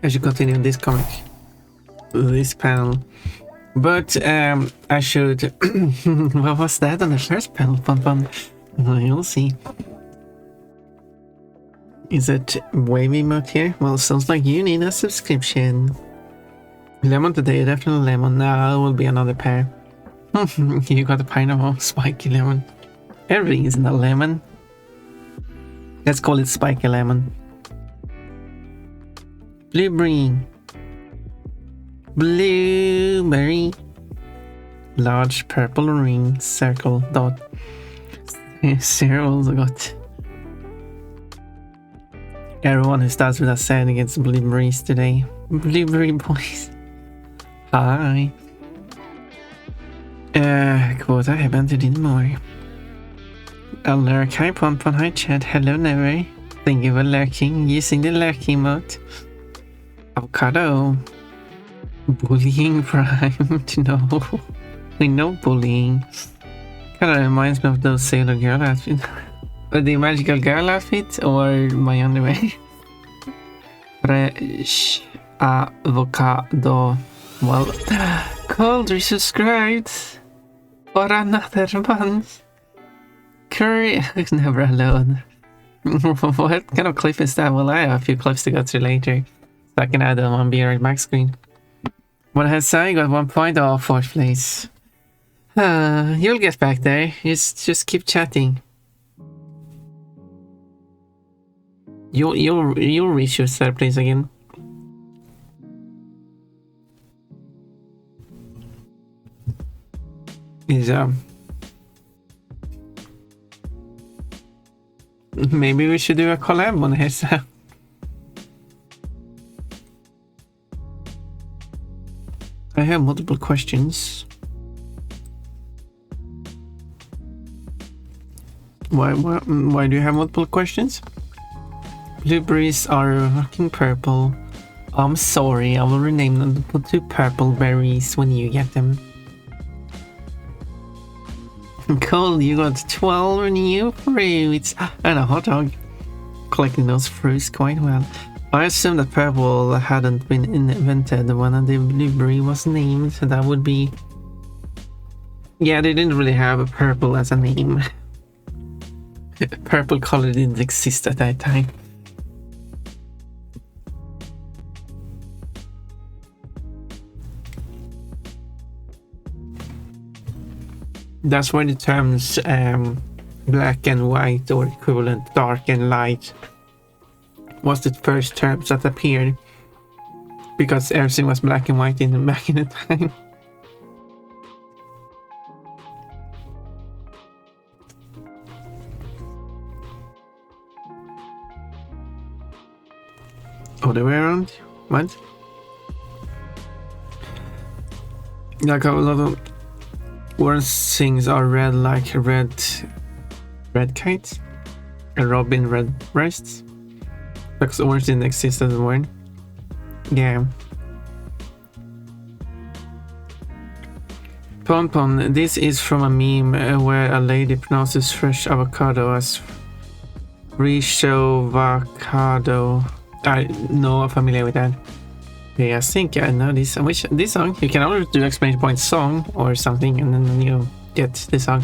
I should continue this comic, this panel. But I should. What was that on the first panel? Fun. You'll see. Is it wavy mode here? Well, sounds like you need a subscription. Lemon today, definitely lemon. Now it will be another pair. You got a pineapple, spiky lemon. Everything isn't a lemon. Let's call it spiky lemon. Blueberry. Large purple ring, circle, dot. Sarah also got. Everyone who starts with a sad against blueberries today. Blueberry boys. Hi. Quote, I haven't to do more. A lurk, hi Pompon, hi Chad, hello Never. Thank you for lurking, using the lurking mode. Avocado. Bullying primed, no. We know bullying. Kinda reminds me of those Sailor Girl outfits. The magical girl outfit or my underwear? Fresh avocado. Well, Cold resubscribed for another month. Curry is never alone. What kind of clip is that? Well, I have a few clips to go through later, so I can add them on BR Max screen. What has I got 1 point off 4th place? You'll get back there. Just keep chatting. You'll reach your 3rd place again. Is maybe we should do a collab on here. So. I have multiple questions. Why do you have multiple questions? Blueberries are fucking purple. I'm sorry, I will rename them to purple berries when you get them. Cole, you got 12 new fruits and a hot dog. Collecting those fruits quite well. I assume that purple hadn't been invented when the blueberry was named. So that would be... Yeah, they didn't really have a purple as a name. Purple color didn't exist at that time. That's why the terms black and white or equivalent dark and light was the first terms that appeared, because everything was black and white back in the time. Oh, the way around? What? Like a lot of orange things are red, like red kites, and robin red breasts. Because orange didn't exist as a word. Yeah. Pom, this is from a meme where a lady pronounces fresh avocado as avocado. I'm not familiar with that. Yeah, I think I know this. Which this song? You can always do exclamation point song or something, and then you get this song.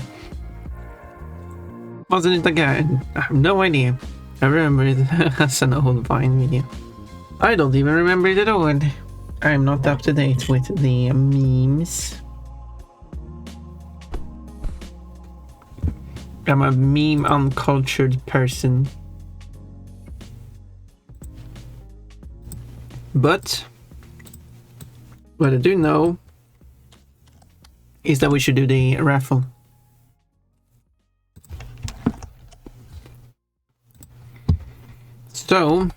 Wasn't it a guy? I have no idea. I remember it as an old Vine video. I don't even remember it at all. I'm not up to date with the memes. I'm a meme uncultured person. But what I do know is that we should do the raffle. So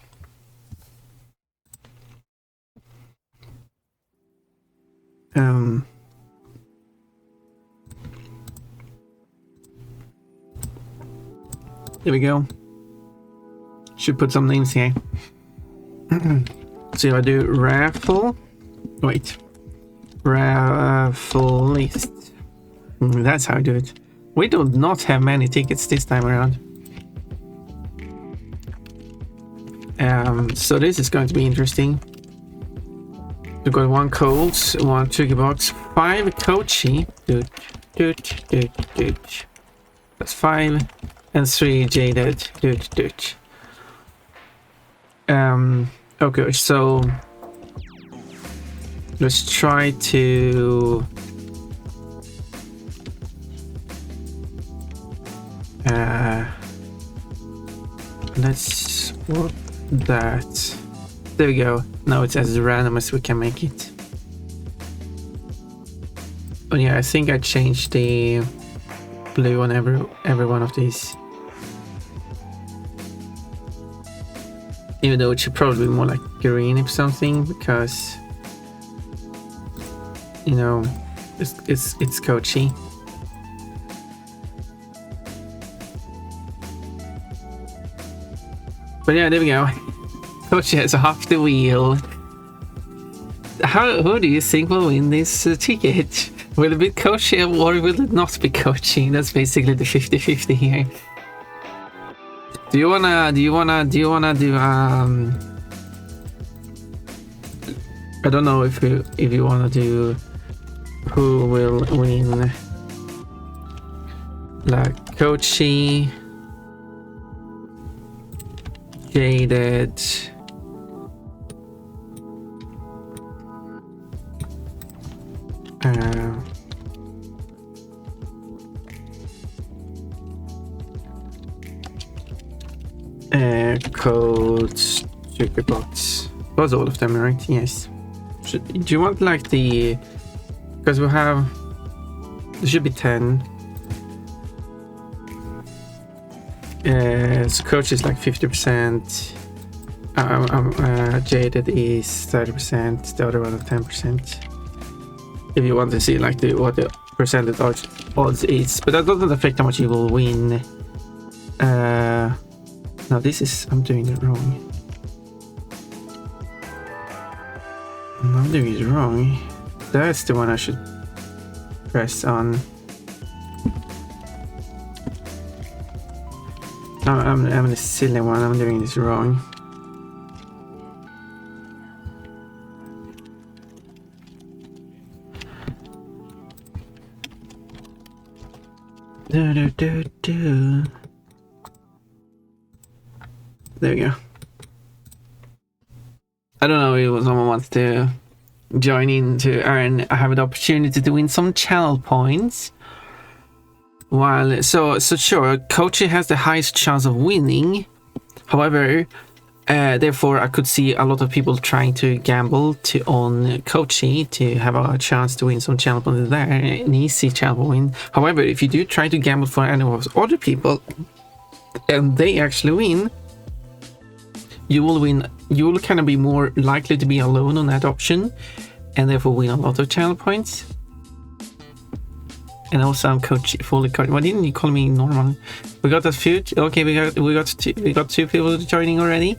there we go. Should put some names here. So I do raffle. Wait. Raffle list. That's how I do it. We do not have many tickets this time around. So this is going to be interesting. We got 1 cold, 1 Twiggy box, 5 Kochi. That's 5 and 3 jaded. Okay, so let's try to let's work that. There we go. Now it's as random as we can make it. Oh yeah, I think I changed the blue on every one of these. Even though it should probably be more like green or something, because you know it's Kochi. But yeah, there we go. Kochi has half the wheel. Who do you think will win this ticket? Will it be Kochi or will it not be Kochi? That's basically the 50-50 here. Do you wanna do I don't know if you wanna do who will win, like Kochi, jaded, code sugar box. Was all of them right? Yes. Do you want like the, because we have, there should be 10. So coach is like 50%. Jaded is 30%. The other one is 10%. If you want to see like what the percentage odds is, but that doesn't affect how much you will win. No, this is, I'm doing it wrong. I'm doing it wrong. That's the one I should press on. I'm the silly one. I'm doing this wrong. There we go. I don't know if someone wants to join in to earn. I have an opportunity to win some channel points. While so sure, Kochi has the highest chance of winning. However, therefore I could see a lot of people trying to gamble on Kochi to have a chance to win some channel points there, an easy channel win. However, if you do try to gamble for any of other people and they actually win, you will win. You will kind of be more likely to be alone on that option and therefore win a lot of channel points. And also I'm fully coached. Why didn't you call me normal? We got a few. Okay, we got 2 people joining already.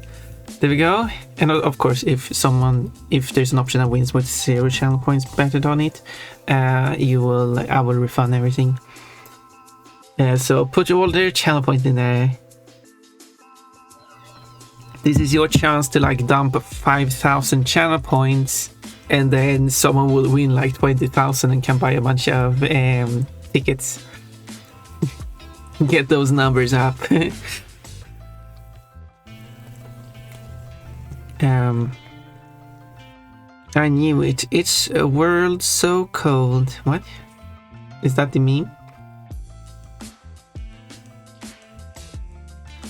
There we go. And of course, if there's an option that wins with 0 channel points betted on it, I will refund everything. So put all their channel points in there. This is your chance to like dump 5,000 channel points, and then someone will win like 20,000 and can buy a bunch of tickets. Get those numbers up. I knew it. It's a world so cold. What? Is that the meme?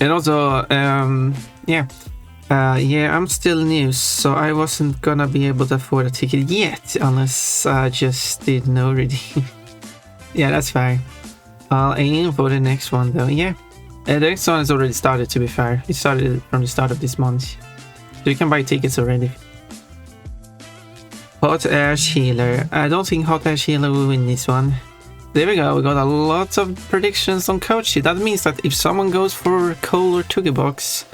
And also, yeah, I'm still new, so I wasn't gonna be able to afford a ticket yet, unless I just did no redeem. Yeah, that's fine. I'll aim for the next one though. Yeah, the next one has already started, to be fair. It started from the start of this month, so you can buy tickets already. Hot Ash Healer. I don't think Hot Ash Healer will win this one. There we go. We got a lot of predictions on Kochi. That means that if someone goes for Coal or Tuggy Box,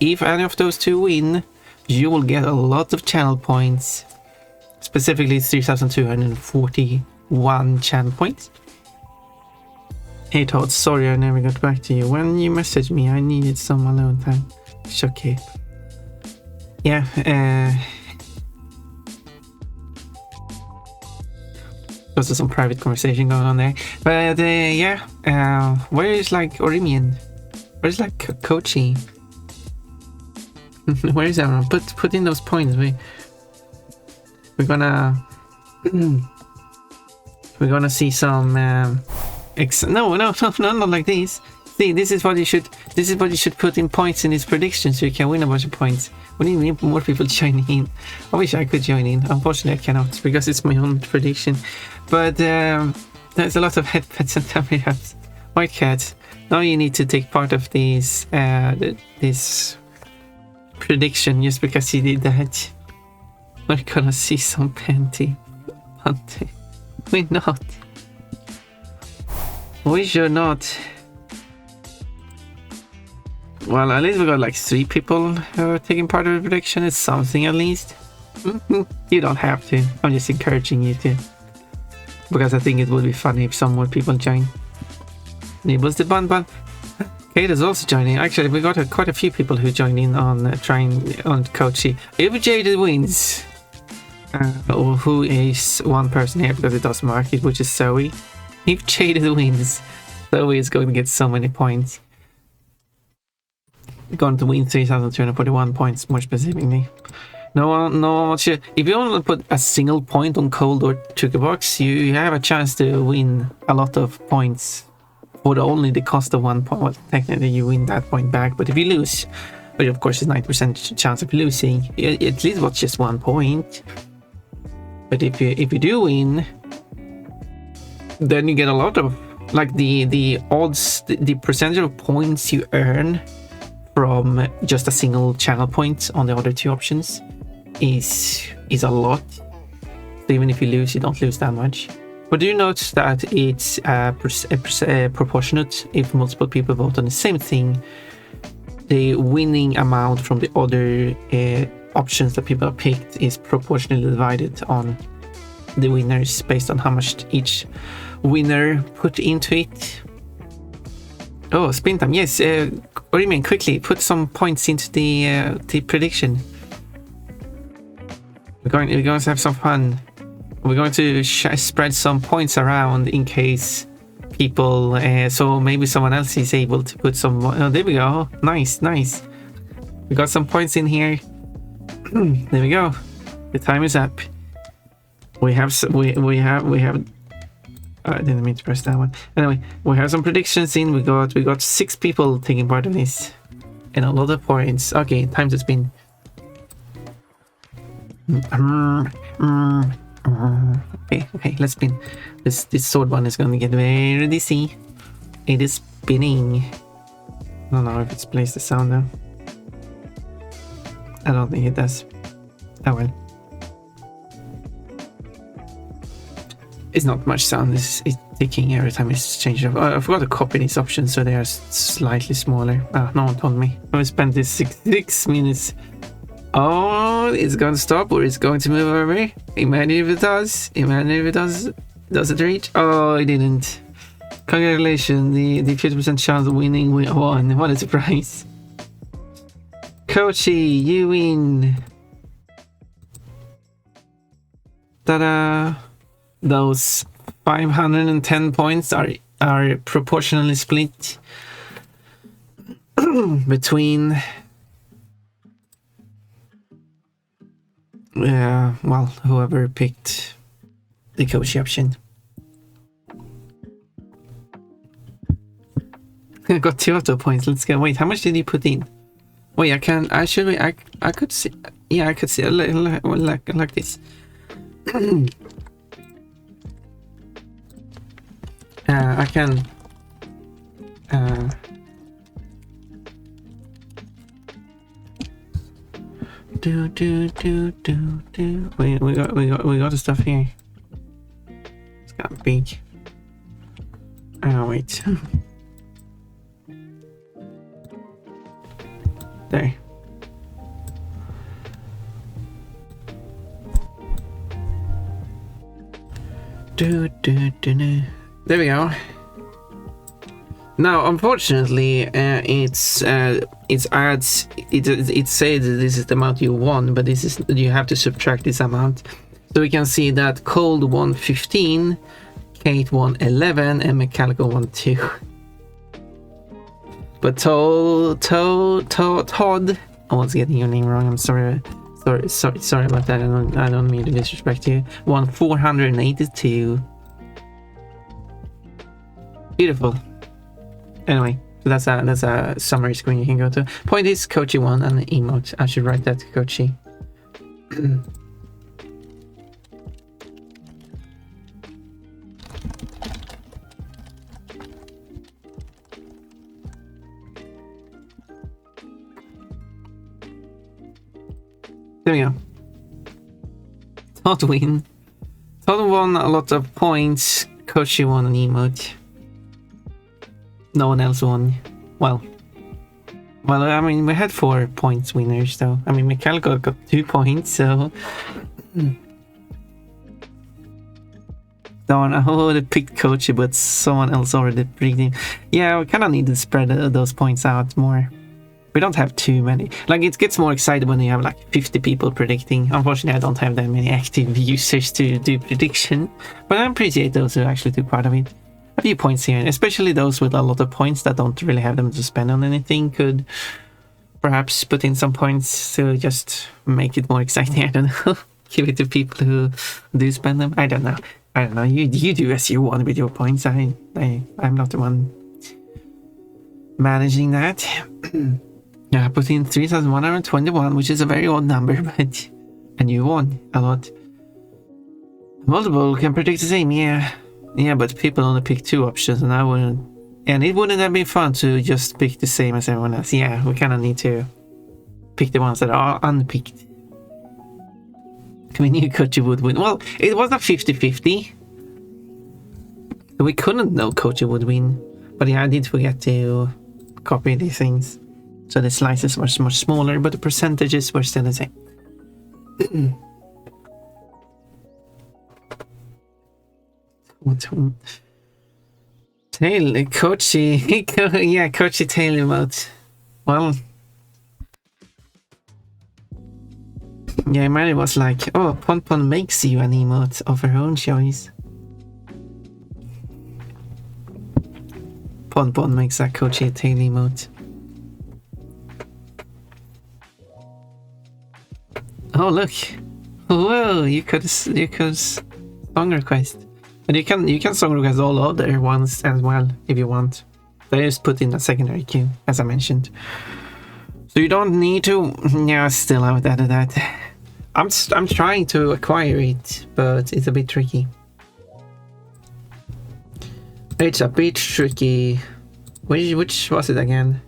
if any of those 2 win, you will get a lot of channel points. Specifically 3,241 channel points. Hey Todd, sorry I never got back to you. When you messaged me, I needed some alone time. It's okay. Yeah, Because there's some private conversation going on there. But yeah, where is like Orimian? Where's like Kochi? Where is everyone? Put in those points. We're gonna we're gonna see some no, not like this. See, this is what you should put in points in this prediction so you can win a bunch of points. We need more people joining in. I wish I could join in. Unfortunately I cannot because it's my own prediction. But there's a lot of head pets and tummy hats. White cat. Now you need to take part of this this prediction just because you did that. We're gonna see some panty. We're not. We should not. Well, at least we got like 3 people who are taking part of the prediction. It's something at least. You don't have to. I'm just encouraging you to. Because I think it would be funny if some more people join. Nibbles the bun. Kate is also joining. Actually, we got quite a few people who joined in on trying on Kochi. If Jaded wins, or who is one person here because it doesn't mark it, which is Zoe. If Jaded wins, Zoe is going to get so many points. Going to win 3,241 points more specifically. No, sure. If you only put a single point on cold or trigger box, you have a chance to win a lot of points for only the cost of 1 point. Well, technically you win that point back, but if you lose, which of course is 90% chance of losing, at least was just 1 point. But if you do win, then you get a lot of like the odds, the percentage of points you earn from just a single channel point on the other 2 options is a lot. So even if you lose, you don't lose that much. But do you note that it's proportionate if multiple people vote on the same thing? The winning amount from the other options that people have picked is proportionally divided on the winners based on how much each winner put into it. Oh, spin time, yes. Orimian, quickly put some points into the prediction. We're going to have some fun. We're going to spread some points around in case people, so maybe someone else is able to put some. Oh, there we go. Nice. We got some points in here. There we go. The time is up. We have. I didn't mean to press that one. Anyway, we have some predictions in. We got 6 people taking part in this, and a lot of points. Okay, time to spin. Okay, let's spin. This sword one is gonna get very dizzy. It is spinning. I don't know if it plays the sound though. I don't think it does. Oh well. It's not much sound. It's ticking every time it's changed. I forgot to copy these options so they are slightly smaller. No one told me. I spent this 6 minutes. Oh, it's going to stop or it's going to move over. Imagine if it does. Does it reach? Oh, it didn't. Congratulations. The 50% chance of winning won. What a surprise. Kochi, you win. Ta-da. Those 510 points are proportionally split between well, whoever picked the Kochi option. I got 2 auto points. Let's go. Wait, how much did you put in? Wait, I could see. Yeah, I could see like this. I can. We got the stuff here. It's got big. Oh wait. There. There we go. Now, unfortunately, it says that this is the amount you won, but you have to subtract this amount. So we can see that Cold won 15, Kate won 11, and Mechanical won 2. But Todd, I was getting your name wrong. I'm sorry. Sorry about that. I don't mean to disrespect you. Won 482. Beautiful. Anyway, so that's a summary screen you can go to. Point is, Kochi won and an emote. I should write that to Kochi. There we go. Todd win. Todd won a lot of points. Kochi won an emote. No one else won. Well, I mean, we had 4 points winners though. I mean, Mechanical got 2 points, so... Darn, I would have picked Kochi, but someone else already picked him. Yeah, we kind of need to spread those points out more. We don't have too many. Like, it gets more excited when you have like 50 people predicting. Unfortunately, I don't have that many active users to do prediction, but I appreciate those who actually took part of it. A few points here, especially those with a lot of points that don't really have them to spend on anything, could perhaps put in some points to just make it more exciting. I don't know. Give it to people who do spend them. I don't know. You do as you want with your points. I'm not the one managing that. Yeah, I put in 3,121, which is a very odd number, but and you won a lot. Multiple can predict the same, yeah. Yeah, but people only pick 2 options, and I wouldn't. And it wouldn't have been fun to just pick the same as everyone else. Yeah, we kind of need to pick the ones that are unpicked. We knew Kochi would win. Well, it was a 50-50. We couldn't know Kochi would win. But yeah, I did forget to copy these things. So the slices were much smaller, but the percentages were still the same. Tail, Kochi. Yeah, Kochi tail emote. Well, yeah, Mary was like, oh, Pon makes you an emote of her own choice. Pon makes that Kochi a tail emote. Oh, look. Whoa, you could song request. And you can song request all other ones as well if you want. They just put in a secondary queue, as I mentioned. So you don't need to. Yeah, I still haven't added that. I'm trying to acquire it, but it's a bit tricky. It's a bit tricky. Which was it again?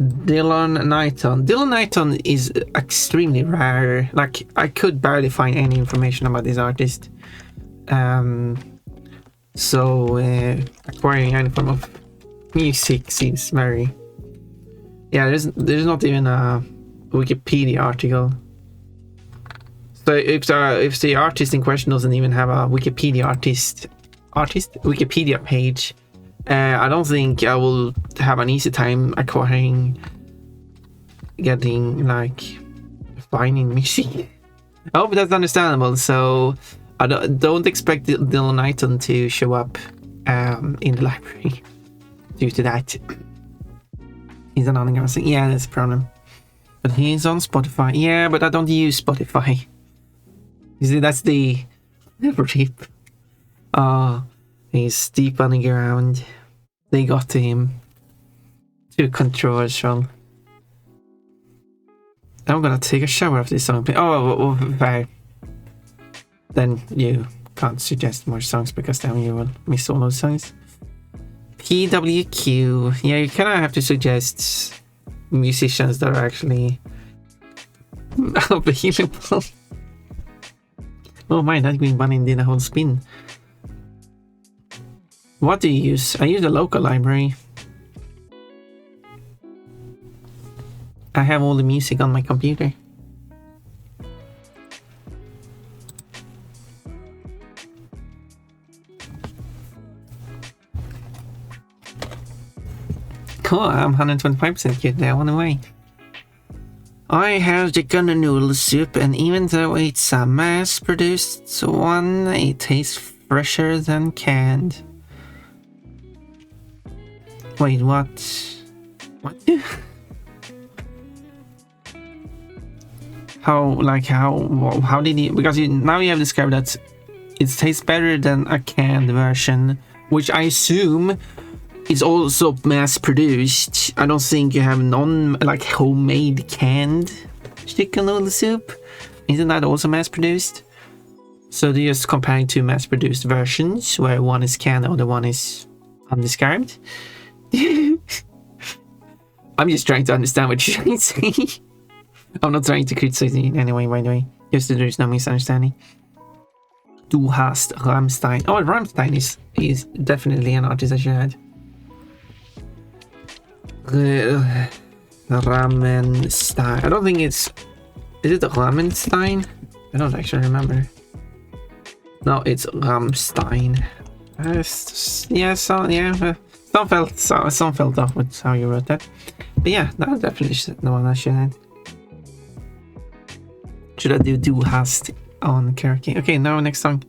Dylan Knighton. Dylan Knighton is extremely rare. Like, I could barely find any information about this artist. So acquiring any form of music seems very... Yeah, there's not even a Wikipedia article. So if the artist in question doesn't even have a Wikipedia Wikipedia page, I don't think I will have an easy time getting like finding music. I hope that's understandable. So I don't expect Dylan Knighton to show up in the library due to that. He's an anonymous. Yeah, that's a problem. But he's on Spotify. Yeah, but I don't use Spotify. You see, that's the rip. He's deep underground. They got to him. Too controversial. I'm gonna take a shower after this song. Oh, fair. Then you can't suggest more songs because then you will miss all those songs. PWQ. Yeah, you kind of have to suggest musicians that are actually available. Oh my, that green bunny did a whole spin. What do you use? I use the local library. I have all the music on my computer. Cool, I'm 125% good there, one away. I have chicken noodle soup, and even though it's a mass-produced one, it tastes fresher than canned. Wait, what? What? How did you? Because now you have discovered that it tastes better than a canned version, which I assume is also mass-produced. I don't think you have homemade canned chicken noodle soup. Isn't that also mass-produced? So they're just comparing two mass-produced versions, where one is canned and the other one is undescribed. I'm just trying to understand what you're trying to say. I'm not trying to criticize you in any way, by the way. Just so there's no misunderstanding. Du hast Rammstein. Oh, Rammstein is definitely an artist I should add. Ramenstein. I don't think it's... Is it Ramenstein? I don't actually remember. No, it's Rammstein. Some felt off with how you wrote that. But yeah, that definitely is the one I should add. Should I do Du hast on karaoke? Okay, now next song.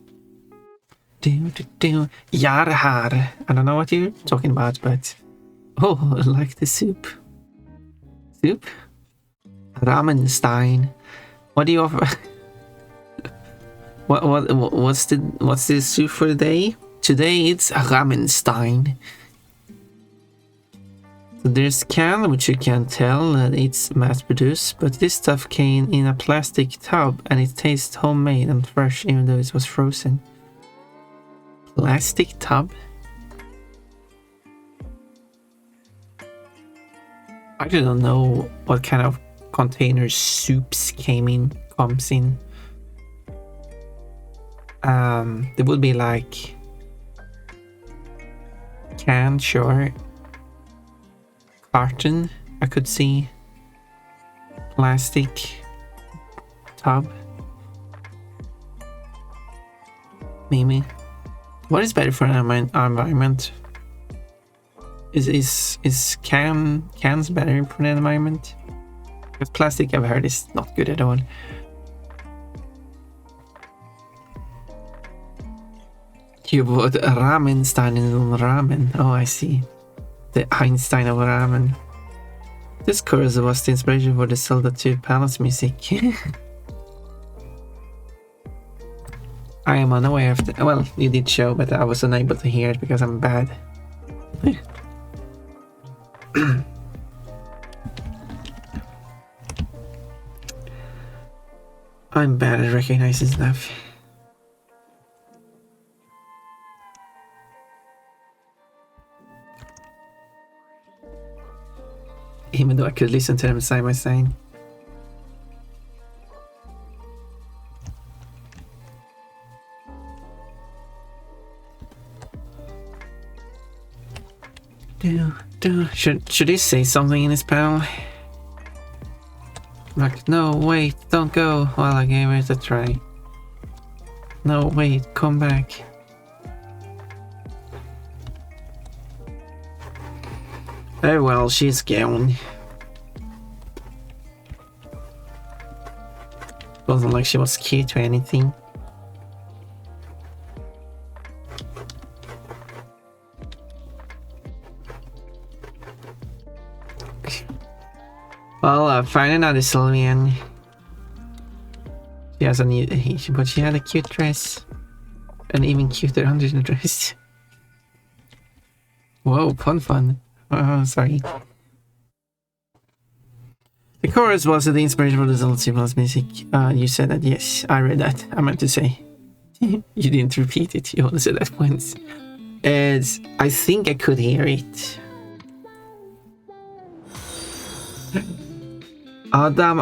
Jarhar. I don't know what you're talking about, but oh, I like the soup. Soup? Ramenstein. What do you offer? What's the soup for the day? Today it's Ramenstein. So there's can, which you can tell that it's mass-produced, but this stuff came in a plastic tub and it tastes homemade and fresh even though it was frozen. Plastic tub? I actually don't know what kind of container soups comes in. There would be like can, sure. Carton, I could see. Plastic tub. Maybe. What is better for an environment? Is cans better for the environment? Because plastic, I've heard, is not good at all. You put Ramenstein in ramen. Oh, I see. The Einstein of ramen. This chorus was the inspiration for the Zelda 2 Palace music. I am unaware of the... Well, you did show, but I was unable to hear it because I'm bad. I'm bad at recognizing stuff. Even though I could listen to them side by side. Should he say something in his panel? Like, no, wait, don't go while I gave it a try. No, wait, come back. Oh well, she's gone. Wasn't like she was key to anything. Well, finding out is Sylvian. She has a new, but she had a cute dress. An even cuter under the dress. Whoa, fun. Oh, sorry. The chorus was the inspiration for the Zelda 2 Palace music. You said that, yes, I read that. I meant to say. You didn't repeat it, you only said that once. I think I could hear it. Adam,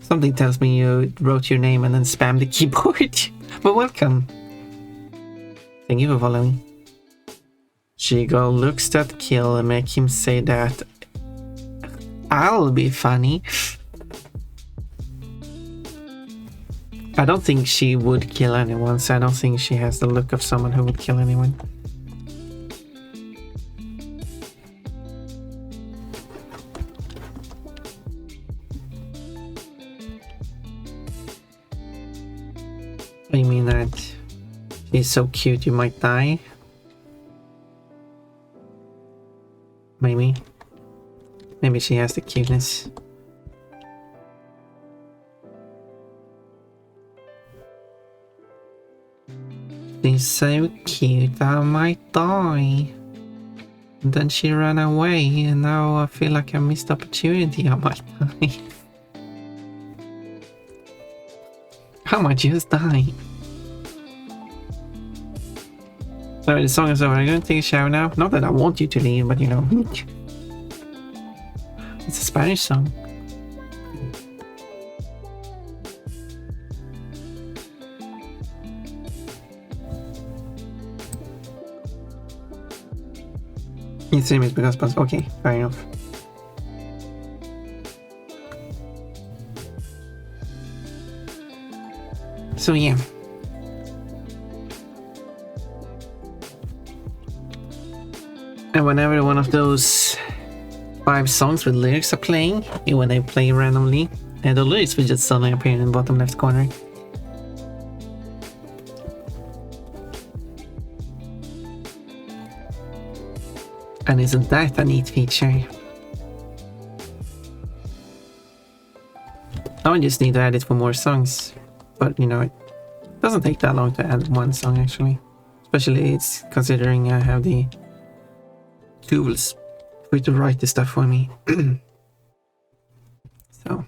something tells me you wrote your name and then spammed the keyboard. But welcome. Thank you for following. Shigo looks that kill and make him say that I'll be funny. I don't think she would kill anyone, so I don't think she has the look of someone who would kill anyone. You mean that she's so cute you might die? Maybe. Maybe she has the cuteness. She's so cute I might die. And then she ran away and now I feel like I missed opportunity I might die. I might just die. So the song is over. I'm gonna take a shower now. Not that I want you to leave, but you know. It's a Spanish song. It's same as because okay, fair enough. So yeah. And whenever one of those 5 songs with lyrics are playing, and when they play randomly, and the lyrics will just suddenly appear in the bottom left corner. And isn't that a neat feature? I just need to add it for more songs. But you know, it doesn't take that long to add one song actually. Especially it's considering I have the tools for it to write the stuff for me. So.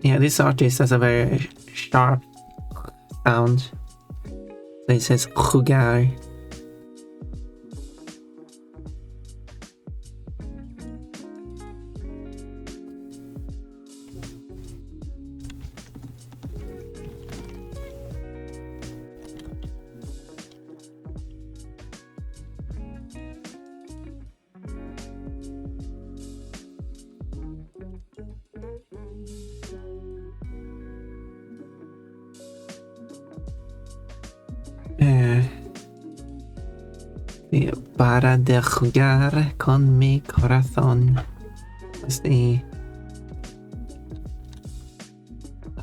Yeah, this artist has a very sharp sound. So it says jugar. Para de jugar con mi corazón. That's the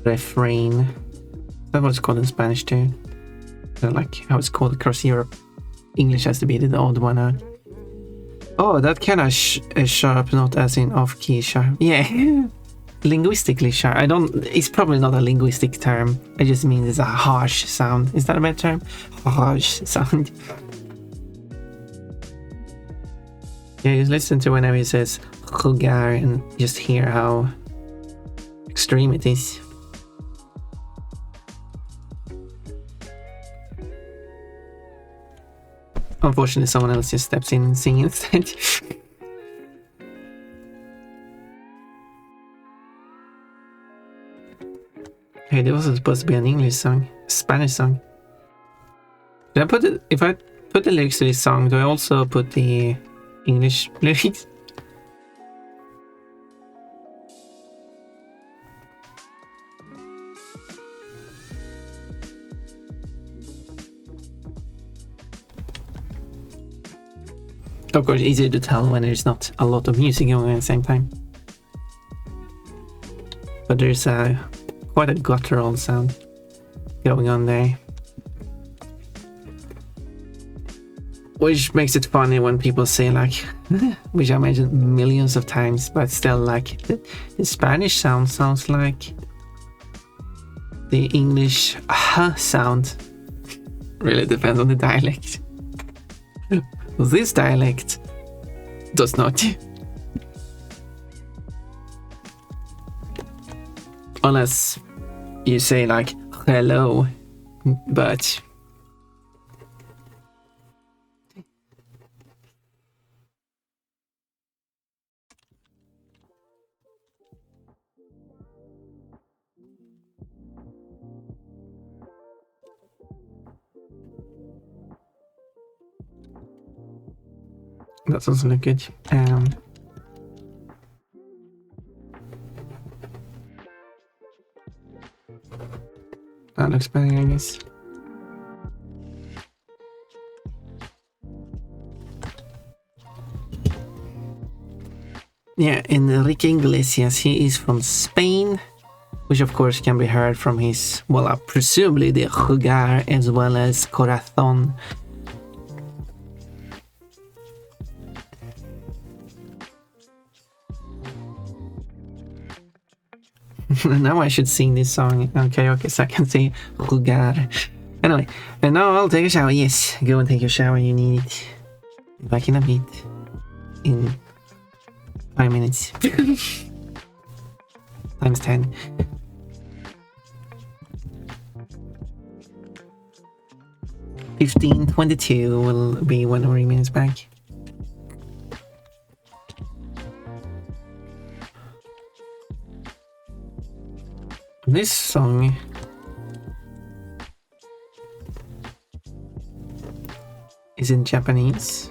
refrain. That's what it's called in Spanish too. So like how it's called across Europe. English has to be the odd one out. Oh, that kind of sharp, not as in off-key sharp. Yeah, linguistically sharp. It's probably not a linguistic term. I just mean it's a harsh sound. Is that a better term? Harsh sound. Yeah, just listen to whenever he says jugar and just hear how extreme it is. Unfortunately, someone else just steps in and sings instead. Hey, there was supposed to be an English song, a Spanish song. Did I put it? If I put the lyrics to this song, do I also put the English lyrics? Of course, easier to tell when there's not a lot of music going on at the same time. But there's quite a guttural sound going on there. Which makes it funny when people say like, which I mentioned millions of times, but still like, the Spanish sounds like the English sound. Really depends on the dialect. This dialect does not. Unless you say like hello, but That doesn't look good. That looks better, I guess. Yeah, Enrique Iglesias, he is from Spain, which of course can be heard from his, well, presumably the Jugar as well as Corazon. Now I should sing this song. Okay, so I can say Jugar. Anyway, and now I'll take a shower. Yes, go and take your shower, you need it. Back in a bit. In 5 minutes. Times 10. $15.22 will be 1 or 3 minutes back. This song is in Japanese.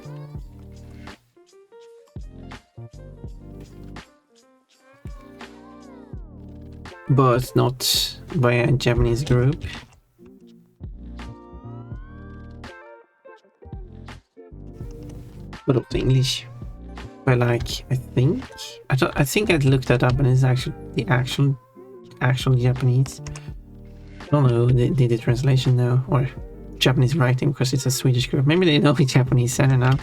But not by a Japanese group. But also English. But like, I think I looked that up and it's actually the actual Japanese. I don't know who did the translation now, or Japanese writing, because it's a Swedish group. Maybe they know Japanese, I don't know.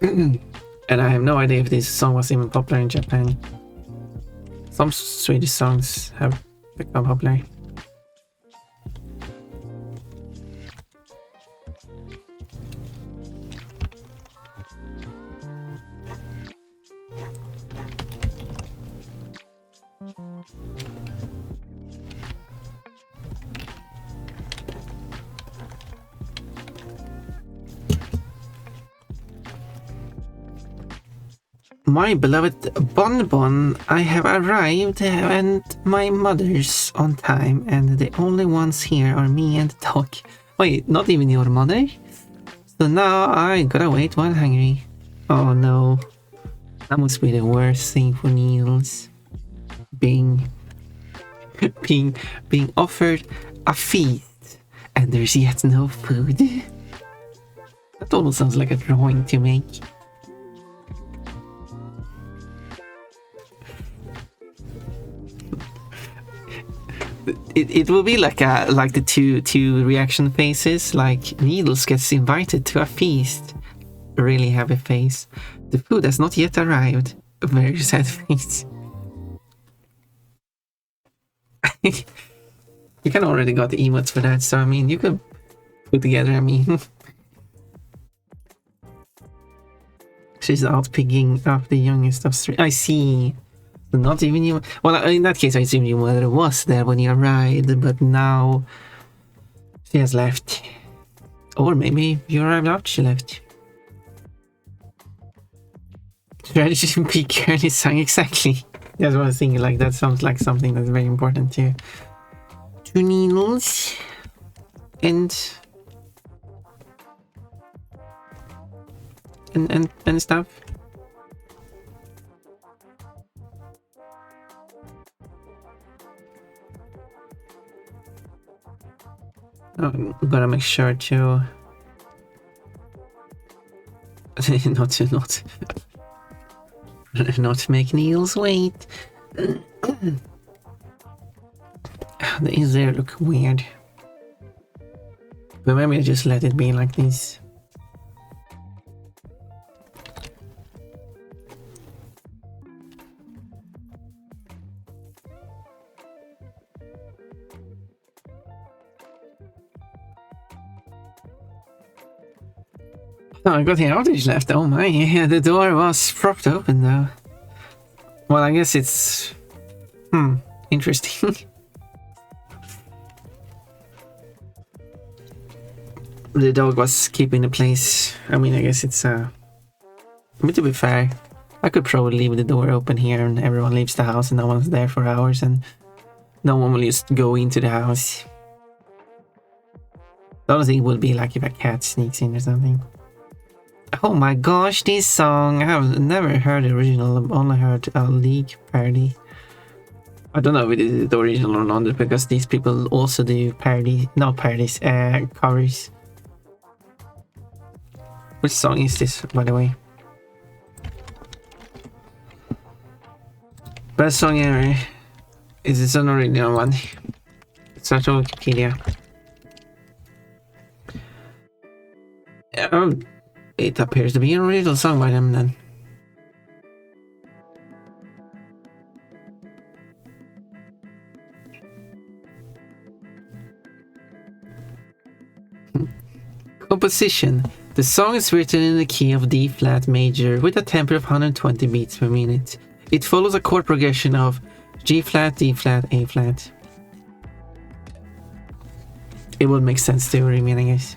And I have no idea if this song was even popular in Japan. Some Swedish songs have become popular. My beloved Bonbon, I have arrived and my mother's on time, and the only ones here are me and the dog. Wait, not even your mother? So now I gotta wait while hungry. Oh no. That must be the worst thing for Niels. Being offered a feast and there's yet no food. That almost sounds like a drawing to make. It will be like the two reaction faces. Like Needles gets invited to a feast, really happy face. The food has not yet arrived, a very sad face. You can already got the emotes for that, so I mean you could put together. I mean, she's out picking up the youngest of three. I see. Not even you. Well, in that case, I assume your mother was there when you arrived, but now she has left. Or maybe you arrived after she left. Strategy peak early song, exactly. That's what I was thinking. Like that sounds like something that's very important to Needles and stuff. I'm gonna make sure to not make Niels wait. These there look weird, but maybe I just let it be like this. Oh, I got the outage left. Oh my, yeah, the door was propped open though. Well, I guess it's... interesting. The dog was keeping the place. I mean, I guess it's... But to be fair, I could probably leave the door open here and everyone leaves the house and no one's there for hours and no one will just go into the house. The only thing would be like if a cat sneaks in or something. Oh my gosh, this song! I have never heard the original. I've only heard a League parody. I don't know if it is the original or not, because these people also do covers. Which song is this, by the way? Best song ever. Is this an original one? Search on Wikipedia. It appears to be an original song by them then. Composition. The song is written in the key of D flat major with a tempo of 120 beats per minute. It follows a chord progression of G flat, D flat, A flat. It would make sense to remain, I guess.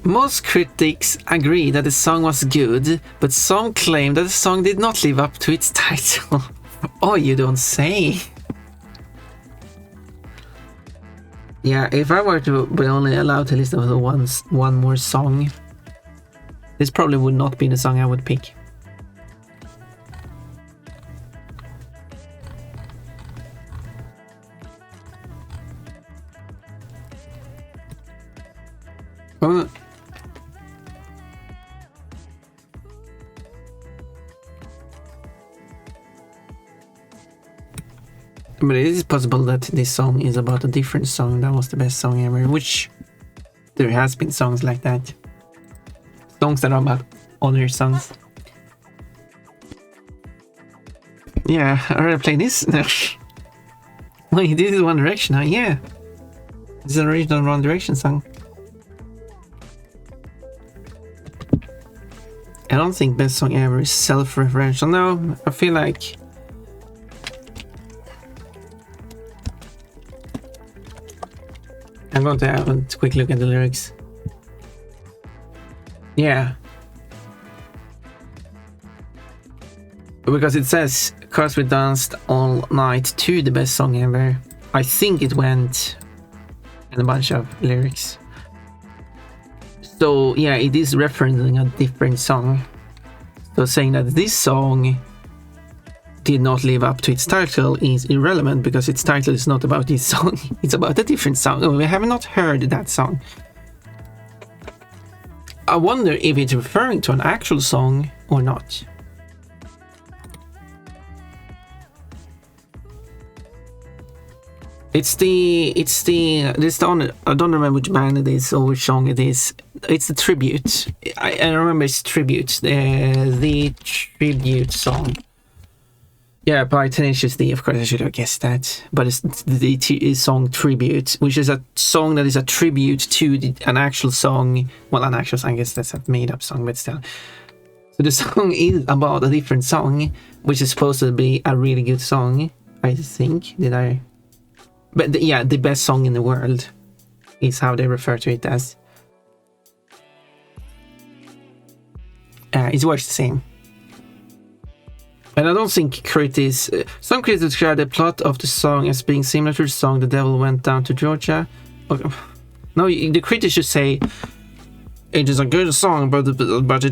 Most critics agree that the song was good, but some claim that the song did not live up to its title. Oh, you don't say. Yeah, if I were to be only allowed to listen to one more song, this probably would not be the song I would pick. But it is possible that this song is about a different song that was the best song ever, which there has been songs like that. Songs that are about other songs. Yeah, I already played this. Wait, this is One Direction, huh? Yeah. This is an original One Direction song. I don't think best song ever is self-referential. No, I feel like I'm going to have a quick look at the lyrics. Yeah. Because it says, "Cause we danced all night to the best song ever." I think it went in a bunch of lyrics. So yeah, it is referencing a different song. So saying that this song did not live up to its title is irrelevant, because its title is not about this song. It's about a different song. Oh, we have not heard that song. I wonder if it's referring to an actual song or not. This one, I don't remember which band it is or which song it is. It's the tribute. I remember it's tribute. The tribute song. Yeah, by Tenacious D, of course I should have guessed that. But it's the song Tribute, which is a song that is a tribute to an actual song. Well, an actual song, I guess that's a made-up song, but still. So the song is about a different song, which is supposed to be a really good song, I think. But the best song in the world is how they refer to it as. It works the same. And I don't think some critics describe the plot of the song as being similar to the song "The Devil Went Down to Georgia." Okay. No, the critics should say it is a good song, but it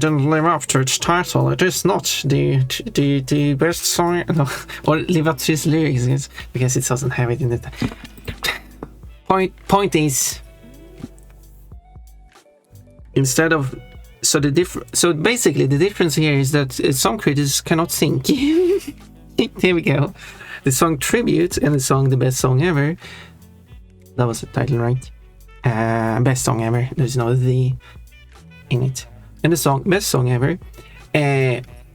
didn't live up to its title. It is not the best song, no, or live up to its lyrics, because it doesn't have it in the point is, instead of so basically the difference here is that some critics cannot sing. Here we go. The song Tribute and the song The Best Song Ever, that was the title, right? Best Song Ever, there's no the in it, and the song Best Song Ever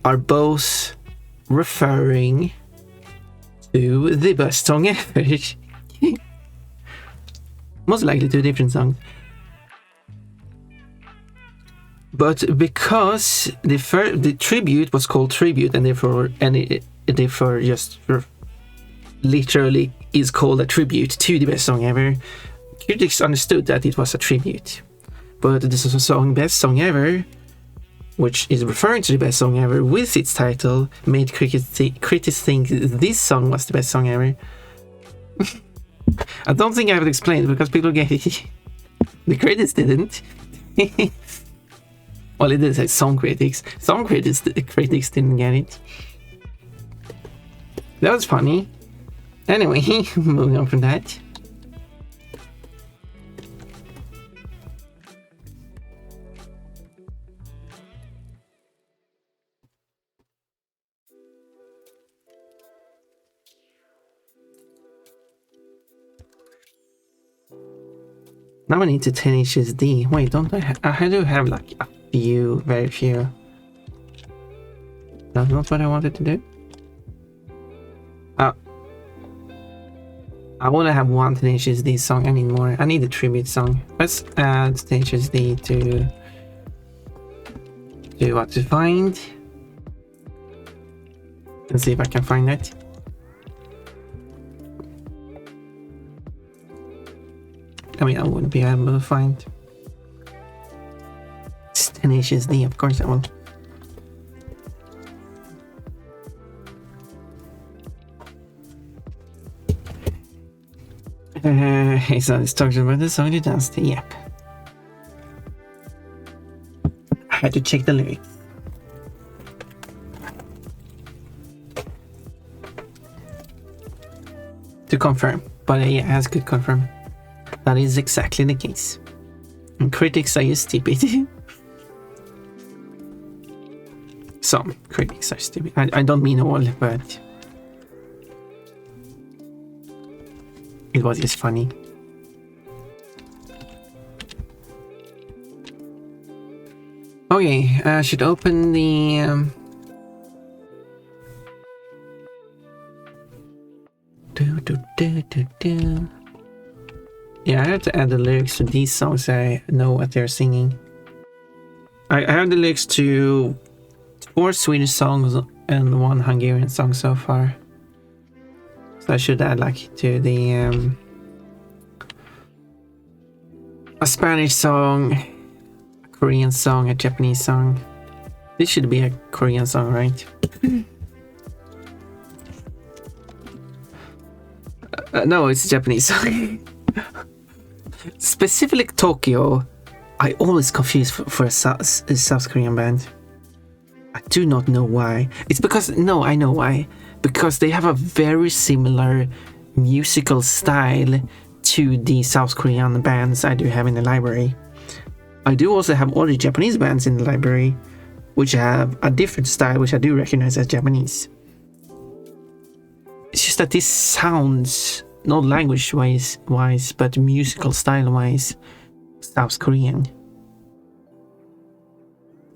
are both referring to the best song ever. Most likely two different songs. But because the tribute was called Tribute, and therefore just literally is called a tribute to the best song ever, critics understood that it was a tribute. But this is a song Best Song Ever which is referring to the best song ever with its title, made critics think this song was the best song ever. I don't think I have to explain it because people get it. The critics didn't. Well, it did say some critics. Some critics didn't get it. That was funny. Anyway, moving on from that. Now I need to 10 HSD. Wait, don't I do have like a few, very few. That's not what I wanted to do. I want to have one 10 HSD song. I need more. I need a tribute song. Let's add 10 HSD to what to find. Let's see if I can find it. I mean, I wouldn't be able to find 10 HSD, of course I will. So it's talking about the song you danced to, yep. I had to check the lyrics. To confirm, but yeah, it has good confirm. That is exactly the case. And critics are just stupid. Some critics are stupid. I don't mean all, but it was just funny. Okay, I should open the Yeah, I have to add the lyrics to these songs so I know what they're singing. I have the lyrics to 4 Swedish songs and 1 Hungarian song so far. So I should add like to the a Spanish song, a Korean song, a Japanese song. This should be a Korean song, right? No, it's a Japanese song. Specifically Tokyo, I always confuse for a South Korean band. I do not know why. It's because, no, I know why. Because they have a very similar musical style to the South Korean bands I do have in the library. I do also have other Japanese bands in the library, which have a different style, which I do recognize as Japanese. It's just that this sounds, not language-wise, but musical style-wise, South Korean.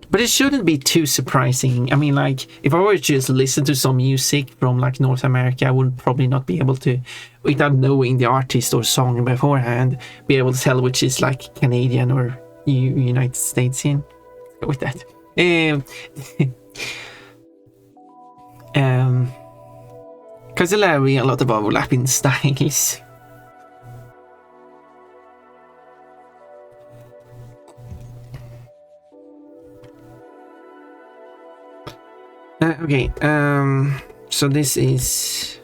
But it shouldn't be too surprising. I mean, like, if I were to just listen to some music from, like, North America, I would probably not be able to, without knowing the artist or song beforehand, be able to tell which is, like, Canadian or United States in. With that. Because det lär vi a lot of overlapping styles. Okay, so this is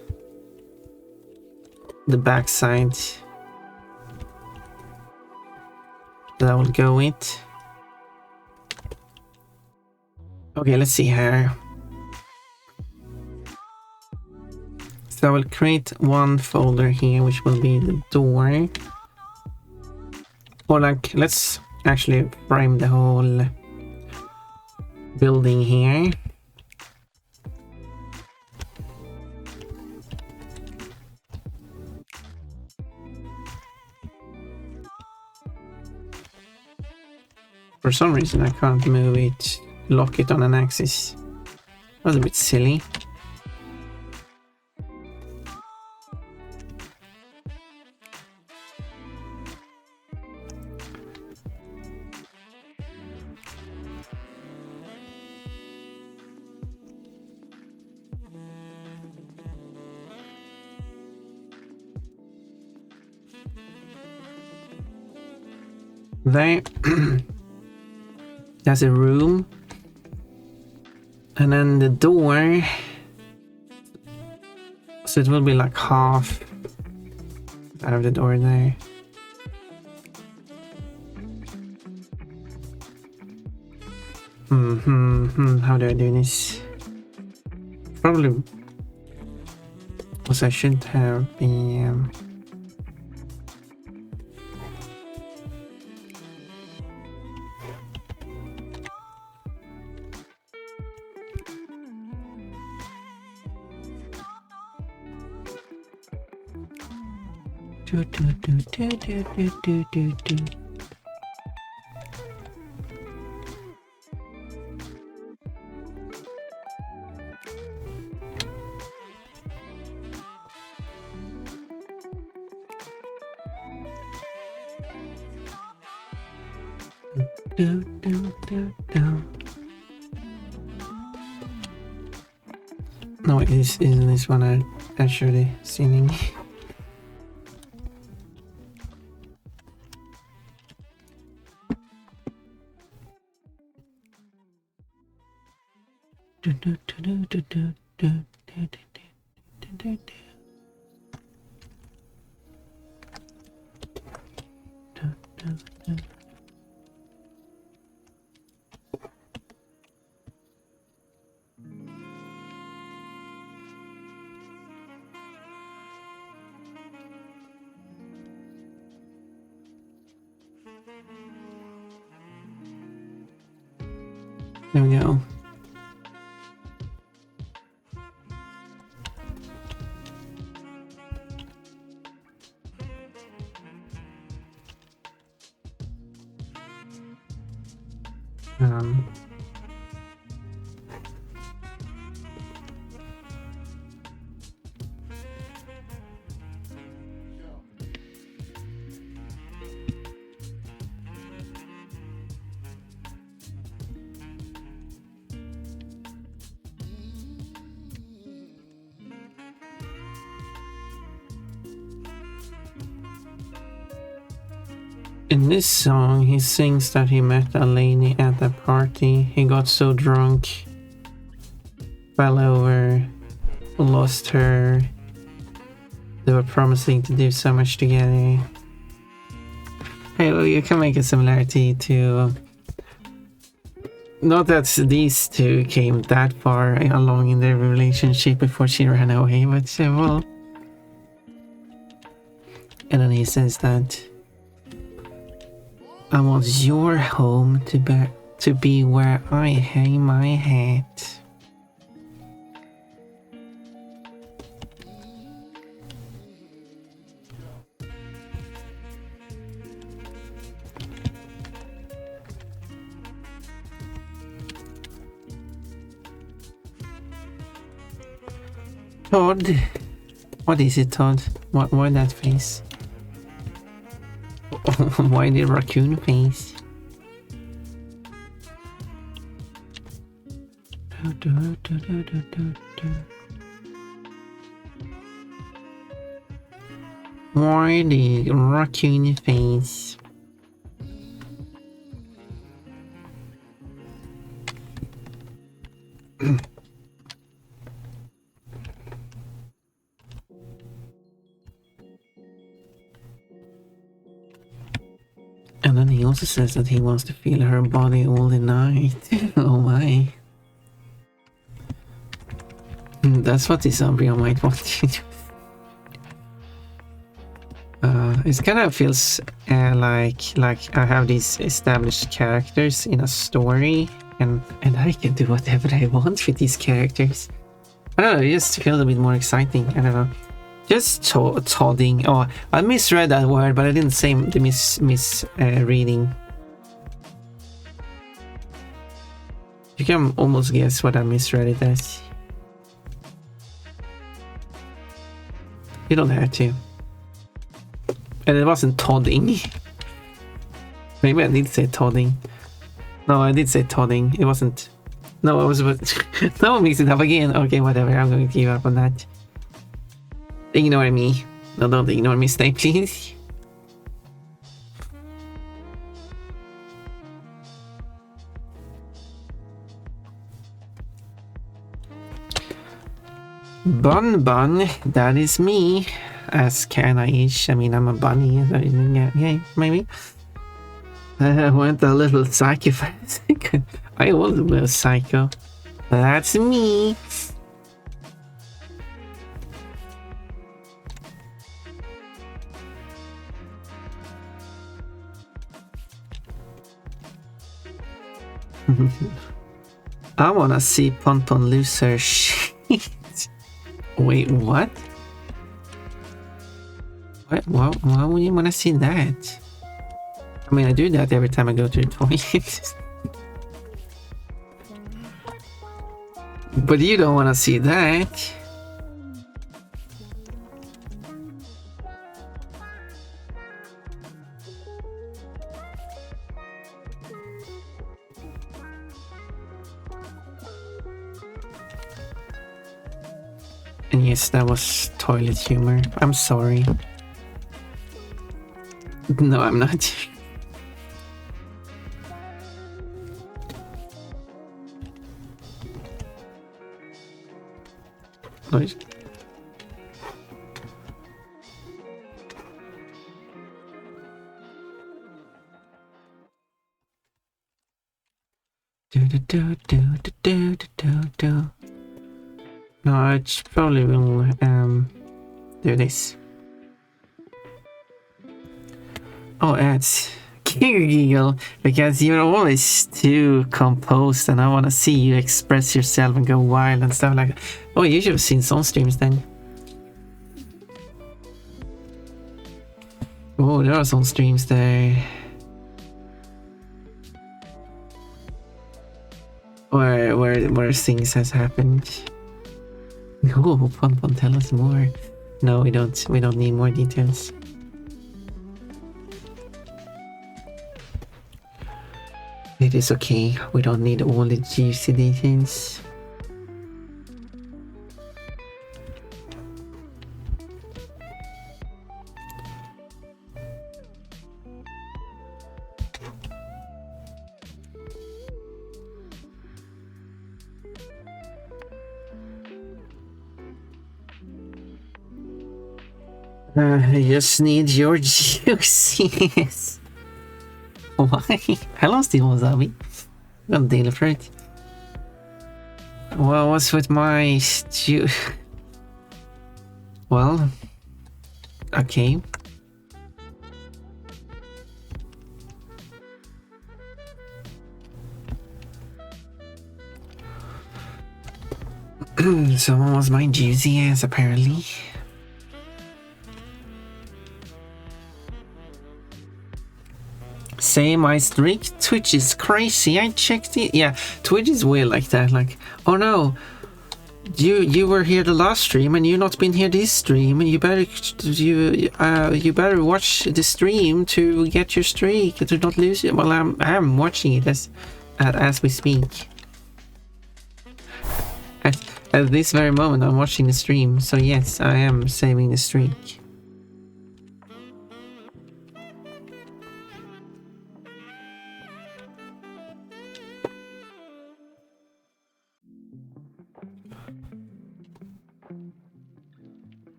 the back side that I will go with. Okay, let's see here. So I will create one folder here, which will be the door. Or like, let's actually frame the whole building here. For some reason I can't move it, lock it on an axis. That was a bit silly. There. There's a room And then the door. So it will be like half out of the door there. How do I do this? Probably because I should have the No, isn't this one actually singing? There we go. In this song, he sings that he met a lady at a party. He got so drunk, fell over, lost her. They were promising to do so much together. Hey, well, you can make a similarity to... Not that these two came that far along in their relationship before she ran away, but well... And then he says that... I want your home to be where I hang my hat. Todd? What is it, Todd? Why that face? Why the raccoon face? Why the raccoon face? And then he also says that he wants to feel her body all the night. Oh my. That's what this embryo might want to do. It kind of feels like I have these established characters in a story, and I can do whatever I want with these characters. I don't know, it just feels a bit more exciting. I don't know. Just todding. Oh, I misread that word, but I didn't say the reading. You can almost guess what I misread it as. You don't have to. And it wasn't todding. Maybe I did say todding. No, I did say todding. It wasn't. No, I was. No, mix it up again. Okay, whatever. I'm going to give up on that. Ignore me. No, don't ignore me, stay please. Bun Bun, that is me. As can I-ish. I mean, I'm a bunny. Yeah, maybe. I went a little psycho. I was a little psycho. That's me. I wanna see Pon Pon lose her shit. Wait, what? What? Why would you wanna see that? I mean, I do that every time I go to the toilet. But you don't wanna see that. And yes, that was toilet humor. I'm sorry. No, I'm not. Noise. Do. No, I probably will do this. Oh, ads. Giggle, because you're always too composed and I want to see you express yourself and go wild and stuff like that. Oh, you should have seen some streams then. Oh, there are some streams there. Where things has happened. Oh, Pon, tell us more. No, we don't need more details. It is okay, we don't need all the juicy details. I just need your juiciness. Why? I lost the wasabi. I'm gonna deal for it. Well, what's with my stew? Well, okay. Someone was my juicy ass, apparently. Say my streak. Twitch is crazy. I checked it. Yeah, Twitch is weird like that. Like, oh no, you were here the last stream and you've not been here this stream. You better watch the stream to get your streak to not lose it. Well, I'm watching it as we speak. At this very moment, I'm watching the stream. So yes, I am saving the streak.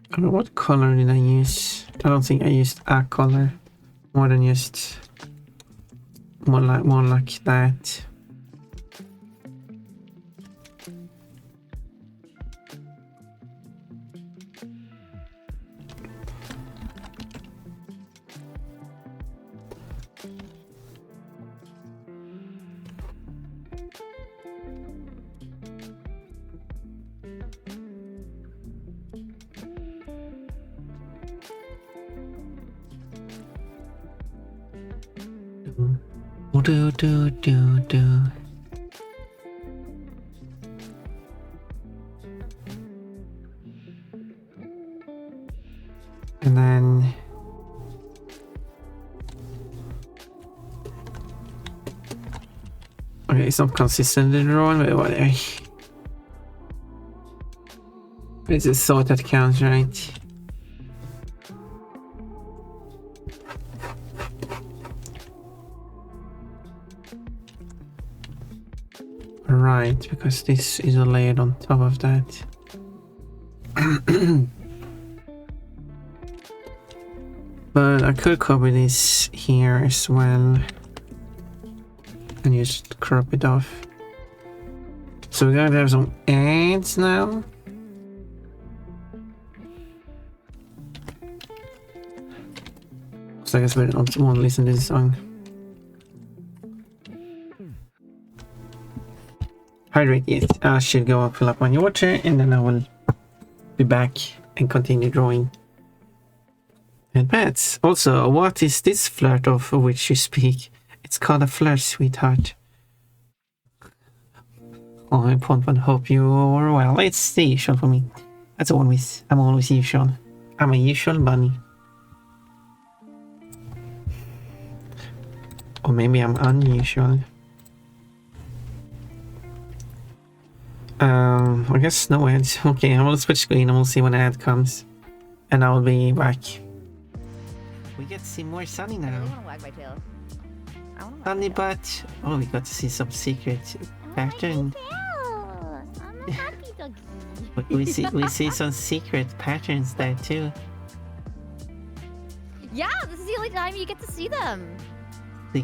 I don't know what color did I use. I don't think I used a color more than just one like that. Do. And then okay, it's not consistent in drawing, but whatever. It's a sort that counts, right? Right, because this is layered on top of that. But I could copy this here as well and just crop it off. So we gotta have some ads now. So I guess we don't want to listen to this song. Hydrate, yes. I should go and fill up my water and then I will be back and continue drawing. And pets. Also, what is this flirt of which you speak? It's called a flirt, sweetheart. Oh, I hope you are well. It's the usual for me. That's always. I'm always usual. I'm a usual bunny. Or maybe I'm unusual. I guess no ads. Okay, I will switch screen and we'll see when an ad comes. And I will be back. We get to see more Sunny now. I really want to wag my tail. Sunny butt. Oh, we got to see some secret pattern. I'm a happy doggy. we see some secret patterns there too. Yeah, this is the only time you get to see them.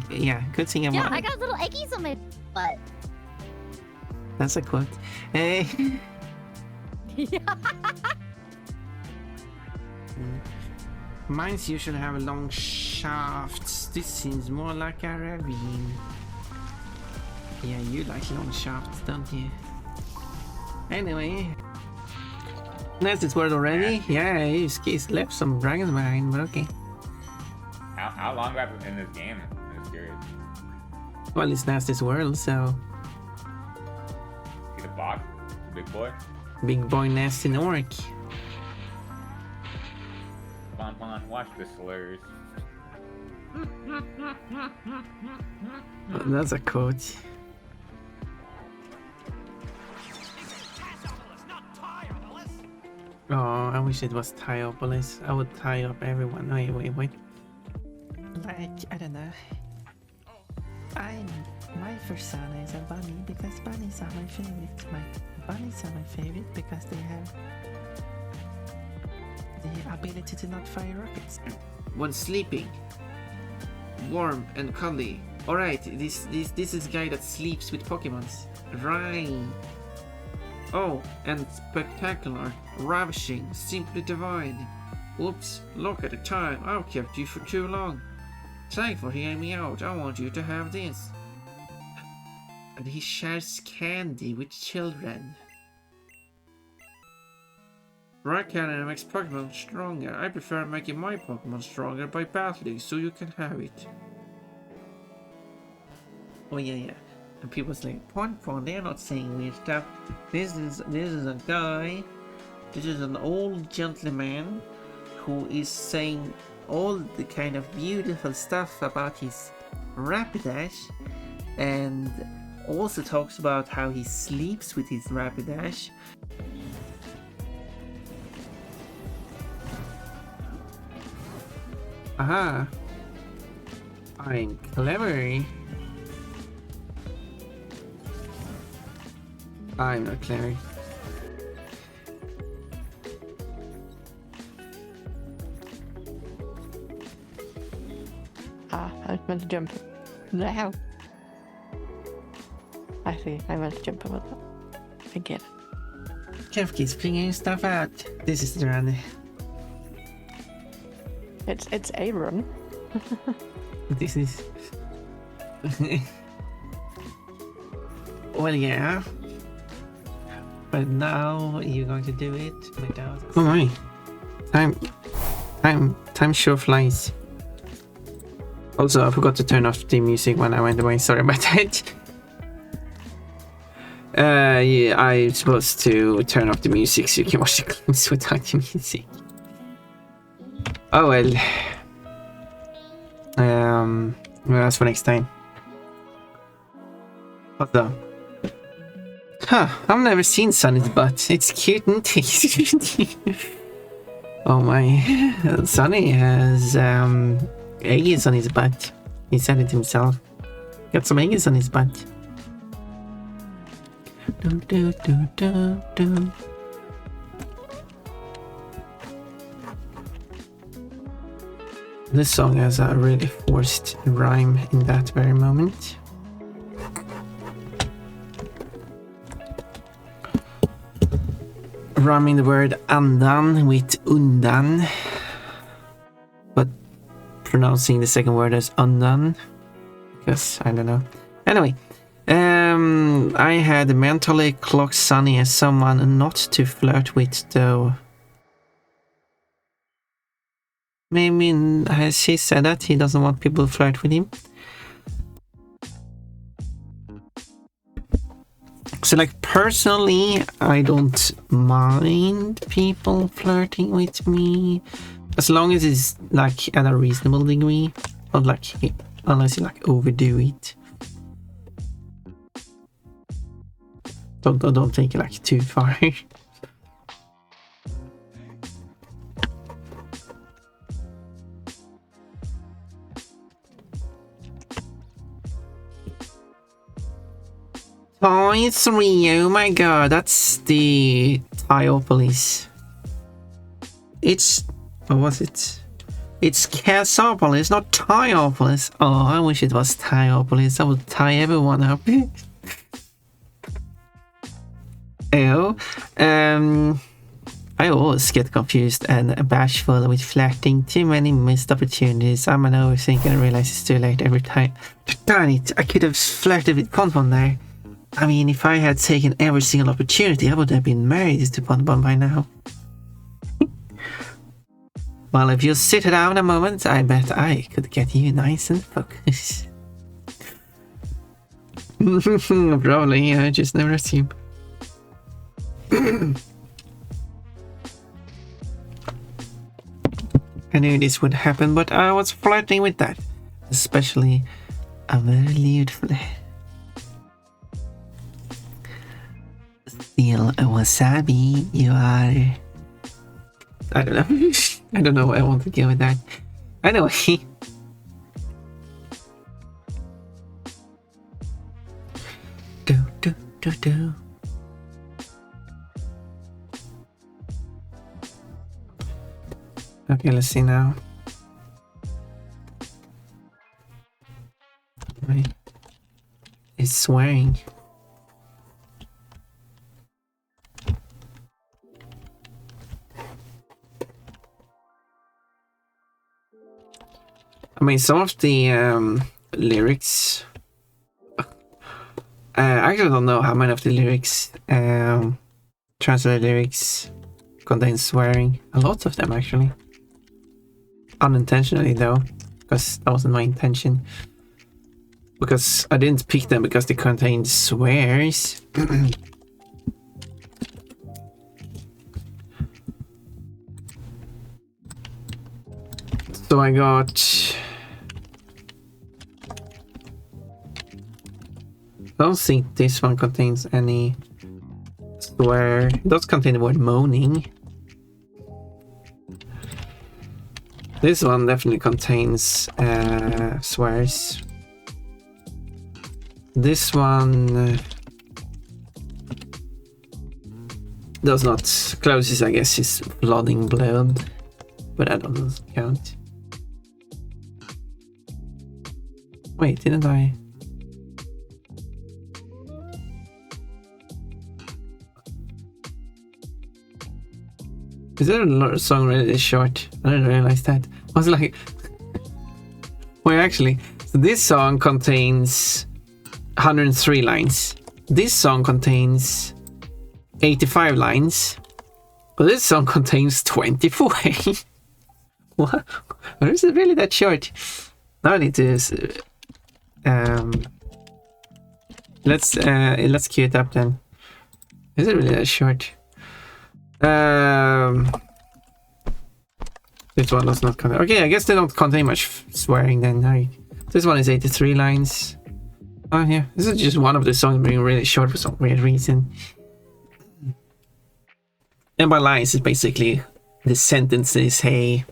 Yeah, good thing I'm Yeah, on. I got little eggies on my butt. That's a quote. Hey. Yeah. Mines usually have long shafts. This seems more like a ravine. Yeah, you like long shafts, don't you? Anyway. That's this word already? Yeah, he's left some dragons behind, but okay. How long have I been in this game? I'm just curious. Well, it's Nasty's world, so... See the box? The big boy? Big boy Nasty Nork. Come on, watch the slurs. That's a quote. Oh, I wish it was Tyopolis. I would tie up everyone. Wait. Like, I don't know. My persona is a bunny because bunnies are my favorite. Bunnies are my favorite because they have the ability to not fire rockets. When sleeping, warm and cuddly. Alright, this is a guy that sleeps with Pokemons. Right. Oh, and spectacular, ravishing, simply divine. Oops, look at the time. I've kept you for too long. Thanks for hearing me out. I want you to have this. And he shares candy with children. Rock cannon makes Pokemon stronger. I prefer making my Pokemon stronger by battling, so you can have it. Oh yeah. And people say, Pon, they're not saying weird stuff. This is a guy. This is an old gentleman who is saying all the kind of beautiful stuff about his Rapidash, and also talks about how he sleeps with his Rapidash. Aha! I'm clever. I'm not clever. I meant to jump. Now. I see. I meant to jump over that. I get it. Jeff keeps figuring stuff out. This is the run. It's a run. This is. Well, yeah. But now you're going to do it without. Oh my! Time sure flies. Also, I forgot to turn off the music when I went away. Sorry about that. Yeah, I'm supposed to turn off the music so you can watch the clips without the music. Oh well. Well, that's for next time. What the? Huh, I've never seen Sunny's butt. It's cute and tasty. Oh my. Sunny has eggs on his butt. He said it himself. Got some eggs on his butt. do, do, do, do. This song has a really forced rhyme in that very moment. Rhyming the word andan with undan, but pronouncing the second word as undan, because I don't know. Anyway, I had mentally clocked Sunny as someone not to flirt with, though. Maybe has she said that he doesn't want people to flirt with him? So, like, personally, I don't mind people flirting with me, as long as it's like at a reasonable degree, not like unless you like overdo it. Don't take it like too far. Toy 3, oh my god, that's the Tiopolis. It's, what was it? It's Casopolis, not Tiopolis. Oh, I wish it was Tiopolis, that would tie everyone up. Oh, I always get confused and bashful with flirting. Too many missed opportunities. I'm an overthinker and realize it's too late every time. Darn it, I could have flirted with Bonbon there. I mean, if I had taken every single opportunity, I would have been married to Bonbon by now. Well, if you sit down a moment, I bet I could get you nice and focused. Probably, I just never assume. I knew this would happen, but I was flirting with that. Especially a very lewd flirt. Still a wasabi, you are... I don't know. I don't know where I want to go with that. Anyway. Do, do, do, do. Okay, let's see now. Wait. It's swearing. I mean, some of the lyrics... I actually don't know how many of the lyrics, translated lyrics, contain swearing. A lot of them, actually. Unintentionally, though, because that wasn't my intention. Because I didn't pick them because they contained swears. So I got... I don't think this one contains any swear. It does contain the word moaning. This one definitely contains swears. This one does not. Closest, I guess, is flooding blood, but that doesn't count. Wait, didn't I? Is there a song really this short? I didn't realize that. I was like... Wait, actually, so this song contains 103 lines. This song contains 85 lines. But this song contains 24. What? Or is it really that short? Now I need to... let's queue it up then. Is it really that short? This one does not contain... Okay, I guess they don't contain much swearing then. Right? This one is 83 lines. Oh yeah, this is just one of the songs being really short for some weird reason. And by lines, it's basically the sentences, hey,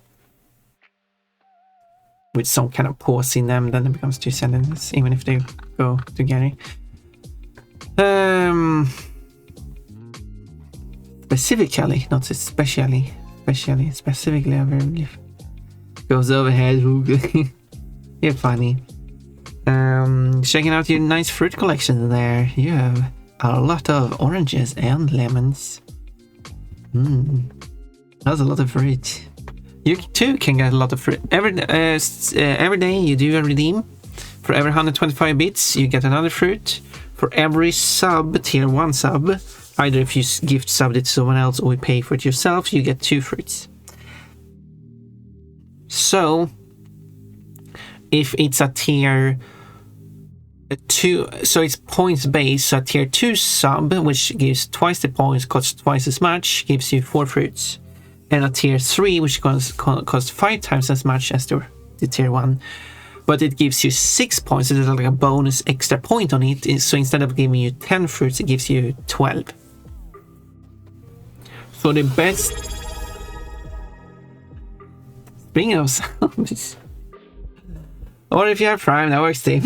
with some kind of pause in them, then it becomes two sentences, even if they go together. specifically, not especially, specifically, I believe. Goes overhead. You're funny. Checking out your nice fruit collection there. You have a lot of oranges and lemons. That's a lot of fruit. You too can get a lot of fruit. Every day you do a redeem. For every 125 bits, you get another fruit. For every sub, tier 1 sub, either if you gift subbed it to someone else or you pay for it yourself, you get 2 fruits. So, if it's a tier 2, so it's points based, so a tier 2 sub, which gives twice the points, costs twice as much, gives you 4 fruits. And a tier 3, which costs 5 times as much as the tier 1. But it gives you 6 points, so there's like a bonus extra point on it. So instead of giving you 10 fruits, it gives you 12. So the best... Speaking of subs... Or if you have Prime, that works too.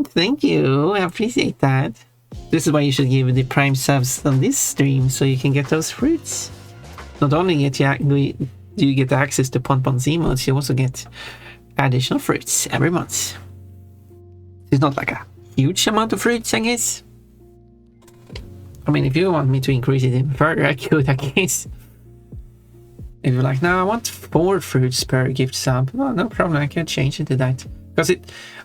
Thank you, I appreciate that. This is why you should give the Prime subs on this stream, so you can get those fruits. Not only do you get access to Ponpon's emotes, you also get additional fruits every month. It's not like a huge amount of fruits, I guess. I mean, if you want me to increase it even further, I could, I guess. If you're like, no, I want 4 fruits per gift sub. Oh, no problem, I can change it to that. Because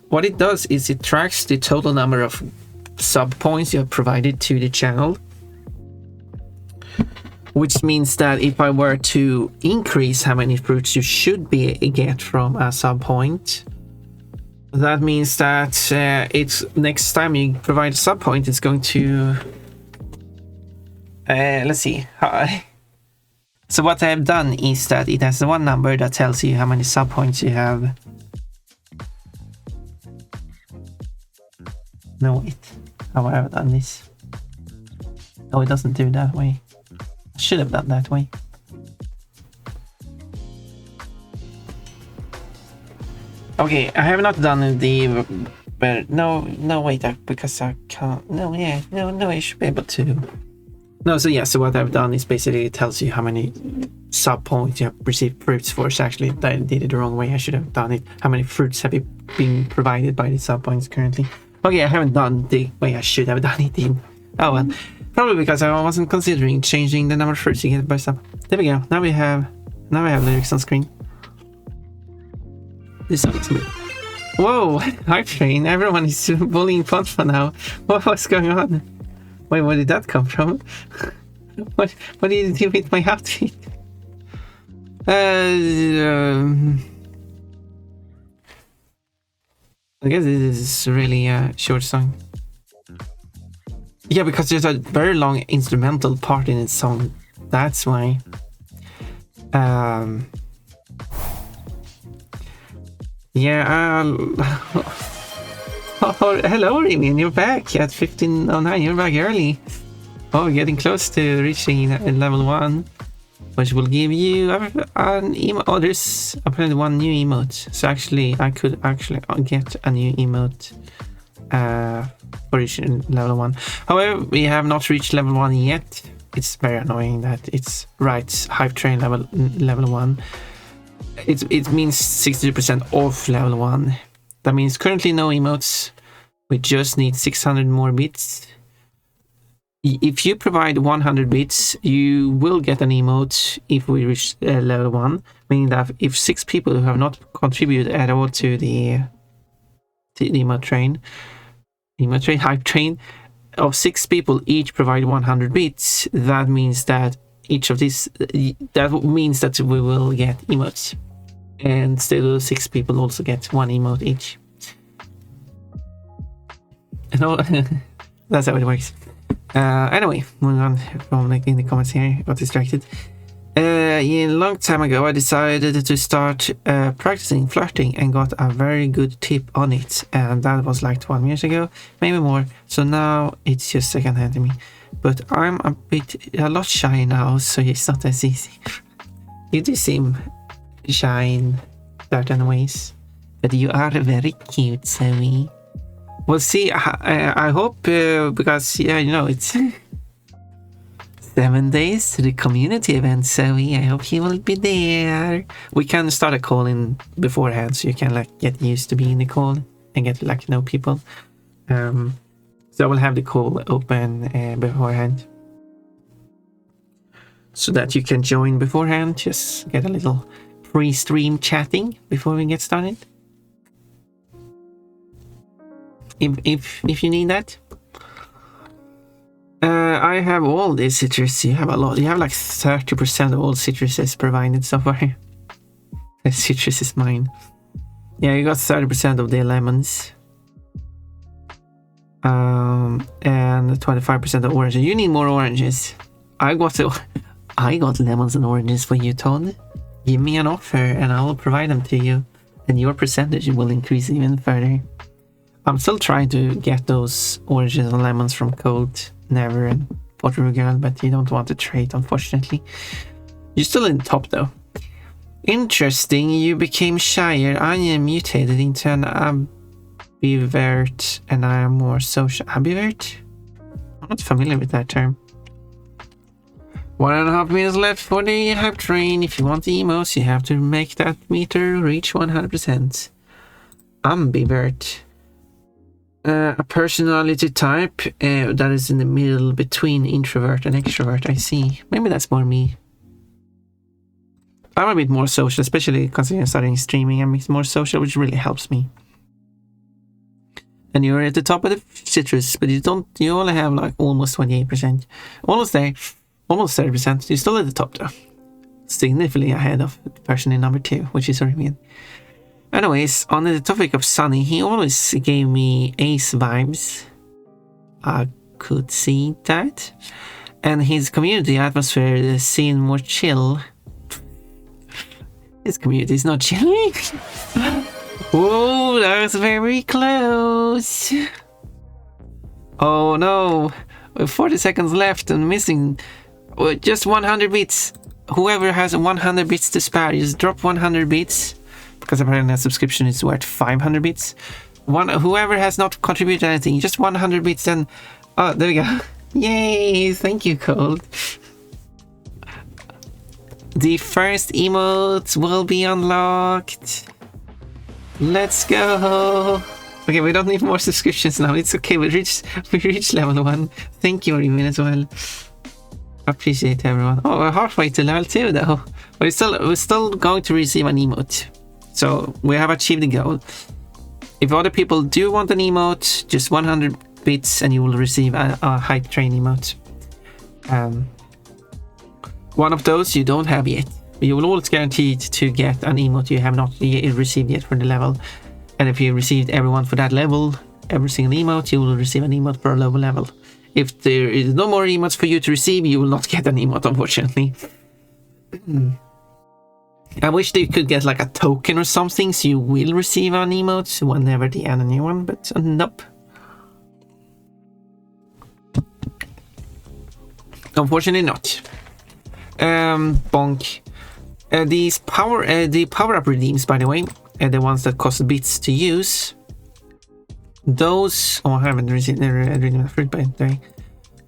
what it does is it tracks the total number of sub points you have provided to the channel. Which means that if I were to increase how many fruits you should get from a sub point, that means that it's next time you provide a sub point, it's going to... let's see. So what I have done is that it has one number that tells you how many sub points you have. No, wait. How have I done this? No, it doesn't do it that way. Should have done that way. Okay, I have not done the... But no, wait, because I can't... No, I should be able to... No, so yeah, so what I've done is basically it tells you how many sub points you have received fruits for. So actually, I did it the wrong way. I should have done it. How many fruits have been provided by the sub points currently? Okay, I haven't done the way I should have done it in... Oh well. Probably because I wasn't considering changing the number of fruits you get by sub. There we go. Now we have lyrics on screen. This song is good. Whoa! Hype train. Everyone is bullying Ponfa now. What's going on? Wait, where did that come from? What did you do with my outfit? I guess this is really a short song. Yeah, because there's a very long instrumental part in its song. That's why. Yeah, oh, hello, Remy, you're back at 15:09. You're back early. Oh, we're getting close to reaching level 1, which will give you an emote. Oh, there's apparently one new emote. So actually, I could actually get a new emote for reaching level 1. However, we have not reached level 1 yet. It's very annoying that it's hype train level 1. It means 60% off level 1. That means currently no emotes. We just need 600 more bits. If you provide 100 bits, you will get an emote if we reach level 1. Meaning that if 6 people who have not contributed at all to the emote train, hype train, of 6 people each provide 100 bits, that means that each of these, that means that we will get emotes. And still 6 people also get 1 emote each. No, that's how it works. Anyway, moving on from in the comments here, got distracted. A long time ago I decided to start practicing flirting and got a very good tip on it, and that was like 12 years ago, maybe more, so now it's just second hand to me. But I'm a lot shy now, so it's not as easy. You do seem shy in certain ways, but you are very cute, Zoe. We'll see. I hope because yeah, you know, it's 7 days to the community event, Zoe. I hope you will be there. We can start a call in beforehand, so you can like get used to being in the call and get like know people. So I will have the call open beforehand, so that you can join beforehand. Just get a little pre-stream chatting before we get started. If you need that. I have all these citrus. You have a lot. You have like 30% of all citruses provided so far. The citrus is mine. Yeah, you got 30% of the lemons. And 25% of oranges. You need more oranges. I got lemons and oranges for you, Todd. Give me an offer and I will provide them to you. And your percentage will increase even further. I'm still trying to get those oranges and lemons from Cold Never and Pottery Girl, but you don't want to trade, unfortunately. You're still in the top, though. Interesting, you became shyer. I am mutated into an ambivert, and I am more social. Ambivert? I'm not familiar with that term. 1.5 minutes left for the hype train. If you want the emotes, you have to make that meter reach 100%. Ambivert. A personality type that is in the middle between introvert and extrovert. I see. Maybe that's more me. I'm a bit more social, especially considering starting streaming. I'm more social, which really helps me. And you're at the top of the citrus, but you only have like almost 28%. Almost there. Almost 30%. You're still at the top though. Significantly ahead of the person in number 2, which is Orivian. Anyways, on the topic of Sunny, he always gave me ace vibes. I could see that. And his community atmosphere seemed more chill. His community is not chilling. Oh, that was very close. Oh no. 40 seconds left and missing just 100 bits. Whoever has 100 bits to spare, just drop 100 bits. Because apparently a subscription is worth 500 bits. Whoever has not contributed anything, just 100 bits and... Oh, there we go. Yay! Thank you, Cold. The first emotes will be unlocked. Let's go! Okay, we don't need more subscriptions now. It's okay, we reached level 1. Thank you, Orimin, as well. Appreciate everyone. Oh, we're halfway to level 2 though. But we're still going to receive an emote. So we have achieved the goal. If other people do want an emote, just 100 bits and you will receive a hype train emote. One of those you don't have yet. You will always guaranteed to get an emote you have not received yet for the level. And if you received everyone for that level, every single emote, you will receive an emote for a lower level. If there is no more emotes for you to receive, you will not get an emote, unfortunately. I wish they could get like a token or something, so you will receive an emote whenever they add a new one, but nope. Unfortunately not. Bonk. The power-up redeems, by the way, the ones that cost bits to use, those... Oh, I haven't received the fruit by the way.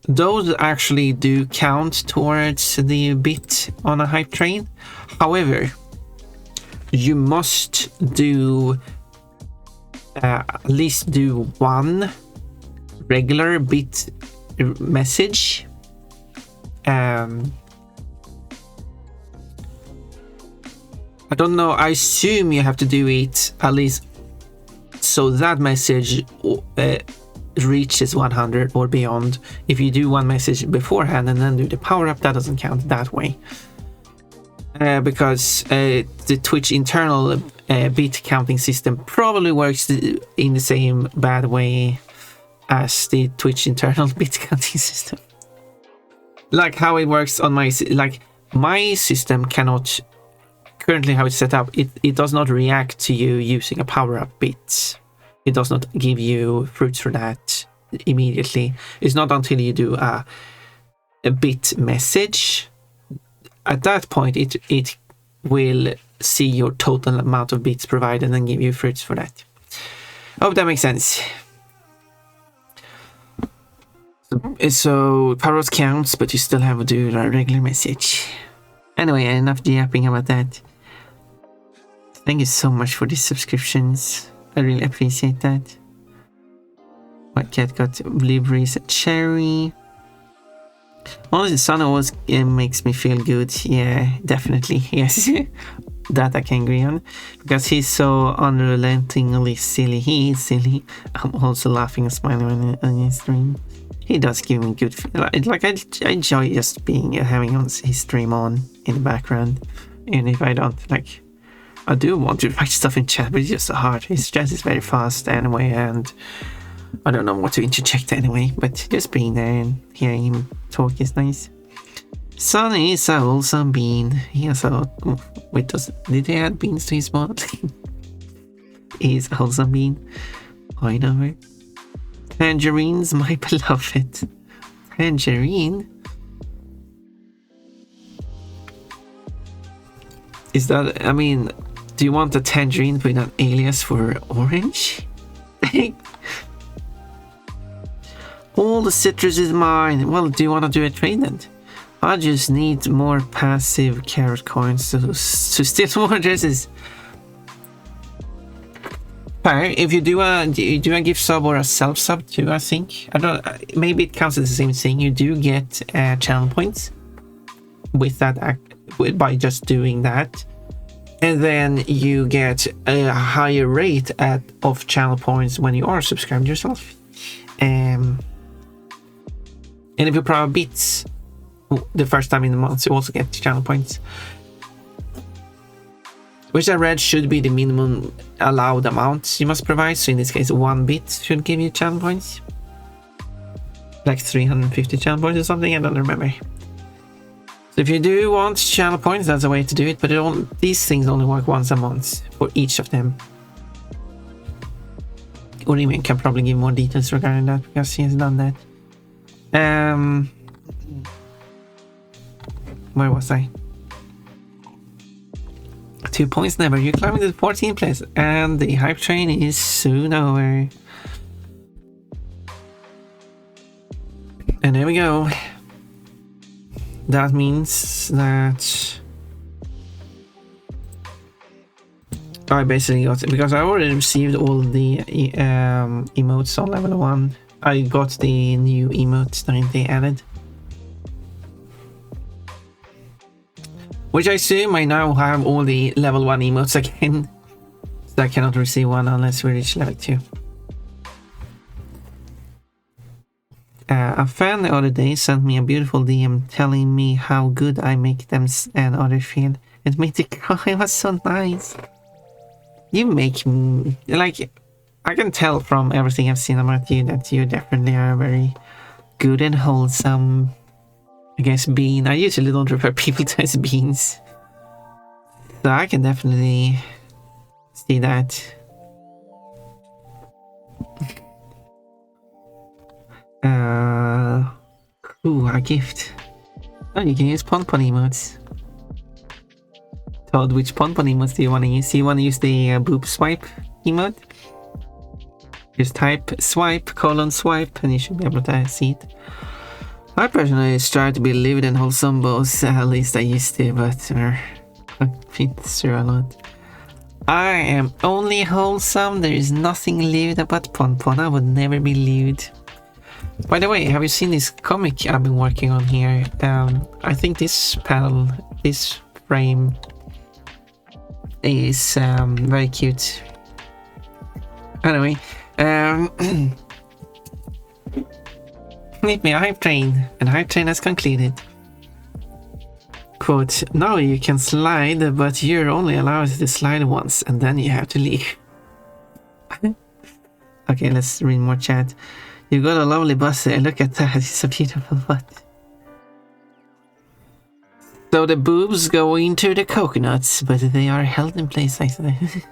Those actually do count towards the bit on a hype train. However, you must do at least do one regular bit message. I don't know, I assume you have to do it at least so that message reaches 100 or beyond. If you do one message beforehand and then do the power up, that doesn't count that way. Because the Twitch internal bit counting system probably works in the same bad way as the Twitch internal bit counting system. Like how it works on my system cannot, currently how it's set up, it does not react to you using a power up bit. It does not give you fruits for that immediately. It's not until you do a bit message. At that point, it will see your total amount of bits provided and give you fruits for that. I hope that makes sense. So parrot counts, but you still have to do a regular message. Anyway, enough yapping about that. Thank you so much for these subscriptions. I really appreciate that. My cat got blueberries and cherry. Honestly, sun always makes me feel good. Yeah, definitely. Yes. That I can agree on. Because he's so unrelentingly silly. He is silly. I'm also laughing and smiling on his stream. He does give me good feel. Like I enjoy just being having on his stream on in the background. And if I don't like, I do want to write stuff in chat, but it's just so hard. His chat is very fast anyway, and I don't know what to interject anyway. But just being there and hearing him talk is nice. Sonny is a wholesome bean. He has a wait. Did they add beans to his mod? He's a wholesome bean. I know it. Tangerines, my beloved. Tangerine? Is that, I mean, do you want a tangerine with an alias for orange? All the citrus is mine. Well, do you want to do a trade then? I just need more passive carrot coins to steal more dresses. Fair. If you do a gift sub or a self sub too, I think. I don't. Maybe it counts as the same thing. You do get channel points with that by just doing that, and then you get a higher rate of channel points when you are subscribed yourself. And if you provide bits the first time in the month, you also get channel points. Which I read should be the minimum allowed amount you must provide. So in this case, 1 bit should give you channel points. Like 350 channel points or something, I don't remember. So if you do want channel points, that's a way to do it. But these things only work once a month for each of them. Urimin can probably give more details regarding that because he has done that. Where was I? 2 points never. You're climbing to the 14th place, and the hype train is soon over. And there we go. That means that I basically got it because I already received all the emotes on level 1. I got the new emotes that they added. Which I assume I now have all the level 1 emotes again. So I cannot receive one unless we reach level 2. A fan the other day sent me a beautiful DM telling me how good I make them and others feel. It made me cry. It was so nice. You make me... Like, I can tell from everything I've seen about you that you definitely are very good and wholesome. I guess bean. I usually don't refer people to as beans. So I can definitely see that. Ooh, a gift. Oh, you can use pon-pon emotes. Todd, which pon-pon emotes do you want to use? Do you want to use the boob swipe emote? Just type swipe, :swipe, and you should be able to see it. I personally strive to be lived and wholesome, both at least I used to, but I've been through a lot. I am only wholesome, there is nothing lived about pon-pon, I would never be lived. By the way, have you seen this comic I've been working on here? I think this panel, this frame is very cute. Anyway, meet me a hype train, and hype train has concluded. Quote, now you can slide, but you're only allowed to slide once, and then you have to leave. Okay, let's read more chat. You got a lovely bus there, look at that, it's a beautiful butt. So the boobs go into the coconuts, but they are held in place like that.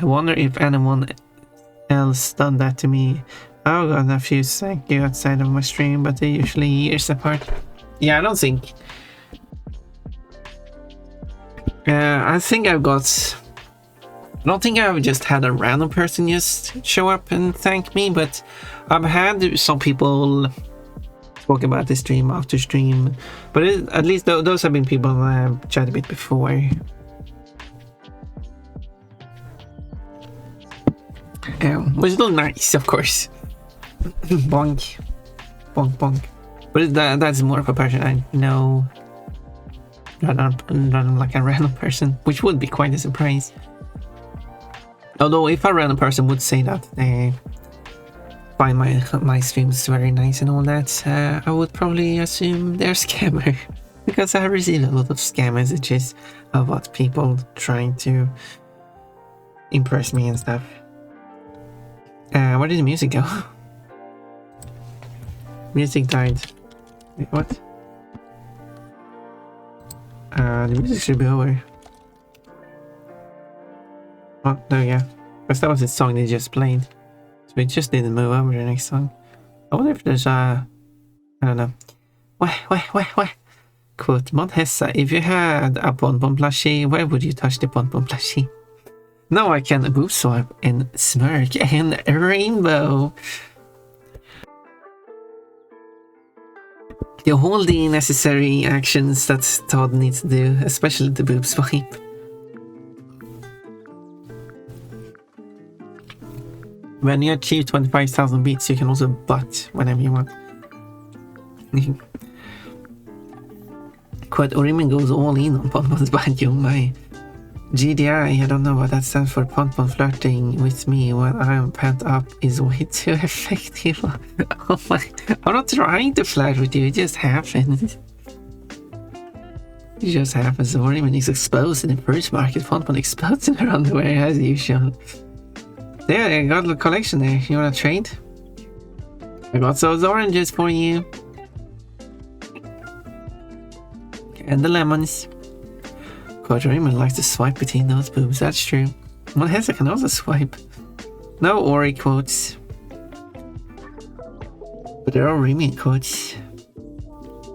I wonder if anyone else done that to me. I've got a few thank you outside of my stream, but they're usually years apart. Yeah, I don't think. I think I've got I don't think I've just had a random person just show up and thank me, but I've had some people talk about the stream after stream. But at least those have been people I've chatted with before. Which is still nice, of course. Bonk. Bonk, bonk. But that's more of a person I know. Not like a random person, which would be quite a surprise. Although if a random person would say that they find my streams very nice and all that, I would probably assume they're scammer. Because I receive a lot of scam messages about people trying to impress me and stuff. Where did the music go? Music died. Wait, what? The music should be over. Oh, no, yeah. Because that was the song they just played. So we just didn't move over to the next song. I wonder if there's I don't know. What? Quote, Monhessa, if you had a Bonbon plushie, where would you touch the Bonbon plushie? Now I can boob swipe and smirk and rainbow. You hold the necessary actions that Todd needs to do, especially the boob swipe. When you achieve 25,000 beats, you can also butt whenever you want. Quote, Orimin goes all in on Ponpon's banjo. My GDI, I don't know what that stands for. Ponpon flirting with me when I'm pent up is way too effective. Oh my, I'm not trying to flirt with you, it just happens. It just happens. Orimin is exposed in the first market. Ponpon explodes in her underwear as usual. There, I got a collection there. You wanna trade? I got those oranges for you. And the lemons. Quadriman likes to swipe between those boobs, that's true. Monhessa can also swipe. No Ori quotes. But there are Orimin quotes.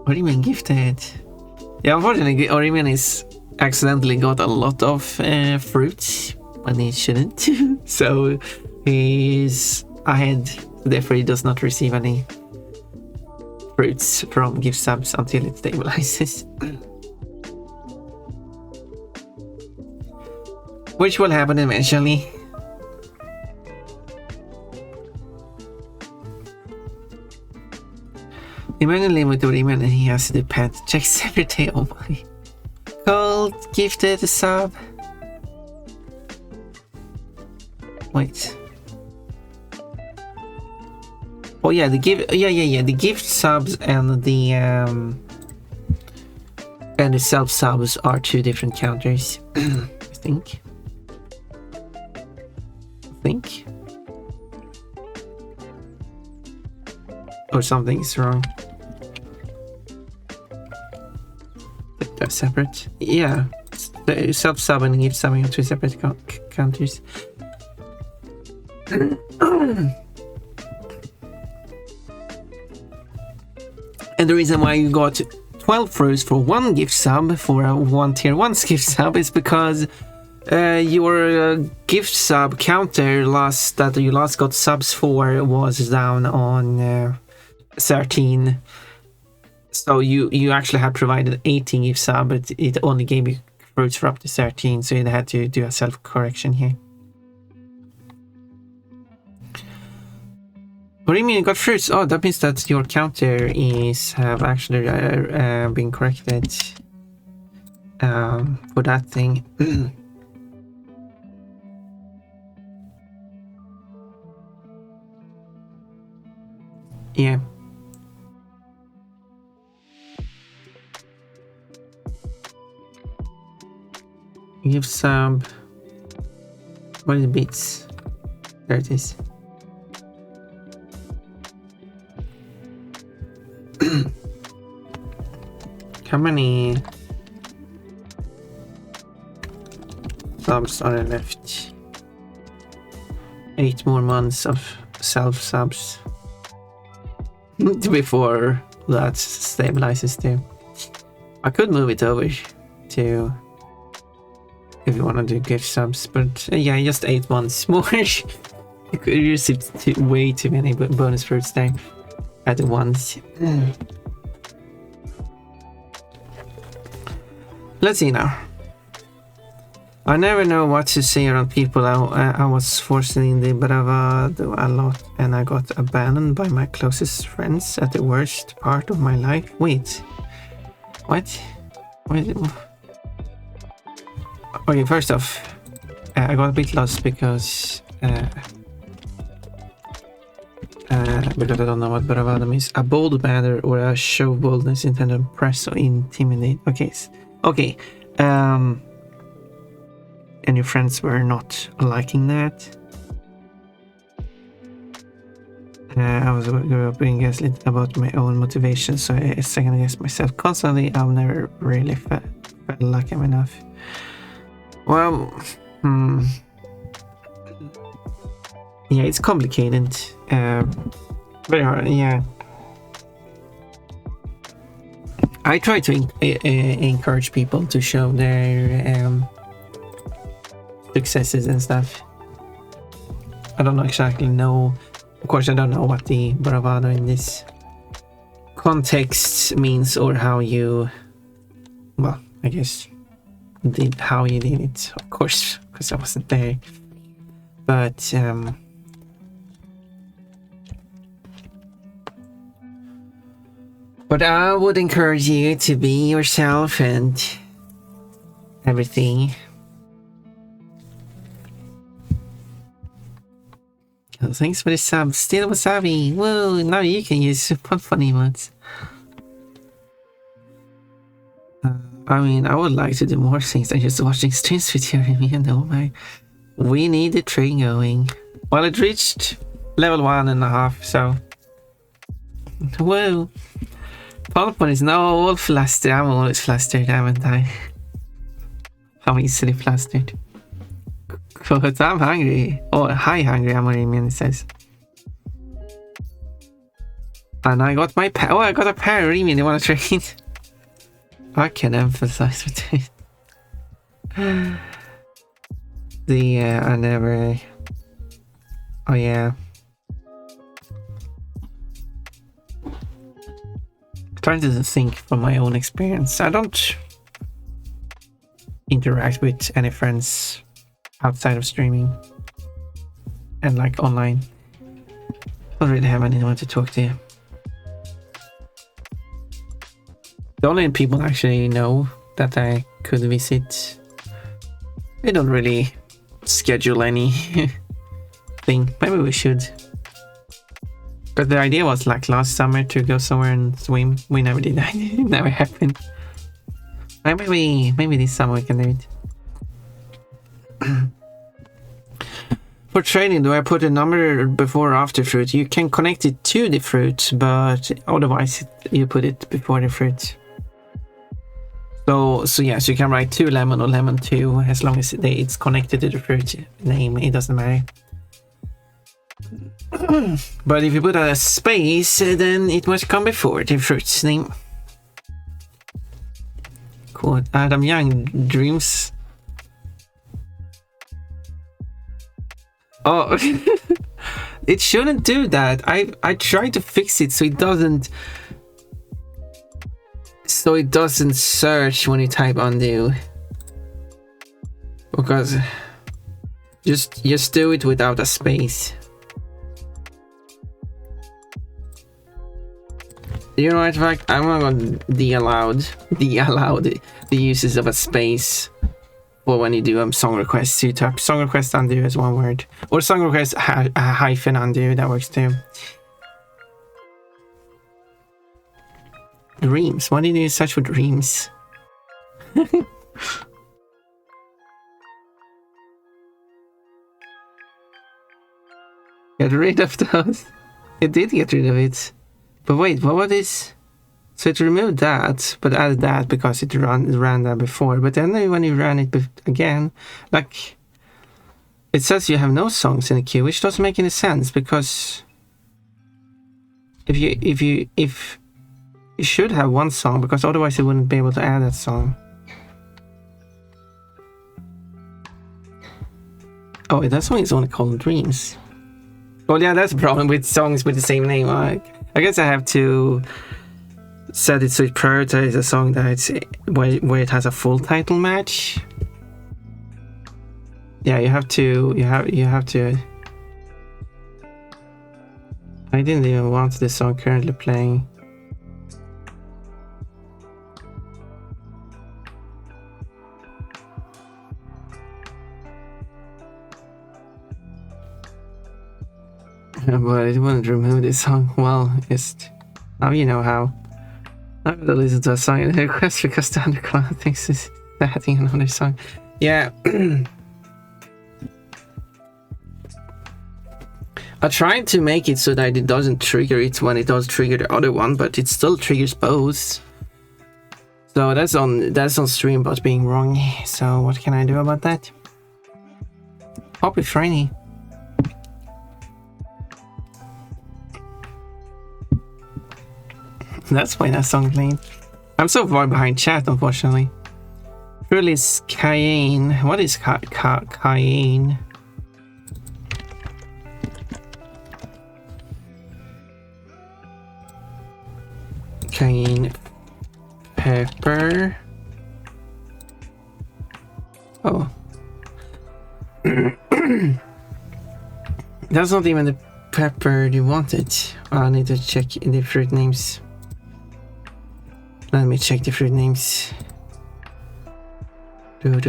Orimin gifted. Yeah, unfortunately, Orimin is accidentally got a lot of fruits when he shouldn't. So he's ahead. Therefore, he does not receive any fruits from gift subs until it stabilizes. Which will happen eventually. Imagine living with Oriman and he has to do pant checks every day. Oh my. Cold gifted a sub. Wait. Oh yeah, the gift. Yeah. The gift subs and the self subs are two different counters. I think. Or something's wrong. They're separate. Yeah, the self sub and gift subbing are two separate counters. And the reason why you got 12 fruits for one gift sub for a one tier 1 gift sub is because your gift sub counter that you last got subs for was down on 13. So you actually had provided 18 gift sub, but it only gave you fruits for up to 13, so you had to do a self correction here. What do you mean you got fruits? Oh, that means that your counter have actually been corrected for that thing. Yeah. Give sub. What is the beats? There it is. How many subs are there left? 8 more months of self subs before that stabilizes too. I could move it over to if you want to do gift subs, but yeah, I just ate once more. You could receive way too many bonus fruits there at once. Let's see now. I never know what to say around people. I was forced in the bravado a lot, and I got abandoned by my closest friends at the worst part of my life. Wait, what? Okay, first off, I got a bit lost because I don't know what bravado means. A bold manner or a show of boldness intended to impress or intimidate. Okay. And your friends were not liking that. I was being gaslit about my own motivation, so I second guessed myself constantly. I've never really felt like I'm enough. Well, yeah, it's complicated. Very hard, yeah. I try to encourage people to show their successes and stuff. I don't exactly know. Of course, I don't know what the bravado in this context means or how you, well, I guess how you did it, of course, because I wasn't there. But I would encourage you to be yourself and everything. Oh, thanks for the sub. Still wasabi. Whoa, now you can use fun emotes. I mean, I would like to do more things than just watching streams with you, you know, we need the train going. Well, it reached level 1.5, so... Whoa! Palpon is now all flustered. I'm always flustered, haven't I? I'm easily flustered. But I'm hungry. Oh, hi hungry, Amorimian says. And I got my pair. Oh, I got a pair. Remian, you want to trade? I can emphasize with it. I never... Oh, yeah. Trying to think from my own experience. I don't interact with any friends outside of streaming and like online. Don't really have anyone to talk to. The only people actually know that I could visit, we don't really schedule any thing. Maybe we should. But the idea was like last summer to go somewhere and swim. We never did that. It never happened. Maybe this summer we can do it. For trading, do I put a number before or after fruit? You can connect it to the fruit, but otherwise you put it before the fruit. So yeah, so you can write 2 lemon or lemon 2 as long as it's connected to the fruit name. It doesn't matter. But if you put a space, then it must come before the fruit's name. Cool. Adam Young dreams. Oh, it shouldn't do that. I tried to fix it so it doesn't search when you type undo. Because just do it without a space. You know what, in fact, I'm gonna de-allowed the uses of a space for when you do song requests. You type song request undo as one word, or song request a hyphen undo, that works too. Dreams, why did you search for dreams? Get rid of those. It did get rid of it. But wait, what was this? So it removed that, but added that because it ran that before. But then when you ran it again, like, it says you have no songs in the queue, which doesn't make any sense, because if you should have one song, because otherwise you wouldn't be able to add that song. Oh, that song is only called Dreams. Well, yeah, that's a problem with songs with the same name. I guess I have to set it so it prioritizes a song that's where it has a full title match. Yeah, you have to. I didn't even want this song currently playing. But it wouldn't remove this song. Well, just now you know how. I'm gonna listen to a song and request because the undercloud thinks it's adding another song. Yeah. I tried to make it so that it doesn't trigger it when it does trigger the other one, but it still triggers both. So that's on stream but being wrong. So what can I do about that? Hope it's rainy. That's why that song played. I'm so far behind chat, unfortunately. Truly is Cayenne. What is Cayenne? Cayenne pepper. Oh. That's not even the pepper you wanted. I need to check the fruit names. Let me check the fruit names. Oh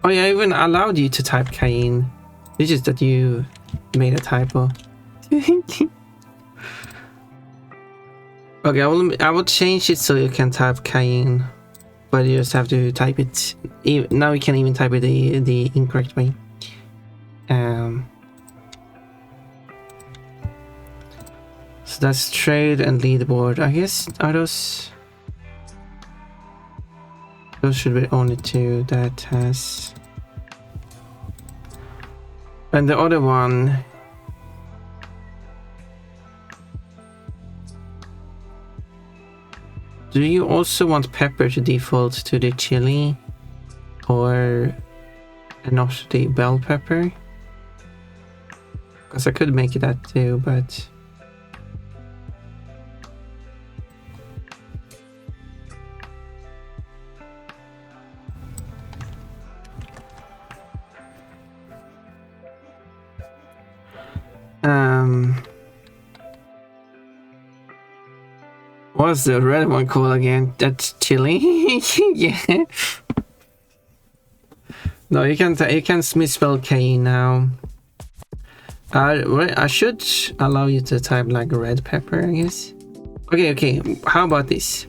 yeah, I even allowed you to type Cayenne. It's just that you made a typo. Okay, I will change it so you can type Cayenne, but you just have to type it. Now you can even type it the incorrect way. So that's trade and leaderboard. I guess are those should be only two that has. And the other one. Do you also want pepper to default to the chili or not the bell pepper? Because I could make it that too, but what's the red one called again? That's chili. Yeah. No, you can misspell K now. I should allow you to type like red pepper, I guess. Okay. How about this?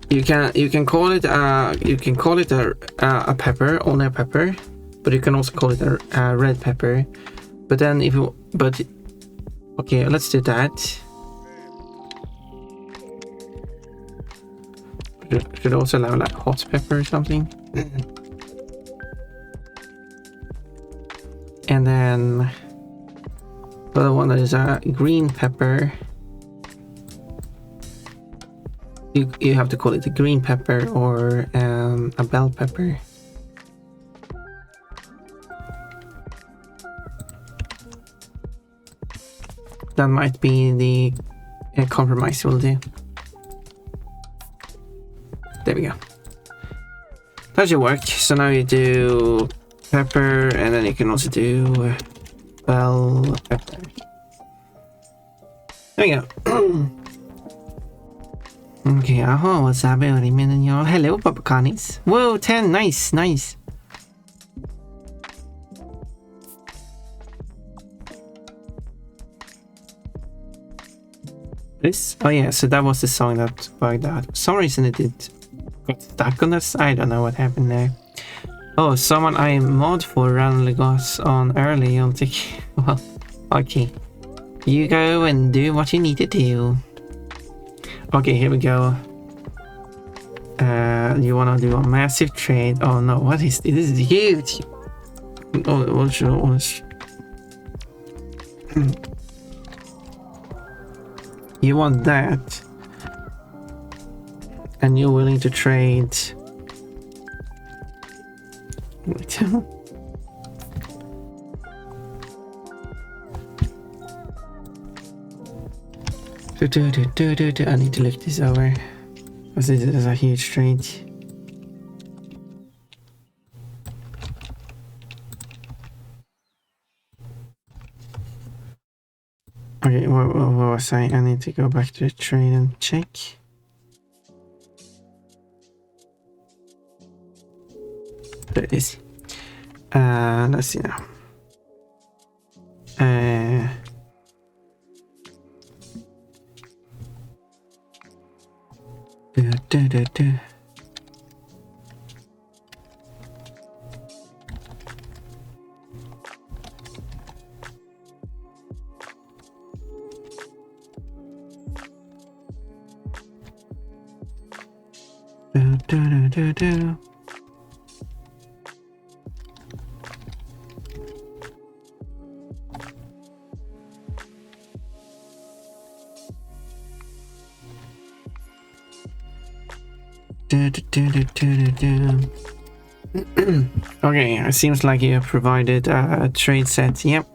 You can call it a pepper, only a pepper, but you can also call it a red pepper. But then okay, let's do that. Should also allow like hot pepper or something. And then the other one is a green pepper. You have to call it a green pepper or a bell pepper. That might be the compromise we'll do. There we go. That should work. So now you do pepper, and then you can also do bell pepper. There we go. Okay, what's happening, y'all? Hello, Papacanis. Whoa, 10, nice. This? Oh yeah, so that was the song that bugged out. For some reason it got stuck on this. I don't know what happened there. Oh, someone I mod for randomly got on early on tick. Well, okay. You go and do what you need to do. Okay, here we go. You wanna do a massive trade? Oh no, what is this? This is huge. Oh, what's you want that, and you're willing to trade Wait. I need to look this over. Because this is a huge trade. Okay, what was I? I need to go back to the trade and check. There it is. Let's see now. Da. Okay, it seems like you have provided a trade set. Yep,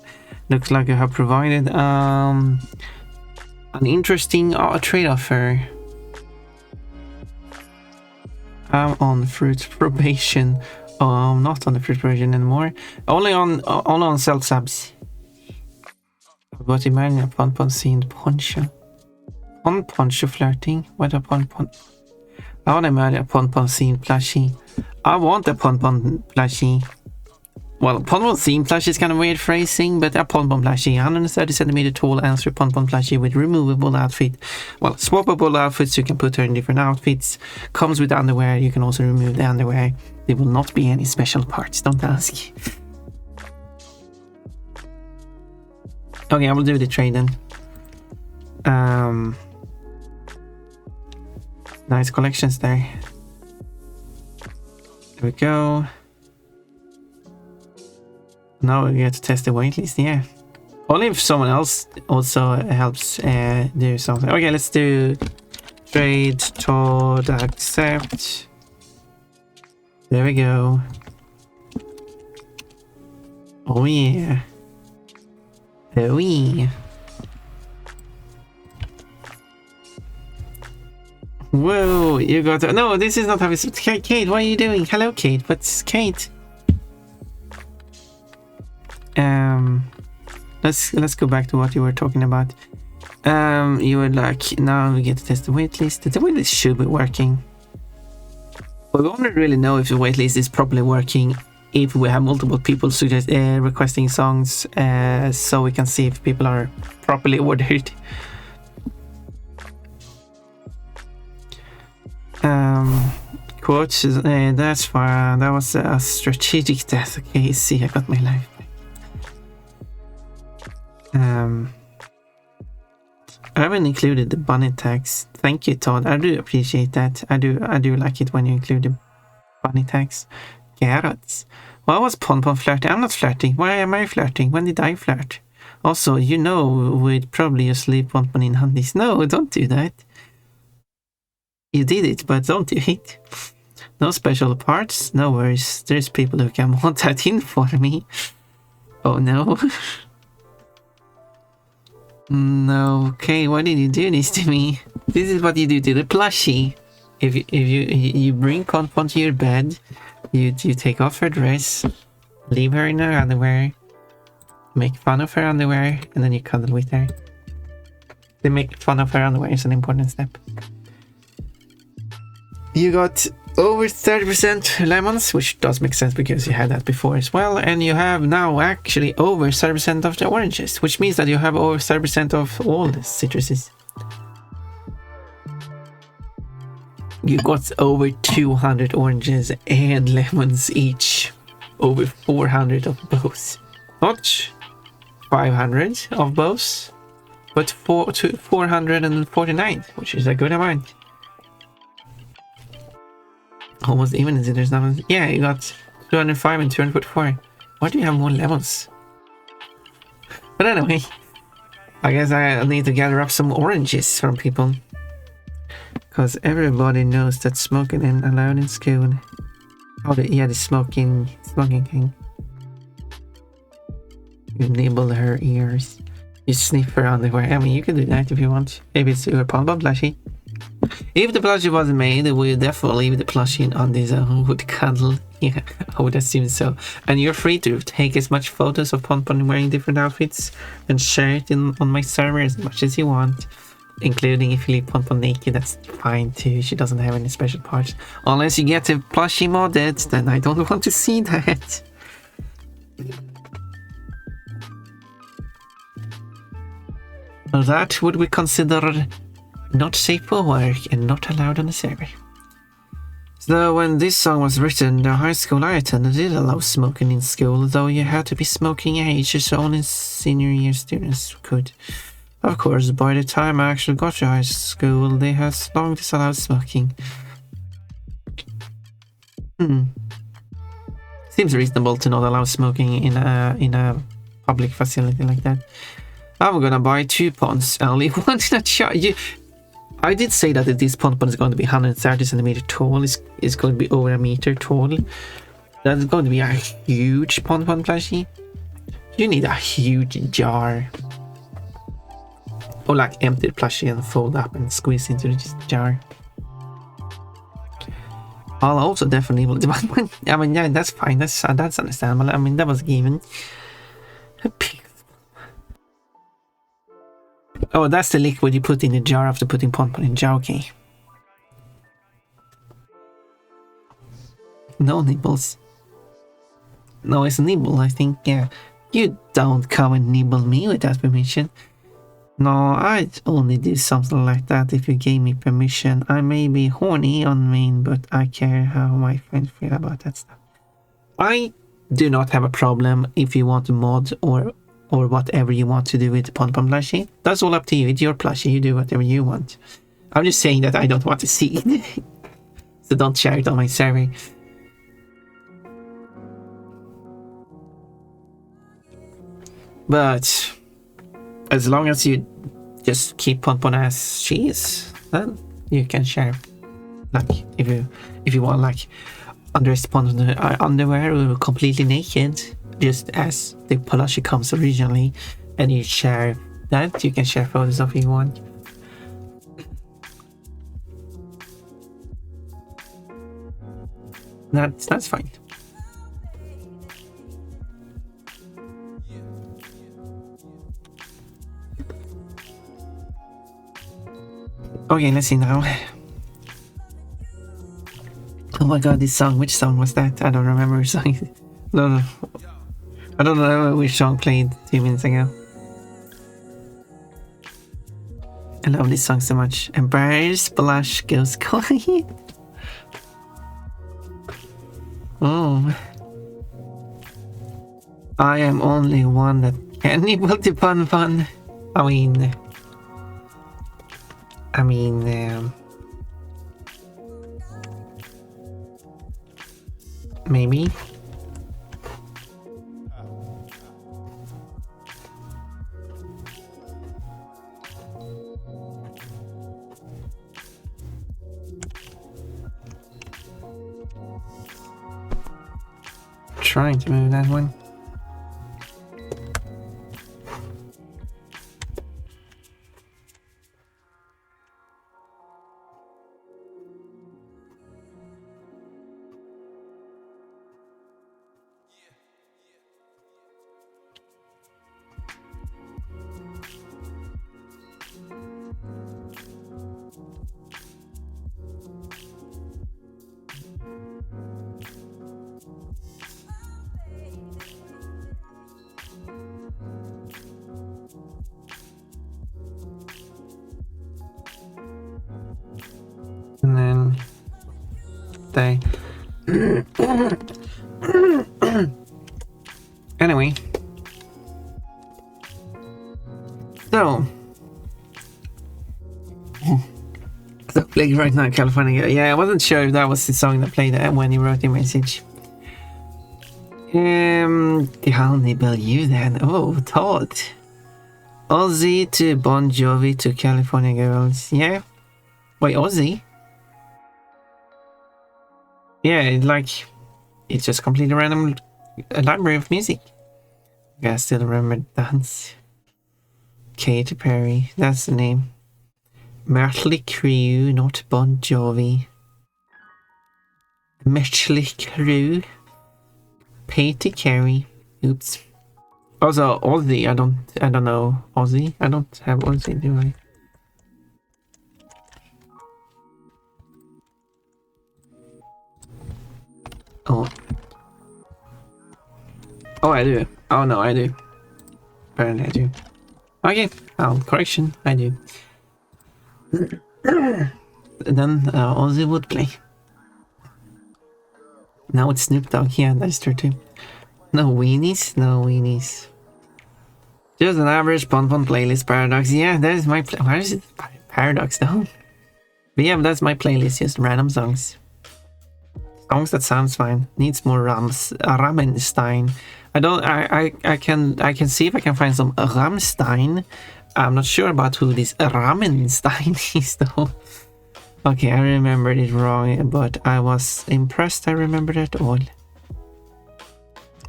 looks like you have provided an interesting trade offer. I'm on fruit probation. Oh, I'm not on the fruit probation anymore. Only on self subs. But imagine a pon scene poncho. Poncho flirting with a pon. I want to marry a pon scene plushie. I want a pon plushie. Well, pon scene plushie is kind of weird phrasing, but a pon plushie, 130 centimeter tall answer pon plushie with removable outfit. Well, swappable outfits, you can put her in different outfits. Comes with underwear, you can also remove the underwear. There will not be any special parts, don't ask. Okay, I will do the trade then. Nice collections there. There we go. Now we get to test the waitlist, yeah. Only if someone else also helps do something. Okay, let's do trade, Todd, accept. There we go. Oh yeah. Oh yeah. Whoa, you got to, no, this is not how it's Kate, what are you doing? Hello Kate, what's Kate? Let's go back to what you were talking about. You were like, now we get to test the waitlist. The waitlist should be working. But we only really know if the waitlist is properly working if we have multiple people suggest requesting songs, so we can see if people are properly ordered. Quotes, that's fine. That was a strategic death. Okay, see, I got my life. I haven't included the bunny tags. Thank you, Todd. I do appreciate that. I do like it when you include the bunny tags. Carrots. Why was Pon flirting? I'm not flirting. Why am I flirting? When did I flirt? Also, you know, we'd probably just leave Pon in handies. No, don't do that. You did it, but don't do it. No special parts. No worries. There's people who can want that in for me. Oh no. No, okay, why did you do this to me? This is what you do to the plushie. If you bring Pon to your bed, you take off her dress, leave her in her underwear, make fun of her underwear, and then you cuddle with her. They make fun of her underwear is an important step. You got over 30% lemons, which does make sense because you had that before as well, and you have now actually over 30% of the oranges, which means that you have over 30% of all the citruses. You got over 200 oranges and lemons each, over 400 of both. Not 500 of both, but 449, which is a good amount. Almost even, is it? There's nothing. Yeah, you got 205 and 244. Why do you have more lemons? But anyway, I guess I need to gather up some oranges from people. Because everybody knows that smoking ain't allowed in school. Oh, yeah, the smoking thing. You nibble her ears. You sniff her underwear. I mean, you can do that if you want. If it's your pom-pom plushie. If the plushie wasn't made, we would definitely leave the plushie on this would cuddle. Yeah, I would assume so. And you're free to take as much photos of Pom-Pom wearing different outfits and share it on my server as much as you want. Including if you leave Pom-Pom naked, that's fine too. She doesn't have any special parts. Unless you get a plushie modded, then I don't want to see that. That would be considered not safe for work and not allowed on the server. So when this song was written, the high school I attended did allow smoking in school, though you had to be smoking age, so only senior year students could. Of course, by the time I actually got to high school, they had long disallowed smoking. Seems reasonable to not allow smoking in a public facility like that. I'm gonna buy 2 ponds and leave one in a jar. I did say that this pond is going to be 130 centimeters tall. It's going to be over a meter tall. That's going to be a huge pond plushie. You need a huge jar. Or like empty the plushie and fold up and squeeze into this jar. I'll also definitely will. I mean, yeah, that's fine. That's understandable. I mean, that was given. Oh, that's the liquid you put in the jar after putting Pom-Pom in the jar. Okay. No nibbles. No, it's nibble. I think. Yeah. You don't come and nibble me without permission. No, I'd only do something like that if you gave me permission. I may be horny on main, but I care how my friends feel about that stuff. I do not have a problem if you want to mod or whatever you want to do with Pom-Pom plushie. That's all up to you. It's your plushie. You do whatever you want. I'm just saying that I don't want to see it. So don't share it on my server. But as long as you just keep Pom-Pom as she is, then you can share. Like if you want, like undressed Pom-Pom underwear or completely naked, just as the plushie comes originally, and you share that, you can share photos of if you want. That's fine. Okay, let's see now. Oh my god, this song, which song was that? I don't remember which song. No. I don't know which song played 2 minutes ago. I love this song so much. Embrace Splash goes quiet. Oh. I am only one that can nibble the Pom-Pom. I mean, maybe. Trying to move that one. And then they anyway, so playing right now, California. Yeah, I wasn't sure if that was the song that played when you wrote the message. I'll nibble you then. Oh, Todd. Ozzy to Bon Jovi to California Girls. Yeah. Wait, Ozzy? Yeah, like it's just completely random library of music. I still remember Dance. Katy Perry, that's the name. Mötley Crüe, not Bon Jovi. Mötley Crüe. Katy Perry. Oops. Also Ozzy, I don't know Ozzy. I don't have Ozzy, do I? Oh. Oh, I do. Oh no, I do. Apparently I do. Okay, correction, I do. Then Ozzy would play. Now it's Snoop Dogg, yeah, that's true too. No weenies, no weenies. Just an average Pon playlist, Paradox. Yeah, that is my why is it Paradox though? But yeah, that's my playlist, just random songs. Songs that sounds fine. Needs more Ramenstein. I can see if I can find some Rammstein. I'm not sure about who this Ramenstein is though. Okay, I remembered it wrong, but I was impressed I remembered it all.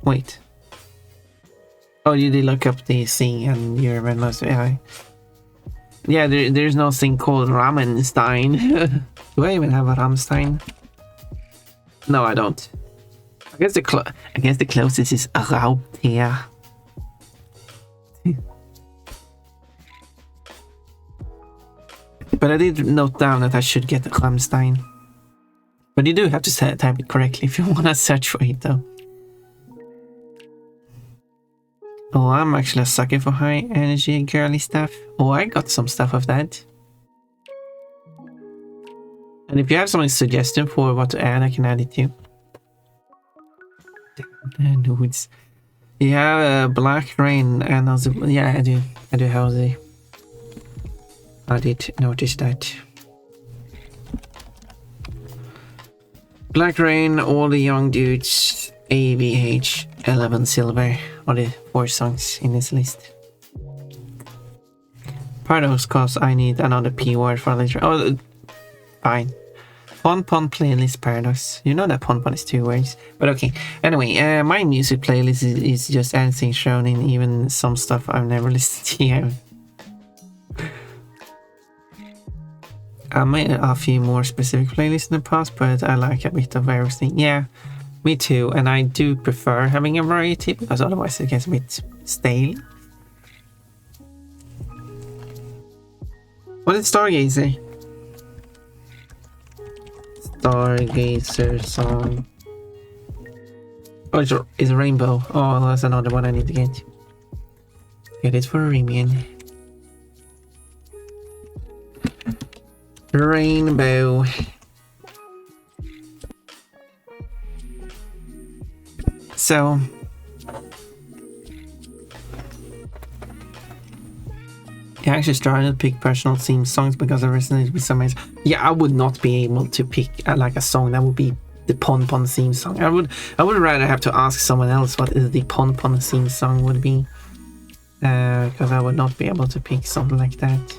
Wait. Oh, you did look up the thing and you remember most of it. Yeah, there's no thing called Ramenstein. Do I even have a Rammstein? No, I don't. I guess the closest is Raubtier. But I did note down that I should get Rammstein. But you do have to type it correctly if you want to search for it though. Oh, I'm actually a sucker for high energy girly stuff. Oh, I got some stuff of that. And if you have some suggestion for what to add, I can add it too. Dudes. You have Black Rain and also, yeah, I do have the. I did notice that. Black Rain, All the Young Dudes, AVH, 11 Silver are the 4 songs in this list. Paradox, cause I need another P word for later. Oh, fine. Pon playlist Paradox. You know that Pon is 2 words. But okay. Anyway, my music playlist is just anything shown in, even some stuff I've never listened to yet. I made a few more specific playlists in the past, but I like a bit of everything. Yeah, me too. And I do prefer having a variety, because otherwise it gets a bit stale. What did Stargazer? Stargazer song. Oh, it's a Rainbow. Oh, that's another one I need to get. Get it for Remian. Rainbow. So I actually started to pick personal theme songs because I resonated with some. Yeah, I would not be able to pick like a song that would be the Pon theme song. I would rather have to ask someone else what is the Pon theme song would be, because I would not be able to pick something like that.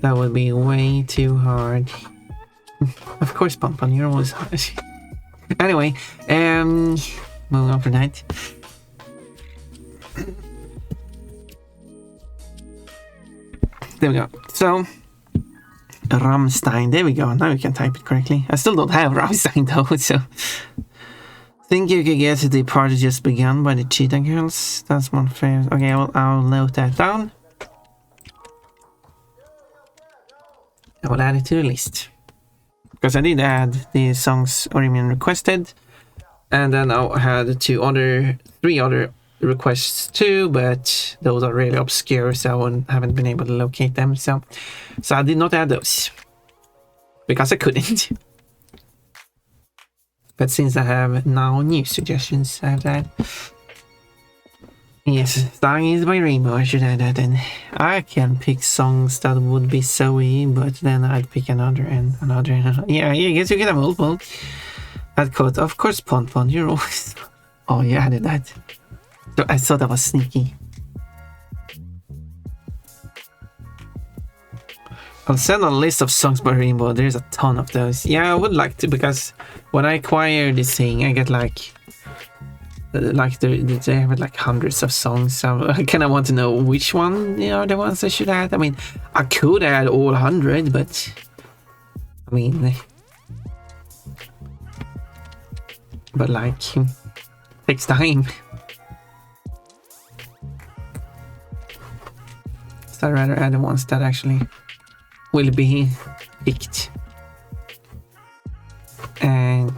That would be way too hard. Of course, Pon, you're always hard. Anyway, moving on from that. There we go. So, Rammstein. There we go. Now we can type it correctly. I still don't have Rammstein though, so. Think you could get to the party just begun by the Cheetah Girls? That's one fair. Okay, I'll note that down. I will add it to the list. Because I did add the songs Orimian requested. And then I had 3 other requests too, but those are really obscure, so I haven't been able to locate them. So I did not add those. Because I couldn't. But since I have now new suggestions, I have that. Yes, Song is by Rainbow, I should add that in. I can pick songs that would be so easy, but then I'd pick another and another and another. Yeah, I guess you get a multiple. That code, of course, Pon, you're always... Oh, you added that. So I thought that was sneaky. I'll send a list of songs by Rainbow. There's a ton of those. Yeah, I would like to, because when I acquire this thing, I get like they have like hundreds of songs. So I kind of want to know which one are the ones I should add. I mean, I could add all 100, but I mean, but like, takes time. So I'd rather add the ones that actually will be picked. And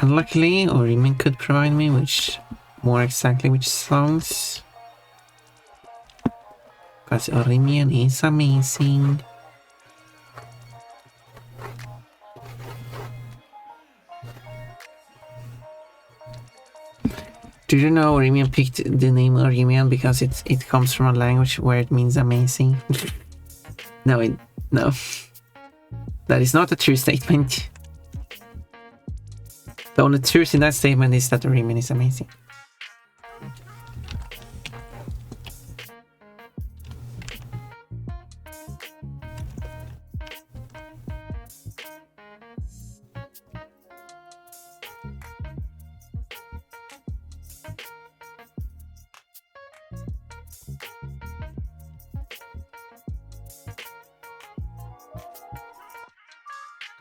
luckily, Orimin could provide me more exactly which songs. Because Orimin is amazing. Did you know Orimian picked the name Orimian because it comes from a language where it means amazing? No. That is not a true statement. The only truth in that statement is that Orimian is amazing.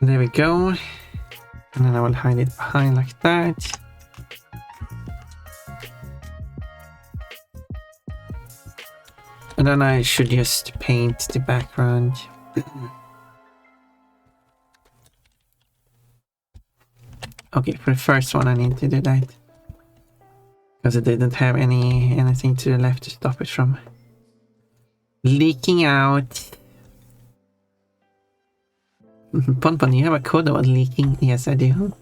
There we go. And then I will hide it behind like that. And then I should just paint the background. Okay, for the first one I need to do that. Because it didn't have anything to the left to stop it from leaking out. Ponpon, you have a code about leaking? Yes, I do.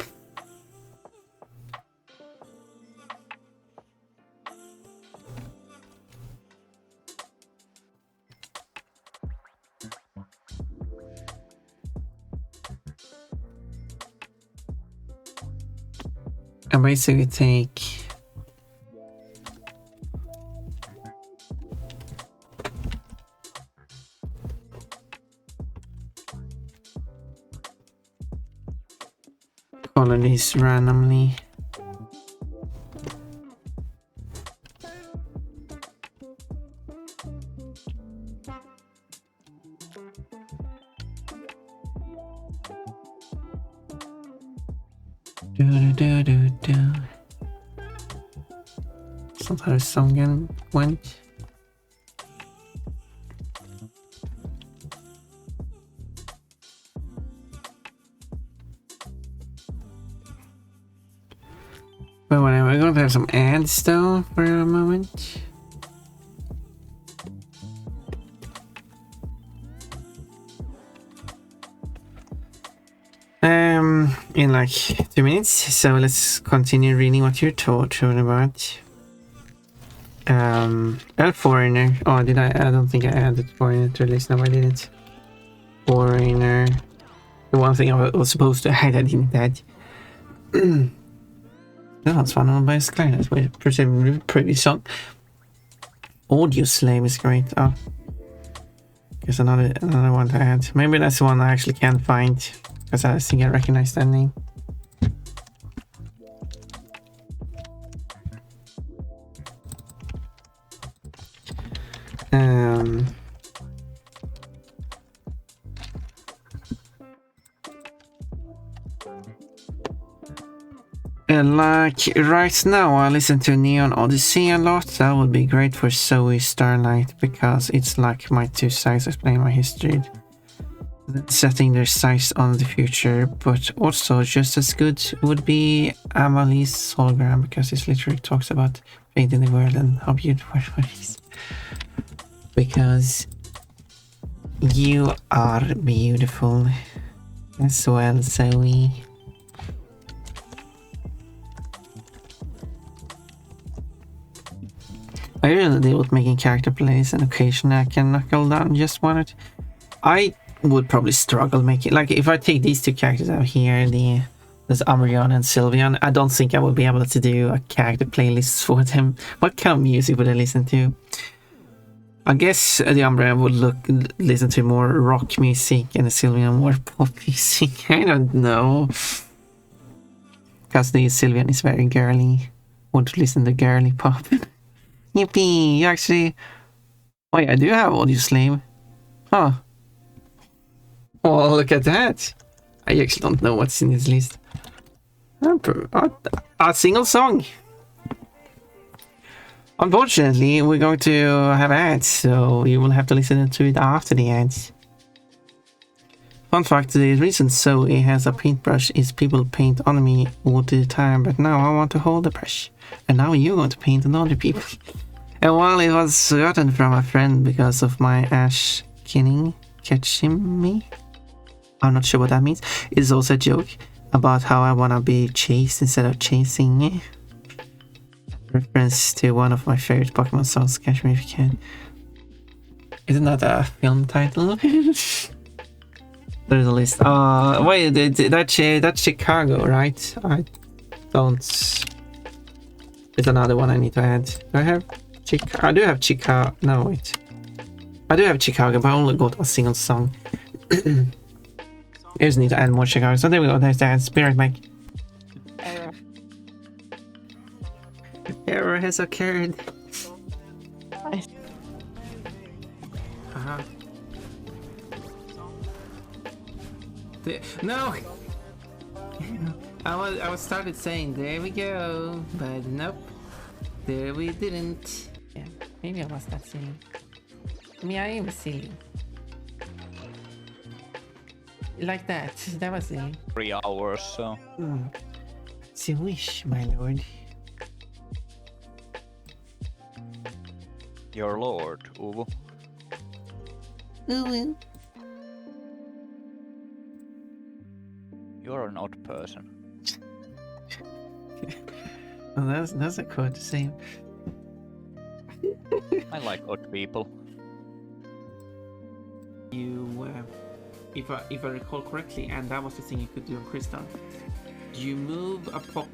I basically take colonies randomly. Sånt här sången went. But whatever, we're going to have some ads though for a moment. In like 2 minutes, so let's continue reading what you're told about. Foreigner. Oh, did I don't think I added Foreigner to the list. No, I didn't. Foreigner. The one thing I was supposed to add, I didn't add. That was fun by his client. Pretty song. Audio Slave is great. Oh, there's another one to add. Maybe that's the one I actually can't find because I think I recognize that name. Like right now I listen to Neon Odyssey a lot. That would be great for Zoe Starlight because it's like my two sides explain my history, setting their sights on the future, but also just as good would be Amalie's hologram because it literally talks about fate in the world and how beautiful it is. Because you are beautiful as well, Zoe. I really deal with making character plays and occasionally I can knuckle down just one. I would probably struggle making, like if I take these two characters out here, the There's Umbreon and Sylveon. I don't think I will be able to do a character playlist for them. What kind of music would I listen to? I guess the Umbreon would listen to more rock music and the Sylveon more pop music. I don't know. Because the Sylveon is very girly. Want to listen to girly pop. Yippee! You actually... Oh yeah, I do have Audio Slave. Huh. Oh, look at that. I actually don't know what's in this list. A single song. Unfortunately, we're going to have ads, so you will have to listen to it after the ads. Fun fact, the reason Zoe has a paintbrush is people paint on me all the time, but now I want to hold the brush. And now you're going to paint on other people. And while it was gotten from a friend because of my Ash catching me, I'm not sure what that means. It's also a joke about how I want to be chased instead of chasing. Reference to one of my favorite Pokemon songs, Catch Me If You Can. Isn't that a film title? There's a list. Wait, that's Chicago, right? I don't... There's another one I need to add. Do I have Chicago? I do have Chicago. No, wait. I do have Chicago, but I only got a single song. I just need to add more Chicago. So there we go. There's that. Spirit Mike. Error has occurred. No! I was started saying there we go, but nope. There we didn't. Yeah, maybe I was not silly. I mean, I am silly. Like that. That was silly. 3 hours, so. It's your wish, my lord. Your lord, Uvu. Ooh. You're an odd person. Well, that's a quote to say. I like odd people. You, if I recall correctly, and that was the thing you could do on Crystal. You move a pop.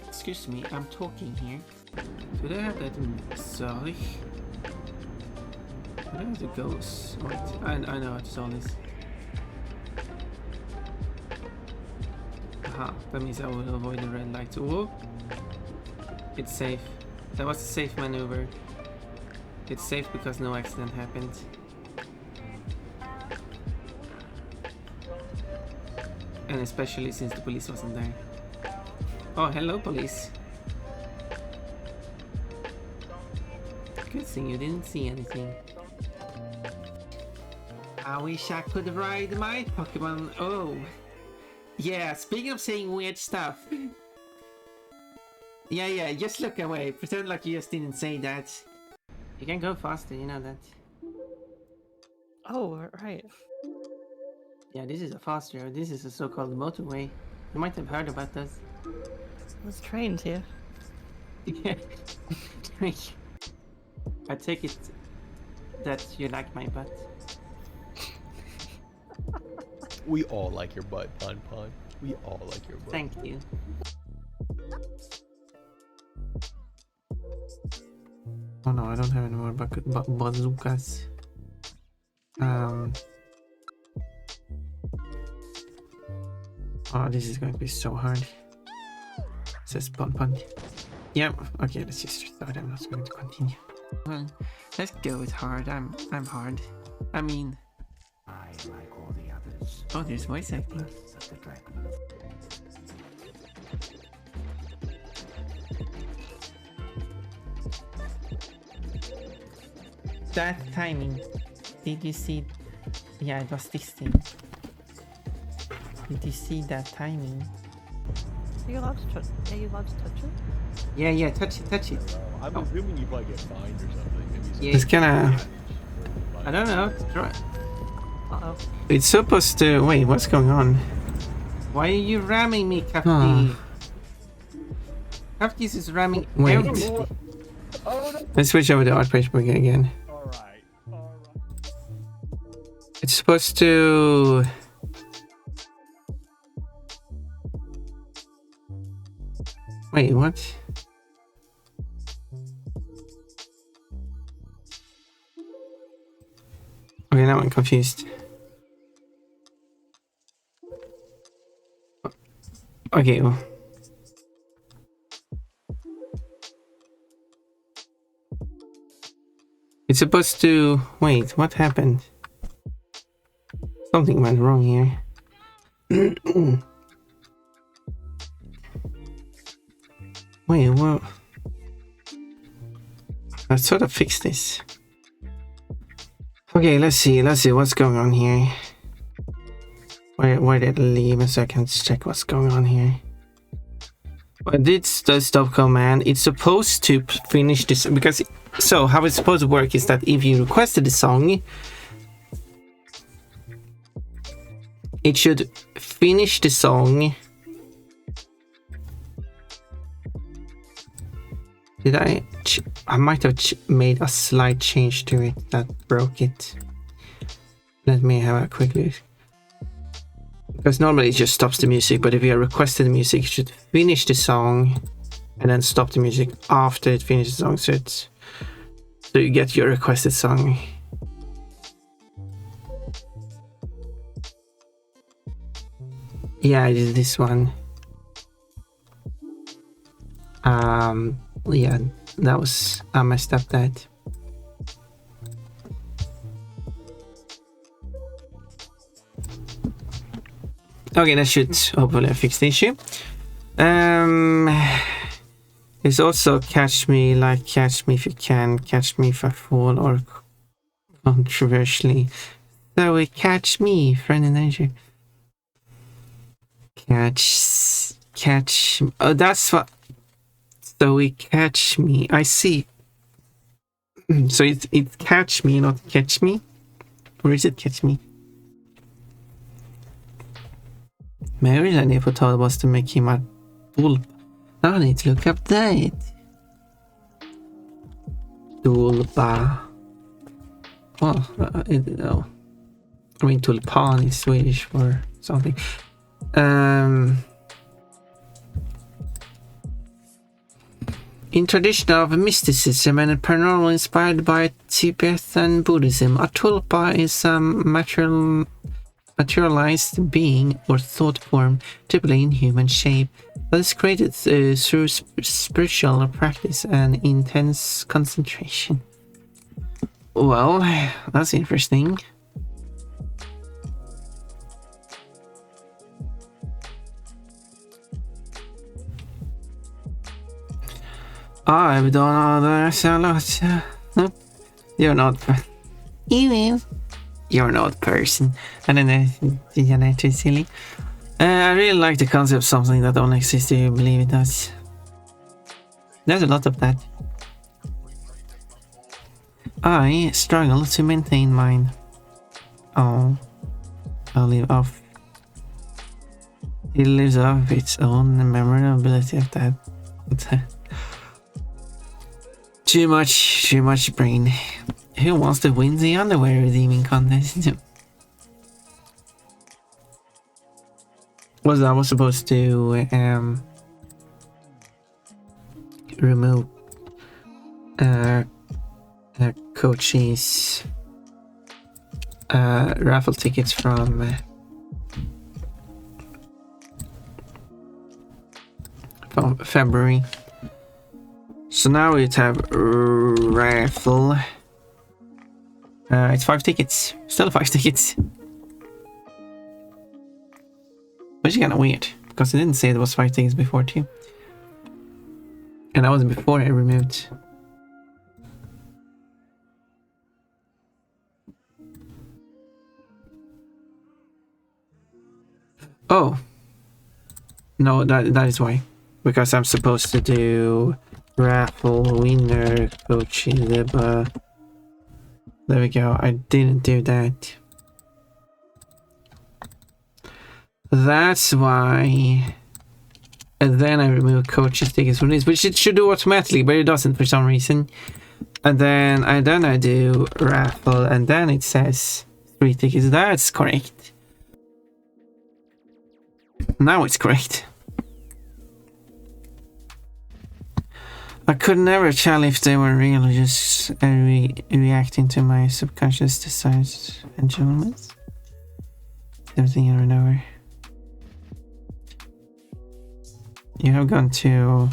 Excuse me, I'm talking here. Should I have that in Zurich? I don't know if it goes. Wait, I know what this all is. Aha, that means I will avoid the red light. Oh, it's safe. That was a safe maneuver. It's safe because no accident happened. And especially since the police wasn't there. Oh, hello police. Good thing you didn't see anything. I wish I could ride my Pokemon. Oh. Yeah, speaking of saying weird stuff. Yeah, just look away. Pretend like you just didn't say that. You can go faster, you know that. Oh, right. Yeah, this is a fast road. This is a so-called motorway. You might have heard about this. There's trains here. Yeah. I take it that you like my butt. We all like your butt, Pon. We all like your butt. Thank you. Oh no, I don't have any more bazookas. Oh, this is going to be so hard. It says Pon. Yep. Okay, let's just restart. I'm not going to continue. Well, let's go with hard. I'm hard. I mean, I, like all the others, oh, there's voice acting. of the dragon. That timing. Did you see? Yeah, it was this thing. Did you see that timing? Are you allowed to touch? Are you allowed to touch it? Yeah, touch it. I'm assuming you probably get fined or something. Maybe It's kinda... I don't know. Uh-oh. It's supposed to... Wait, what's going on? Why are you ramming me, Kafki? Kafki's is ramming... Wait. Let's switch over to art page again. Alright. It's supposed to... Wait, what? Okay, now I'm confused. Okay. It's supposed to... Wait, what happened? Something went wrong here. Wait, what? I sort of fixed this. Okay, let's see what's going on here. Where did it leave? So I can check what's going on here. Well, this the stop command. It's supposed to finish this because so how it's supposed to work is that if you requested a song, it should finish the song. Did I might have made a slight change to it that broke it. Let me have a quick look. Because normally it just stops the music, but if you requested the music, it should finish the song and then stop the music after it finishes the song, so you get your requested song. Yeah, I did this one. Yeah, that was I messed up that. Okay, that should hopefully fix the issue. There's also catch me if you can, catch me if I fall, or controversially, so we catch me, friend in danger. Catch. Oh, that's what. So we catch me. I see. So it's catch me, not catch me, or is it catch me? My original idea for Todd was to make him a tulpa. Now I need to look up that. Tulpa. Oh, no. I mean tulpan is Swedish for something. In tradition of mysticism and paranormal inspired by Tibetan Buddhism, a tulpa is a materialized being or thought form, typically in human shape, that is created through spiritual practice and intense concentration. Well, that's interesting. I've done others a lot. No, you're not. You're not person. And then it's too silly. I really like the concept of something that only exists if you believe it does. There's a lot of that. I struggle to maintain mine. Oh, I'll leave off. It lives off its own memorability of that. Too much brain. Who wants to win the underwear redeeming contest? Was I was supposed to remove Coach's raffle tickets from February. So now we have raffle. It's 5 tickets. Still 5 tickets. Which is kind of weird, because it didn't say there was 5 tickets before too. And that was before I removed. Oh. No, that is why. Because I'm supposed to do raffle winner coach Liba. There we go. I didn't do that. That's why. And then I remove coach's tickets from this, which it should do automatically, but it doesn't for some reason. And then I do raffle, and then it says 3 tickets. That's correct. Now it's correct. I could never tell if they were real or just reacting to my subconscious desires and judgments. Everything over and over. You have gone to...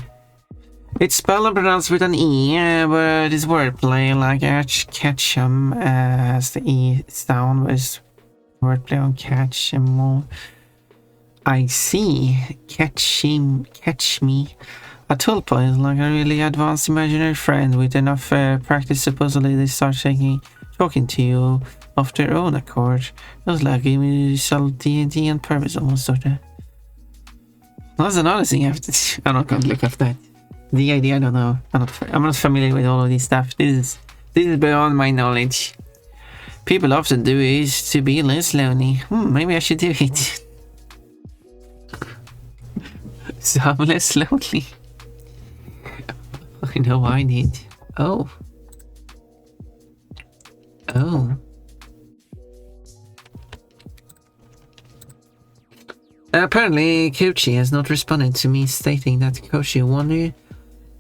It's spelled and pronounced with an E, but it's wordplay like catch-em as the E sound, but it's wordplay on catch and more. I see. Catch me. A tulpa is like a really advanced imaginary friend with enough practice. Supposedly they start talking to you of their own accord. It was like giving you solid D&D on purpose almost, sort of. That's another thing I have to... I'm not going to look up that. The idea, I don't know. I'm not familiar with all of this stuff. This is beyond my knowledge. People often do is to be less lonely. Maybe I should do it. So I'm less lonely. I know I need. Oh. Apparently, Kochi has not responded to me stating that Kochi won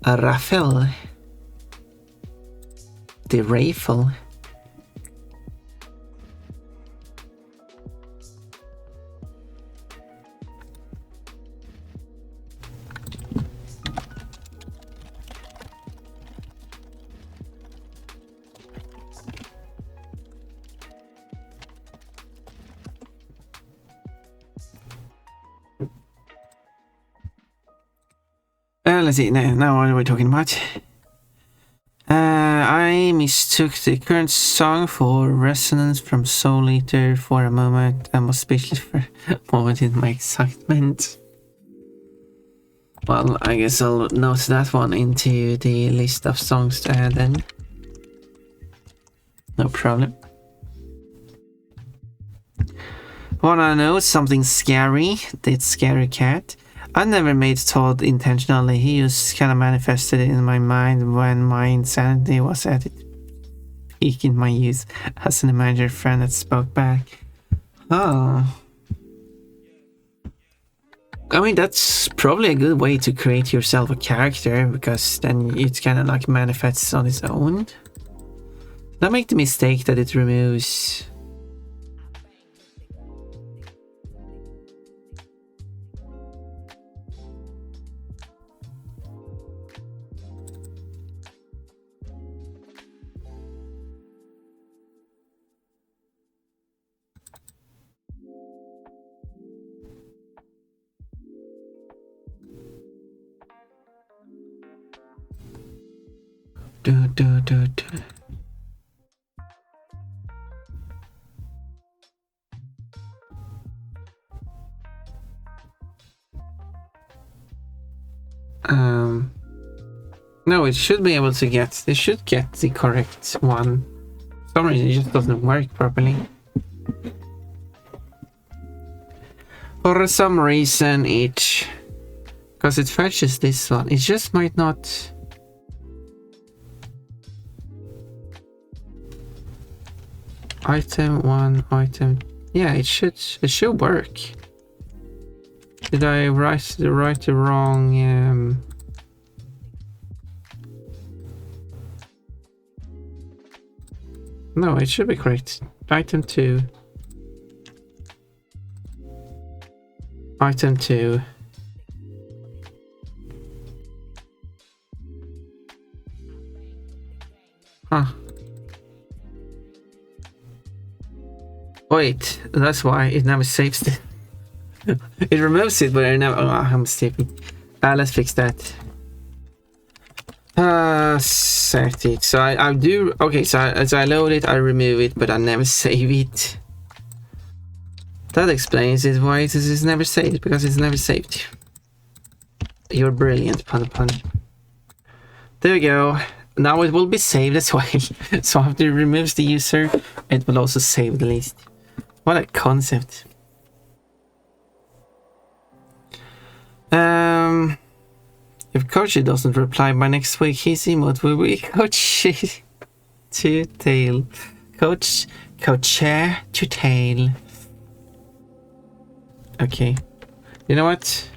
a raffle. The raffle. Let's see, now what are we talking about? I mistook the current song for resonance from Soul Eater for a moment and was speechless for a moment in my excitement. Well, I guess I'll note that one into the list of songs to add then. No problem. Wanna know something scary? That scary cat. I never made Todd intentionally. He just kind of manifested it in my mind when my insanity was at its peak in my youth as an imaginary friend that spoke back. Oh. I mean, that's probably a good way to create yourself a character, because then it kind of like manifests on its own. Don't make the mistake that it removes... No, it should be able to get... It should get the correct one. For some reason it just doesn't work properly. For some reason it... Because it fetches this one. It just might not... Item 1, item... Yeah, it should work. Did I write the wrong... No, it should be correct. Item 2. Item 2. Huh. Wait, that's why it never saves it. It removes it, but I never... Oh, I'm stupid. Let's fix that. Set it. So I do... Okay, so as I load it, I remove it, but I never save it. That explains it, why it is never saved, because it's never saved. You're brilliant, Pun. There we go. Now it will be saved as well. So after it removes the user, it will also save the list. What a concept. If Kochi doesn't reply by next week, his emote will be Kochi to tail. Coach to tail. Okay. You know what?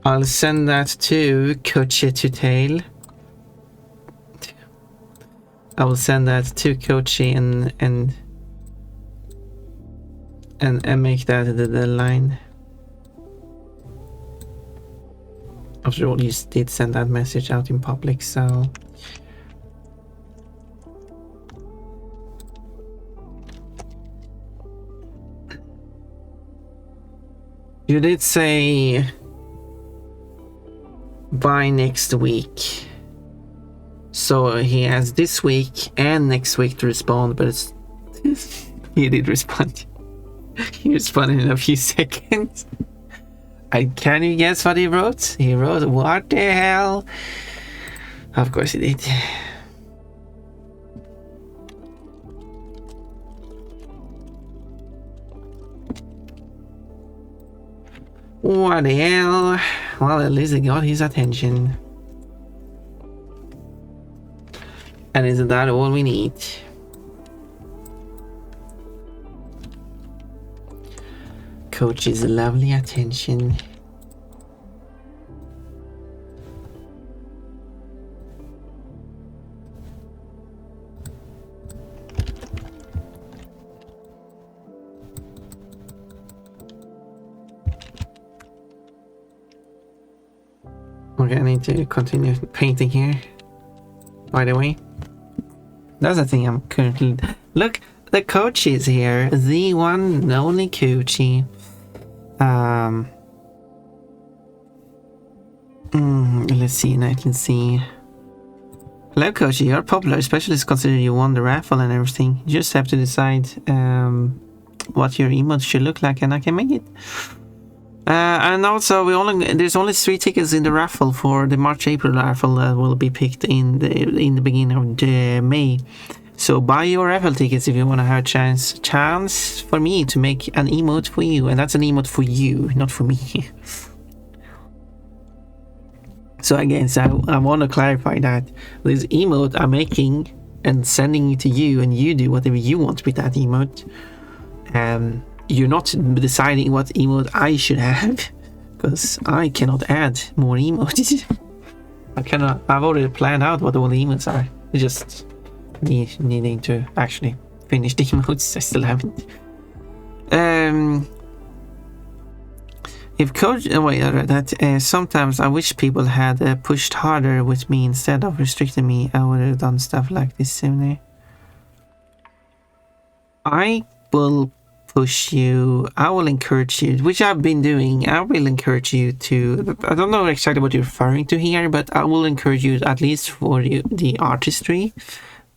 I'll send that to Coach to Tail. I will send that to Kochi and make that the deadline. After all, you did send that message out in public, so you did say by next week. So he has this week and next week to respond, but it's he did respond. He responded in a few seconds. And can you guess what he wrote? He wrote, "What the hell?" Of course he did. What the hell? Well, at least it got his attention. And isn't that all we need? Coach's lovely attention. Okay, I need to continue painting here. By the way, that's the thing I'm currently... Look, the coach is here. The one and only Coochie. Let's see, and I can see... Hello, Coochie. You're popular, especially considering you won the raffle and everything. You just have to decide what your emote should look like, and I can make it. And also, there's only 3 tickets in the raffle for the March-April raffle that will be picked in the beginning of May. So buy your raffle tickets if you want to have a chance for me to make an emote for you, and that's an emote for you, not for me. So again, I want to clarify that this emote I'm making and sending it to you, and you do whatever you want with that emote. You're not deciding what emote I should have, because I cannot add more emotes. I've already planned out what all the emotes are. It's just needing to actually finish the emotes. I still haven't. If coach, sometimes I wish people had pushed harder with me instead of restricting me. I would have done stuff like this sooner. I will push you. I will encourage you, which I've been doing. I will encourage you to, I don't know exactly what you're referring to here, but I will encourage you, at least for the artistry.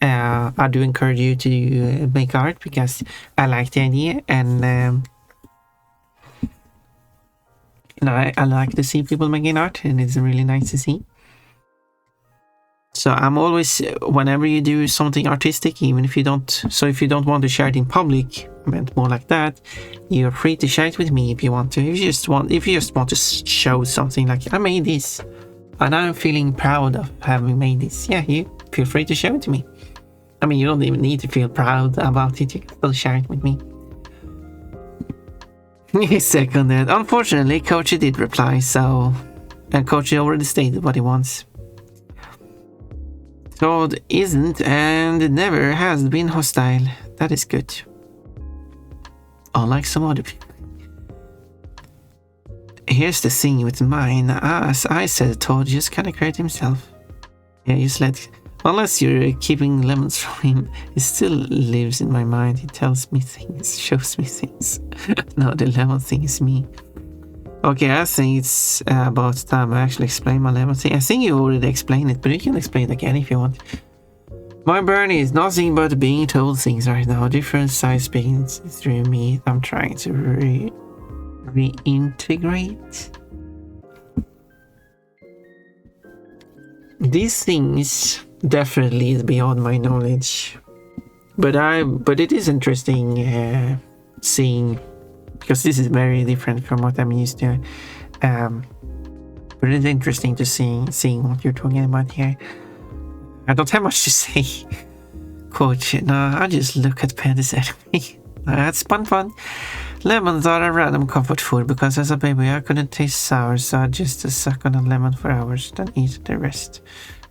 I do encourage you to make art because I like the idea, and I like to see people making art, and it's really nice to see. So I'm always, whenever you do something artistic, even if you don't, so if you don't want to share it in public, I meant more like that, you're free to share it with me if you want to. If you just want to show something like, I made this, and I'm feeling proud of having made this. Yeah, you feel free to show it to me. I mean, you don't even need to feel proud about it. You can still share it with me. Seconded. Unfortunately, Kochi did reply, so... And Kochi already stated what he wants. Todd isn't and never has been hostile. That is good. Unlike some other people. Here's the thing with mine. As I said, Todd just kinda created himself. Yeah, just let... Unless you're keeping lemons from him, he still lives in my mind. He tells me things, shows me things. No, the lemon thing is me. Okay, I think it's about time I actually explain my lemon thing. I think you already explained it, but you can explain it again if you want. My brain is nothing but being told things right now. Different sides speaking through me. I'm trying to reintegrate. These things definitely is beyond my knowledge, but it is interesting seeing, because this is very different from what I'm used to, but it's interesting to seeing what you're talking about here. I don't have much to say. Coach, no, I just look at Penny's enemy. That's fun. Lemons are a random comfort food because as a baby I couldn't taste sour, so I just suck on a lemon for hours, then eat the rest.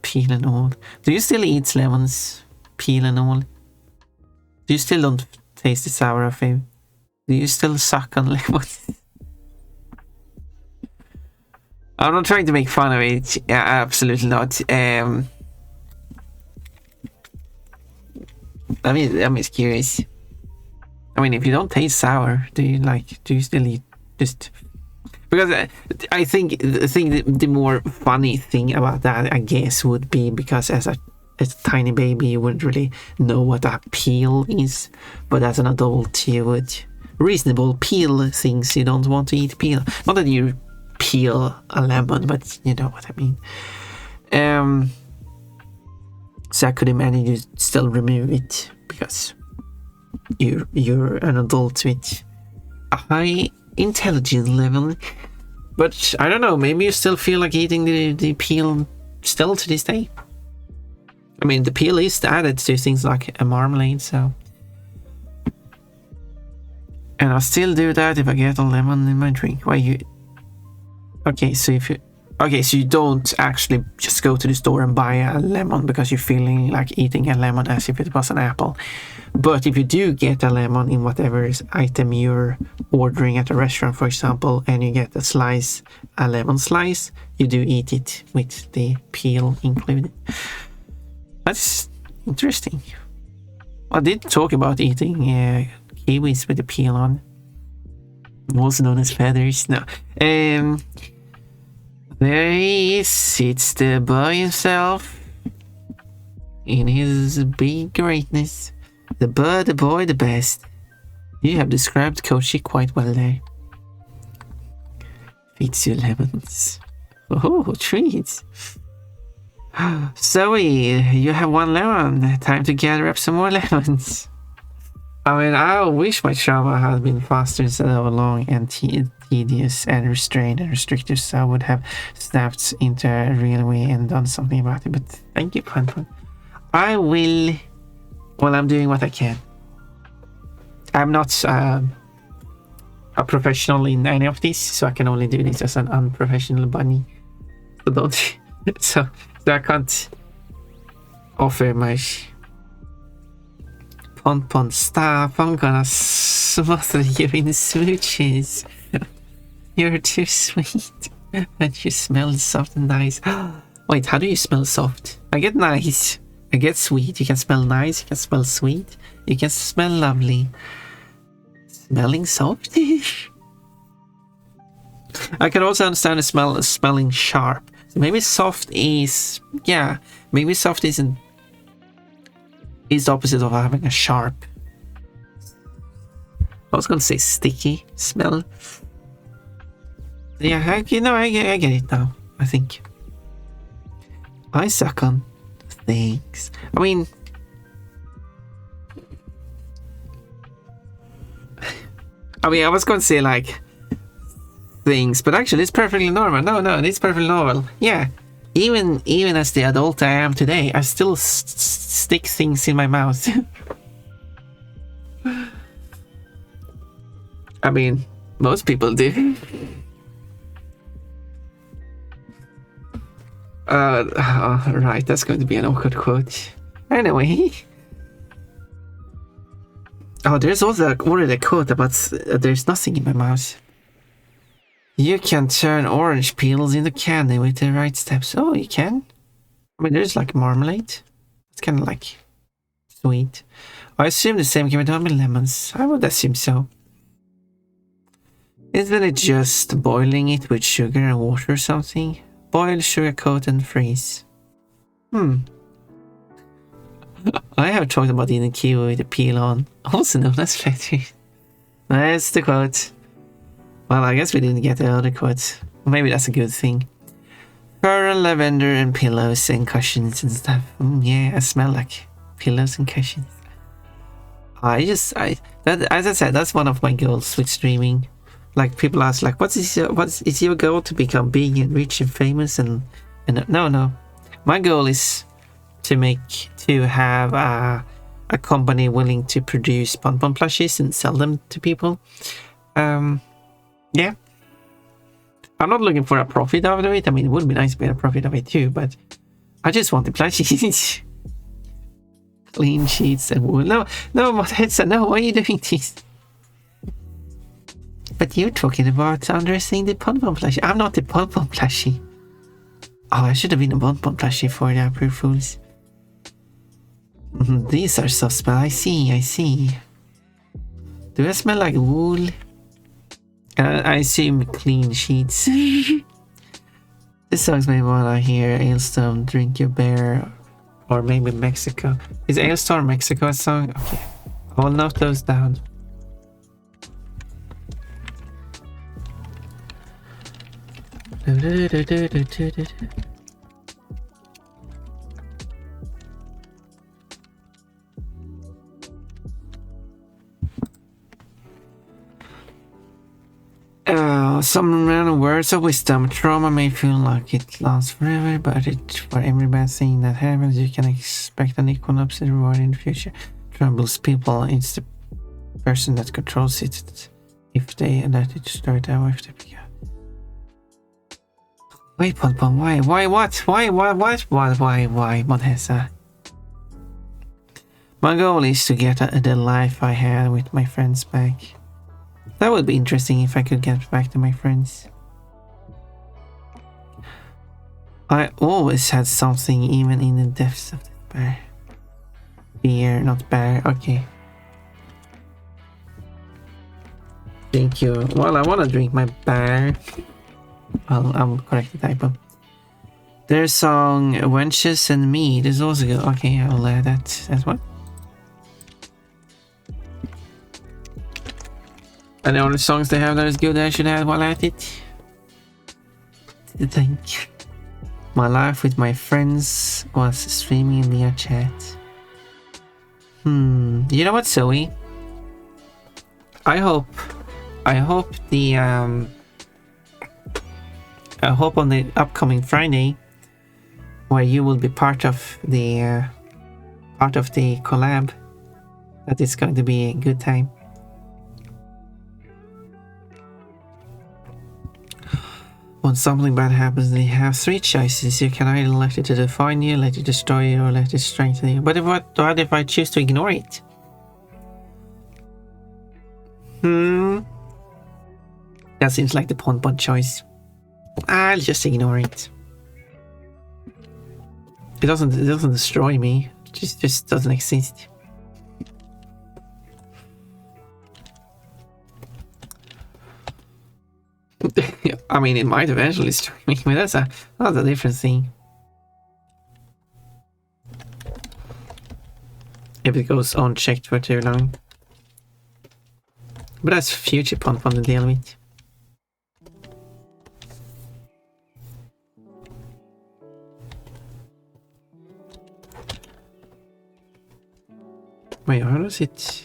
Peel and all. Do you still eat lemons? Peel and all? Do you still don't taste the sour of it? Do you still suck on lemons? I'm not trying to make fun of it. Yeah, absolutely not. I'm just curious. I mean, if you don't taste sour, do you still eat just? Because I think the more funny thing about that, I guess, would be because as a tiny baby you wouldn't really know what a peel is, but as an adult you would reasonable peel things. You don't want to eat peel. Not that you peel a lemon, but you know what I mean. So I could imagine you still remove it because you're an adult with a high intelligence level. But I don't know, maybe you still feel like eating the peel still to this day. I mean, the peel is added to things like a marmalade, so. And I still do that if I get a lemon in my drink. Why you? Okay, so you don't actually just go to the store and buy a lemon because you're feeling like eating a lemon as if it was an apple. But if you do get a lemon in whatever item you're ordering at a restaurant, for example, and you get a lemon slice, you do eat it with the peel included. That's interesting. I did talk about eating kiwis with the peel on, also known as feathers. No. There he sits the boy himself in his big greatness. The bird, the boy, the best. You have described Koshi quite well there. Feeds you lemons. Oh, treats. Zoe, you have one lemon. Time to gather up some more lemons. I mean, I wish my trauma had been faster instead of long and tedious and restrained and restrictive, so I would have snapped into a real way and done something about it. But thank you, Panton. I will. Well, I'm doing what I can. I'm not a professional in any of this, so I can only do this as an unprofessional bunny. So don't. So I can't offer much. Pon, stop, I'm gonna smother you in smooches. You're too sweet. And you smell soft and nice. Wait, how do you smell soft? I get nice. I get sweet. You can smell nice. You can smell sweet. You can smell lovely. Smelling soft? I can also understand the smell smelling sharp. So maybe soft is... Yeah, maybe soft isn't... is the opposite of having a sharp. I was gonna say sticky smell. Yeah, I get it now, I think. I suck on things. I mean... I was gonna say like... things, but actually it's perfectly normal. No, it's perfectly normal. Yeah. Even as the adult I am today, I still stick things in my mouth. I mean, most people do. Right, that's going to be an awkward quote. Anyway. Oh, there's also already a quote about there's nothing in my mouth. You can turn orange peels into candy with the right steps. Oh, you can? I mean, there's like marmalade. It's kind of like sweet. I assume the same can be done with lemons. I would assume so. Isn't it just boiling it with sugar and water or something? Boil, sugar coat, and freeze. I have talked about eating kiwi with the peel on, also known as feathers. That's the quote. Well, I guess we didn't get the other quote. Maybe that's a good thing. Fur and lavender and pillows and cushions and stuff. Yeah, I smell like pillows and cushions. As I said, that's one of my goals with streaming. Like people ask, like, what is your goal to become big and rich and famous? And no, my goal is to have a company willing to produce Pon plushies and sell them to people. Yeah. I'm not looking for a profit out of it. I mean, it would be nice to get a profit of it too, but I just want the plushies. Clean sheets and wool. No, Hedsa, no, why are you doing this? But you're talking about undressing the pom-pom plushie. I'm not the pom-pom plushie. Oh, I should have been a pom-pom plushie for the April Fools. These are soft smell. I see. Do I smell like wool? I assume clean sheets. This song's made while I hear Ailstone, Drink Your Bear, or maybe Mexico. Is Ailstone Mexico a song? Okay, I will note those down. Some random words of wisdom. Trauma may feel like it lasts forever, but for every bad thing that happens, you can expect an equal opposite reward in the future. Troubles people, it's the person that controls it. If they let it start out, if they begin. Wait, Pom-Pom, why, what? Why, Monhesa? My goal is to get the life I had with my friends back. That would be interesting if I could get back to my friends. I always had something, even in the depths of the bear. Beer, not bear, okay. Thank you. Well, I want to drink my beer. I'll correct the typo. Their song Wenches and Mead is also good. Okay, I'll add that as well. And the only songs they have that is good I should have while at it. To think. My life with my friends was streaming via chat. You know what, Zoe? I hope on the upcoming Friday, where you will be part of the collab, that it's going to be a good time. When something bad happens, they have three choices. You can either let it define you, let it destroy you, or let it strengthen you. But what if I choose to ignore it? That seems like the Pon-Pon choice. I'll just ignore it. It doesn't destroy me. It just doesn't exist. I mean, it might eventually destroy me, but that's a different thing. If it goes unchecked for too long. But that's future Pon-Pon to deal with. Wait, how does it...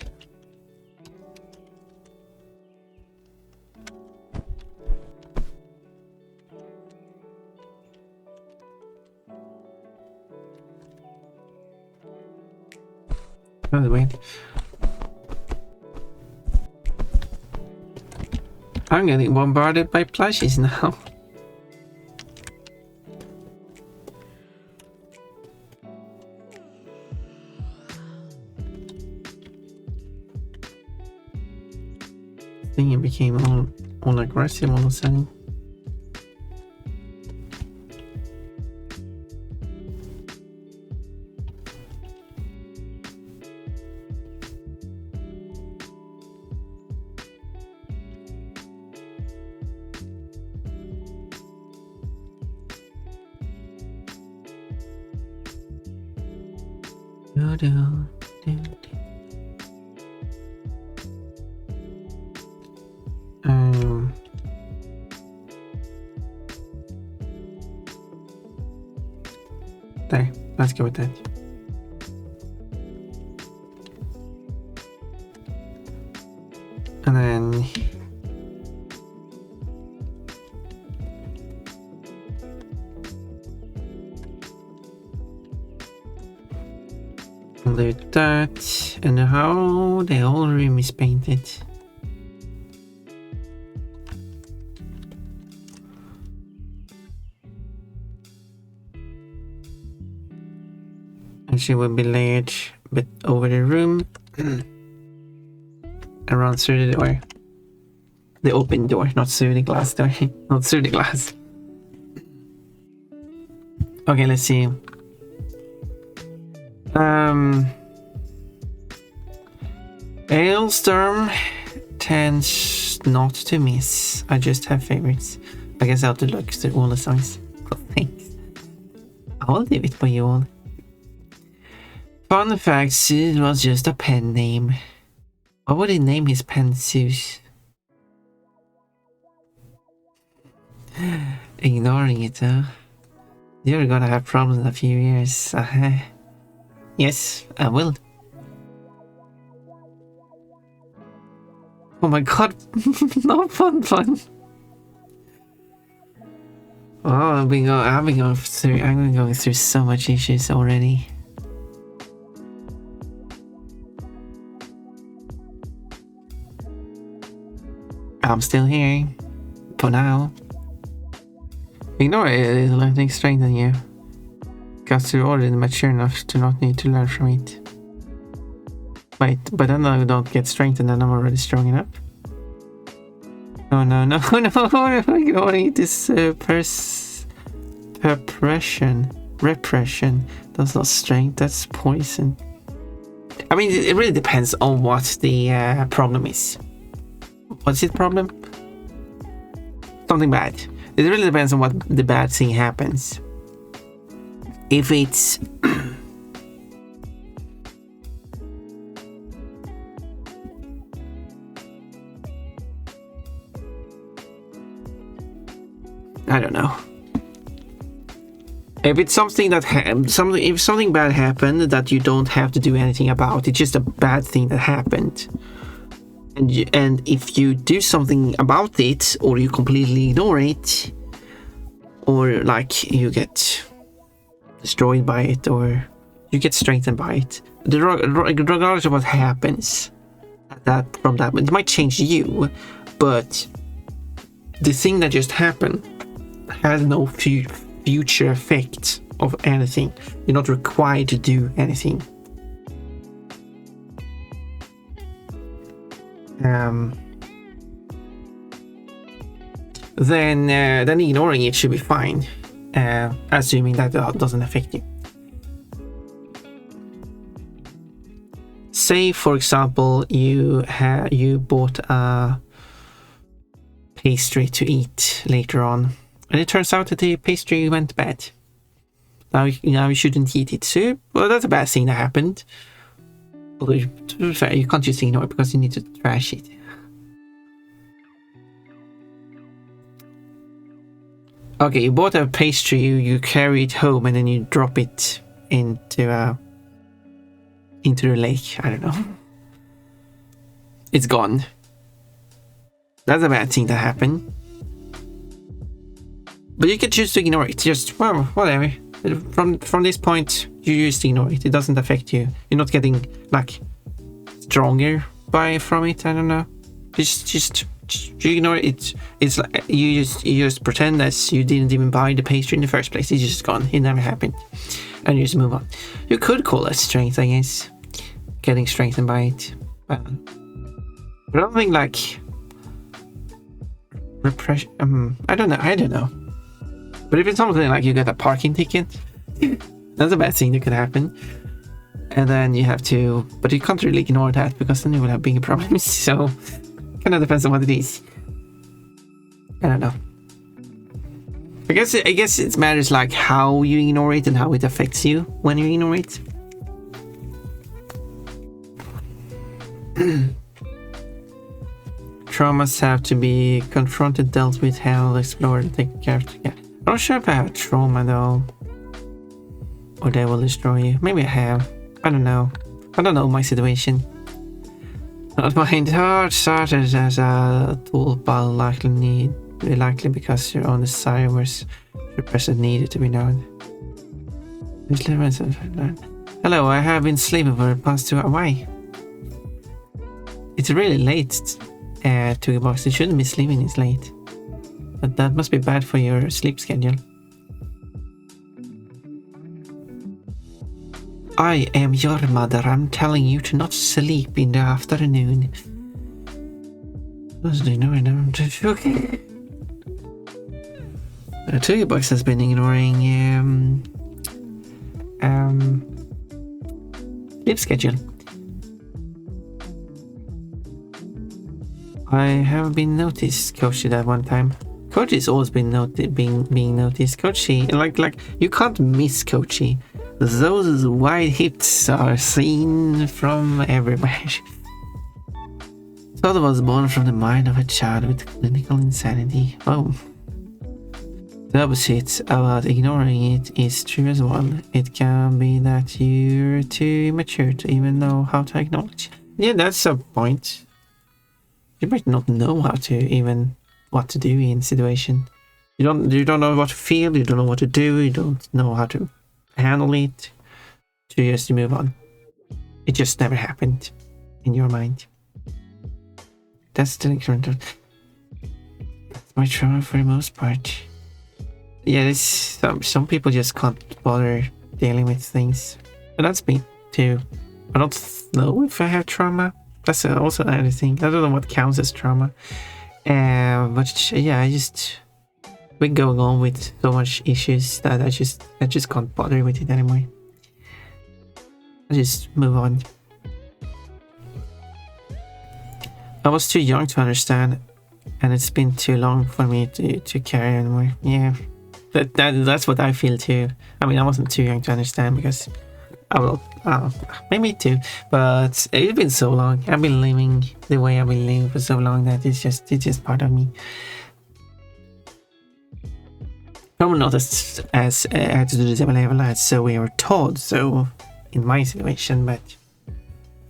Oh, wait. I'm getting bombarded by plushies now. I think it became all aggressive all of a sudden. There, let's go with that. And then I'll do that. And how the whole room is painted. Energy will be layered a bit over the room. Around through the door. The open door, not through the glass door. Not through the glass. Okay, let's see. Hailstorm tends not to miss. I just have favorites. I guess I have to look through all the songs. Oh, thanks. I'll leave it for you all. Fun fact, Zeus was just a pen name. What would he name his pen, Zeus? Ignoring it, huh? You're gonna have problems in a few years. Yes, I will. Oh my god, no fun. Oh, I've been going through so much issues already. I'm still here. For now. Ignore it, it'll letting strengthen you. Because you're already mature enough to not need to learn from it. Wait, but then I don't get strengthened and I'm already strong enough. Oh no, ignoring this repression. That's not strength, that's poison. I mean, it really depends on what the problem is. What's the problem? Something bad. It really depends on what the bad thing happens. If it's I don't know. If it's something that if something bad happened that you don't have to do anything about, it's just a bad thing that happened. And if you do something about it, or you completely ignore it, or like you get destroyed by it, or you get strengthened by it, regardless of what happens from that, it might change you, but the thing that just happened has no future effect of anything. You're not required to do anything. Then ignoring it should be fine, assuming that doesn't affect you. Say, for example, you bought a pastry to eat later on, and it turns out that the pastry went bad. Now you shouldn't eat it. So, well, that's a bad thing that happened. Although, to be fair, you can't just ignore it because you need to trash it. Okay, you bought a pastry, you carry it home, and then you drop it into the lake. I don't know. It's gone. That's a bad thing that happened. But you can choose to ignore it. Just, well, whatever. From this point, you just ignore it. It doesn't affect you. You're not getting like stronger from it. I don't know. Just you ignore it. It's like you just pretend that you didn't even buy the pastry in the first place. It's just gone. It never happened, and you just move on. You could call that strength, I guess. Getting strengthened by it. But I don't think like repression. I don't know. But if it's something like you get a parking ticket, that's a bad thing that could happen. And then you have to, but you can't really ignore that because then you will have bigger problems. So, kind of depends on what it is. I don't know. I guess it matters like how you ignore it and how it affects you when you ignore it. Traumas have to be confronted, dealt with, handled, explored, and taken care of. Yeah. I'm not sure if I have a trauma though, or they will destroy you. Maybe I have. I don't know. I don't know my situation. Not my heart started as a tool, but likely because your own desire was repressed needed to be known. Hello, I have been sleeping for the past 2 hours. Why? It's really late. 2 bucks. It shouldn't be sleeping. It's late. But that must be bad for your sleep schedule. I am your mother. I'm telling you to not sleep in the afternoon. Okay. Toybox has been ignoring sleep schedule. I have been noticed, Coachy, that one time. Coachy's always been being noticed. Coachy, like you can't miss Coachy. Those wide hips are seen from everywhere. Thought was born from the mind of a child with clinical insanity. Oh. The opposite about ignoring it is true as well. It can be that you're too immature to even know how to acknowledge. Yeah, that's a point. You might not know how to even what to do in situation. You don't know what to feel, you don't know what to do, you don't know how to handle it. So you just move on. It just never happened in your mind. That's the current. That's my trauma for the most part. Yeah, it's some people just can't bother dealing with things. And that's me too. I don't know if I have trauma. That's also another thing. I don't know what counts as trauma. But yeah, I just been going on with so much issues that I just can't bother with it anymore. I just move on. I was too young to understand, and it's been too long for me to carry anymore. Yeah, that's what I feel too. I mean, I wasn't too young to understand because I will, maybe too, but it's been so long. I've been living the way I've been living for so long that it's just part of me. Probably not as to the same level as so we were taught. So in my situation, but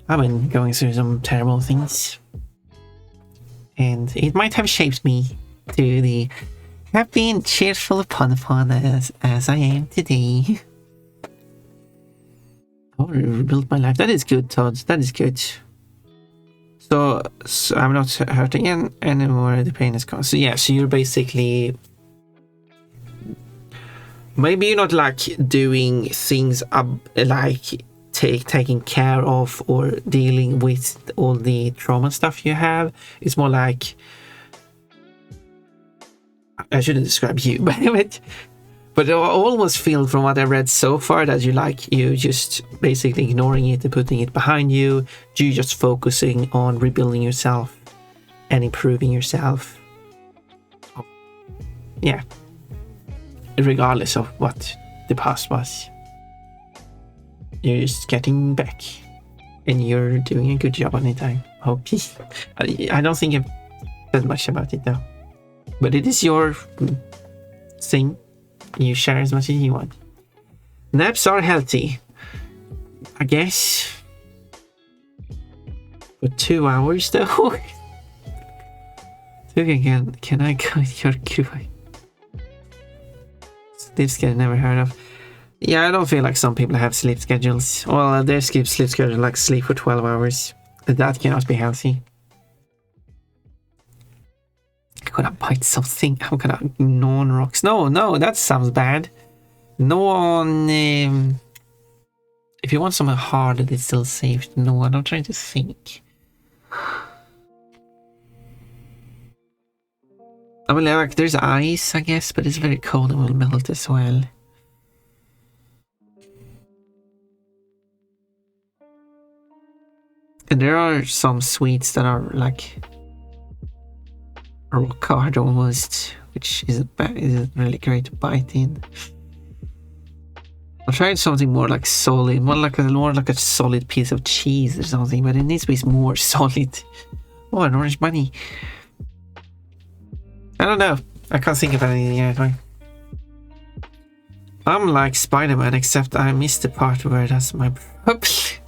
I've been going through some terrible things, and it might have shaped me to the happy and cheerful pun as I am today. Oh, rebuild my life. That is good, Todd. That is good. So I'm not hurting anymore. The pain is gone. So yeah, so you're basically, maybe you're not like doing things like taking care of or dealing with all the trauma stuff you have. It's more like, I shouldn't describe you, but I almost feel from what I read so far that you just basically ignoring it and putting it behind you. You just focusing on rebuilding yourself and improving yourself. Yeah. Regardless of what the past was. You're just getting back. And you're doing a good job on it, I hope. I don't think I've said much about it though. But it is your thing. You share as much as you want. Naps are healthy, I guess. For 2 hours though. Can I go with your QI? Sleep schedule never heard of. Yeah, I don't feel like some people have sleep schedules. Well, their sleep schedule like sleep for 12 hours. That cannot be healthy. I'm gonna bite something. I'm gonna gnaw on rocks. No, that sounds bad. Gnaw on... if you want something hard that is still safe to gnaw on, I'm trying to think. I mean, like, there's ice, I guess, but it's very cold and will melt as well. And there are some sweets that are like rock hard almost, which isn't really great to bite in. I'm trying something more like solid, more like a solid piece of cheese or something, but it needs to be more solid. Oh, an orange bunny. I don't know. I can't think of anything yet. I'm like Spider-Man, except I missed the part where that's my... Oops.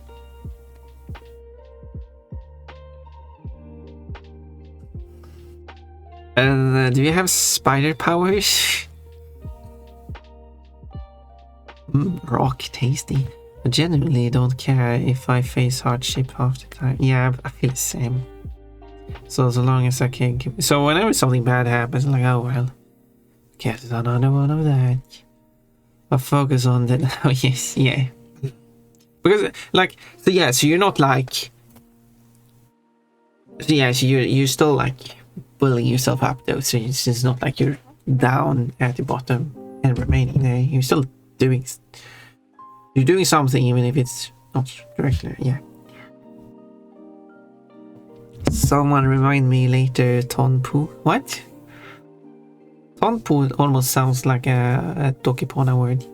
And do you have spider powers? Rock tasty. I genuinely don't care if I face hardship half the time. Yeah, I feel the same. So as long as I can give... So whenever something bad happens, I'm like, oh well. Get another one of that. I focus on that. Oh yes, yeah. Because like, so yeah, so you're not like, so yeah, so you're still like building yourself up though. So it's not like you're down at the bottom and remaining there. You're still doing, you're doing something even if it's not directly. Yeah. Someone remind me later, Tonpu. What? Tonpu almost sounds like a Dokipona word.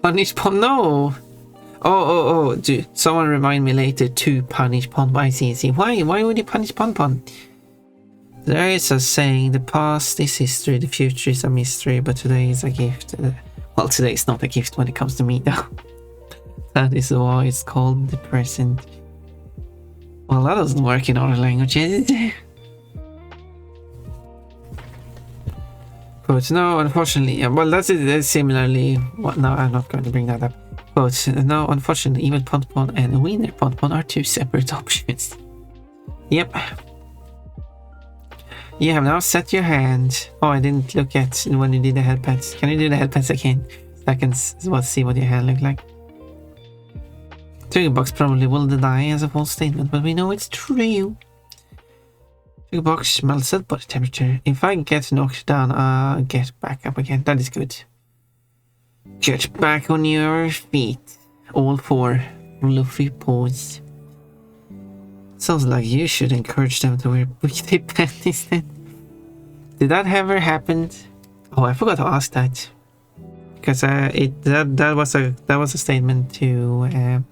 Punish Pon, no! Oh, dude, someone remind me later to punish Pon. I see. Why would you punish Pon? There is a saying, the past is history, the future is a mystery, but today is a gift. Well, today is not a gift when it comes to me though. That is why it's called the present. Well, that doesn't work in other languages. But no, unfortunately, well, that's similarly. What? No, I'm not going to bring that up. But no, unfortunately, even Pon and Wiener Pon are two separate options. Yep. You have now set your hand. Oh, I didn't look at when you did the head pats. Can you do the head pats again? So I can see what your hand looked like. Box probably will deny as a false statement, but we know it's true. Box melts at body temperature. If I get knocked down, I'll get back up again. That is good. Get back on your feet. All four. Fluffy paws. Sounds like you should encourage them to wear booty panties then. Did that ever happen? Oh, I forgot to ask that. Because that was a statement to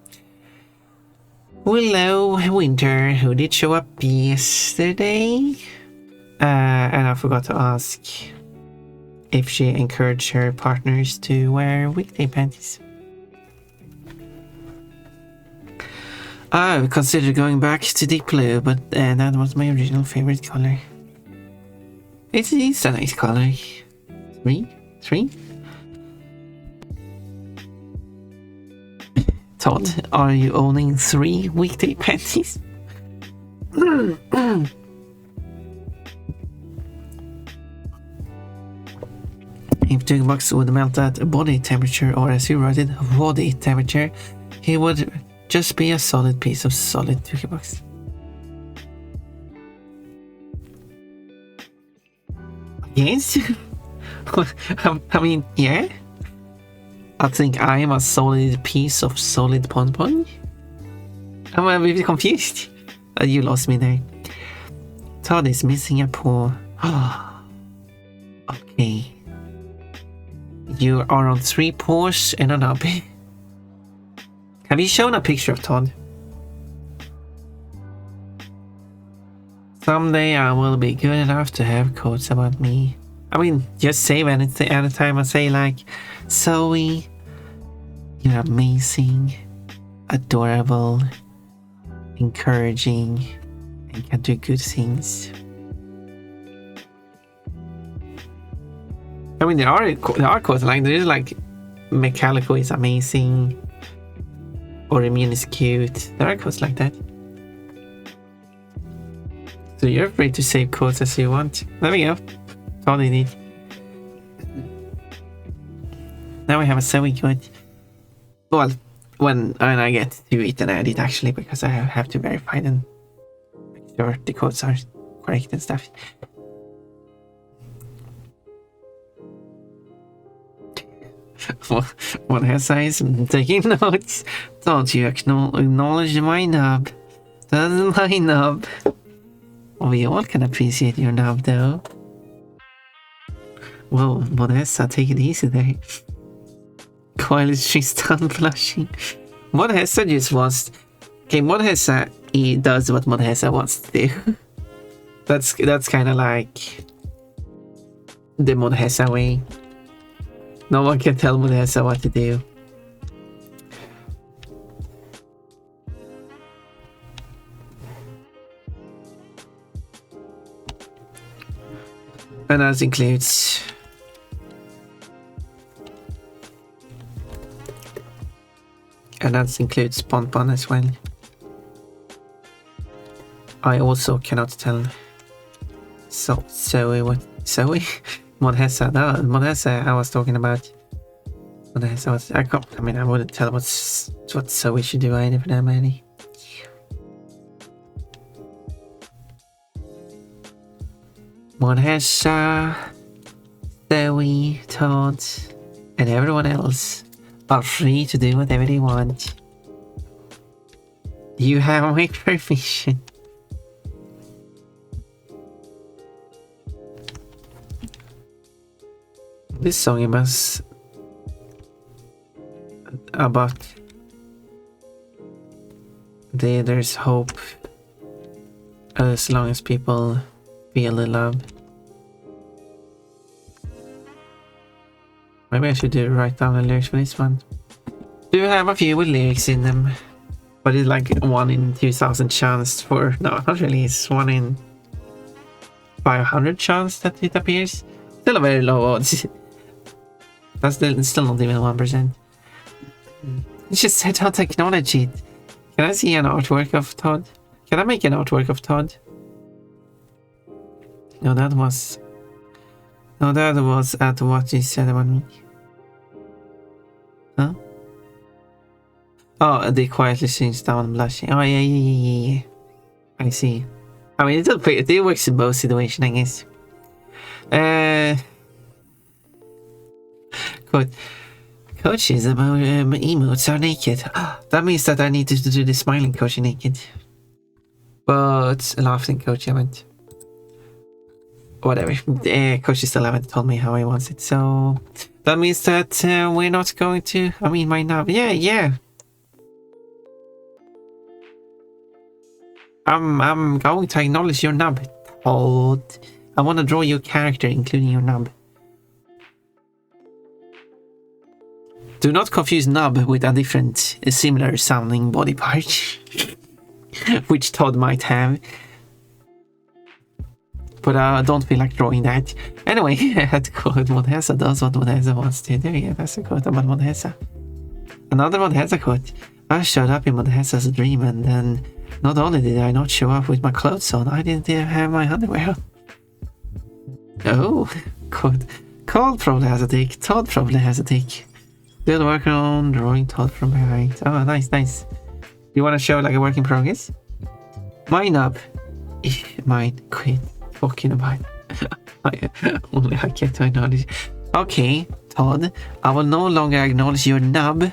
Willow Winter, who did show up yesterday, and I forgot to ask if she encouraged her partners to wear weekday panties. I considered going back to deep blue, but that was my original favorite color. It's a nice color. Three? Todd, are you owning 3 weekday panties? If Jugbox would melt at body temperature, or as you wrote it, body temperature, he would just be a solid piece of solid Jugbox. Yes? I mean, yeah? I think I am a solid piece of solid Pon. I'm a bit confused. You lost me there. Todd is missing a paw. Okay. You are on 3 paws and a knob. Have you shown a picture of Todd? Someday I will be good enough to have quotes about me. I mean, just say anything anytime I say like, Zoe, you're amazing, adorable, encouraging, and can do good things. I mean, there are quotes like, there is like, Mechalico is amazing, or Immune is cute. There are quotes like that. So you're free to save quotes as you want. There we go. That's all you need. Now we have a Zoe quote. Well, when I get to it and edit actually, because I have to verify them. Make sure the quotes are correct and stuff. What has I taking notes? Don't you acknowledge my knob? That's my knob. We all can appreciate your knob though. Whoa, Modessa, take it easy there. While she's done blushing. Modessa just wants... Okay, Modessa, he does what Modessa wants to do. That's kind of like... the Modessa way. No one can tell Modessa what to do. And that includes... and that includes Pon as well. I also cannot tell Zoe what... Zoe? Modessa, no, Modessa I was talking about. I mean, I wouldn't tell what so we should do either for that many. Monhesa, Zoe, Todd, and everyone else are free to do whatever they want. You have my permission. This song is about there's hope as long as people feel the love. Maybe I should write down the lyrics for this one. Do have a few with lyrics in them, but it's like 1 in 2,000 chance for, no, not really, it's 1 in 500 chance that it appears. Still a very low odds. That's still not even 1%. It's just said don't acknowledge it. Can I see an artwork of Todd? Can I make an artwork of Todd? No, that was at what you said about me. Huh? Oh, they quietly sings down blushing. Oh, yeah. I see. I mean, it works in both situations, I guess. Coaches about emotes are naked. That means that I need to do the smiling coach naked. But laughing coach, I meant. Whatever. Coach still haven't told me how he wants it, so that means that we're not going to. I mean, my nub. Yeah. I'm going to acknowledge your nub, Todd. I want to draw your character, including your nub. Do not confuse nub with a different, similar sounding body part, which Todd might have. But don't feel like drawing that. Anyway, that's good. Monhesa does what Monhesa wants to do. Yeah, that's a quote about Monhesa. Another Monhesa quote. I showed up in Monhesa's dream, and then not only did I not show up with my clothes on, I didn't even have my underwear on. Oh, good. Todd probably has a dick. Todd probably has a dick. Still working on drawing Todd from behind. Oh, nice. You want to show like a work in progress? Mine up. Mine. Quit talking about only I get to acknowledge. Okay, Todd. I will no longer acknowledge your nub.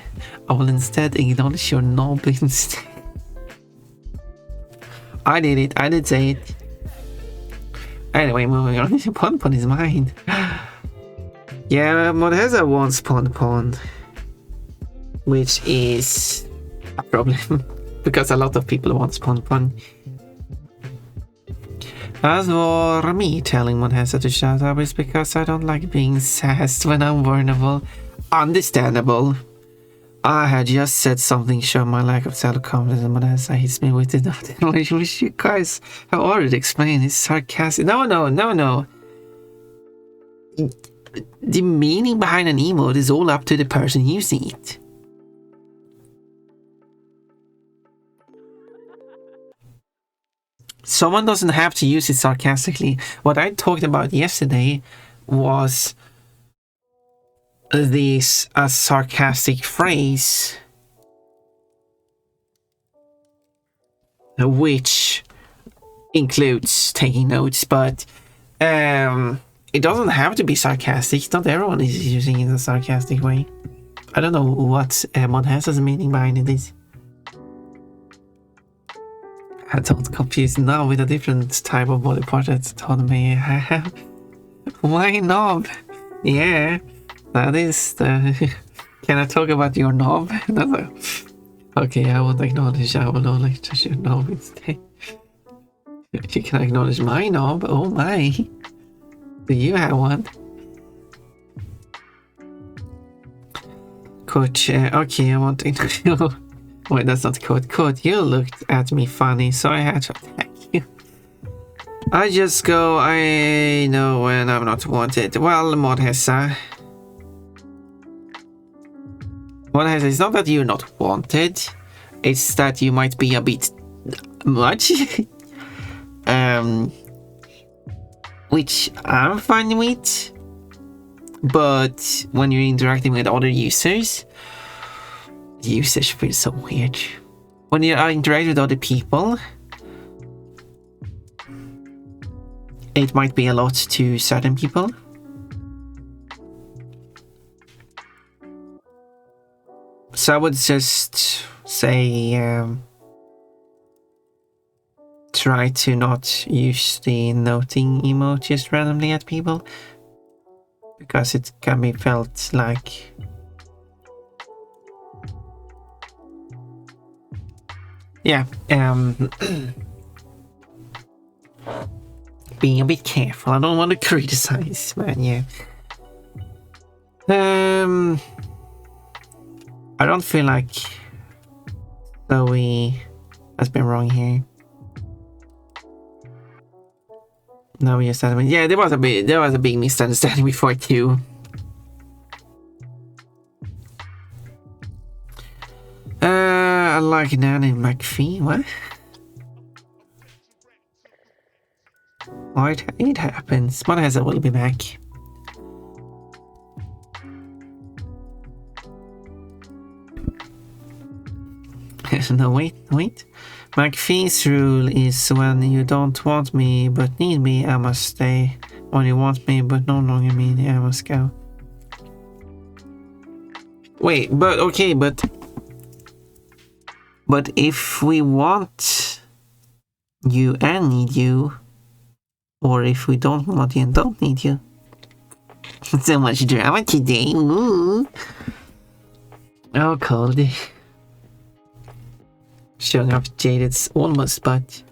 I will instead acknowledge your knob instead. I did it. I did say it. Anyway, moving on. Pon is mine. Yeah, Monhesa wants Pon, which is a problem because a lot of people want Pon. As for me telling Monhesa to shut up is because I don't like being sassed when I'm vulnerable. Understandable. I had just said something showing my lack of self-confidence and Monhesa hits me with it. Which you guys have already explained. It's sarcastic. No. The meaning behind an emote is all up to the person using it. Someone doesn't have to use it sarcastically. What I talked about yesterday was this a sarcastic phrase which includes taking notes, but it doesn't have to be sarcastic. Not everyone is using it in a sarcastic way. I don't know what Monhesa's meaning behind it is. I don't confuse now with a different type of body part that's told me I have. Why knob? Yeah, that is the... Can I talk about your knob? Okay, I won't acknowledge. I will acknowledge your knob instead. You can acknowledge my knob. Oh my. Do you have one? Coach, okay, I want to... Wait, that's not code. Code, you looked at me funny, so I had to attack you. I just go, I know when I'm not wanted. Well, Monhesa, it's not that you're not wanted. It's that you might be a bit much. Which I'm fine with. but when you're interacting with other users, the usage feels so weird. When you interact with other people, it might be a lot to certain people. So I would just say try to not use the noting emojis randomly at people, because it can be felt like being a bit careful. I don't want to criticize, man. Yeah. I don't feel like Zoe has been wrong here. No, yes, yeah, there was a big misunderstanding before too. I like Nanny McPhee. What? Oh, it happens. What has I will be back. No, wait. McPhee's rule is when you don't want me but need me, I must stay. When you want me but no longer need me, I must go. Wait, but okay, but if we want you and need you, or if we don't want you and don't need you. So much drama today. Ooh. Oh, Cold. Showing off Jaded's almost, but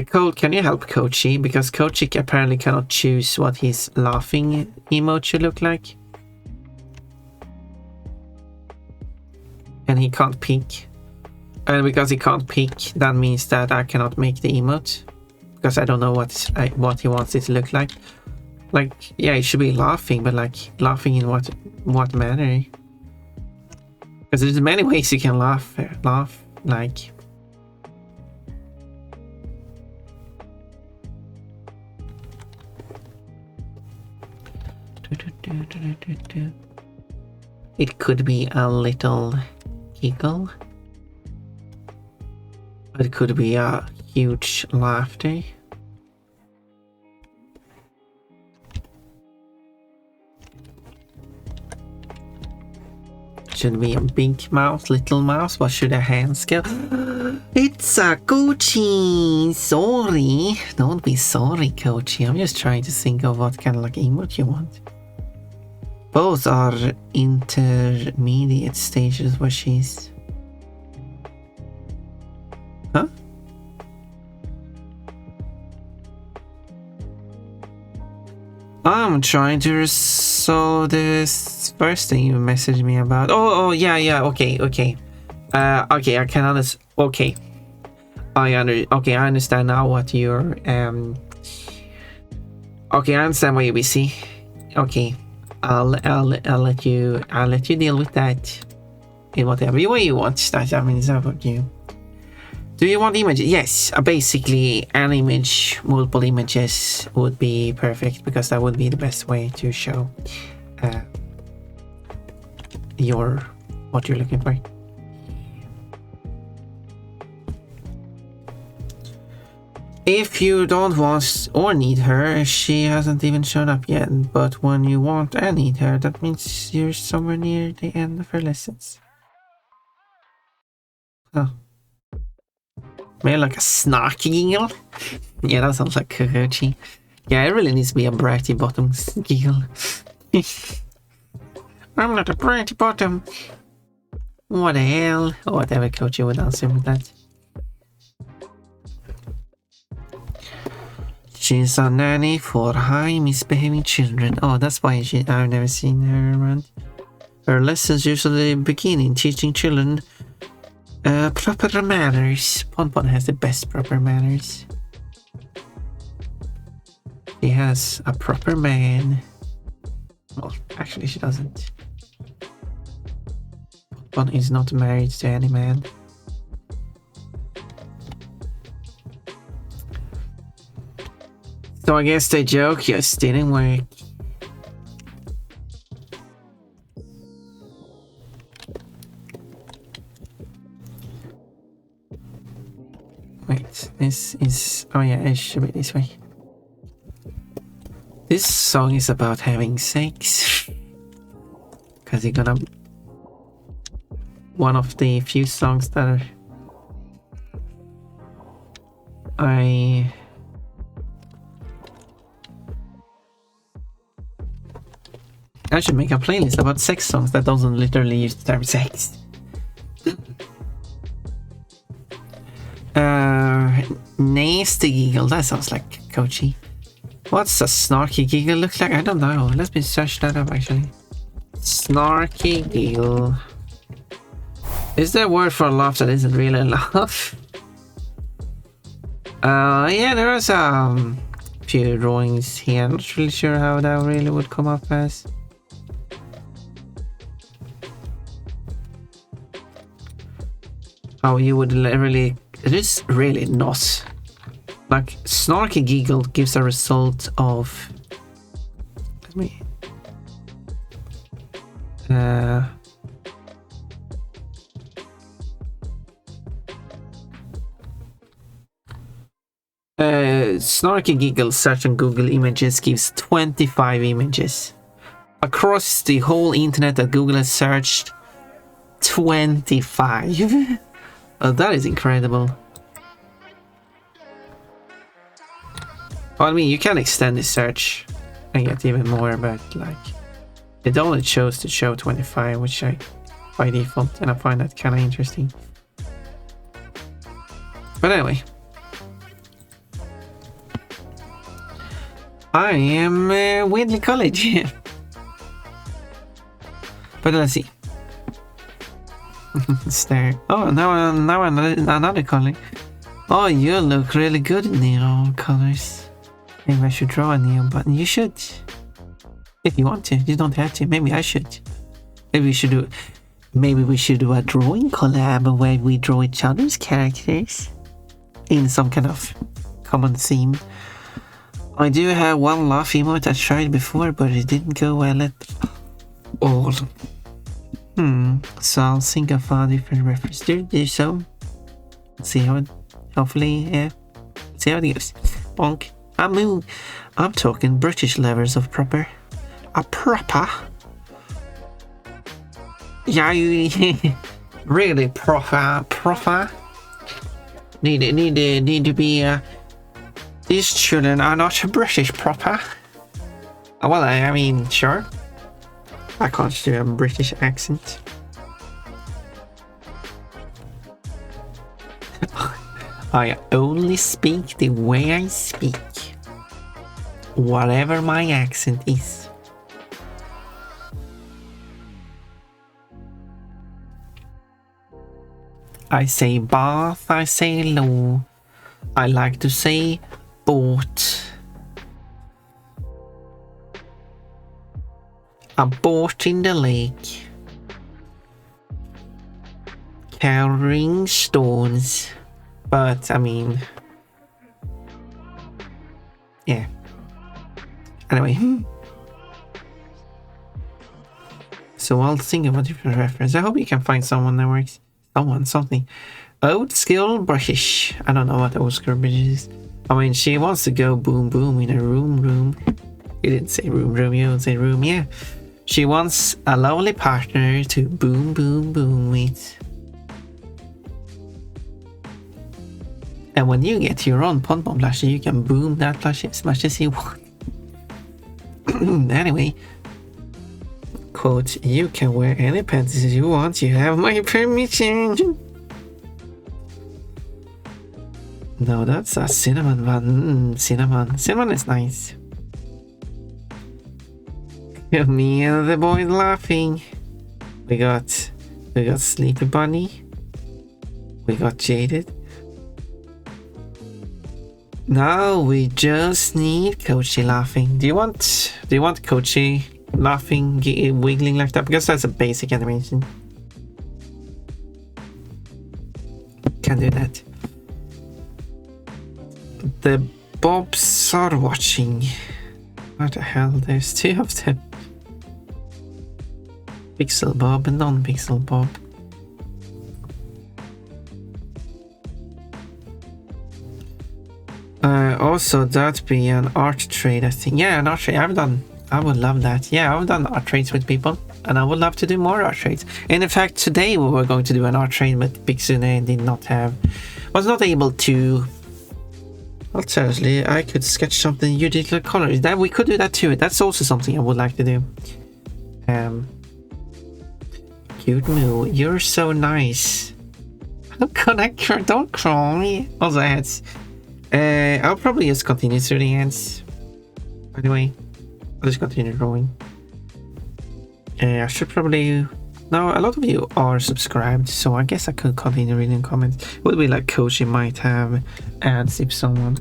Cold, can you help Kochi? Because Kochi apparently cannot choose what his laughing emote should look like. And he can't pick. And because he can't pick, that means that I cannot make the emote. Because I don't know what he wants it to look like. Like, yeah, it should be laughing, but like, laughing in what manner? Because there's many ways you can laugh, like... It could be a little giggle. It could be a huge laughter. Should be a big mouse, little mouse. What should our hands go? It's a Kochi. Sorry. Don't be sorry, Kochi. I'm just trying to think of what kind of like emote you want. Both are intermediate stages where she's... Huh? I'm trying to resolve this first thing you messaged me about. Oh, yeah, okay. Okay, I can understand. Okay. I understand now what you're, okay, I understand why you're busy. Okay. I'll let you deal with that in whatever way you want. That, I mean, it's up to you. Do you want images? Yes, basically an image, multiple images would be perfect, because that would be the best way to show what you're looking for. If you don't want or need her, she hasn't even shown up yet, but when you want and need her, that means you're somewhere near the end of her lessons. Oh. Maybe like a snarky giggle? Yeah, that sounds like Kochi. Yeah, it really needs to be a brighty bottom giggle. I'm not a brighty bottom. What the hell? Or whatever Kochi would answer with that. She's a nanny for high misbehaving children. Oh, that's why I've never seen her around. Her lessons usually begin in teaching children proper manners. Ponpon has the best proper manners. She has a proper man. Well, actually she doesn't. Ponpon is not married to any man. So I guess the joke just didn't work. Wait, this is... Oh yeah, it should be this way. This song is about having sex. Because you're gonna... One of the few songs that are... I should make a playlist about sex songs that doesn't literally use the term sex. Nasty giggle, that sounds like coachy. What's a snarky giggle look like? I don't know. Let me search that up actually. Snarky giggle. Is there a word for a laugh that isn't really a laugh? Yeah, there are some few drawings here. I'm not really sure how that really would come up as. How you would really... It is really not. Like, snarky giggle gives a result of... Let me... Snarky giggle search on Google Images gives 25 images. Across the whole internet that Google has searched, 25. Oh, that is incredible. Well, I mean, you can extend the search and get even more, but like, it only chose to show 25, which I, by default, and I find that kind of interesting. But anyway. I am Whitley College. But let's see. Stare. Oh, now another color. Oh, you look really good in neon colors. Maybe I should draw a neon button. You should. If you want to. You don't have to. Maybe I should. Maybe we should do... Maybe we should do a drawing collab where we draw each other's characters in some kind of common theme. I do have one laugh emote I tried before, but it didn't go well at all. So I'll think of a different reference to do so. See how it... Hopefully, yeah. See how it goes. Bonk. I'm talking British levels of proper. A proper? Yeah, you... really proper? Need to be, these children are not British proper. Well, I mean, sure. I can't do a British accent. I only speak the way I speak. Whatever my accent is. I say bath, I say low. I like to say boat. A boat in the lake. Carrying stones. But, I mean... yeah. Anyway. So I'll think of a different reference. I hope you can find someone that works. Something. Old school British. I don't know what old school British is. I mean, she wants to go boom boom in a room. You didn't say room, you didn't say room, yeah. She wants a lovely partner to boom boom boom with. And when you get your own pom-pom plushie, you can boom that plushie as much as you want. Anyway. Quote, you can wear any panties you want, you have my permission. No, that's a cinnamon one. Cinnamon is nice. Me and the boys laughing. We got Sleepy Bunny. We got Jaded. Now we just need Kochi laughing. Do you want Kochi laughing, wiggling like that? Because that's a basic animation. Can do that. The Bob's are watching. What the hell? There's two of them. Pixel Bob and non-Pixel Bob. Also, that'd be an art trade, I think. Yeah, an art trade. I would love that. Yeah, I've done art trades with people, and I would love to do more art trades. And in fact, today we were going to do an art trade, but Pixune was not able to. Well, seriously, I could sketch something you did like colors. That we could do that too. That's also something I would like to do. Cute Moo, you're so nice. Connector, don't cry. Also, ads. I'll probably just continue through the ads. By the way, I'll just continue drawing. I should probably. No, a lot of you are subscribed, so I guess I could continue reading comments. It would be like Koshi might have ads if someone.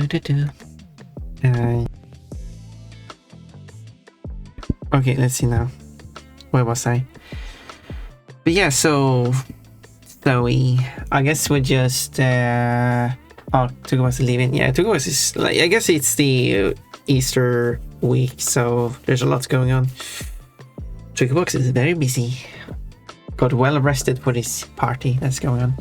Do. Okay, let's see now. Where was I? But yeah, so I guess we just Tugo was leaving. Yeah, Tugo is like, I guess it's the Easter week, so there's a lot going on. Trickbox is very busy. Got well rested for this party that's going on.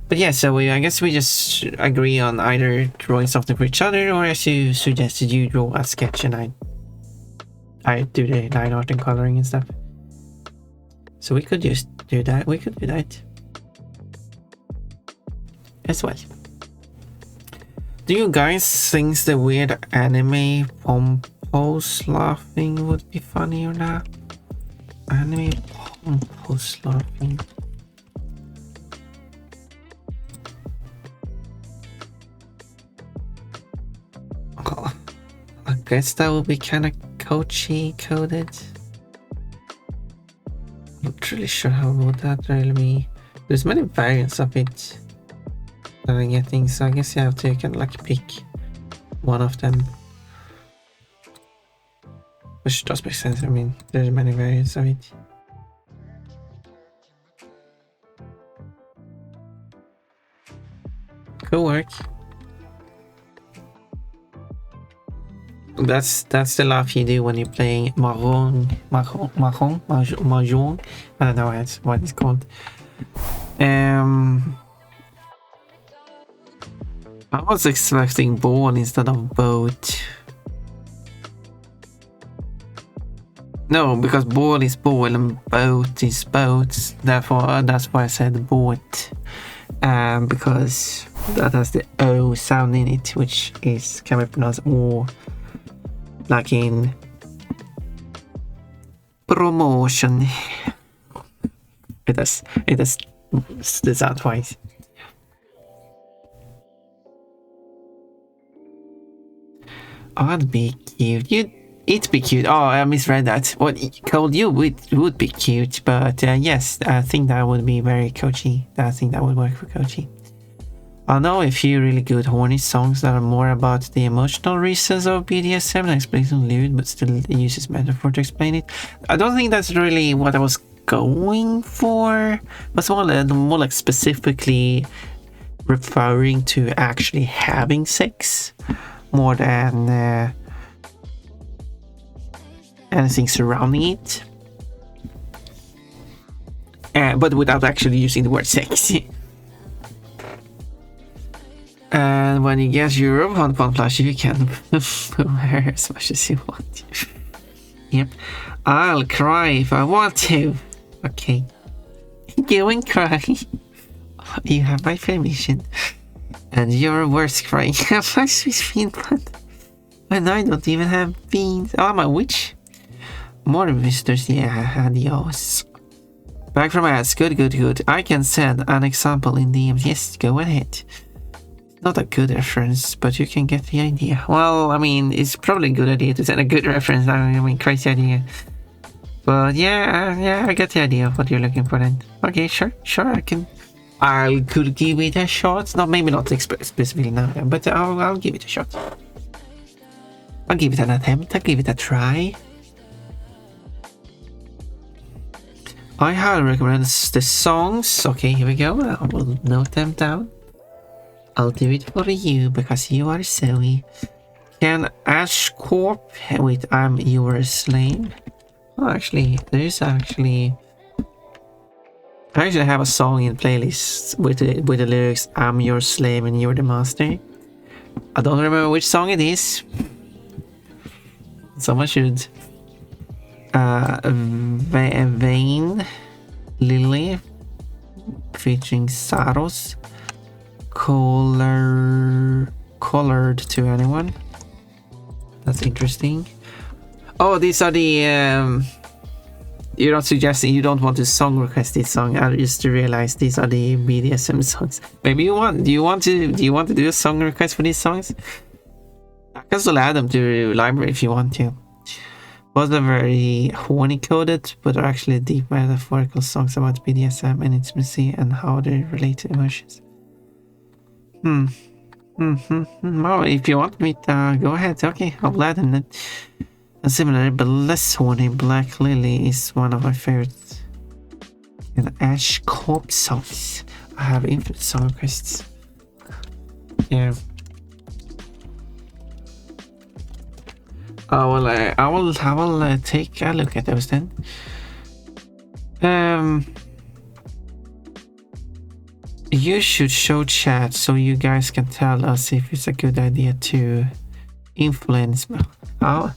But yeah, so I guess we just agree on either drawing something for each other, or as you suggested, you draw a sketch and I do the line art and coloring and stuff. So we could just do that. We could do that as well. Do you guys think the weird anime pompos laughing would be funny or not? Anime pompos laughing. I guess that would be kind of coachy coded. Not really sure how would that really be. There's many variants of it that I'm getting, so I guess you have to kind of like pick one of them. Which does make sense. I mean, there's many variants of it. Cool work. That's the laugh you do when you're playing mahjong. I don't know what it's called. I was expecting ball instead of boat. No, because ball is ball and boat is boats. Therefore, that's why I said boat. Because that has the O sound in it, which can be pronounced O. Like in promotion. It does the sound twice. Oh, that'd be cute. It'd be cute. Oh, I misread that. What called you would be cute, but yes, I think that would be very coachy. I think that would work for coachy. I know a few really good horny songs that are more about the emotional reasons of BDSM and explain lewd, but still it uses metaphor to explain it. I don't think that's really what I was going for. But more like specifically referring to actually having sex more than anything surrounding it. But without actually using the word sex. And when you get your Pon plush, you can wear as much as you want. Yep. I'll cry if I want to. Okay. Go and cry. You have my permission. And your worst crying. Have my sweet bean. And I don't even have beans. Oh, I'm a witch. More visitors. Yeah, adios. Back from ads. Good, good, good. I can send an example in DMs. Yes, go ahead. Not a good reference, but you can get the idea. Well, I mean, it's probably a good idea to send a good reference. I mean, crazy idea. But yeah, I get the idea of what you're looking for then. Okay, sure, I could give it a shot. Maybe not specifically now, but I'll give it a shot. I'll give it an attempt. I'll give it a try. I highly recommend the songs. Okay, here we go. I will note them down. I'll do it for you because you are Zoe. Can Ash Corp with I'm Your Slave? Oh, actually, there's actually... I actually have a song in playlist with the lyrics I'm your slave and you're the master. I don't remember which song it is. Someone should. Vane Lily featuring Saros. Colored to anyone. That's interesting. Oh, these are the you're not suggesting you don't want to song request this song. I just realized these are the BDSM songs. Maybe you want. Do you want to do a song request for these songs? I can still add them to the library if you want to. Both are very horny coded, but are actually deep metaphorical songs about BDSM and intimacy and how they relate to emotions. Well, if you want me to go ahead, okay, I'll add them then. And similar but less horny, Black Lily is one of my favorites. And Ash Corp songs. I have infinite song requests. Yeah. I will take a look at those then. You should show chat so you guys can tell us if it's a good idea to influence. Oh.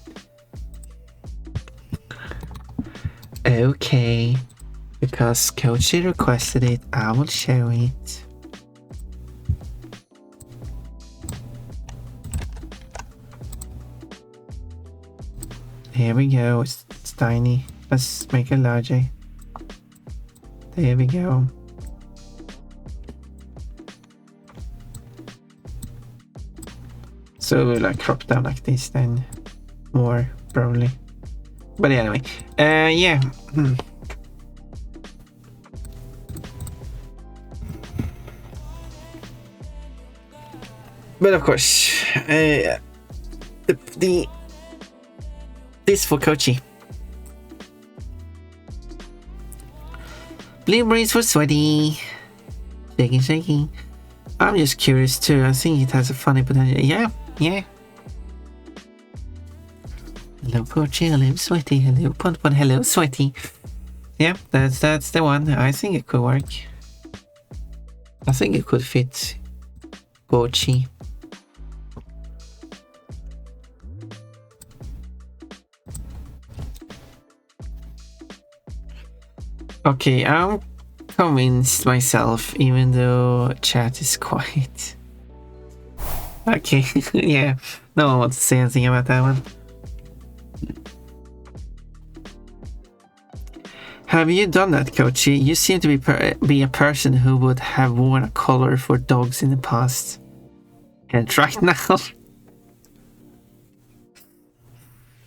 Okay. Because Kochi requested it, I will show it. Here we go. It's tiny. Let's make it larger. There we go. So we'll like crop down like this then. More probably. But anyway. Yeah. But of course, this for Kochi. Blueberries for Sweaty. Shaking. I'm just curious too. I think it has a funny potential. Yeah. Hello Kochi, hello Sweaty, hello Pon, hello Sweaty. Yeah, that's the one. I think it could work. I think it could fit Kochi. Okay, I'm convinced myself, even though chat is quiet. Okay, yeah, no one wants to say anything about that one. Have you done that, Kochi? You seem to be a person who would have worn a collar for dogs in the past. And right now...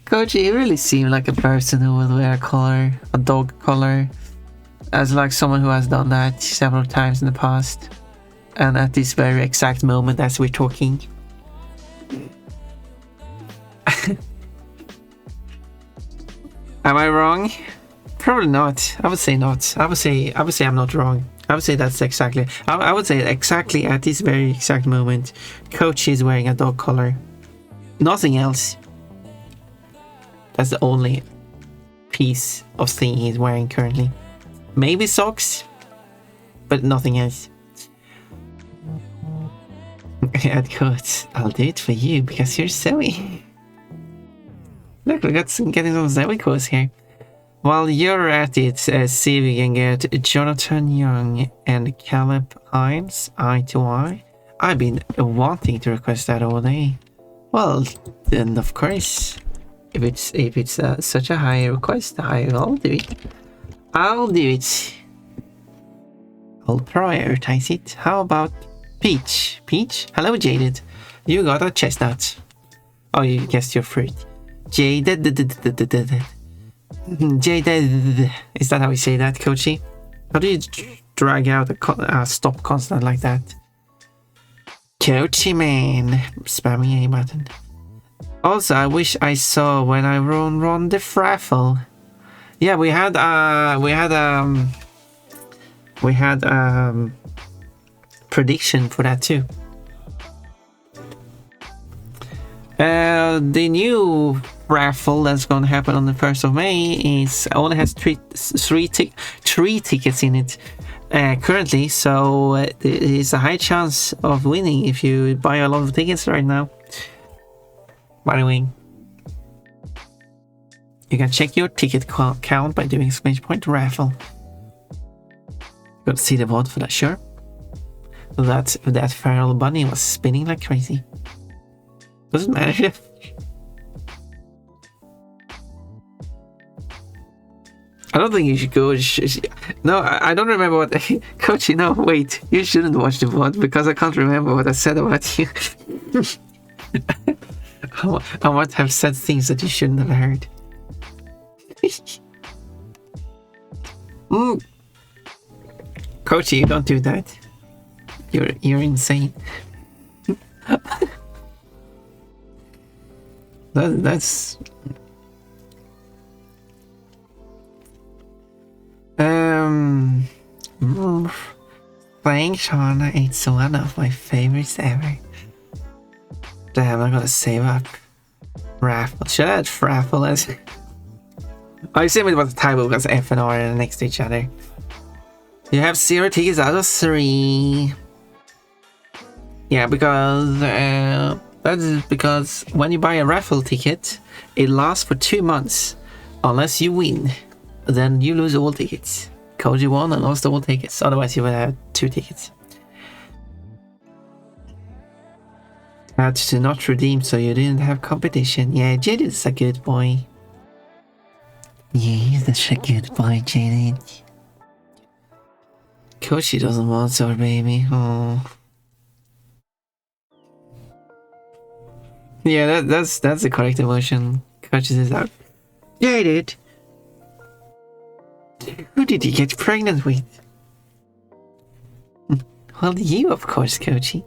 Kochi, you really seem like a person who would wear a collar, a dog collar. As like someone who has done that several times in the past. And at this very exact moment as we're talking. Am I wrong? Probably not. I would say not. I would say I'm not wrong. I would say that's exactly. I would say exactly at this very exact moment, Coach is wearing a dog collar. Nothing else. That's the only piece of thing he's wearing currently. Maybe socks, but nothing else. Yeah, good. I'll do it for you because you're Zoe. Look, we got getting some Zoe quotes here. While you're at it, see if we can get Jonathan Young and Caleb Hines eye to eye. I've been wanting to request that all day. Well, then of course, if it's such a high request, I'll do it. I'll do it. I'll prioritize it. How about Peach? Peach? Hello, Jaded. You got a chestnut. Oh, you guessed your fruit. Jaded. Jaded. Is that how we say that, Kochi? How do you drag out a stop constant like that? Kochi, man. Spamming A button. Also, I wish I saw when I run the fraffle. Yeah, we had prediction for that too. The new raffle that's going to happen on the 1st of May is only has three tickets in it currently, so there is a high chance of winning if you buy a lot of tickets right now. By the way, you can check your ticket count by doing !raffle. Got to see the vote for that, sure. That feral bunny was spinning like crazy. Doesn't matter. I don't think you should go. No, I don't remember what. Coachy, no, wait. You shouldn't watch the VOD because I can't remember what I said about you. I might have said things that you shouldn't have heard. Coachy, you don't do that. You're insane. That's playing Shauna, it's one of my favorites ever. Damn, I gotta save up. Raffle. Should I add raffle as I assume it was a typo because F and R are next to each other. You have 0 tickets out of 3. Yeah, because that is because when you buy a raffle ticket, it lasts for 2 months. Unless you win, then you lose all tickets. Koji won and lost all tickets. Otherwise, you would have 2 tickets. Had to not redeem, so you didn't have competition. Yeah, Jaden is a good boy. Yeah, he's such a good boy, Jaden. Koshi doesn't want so, baby. Oh. Yeah, that's the correct emotion. Koshi says that. Jaden! Who did you get pregnant with? Well, you, of course, Kochi.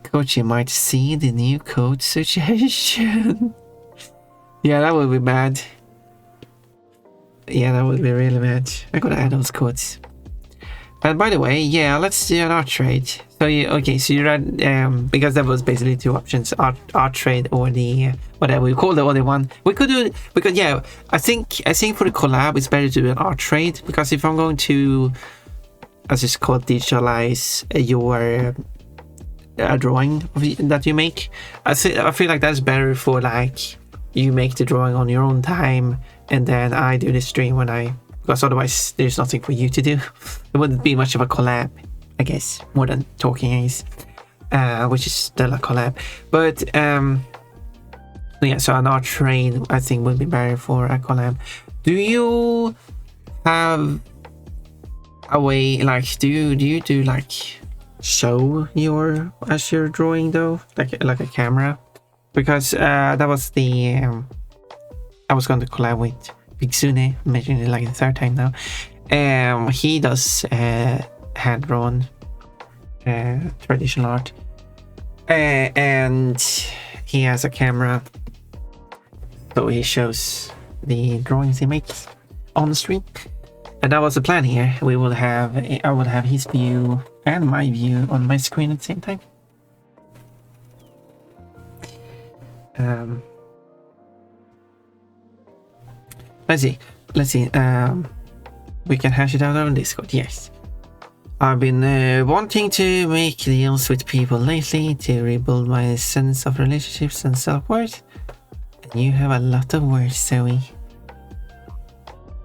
Kochi might see the new code suggestion. Yeah, that would be bad. Yeah, that would be really bad. I gotta add those codes. And by the way, yeah, let's do an art trade. So you read because there was basically 2 options: art trade or the whatever we call the other one. We could do it because yeah, I think for the collab it's better to do an art trade, because if I'm going to, as it's called, digitalize your drawing that you make, I feel like that's better for like you make the drawing on your own time and then I do the stream when because otherwise there's nothing for you to do. It wouldn't be much of a collab, I guess, more than Talking Ace, which is still a collab. But yeah, so an art trade I think would be better for a collab. Do you have a way, like, do you do like show as you're drawing though, like a camera? Because that was the I was going to collab with Pixune, mentioned it like the 3rd time now. He does hand-drawn traditional art, and he has a camera, so he shows the drawings he makes on the stream. And that was the plan here. I will have his view and my view on my screen at the same time. Let's see. We can hash it out on Discord. Yes. I've been wanting to make deals with people lately to rebuild my sense of relationships and self-worth. And you have a lot of words, Zoe.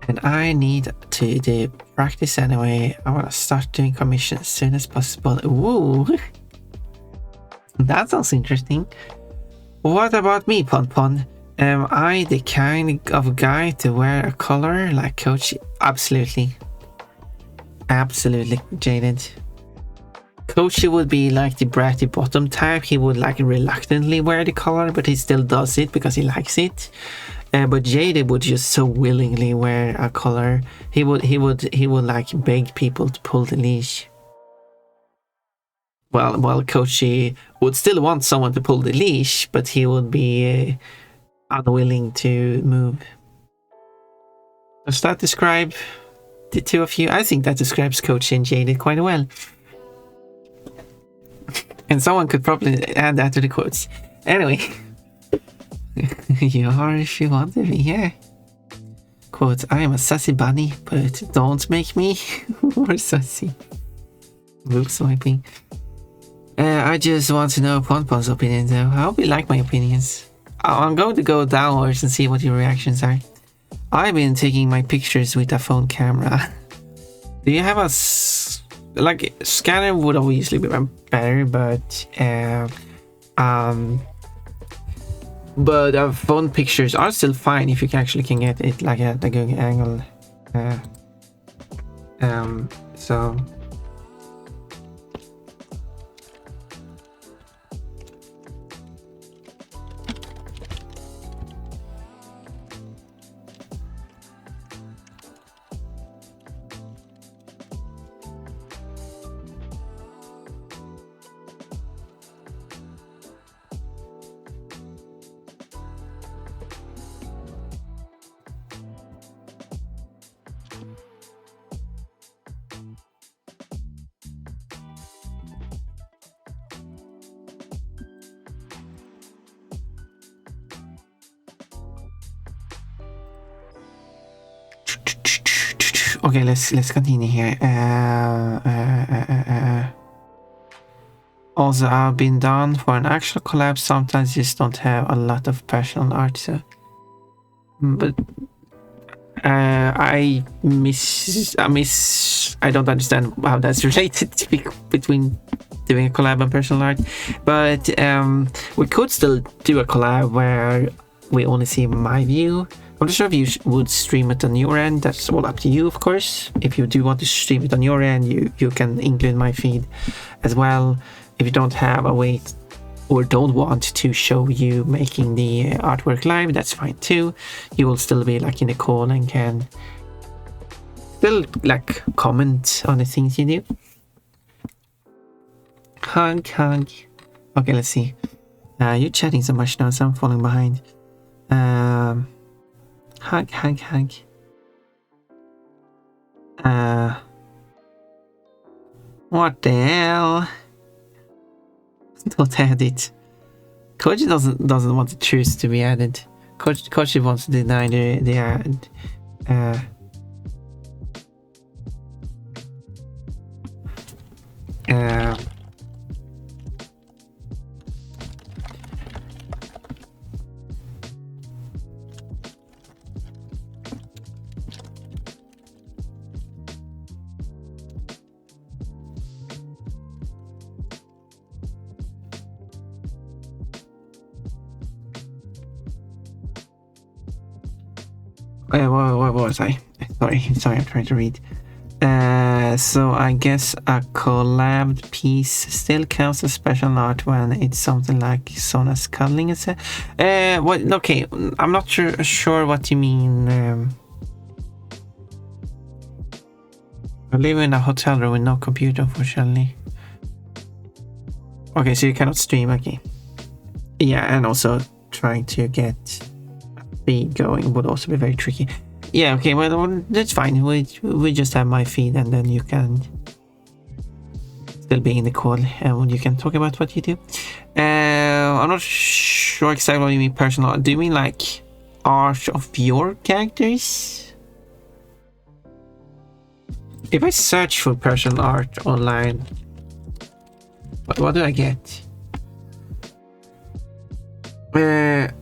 And I need to do practice anyway. I want to start doing commissions as soon as possible. Ooh. That sounds interesting. What about me, Pon Pon? Am I the kind of guy to wear a collar like Coach? Absolutely. Absolutely, Jaded. Coachy would be like the bratty bottom type. He would like reluctantly wear the collar, but he still does it because he likes it. But Jaded would just so willingly wear a collar. He would like beg people to pull the leash. Well, Coachy would still want someone to pull the leash, but he would be unwilling to move. Does that describe the two of you? I think that describes Coachy and Jaded quite well. And someone could probably add that to the quotes. Anyway. You are if you want to be, yeah. Quote, I am a sassy bunny, but don't make me more sassy. Book swiping. I just want to know Pon Pon's opinion though. I hope you like my opinions. I'm going to go downwards and see what your reactions are. I've been taking my pictures with a phone camera. Do you have a scanner would obviously be better, but phone pictures are still fine if you actually can get it like at a good angle. So okay, let's continue here. Also, I've been down for an actual collab. Sometimes you just don't have a lot of personal art, so. But I don't understand how that's related between doing a collab and personal art. But we could still do a collab where we only see my view. I'm not sure if you would stream it on your end. That's all up to you, of course. If you do want to stream it on your end, you can include my feed as well. If you don't have a way or don't want to show you making the artwork live, that's fine too. You will still be like in the call and can still like comment on the things you do. Hug. Okay, let's see. You're chatting so much now, so I'm falling behind. Hug. What the hell? Don't add it. Koji doesn't want the truth to be added. Koji wants to deny the ad. What was I? Sorry, I'm trying to read. So I guess a collabed piece still counts as special art when it's something like Sona's cuddling and so. What? Okay, I'm not sure what you mean. I live in a hotel room with no computer, unfortunately. Okay, so you cannot stream. Okay. Yeah, and also trying to get feed going would also be very tricky. Yeah, okay, well that's fine. We just have my feed and then you can still be in the call and you can talk about what you do. I'm not sure exactly what you mean personal. Do you mean like art of your characters? If I search for personal art online, what do I get? An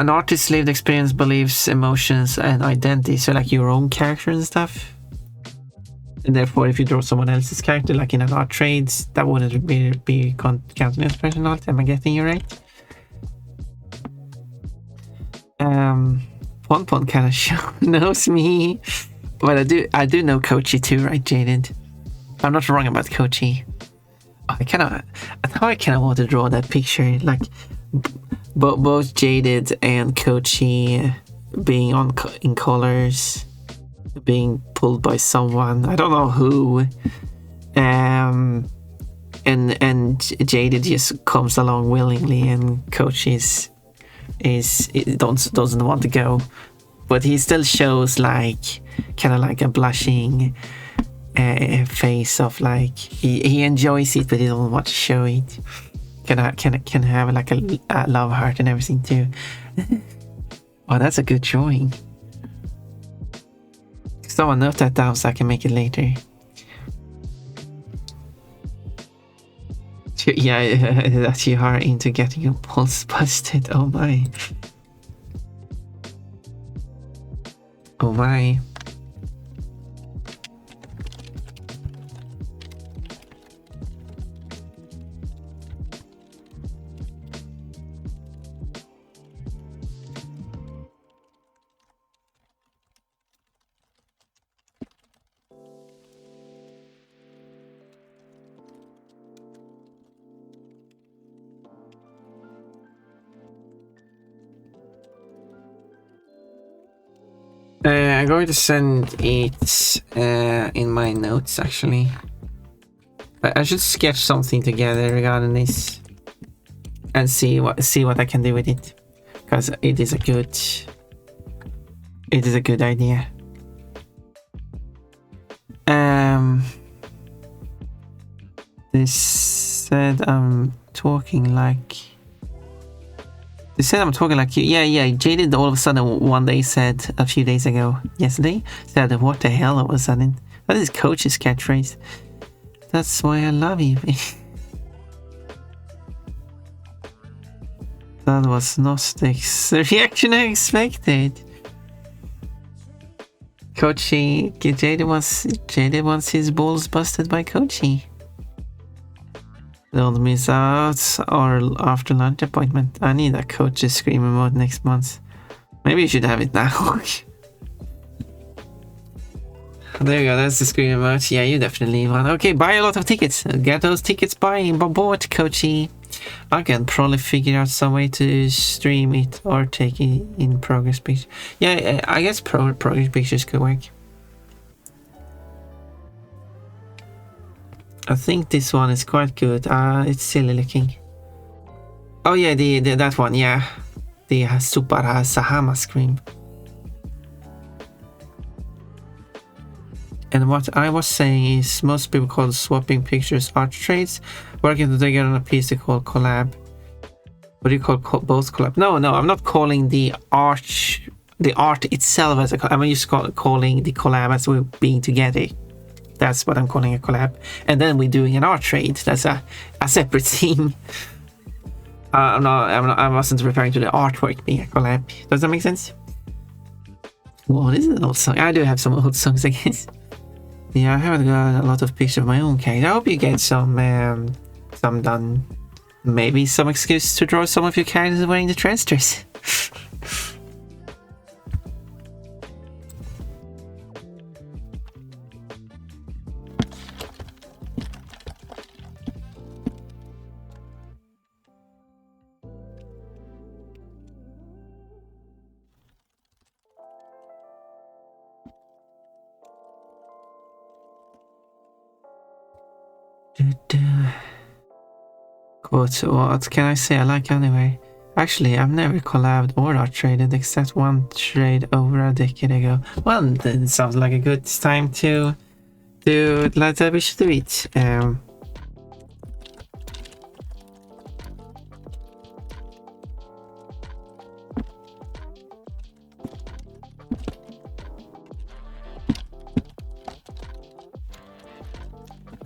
artist's lived experience, beliefs, emotions, and identity. So like your own character and stuff. And therefore, if you draw someone else's character, like in an art trade, that wouldn't be counted as personal art. Am I getting you right? Pon kind of knows me, but I do know Kochi too, right, Jaded? I'm not wrong about Kochi. I kind of want to draw that picture, like both Jaded and Kochi being in colors, being pulled by someone. I don't know who. And Jaded just comes along willingly, and Kochi doesn't want to go, but he still shows like kind of like a blushing face of like he enjoys it, but he doesn't want to show it. Can have like a love heart and everything too. Oh, that's a good drawing. Someone note that down so I can make it later. Yeah, that you are into getting your balls busted. Oh my. Oh my. I'm going to send it in my notes actually. I should sketch something together regarding this and see what I can do with it, because it is a good idea. This said I'm talking like. They said I'm talking like you. Yeah. Jaded all of a sudden one day said a few days ago, yesterday, said what the hell all of a sudden. That is Coach's catchphrase. That's why I love you. That was not the reaction I expected. Coachy, Jaded wants his balls busted by Coachy. Don't miss out our after lunch appointment. I need a Coach's screaming mode next month. Maybe you should have it now. There you go, that's the screaming mode. Yeah, you definitely need one. Okay, buy a lot of tickets. Get those tickets bought, Coachy. I can probably figure out some way to stream it or take it in progress pictures. Yeah, I guess progress pictures could work. I think this one is quite good. It's silly looking. Oh yeah, that one, yeah. The Super Sahama scream. And what I was saying is most people call swapping pictures art trades, working together on a piece they call collab. What do you call both collab? No, I'm not calling the art itself as a collab. I'm just calling the collab as we're being together. That's what I'm calling a collab. And then we're doing an art trade. That's a separate thing. I wasn't referring to the artwork being a collab. Does that make sense? What is an old song? I do have some old songs, I guess. Yeah, I haven't got a lot of pictures of my own character. I hope you get some done. Maybe some excuse to draw some of your characters wearing the transistors. What can I say I like anyway? Actually, I've never collabed or art traded except one trade over a decade ago. Well, that sounds like a good time to let we should do it.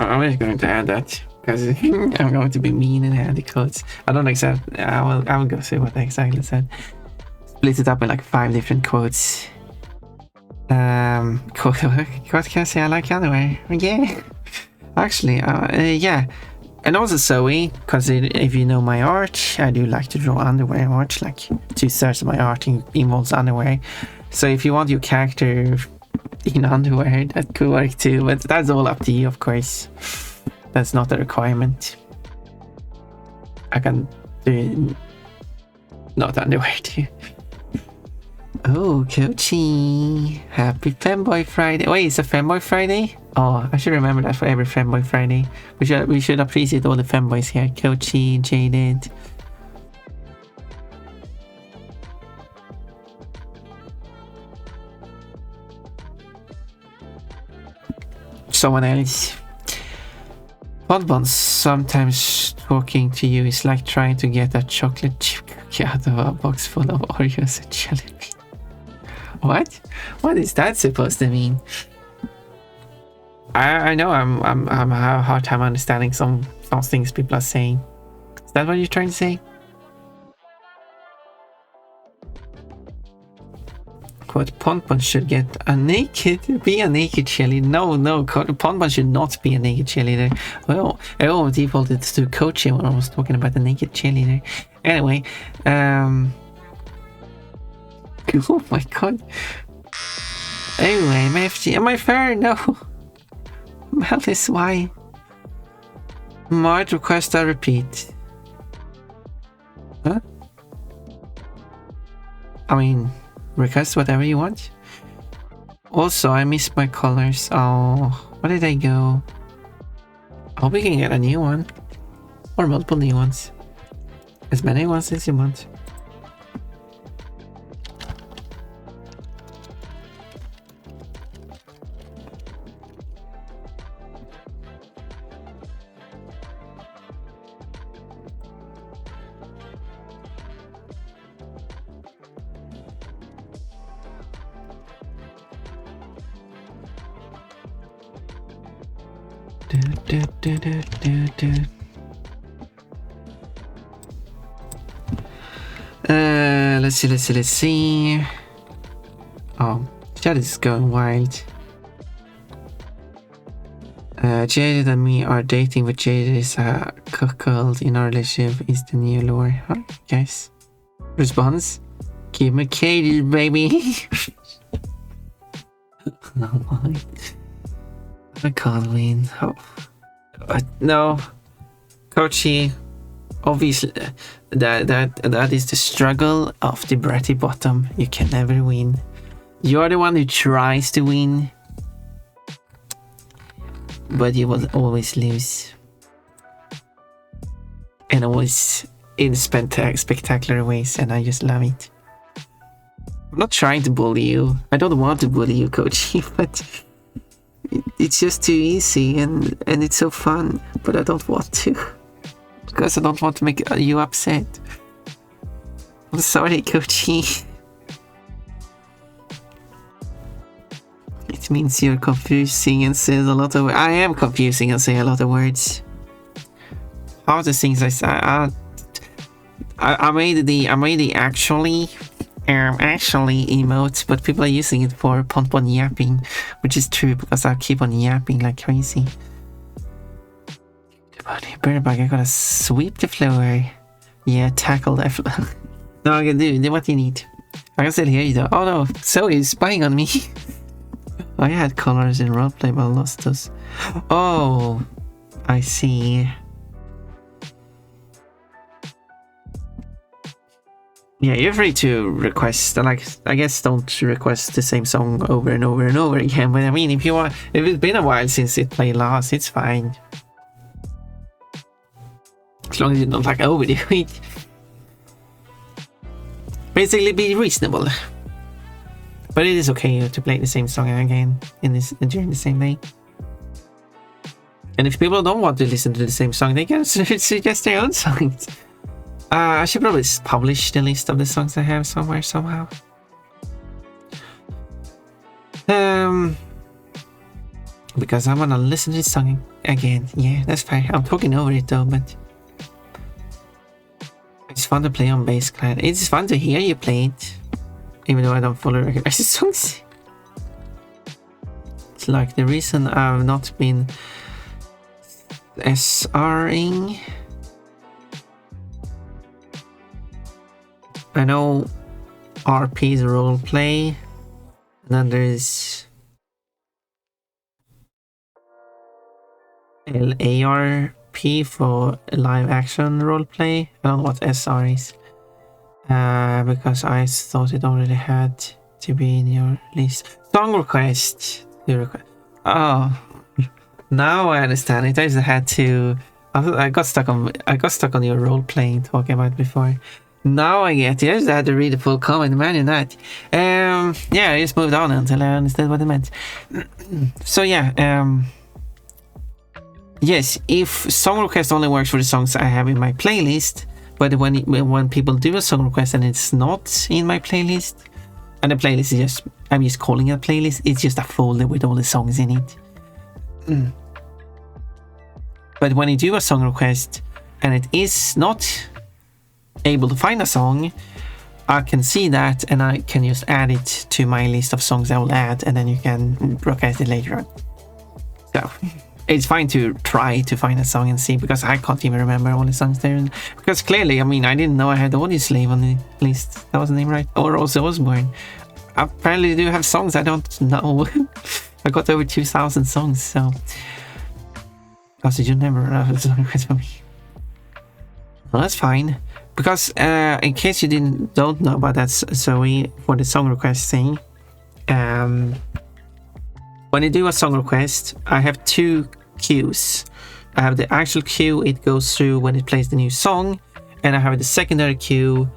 I'm just going to add that because I'm going to be mean and add the quotes. I don't exactly. I will go see what I exactly said. Split it up in like 5 different quotes. What can I say? I like underwear. Yeah. Actually, yeah. And also Zoe, because if you know my art, I do like to draw underwear art. Like 2/3 of my art involves underwear. So if you want your character in underwear, that could work too. But that's all up to you, of course. That's not a requirement. I can do not underwear too. Oh, Kochi! Happy Femboy Friday! Wait, it's a Femboy Friday? Oh, I should remember that for every Femboy Friday. We should appreciate all the femboys here. Kochi, Jaded. Someone else. Bonbons, sometimes talking to you is like trying to get a chocolate chip cookie out of a box full of Oreos and jelly beans. What? What is that supposed to mean? I know I'm having a hard time understanding some things people are saying. Is that what you're trying to say? Quote, Ponpon should get a naked cheerleader. No, Ponpon should not be a naked cheerleader. Well, I defaulted to coaching when I was talking about the naked cheerleader. Anyway, oh my god. Anyway, MFG, am I fair? No. Malice, why? Might request a repeat. Huh? I mean, request whatever you want. Also, I missed my colors. Oh, where did they go? I hope we can get a new one. Or multiple new ones. As many ones as you want. Let's see. Oh, chat is going wild. Jaded and me are dating, but Jaded is a cuckold in our relationship is the new lure. Huh, guys? Response? Keep me caged, baby. No, why? I can't win. Oh. No, Kochi. Obviously, that is the struggle of the bratty bottom. You can never win. You're the one who tries to win, but you will always lose, and always in spectacular ways. And I just love it. I'm not trying to bully you. I don't want to bully you, Kochi, but it's just too easy, and it's so fun. But I don't want to. Because I don't want to make you upset. I'm sorry, Kochi. It means you're confusing and say a lot of words. I am confusing and say a lot of words. All the things I say. I made the actually emote, but people are using it for Ponpon yapping, which is true because I keep on yapping like crazy. Birdbug, I gotta sweep the floor. Yeah, tackle that floor. No, I can do what you need. I can still hear you though. Oh no, Zoe is spying on me. I had colors in roleplay, but I lost those. Oh, I see. Yeah, you're free to request. Like, I guess don't request the same song over and over and over again. But I mean, if it's been a while since it played last, it's fine. As long as you don't like overdo it. Basically be reasonable. But it is okay to play the same song again during the same day. And if people don't want to listen to the same song, they can suggest their own songs. I should probably publish the list of the songs I have somewhere somehow. Because I wanna listen to this song again. Yeah, that's fine. I'm talking over it though, but it's fun to play on bass clan. It's fun to hear you play it, even though I don't fully recognize the songs. It's like the reason I've not been SRing. I know RP's roleplay, and then there's LARP for live action roleplay. I don't know what SR is, because I thought it already had to be in your list. Song request. Oh, now I understand it. I just had to. I got stuck on your role playing talking about before. Now I get it. I just had to read the full comment. Imagine that. Yeah, I just moved on until I understood what it meant. So yeah. Yes, if song request only works for the songs I have in my playlist, but when people do a song request and it's not in my playlist, and the playlist is just, I'm just calling it a playlist, it's just a folder with all the songs in it. But when you do a song request and it is not able to find a song, I can see that and I can just add it to my list of songs I will add, and then you can broadcast it later on. So it's fine to try to find a song and see, because I can't even remember all the songs there. Because clearly, I mean, I didn't know I had Audio Slave on the list. That wasn't even right. Or also Osborne. I apparently do have songs I don't know. I got over 2,000 songs, so. Also, you never have a song request for me. Well, that's fine. Because in case you don't know about that, so for the song request thing, when you do a song request, I have two queues. I have the actual queue it goes through when it plays the new song, and I have the secondary queue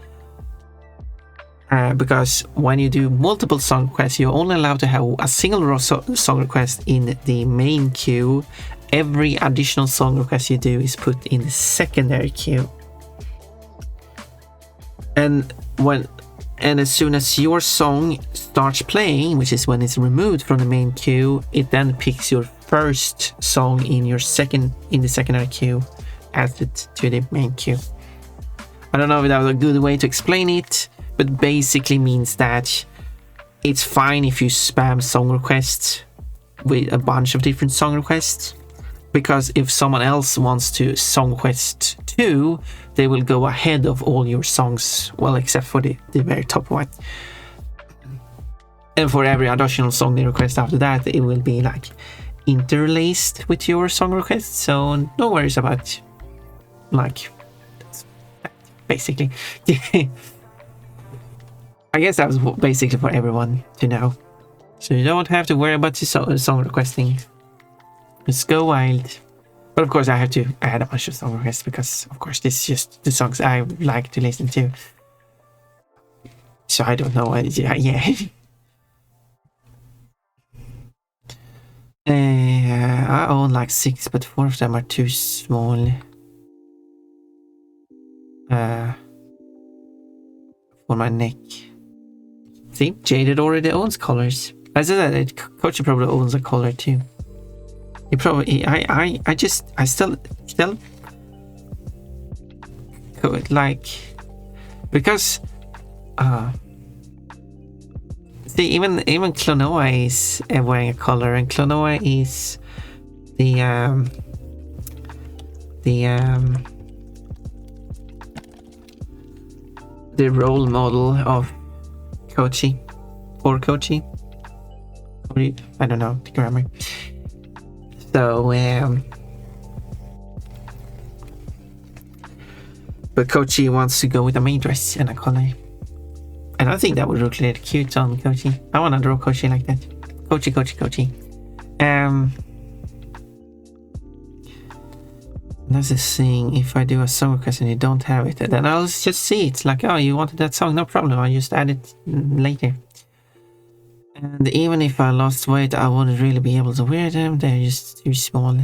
because when you do multiple song requests, you're only allowed to have a single song request in the main queue. Every additional song request you do is put in the secondary queue. And as soon as your song starts playing, which is when it's removed from the main queue, it then picks your first song in the secondary queue, adds it to the main queue. I don't know if that was a good way to explain it, but basically means that it's fine if you spam song requests with a bunch of different song requests, because if someone else wants to song request too, they will go ahead of all your songs, well, except for the very top one. And for every additional song they request after that, it will be like interlaced with your song request, so no worries about, like, basically. I guess that was basically for everyone to know, so you don't have to worry about the song requesting. Just go wild. But of course I had a bunch of song requests, because of course this is just the songs I like to listen to, so I don't know. Yeah. I own like 6, but 4 of them are too small for my neck. See, Jaded already owns collars. I said that Coach probably owns a collar too. He probably, I still could, like, because see, even Klonoa is wearing a collar, and Klonoa is the role model of Kochi, or Kochi. I don't know the grammar. So but Kochi wants to go with a main dress and a collar, and I think that would look really cute on Kochi. I want to draw Kochi like that. Kochi. That's the thing. If I do a song request and you don't have it, then I'll just see it. Like, oh, you wanted that song, no problem. I'll just add it later. And even if I lost weight, I wouldn't really be able to wear them. They're just too small.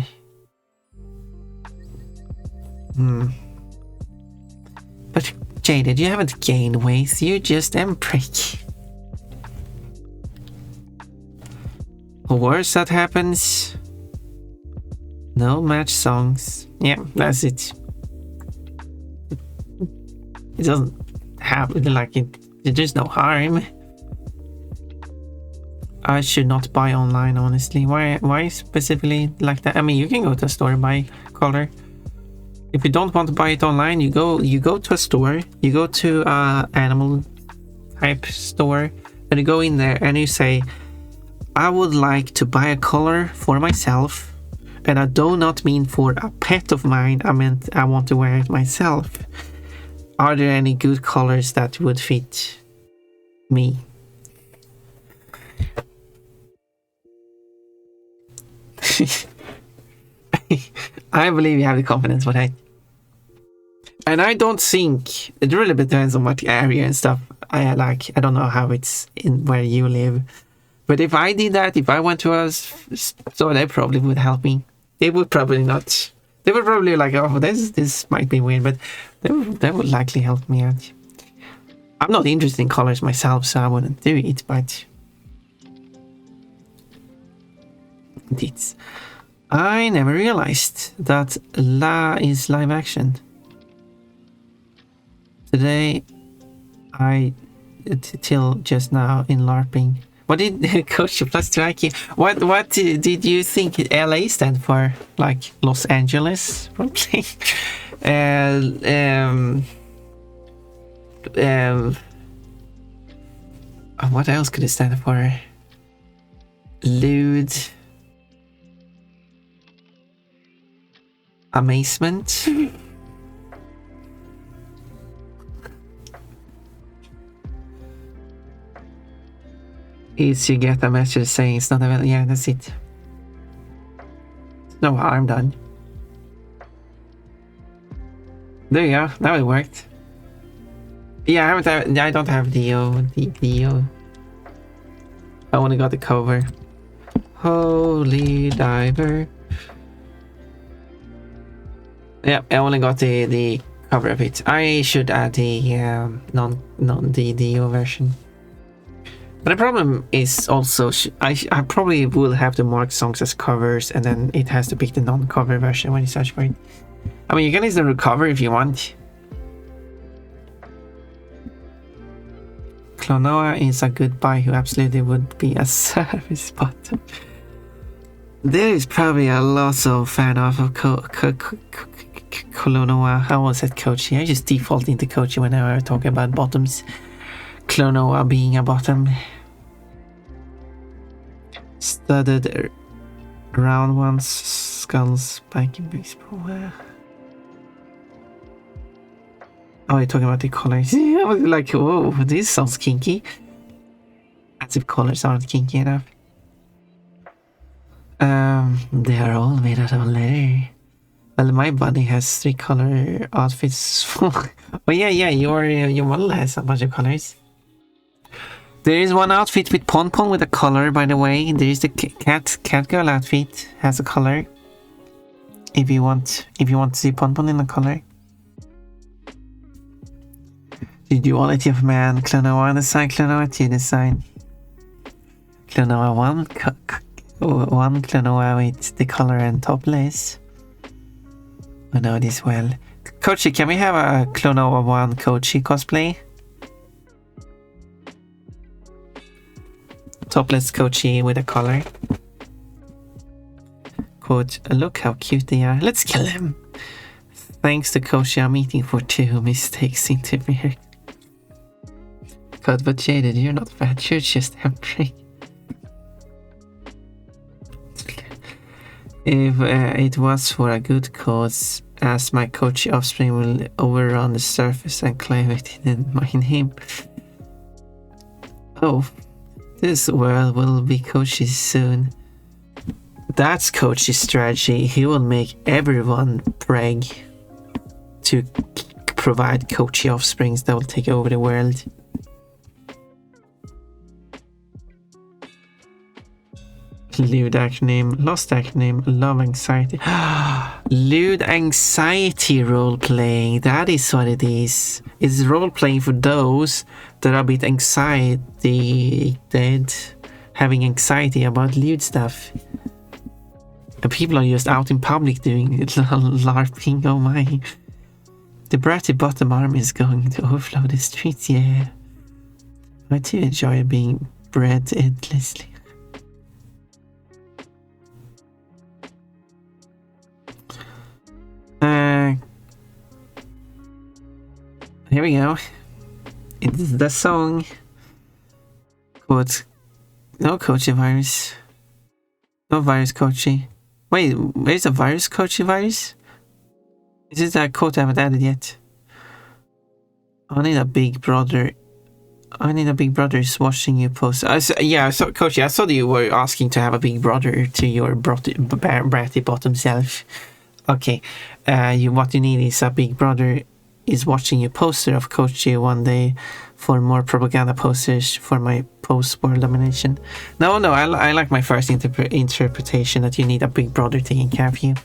But Jaded, you haven't gained weight. You just prick. Or worse, that happens. No match songs. Yeah, that's it. It doesn't have like it. There's no harm. I should not buy online, honestly. Why specifically like that? I mean, you can go to a store and buy color. If you don't want to buy it online, you go to a store. You go to animal type store, and you go in there and you say, I would like to buy a color for myself, and I do not mean for a pet of mine. I meant I want to wear it myself. Are there any good colors that would fit me? I believe you have the confidence for that. And I don't think it really depends on what area and stuff I like. I don't know how it's in where you live, but if I did that, if I went to a store, they probably would help me. They would probably not. They would probably like, oh, this might be weird, but they would likely help me out. I'm not interested in colors myself, so I wouldn't do it, but it's. I never realized that La is live action. Today, till just now in LARPing. What did Coach plus 2 IQ? What did you think LA stand for? Like Los Angeles, probably. What else could it stand for? Lewd. Amazement. Is you get a message saying it's not available. Yeah, that's it. No harm done. There you go. Now it worked. Yeah, I don't have DO. I only got the cover. Holy diver. Yeah, I only got the cover of it. I should add the non-DO version. But the problem is also I probably will have to mark songs as covers, and then it has to pick the non-cover version when you search for it. I mean, you can use the cover if you want. Klonoa is a good buy who absolutely would be a service button. There is probably a lot of fan of Klonoa. How was it, Kochi? I just default into Kochi whenever I talk about bottoms. Klonoa being a bottom. Studded round ones, skulls, spiky baseball. Oh, you're talking about the colors. I was like, whoa, this sounds kinky. As if colors aren't kinky enough. They are all made out of leather. Well, my buddy has 3 color outfits. Oh yeah, your model has a bunch of colors. There is one outfit with Pon with a color, by the way. There is the cat girl outfit has a color. If you want to see Pon in a color. The duality of man. Klonoa design, Klonoa 2 design. Klonoa 1 Klonoa with the color and topless. I know this well. Kochi, can we have a Klonoa 1 Kochi cosplay? Topless Kochi with a collar. Quote, look how cute they are. Let's kill him. Thanks to Kochi, I'm eating for 2 mistakes into beer. God, but Jaded, you're not fat, you're just hungry. If it was for a good cause, as my Kochi offspring will overrun the surface and claim it in my name. Oh. This world will be Kochi's soon. That's Kochi's strategy. He will make everyone brag to provide Kochi offsprings that will take over the world. Lewd acronym, lost acronym, love anxiety. Lewd anxiety role playing. That is what it is. It's role playing for those that are a bit anxiety dead, having anxiety about lewd stuff. People are just out in public doing it, LARPing, oh my. The bratty bottom arm is going to overflow the streets, yeah. I too enjoy being bred endlessly. Here we go. It's the song. Quote. No Kochi virus. No virus Kochi. Wait, where's the virus Kochi virus? Is it that quote I haven't added yet? I need a big brother. I need a big brother is watching you post. Yeah, so Kochi, I saw that you were asking to have a big brother to your bratty bottom self. Okay, what you need is a big brother is watching your poster of Kochi one day for more propaganda posters for my post-world domination. No, I like my first interpretation that you need a big brother taking care of you.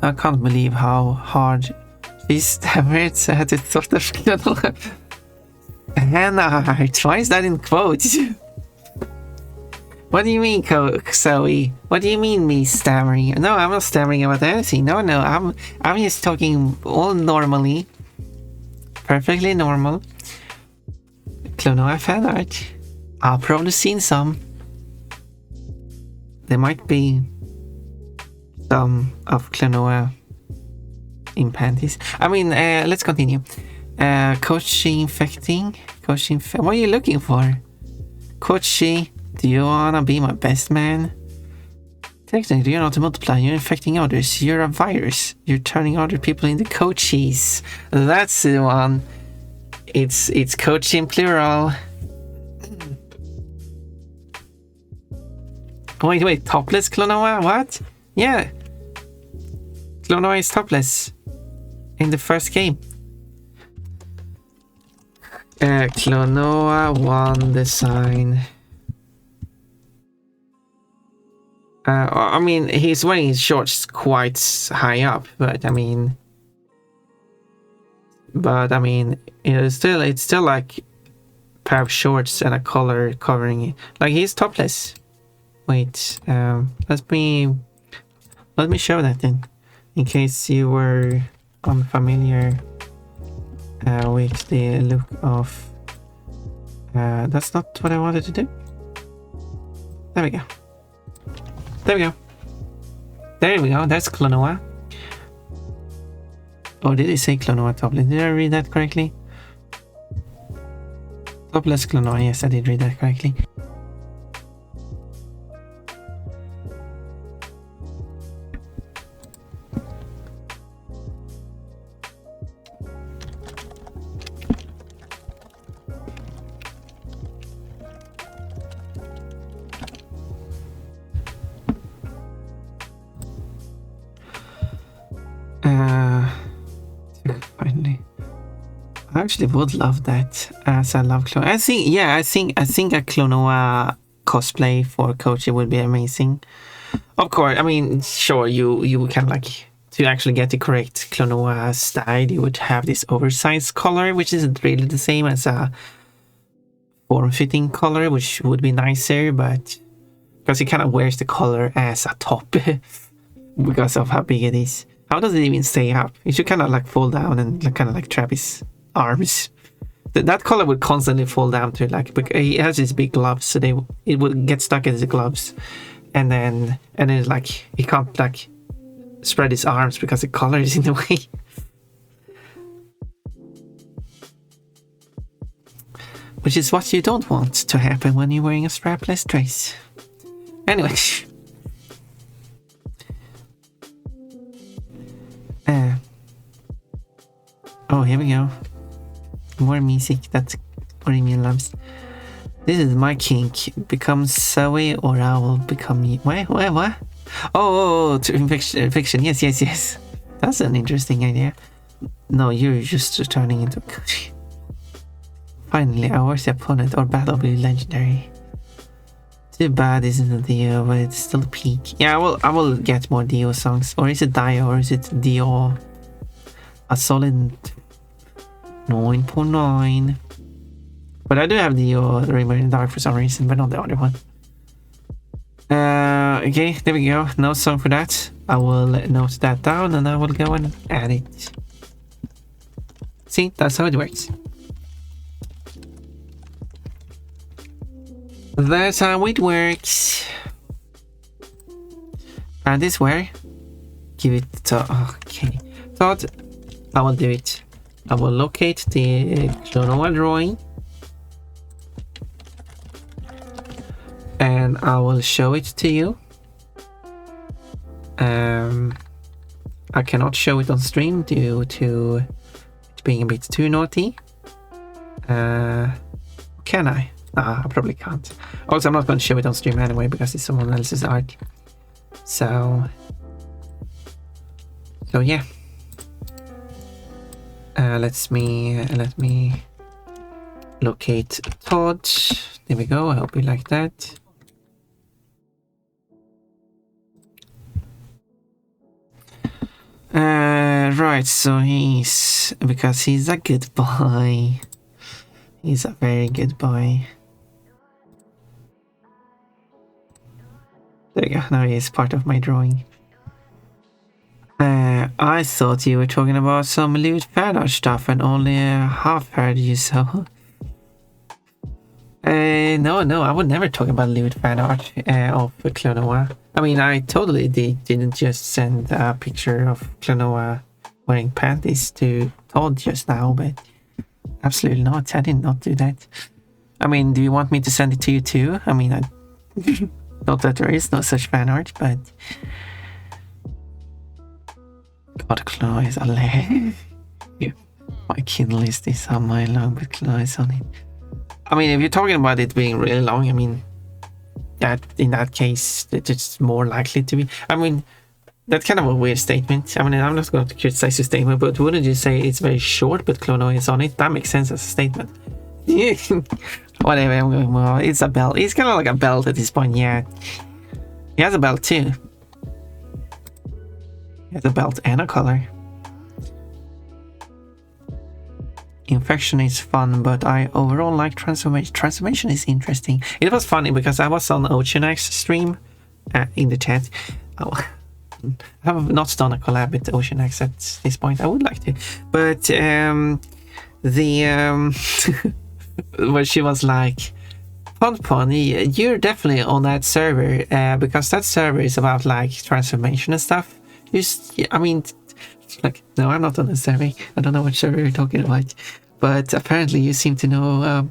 I can't believe how hard she stammered at the thought of Hannah, why is that in quotes? What do you mean, Zoe? What do you mean me stammering? No, I'm not stammering about anything. No, I'm just talking all normally. Perfectly normal. Klonoa fan art. I've probably seen some. There might be some of Klonoa in panties. I mean, let's continue. Kochi infecting? What are you looking for? Kochi, do you wanna be my best man? Technically, you're not a multiplier, you're infecting others. You're a virus. You're turning other people into Kochis. That's the one. It's Kochi in plural. Wait, topless Klonoa? What? Yeah. Klonoa is topless. In the first game. Klonoa 1 design. I mean, he's wearing his shorts quite high up, but I mean, it's still like a pair of shorts and a collar covering it. Like, he's topless. Wait, let me show that then, in case you were unfamiliar with the look of. That's not what I wanted to do. There we go. There we go. That's Klonoa. Oh, did it say Klonoa topless? Did I read that correctly? Topless Klonoa. Yes, I did read that correctly. Finally, I actually would love that, as I love Klonoa. I think a Klonoa cosplay for Kochi would be amazing. Of course, I mean, sure, you can, like, to actually get the correct Klonoa style, you would have this oversized collar, which isn't really the same as a form-fitting collar, which would be nicer, but because he kind of wears the collar as a top because of how big it is. How does it even stay up? It should kind of like fall down and like, kind of like trap his arms. That collar would constantly fall down to, like, because he has these big gloves, so it would get stuck in his gloves, and then like he can't like spread his arms because the collar is in the way. Which is what you don't want to happen when you're wearing a strapless dress. Anyway. Oh, here we go. More music that Orimian loves. This is my kink. Become Zoe or I will become you. What? Oh, fiction. Yes. That's an interesting idea. No, you're just turning into a Kochi. Finally, I was the opponent or battle will be legendary. Too bad isn't a Dio, but it's still peak. Yeah, I will get more Dio songs. Or is it Dio or is it Dio? A solid 9.9. But I do have Dio Rainbow in the Dark for some reason, but not the other one. Okay, there we go. No song for that. I will note that down and I will go and add it. See, that's how it works. That's how it works. And this where? Give it to... Okay. Thought I will do it. I will locate the Klonoa drawing. And I will show it to you. I cannot show it on stream due to it being a bit too naughty. Can I? I probably can't. Also, I'm not going to show it on stream anyway because it's someone else's art. So yeah. Let me locate Todd. There we go. I hope you like that. Right, so because he's a good boy. He's a very good boy. There you go, now he is part of my drawing. I thought you were talking about some lewd fan art stuff and only half heard you so. No, I would never talk about lewd fan art of Klonoa. I mean, I totally didn't just send a picture of Klonoa wearing panties to Todd just now, but absolutely not. I did not do that. I mean, do you want me to send it to you too? I mean, not that there is no such fan art, but God, Klonoa is alive. Yeah. My Kindle list is a mile long, but Klonoa is on it. I mean, if you're talking about it being really long, I mean, that in that case, it's more likely to be. I mean, that's kind of a weird statement. I mean, I'm not going to criticize your statement, but wouldn't you say it's very short, but Klonoa is on it? That makes sense as a statement. Whatever, I'm going more. It's a belt. It's kind of like a belt at this point, yeah. He has a belt too. He has a belt and a collar. Infection is fun, but I overall like transformation. Transformation is interesting. It was funny because I was on OceanX stream in the chat. Oh, I have not done a collab with OceanX at this point. I would like to, but where she was like, Pon, you're definitely on that server because that server is about like transformation and stuff. I mean, like, no, I'm not on the server. I don't know what server you're talking about, but apparently you seem to know,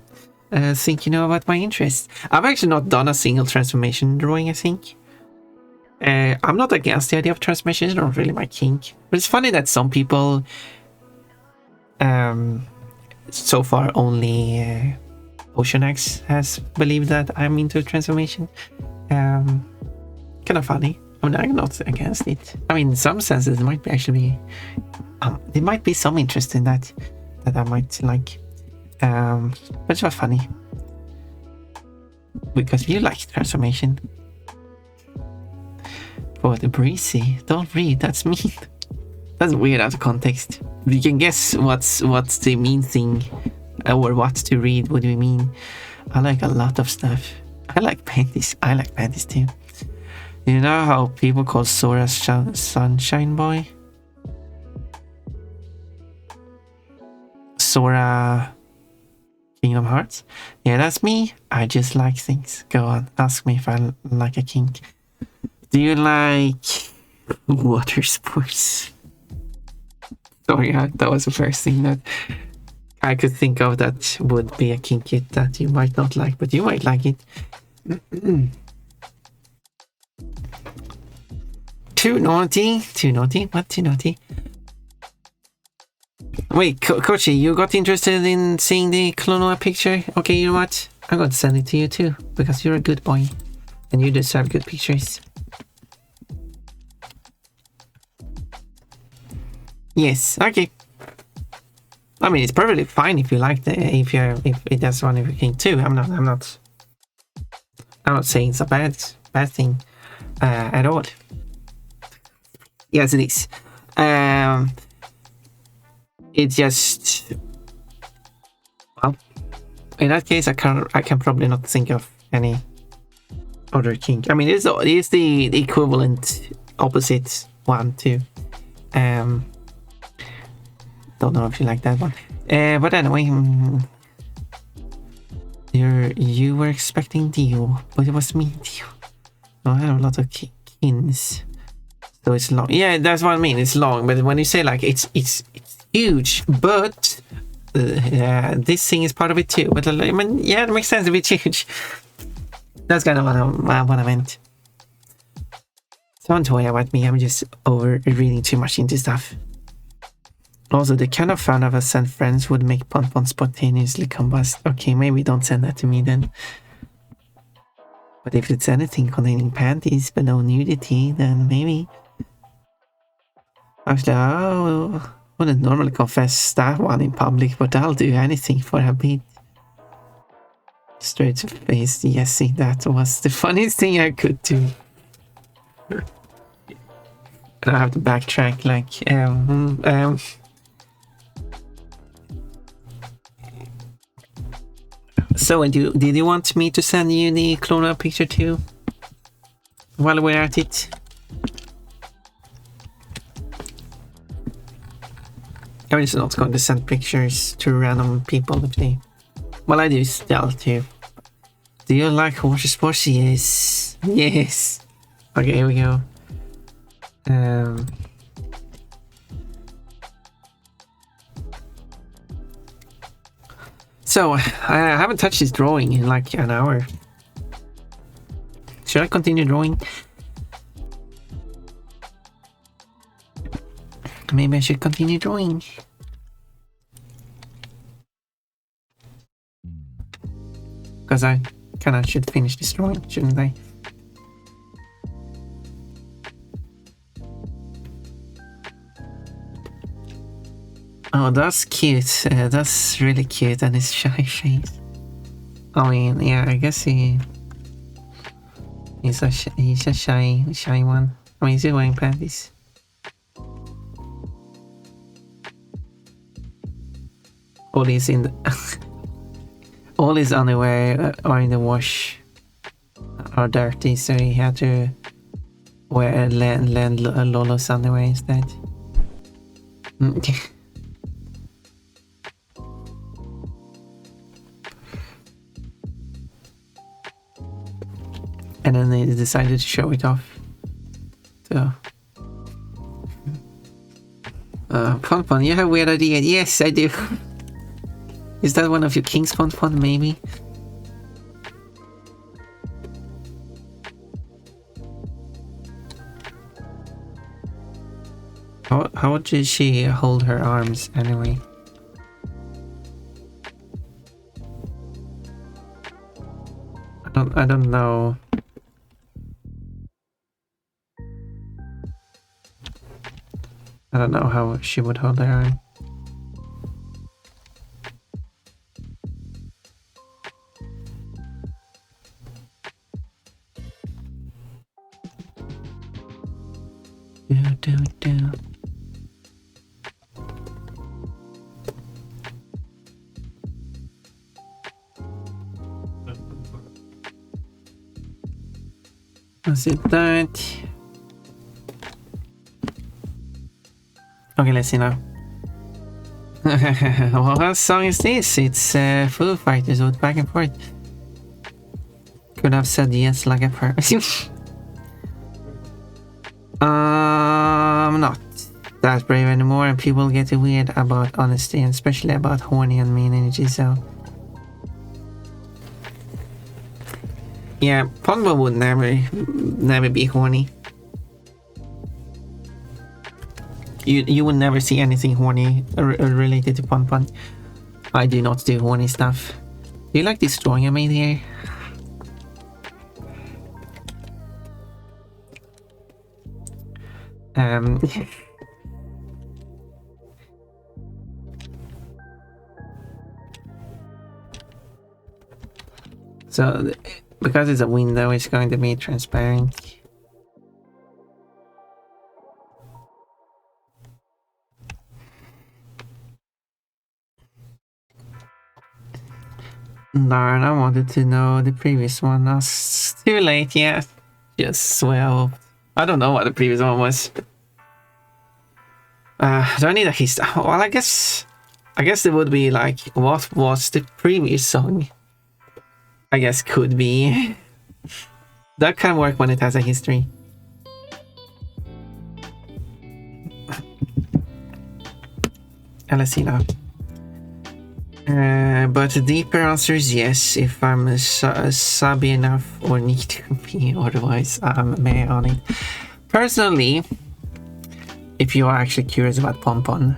think you know about my interests. I've actually not done a single transformation drawing, I think. I'm not against the idea of transformation. It's not really my kink, but it's funny that some people, so far only OceanX has believed that I'm into transformation. Kind of funny. I mean, I'm not against it. I mean, in some senses, it might be actually there might be some interest in that I might like. But it's not funny because you like transformation. For the breezy, don't read. That's mean. That's weird out of context. You can guess what's the mean thing, or what to read. What do you mean? I like a lot of stuff. I like panties. I like panties too. You know how people call Sora Sunshine Boy? Sora Kingdom Hearts? Yeah, that's me. I just like things. Go on, ask me if I like a kink. Do you like water sports? Sorry, that was the first thing that I could think of that would be a kink that you might not like, but you might like it. Too naughty? What too naughty? Wait, Kochi, you got interested in seeing the Klonoa picture? Okay, you know what? I'm going to send it to you too, because you're a good boy and you deserve good pictures. Yes, okay. I mean, it's perfectly fine if you like the if it does one of your king too. I'm not saying it's a bad thing at all. Yes, it is. It just, well, in that case, I can probably not think of any other kink. I mean, it's the equivalent opposite one too. Don't know if you like that one. But anyway, you were expecting Dio, but it was me, Dio. I have a lot of kins, so it's long. Yeah, that's what I mean. It's long, but when you say like it's huge, but this thing is part of it too. But I mean, yeah, it makes sense if it's huge. That's kind of what I meant. Don't worry about me. I'm just over reading too much into stuff. Also, the kind of fun of a sent friends would make Pon spontaneously combust. Okay, maybe don't send that to me then. But if it's anything containing panties but no nudity, then maybe. Actually, I wouldn't normally confess that one in public, but I'll do anything for a bit. Straight to face, yes, see, that was the funniest thing I could do. I have to backtrack, like, So, did you want me to send you the clone picture too? While we're at it? I'm just not going to send pictures to random people if they... Well, I do still too. Do you like water sports? Yes. Yes. Okay, here we go. So, I haven't touched this drawing in like an hour. Should I continue drawing? Maybe I should continue drawing. Because I kinda should finish this drawing, shouldn't I? Oh, that's cute. That's really cute, and his shy face. I mean, yeah, I guess he's a shy one. I mean, he's wearing panties. All his in the all his underwear are in the wash are dirty, so he had to wear Lolo's underwear instead. And then they decided to show it off. So, Pon, you have a weird idea. Yes, I do. Is that one of your kings, Pon? Maybe. How did she hold her arms anyway? I don't know. I don't know how she would hold her arm. Do. Is it that? Okay, let's see now. What song is this? It's Foo Fighters with Back and Forth. Could have said yes like a person. I'm not that brave anymore, and people get weird about honesty, and especially about horny and mean energy, so... Yeah, Pogba would never be horny. You would never see anything horny related to Pon. I do not do horny stuff. Do you like this drawing I made here? So, because it's a window, it's going to be transparent. Darn, I wanted to know the previous one. It's too late, yeah. Just well, I don't know what the previous one was. Do I need a history? Well, I guess it would be like, what was the previous song? I guess could be. That can work when it has a history. And let's see now. But the deeper answer is yes, if I'm subby enough or need to be, otherwise I'm meh on it. Personally, if you are actually curious about Pompon,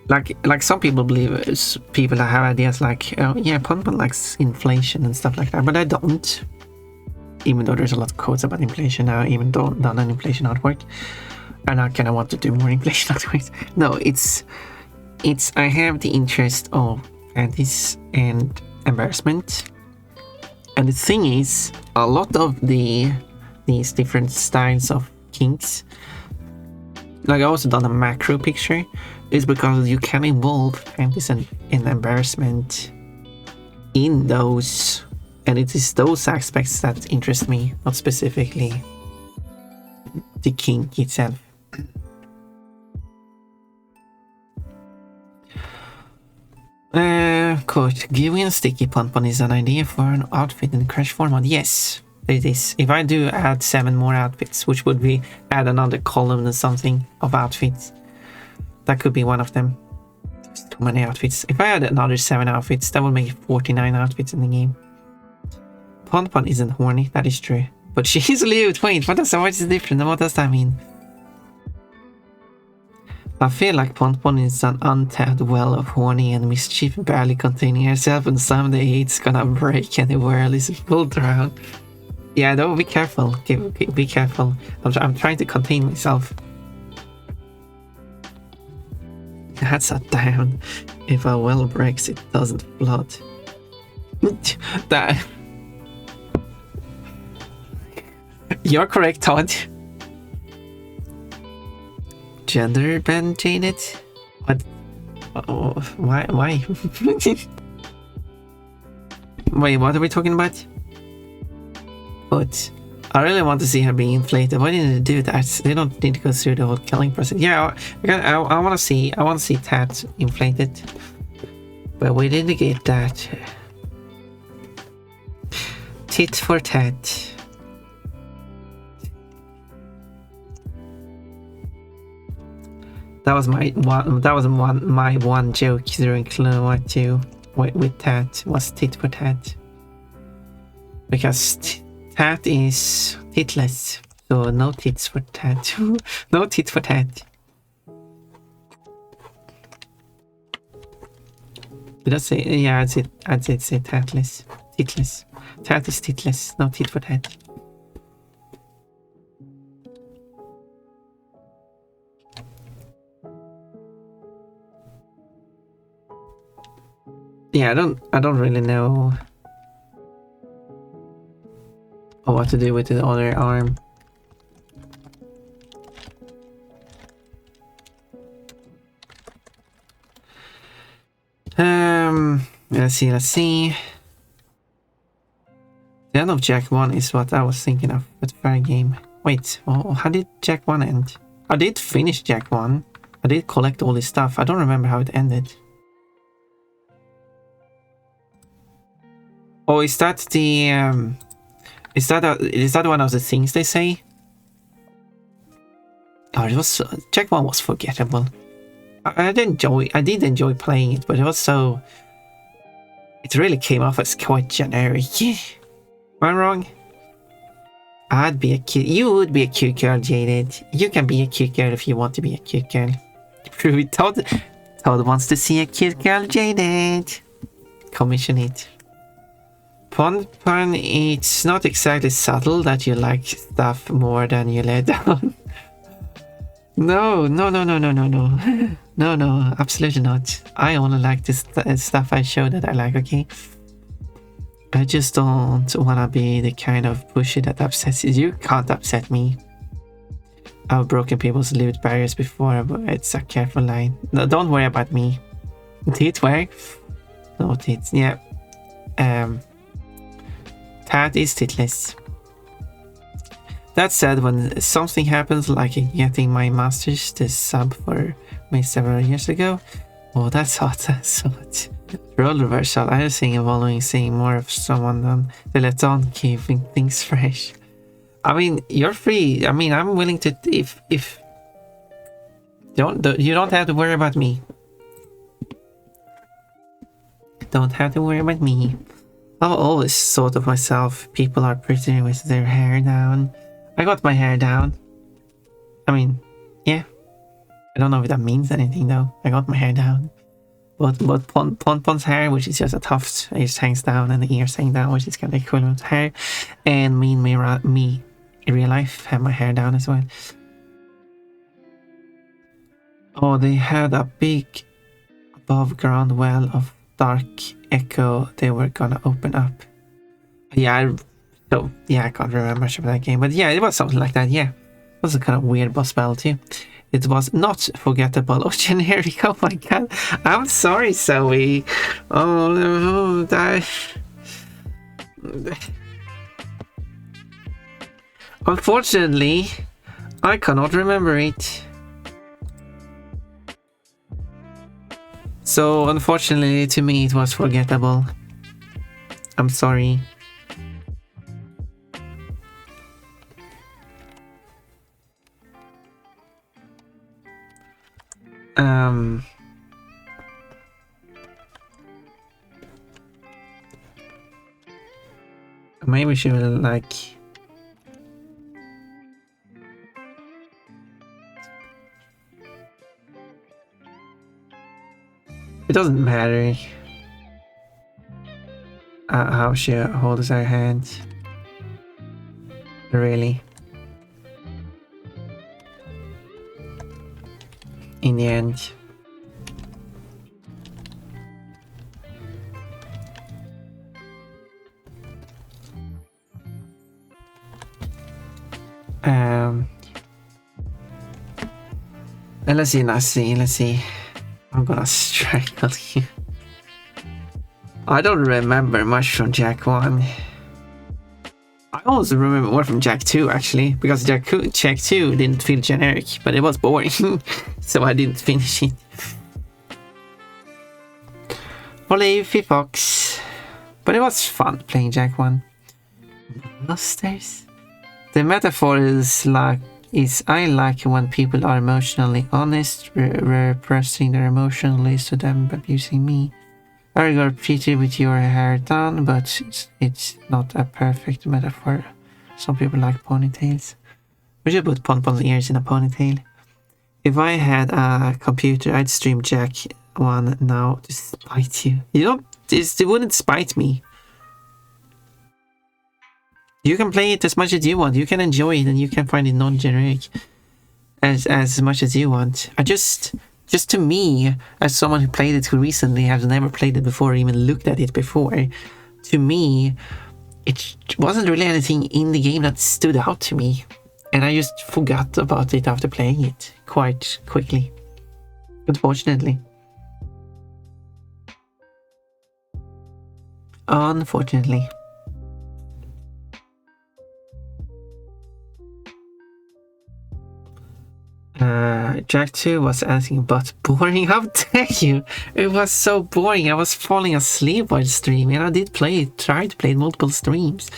like some people believe, people that have ideas like, oh yeah, Pompon likes inflation and stuff like that, but I don't. Even though there's a lot of quotes about inflation now, even though done an inflation artwork, and I kind of want to do more inflation artworks. No, it's I have the interest of panties and embarrassment, and the thing is, a lot of these different styles of kinks, like I also done a macro picture, is because you can involve panties and embarrassment in those, and it is those aspects that interest me, not specifically the kink itself. Quote, giving sticky pompon is an idea for an outfit in Crash format. Yes, it is. If I do add 7 more outfits, which would be add another column or something of outfits, that could be one of them. There's too many outfits. If I add another 7 outfits, that would make 49 outfits in the game. Pompon isn't horny, that is true. But she's lewd. Wait, what is different? What does that mean? I feel like Pompon is an untapped well of horny and mischief, barely containing herself, and someday it's gonna break and the world is pulled around. Yeah, though, be careful. Be careful. I'm trying to contain myself. That's a damn. If a well breaks, it doesn't flood. That. You're correct, Todd. Gender bend Janet? What? Oh, why? Wait, what are we talking about? But I really want to see her being inflated. Why didn't they do that? They don't need to go through the whole killing process. Yeah, I want to see Tat inflated, but we didn't get that. Tit for tat. That was my one joke during Clone War 2 with Tat, was tit for tat. Because Tat is titless, so no tits for tat. No tit for tat. Did I say? Yeah, I did say tatless. Titless. Tat is titless, no tit for tat. Yeah, I don't really know what to do with the other arm. Let's see. The end of Jack 1 is what I was thinking of with fair game. Wait, how did Jack 1 end? I did finish Jack 1. I did collect all this stuff. I don't remember how it ended. Oh, is that the is that one of the things they say? Oh, it was Jack 1 was forgettable. I did enjoy playing it, but it was so, it really came off as quite generic. Am I wrong? I'd be a cute. You would be a cute girl, Jaded. You can be a cute girl if you want to be a cute girl. Prove it. Todd wants to see a cute girl, Jaded. Commission it. Pun, it's not exactly subtle that you like stuff more than you let down. No, absolutely not. I only like this stuff I show that I like, okay? I just don't wanna be the kind of pushy that upsets you. You can't upset me. I've broken people's loot barriers before, but it's a careful line. No, don't worry about me. Did it work? Noted. Yeah. That is titless. That said, when something happens like getting my master's, the sub for me several years ago, oh, that's hot. That's hot. Role reversal. I was involving seeing more of someone than the let on, keeping things fresh. I mean, you're free. I mean, I'm willing to. If you don't have to worry about me. Don't have to worry about me. I've always thought of myself. People are pretty with their hair down. I got my hair down. I mean, yeah. I don't know if that means anything though. I got my hair down. But Pon's hair, which is just a tuft, it just hangs down, and the ears hang down, which is kind of equivalent hair. And me in real life have my hair down as well. Oh, they had a big above ground well of dark echo they were gonna open up. Yeah, I can't remember much of that game, but yeah, it was something like that. Yeah, it was a kind of weird boss battle too. It was not forgettable or generic. Oh my god, I'm sorry, Zoe. Oh no, that. Unfortunately, I cannot remember it. So unfortunately to me it was forgettable. I'm sorry. Maybe she will like. It doesn't matter how she holds her hand. Really. In the end. Let's see. I'm gonna strangle you. I don't remember much from Jack 1. I also remember more from Jack 2 actually, because Jack 2 didn't feel generic, but it was boring, so I didn't finish it. Olivia Fox. But it was fun playing Jack 1. Monsters? The metaphor is I like when people are emotionally honest, repressing their emotions leads to them abusing me. I got pretty with your hair done, but it's not a perfect metaphor. Some people like ponytails. We should put Pon's ears in a ponytail. If I had a computer, I'd stream Jack 1 now to spite you. It wouldn't spite me. You can play it as much as you want. You can enjoy it and you can find it non-generic as much as you want. Just to me, as someone who played it recently, has never played it before or even looked at it before, to me, it wasn't really anything in the game that stood out to me. And I just forgot about it after playing it quite quickly. Unfortunately. Unfortunately. Jack 2 was anything but boring. How dare you? It was so boring. I was falling asleep while streaming, and I did tried to play multiple streams.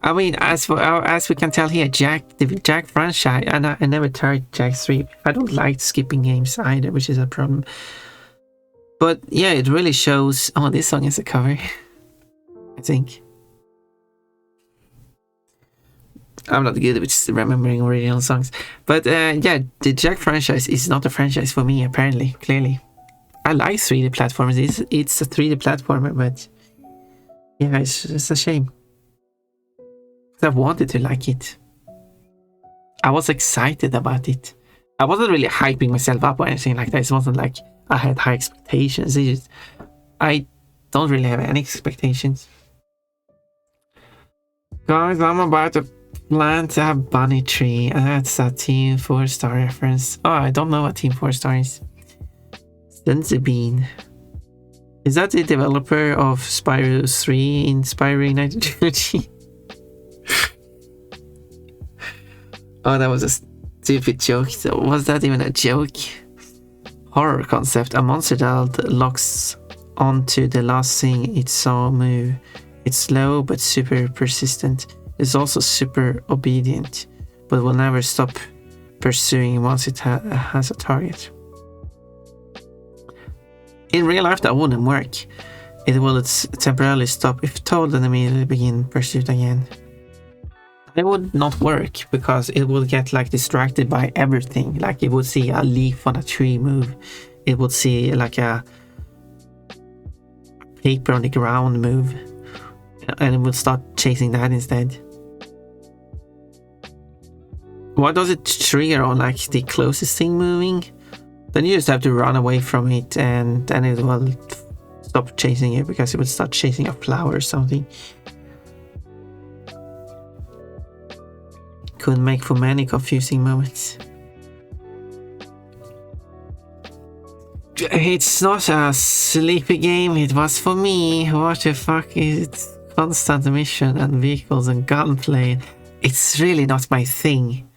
I mean, as we can tell here, the Jack franchise, and I never tried Jack 3. I don't like skipping games either, which is a problem. But yeah, it really shows. Oh, this song is a cover, I think. I'm not good with remembering original songs. But yeah, the Jack franchise is not a franchise for me, apparently, clearly. I like 3D platformers. It's a 3D platformer, but yeah, it's a shame. I wanted to like it. I was excited about it. I wasn't really hyping myself up or anything like that. It wasn't like I had high expectations. I don't really have any expectations. Guys, I'm about to plant a bunny tree. That's a Team 4 Star reference. Oh, I don't know what Team 4 Star is. Sensebean. Is that the developer of Spyro 3 in Spyro Ignited Trilogy? Oh, that was a stupid joke. So was that even a joke? Horror concept. A monster that locks onto the last thing it saw move. It's slow but super persistent. It's also super obedient, but will never stop pursuing once it has a target. In real life that wouldn't work. It will temporarily stop if told and immediately begin pursuit again. It would not work because it will get like distracted by everything. Like it would see a leaf on a tree move. It would see like a paper on the ground move. And it will start chasing that instead. Why does it trigger on like the closest thing moving? Then you just have to run away from it and then it will stop chasing it because it will start chasing a flower or something. Could make for many confusing moments. It's not a sleepy game, it was for me. What the fuck is it? Constant mission and vehicles and gunplay. It's really not my thing.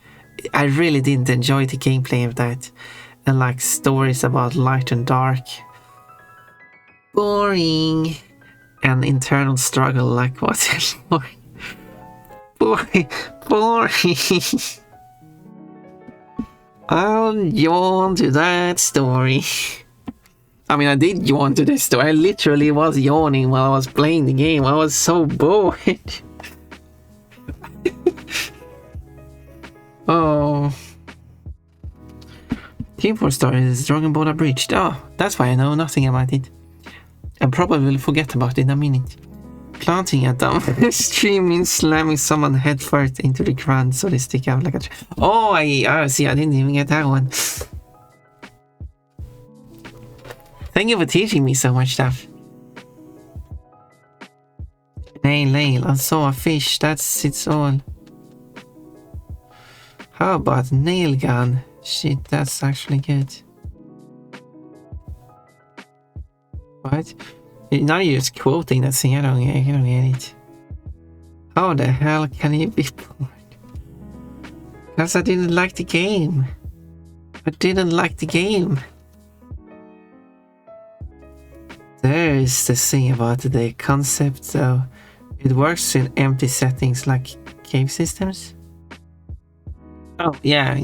I really didn't enjoy the gameplay of that. And like stories about light and dark. Boring. And internal struggle, like what's boring? Boring. I'll yawn to that story. I mean, I did yawn to this story. I literally was yawning while I was playing the game. I was so bored. Oh. Team 4 stories, Dragon Ball Abridged. Oh, that's why I know nothing about it. I probably will forget about it in a minute. Planting at them. Stream means slamming someone head first into the ground so they stick out like a tree. Oh, I see. I didn't even get that one. Thank you for teaching me so much stuff. Nail. I saw a fish. That's it's all. How about nail gun? Shit, that's actually good. What? Now you're just quoting that thing. I don't get it. How the hell can you be bored? Because I didn't like the game. There's the thing about the concept, though. It works in empty settings like cave systems. Oh, yeah. If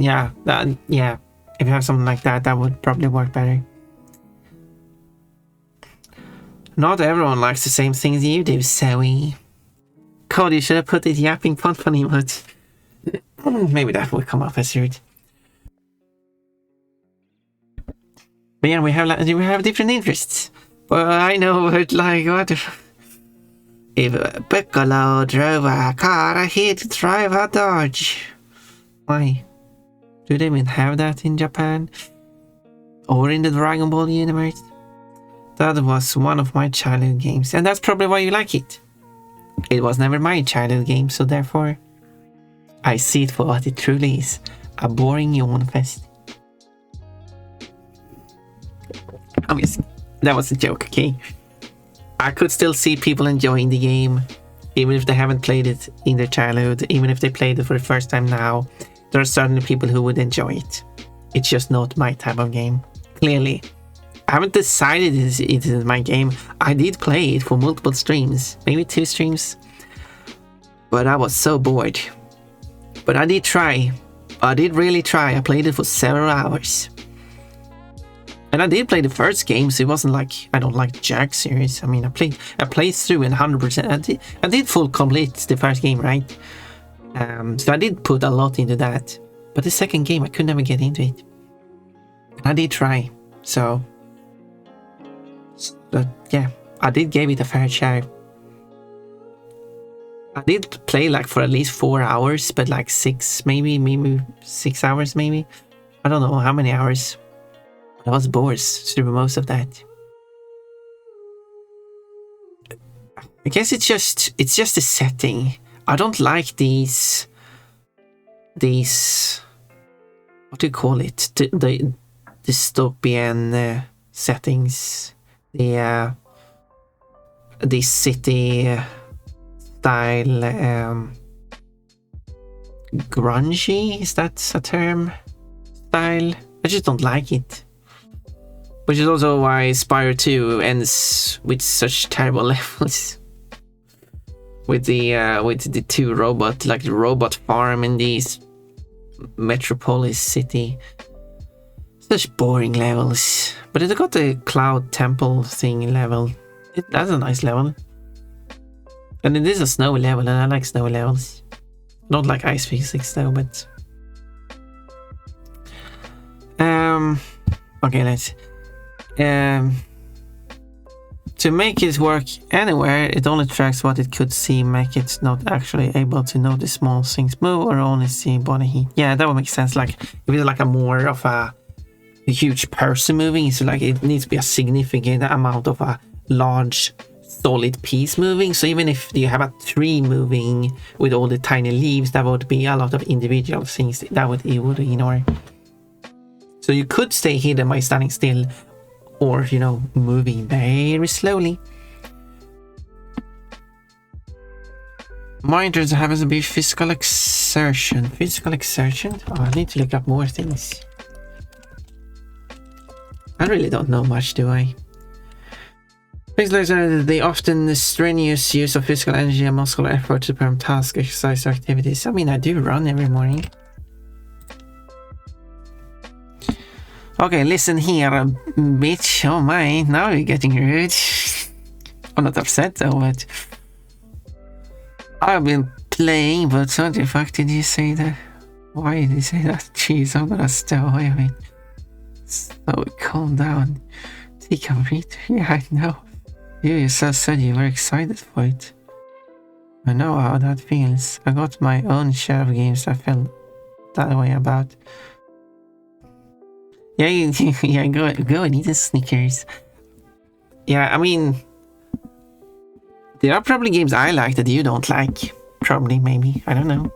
you have something like that, that would probably work better. Not everyone likes the same things you do, Zoe. God, you should have put the yapping font funny emote. Maybe that would come up as rude. But yeah, we have different interests. Well, I know, but like, what if Piccolo drove a car, he'd drive a Dodge. Why? Do they even have that in Japan? Or in the Dragon Ball universe? That was one of my childhood games, and that's probably why you like it. It was never my childhood game, so therefore I see it for what it truly is. A boring yawn fest. I mean, that was a joke, okay? I could still see people enjoying the game, even if they haven't played it in their childhood, even if they played it for the first time now. There are certainly people who would enjoy it. It's just not my type of game, clearly. I haven't decided it is my game. I did play it for multiple streams, maybe 2 streams. But I was so bored. But I did try. I did really try. I played it for several hours. And I did play the first game, so it wasn't like I don't like the Jack series. I mean, I played through in 100%. I did full complete the first game, right? So I did put a lot into that. But the second game, I could never get into it. I did try, so... But yeah, I did give it a fair share. I did play like for at least 4 hours, but like 6 maybe 6 hours maybe. I don't know how many hours. I was bored through most of that. I guess it's just the setting. I don't like these what do you call it? The dystopian settings, the city style, grungy, is that a term? Style? I just don't like it. Which is also why Spyro 2 ends with such terrible levels. With the two robot, like the robot farm in this metropolis city. Such boring levels. But it got the cloud temple thing level. That's a nice level. And it is a snowy level, and I like snowy levels. Not like ice physics though, but okay, let's to make it work anywhere, it only tracks what it could see, make it not actually able to notice small things move or only see body heat. Yeah, that would make sense. Like if it's like a more of a huge person moving, so like it needs to be a significant amount of a large solid piece moving. So even if you have a tree moving with all the tiny leaves, that would be a lot of individual things that it would ignore. So you could stay hidden by standing still, or you know, moving very slowly. My interest happens to be physical exertion. Physical exertion? Oh, I need to look up more things. I really don't know much, do I? The often strenuous use of physical energy and muscular effort to perform tasks, exercise, or activities. I mean, I do run every morning. Okay, listen here, bitch. Oh my, now you're getting rude. I'm not upset though, but I've been playing, but what the fuck did you say that? Why did you say that? Jeez, I'm gonna stay away a bit. So calm down. Take a breather. Yeah, I know. You yourself said you were excited for it. I know how that feels. I got my own share of games I felt that way about. Yeah, yeah, go and eat the Snickers. Yeah, I mean, there are probably games I like that you don't like. Probably, maybe, I don't know.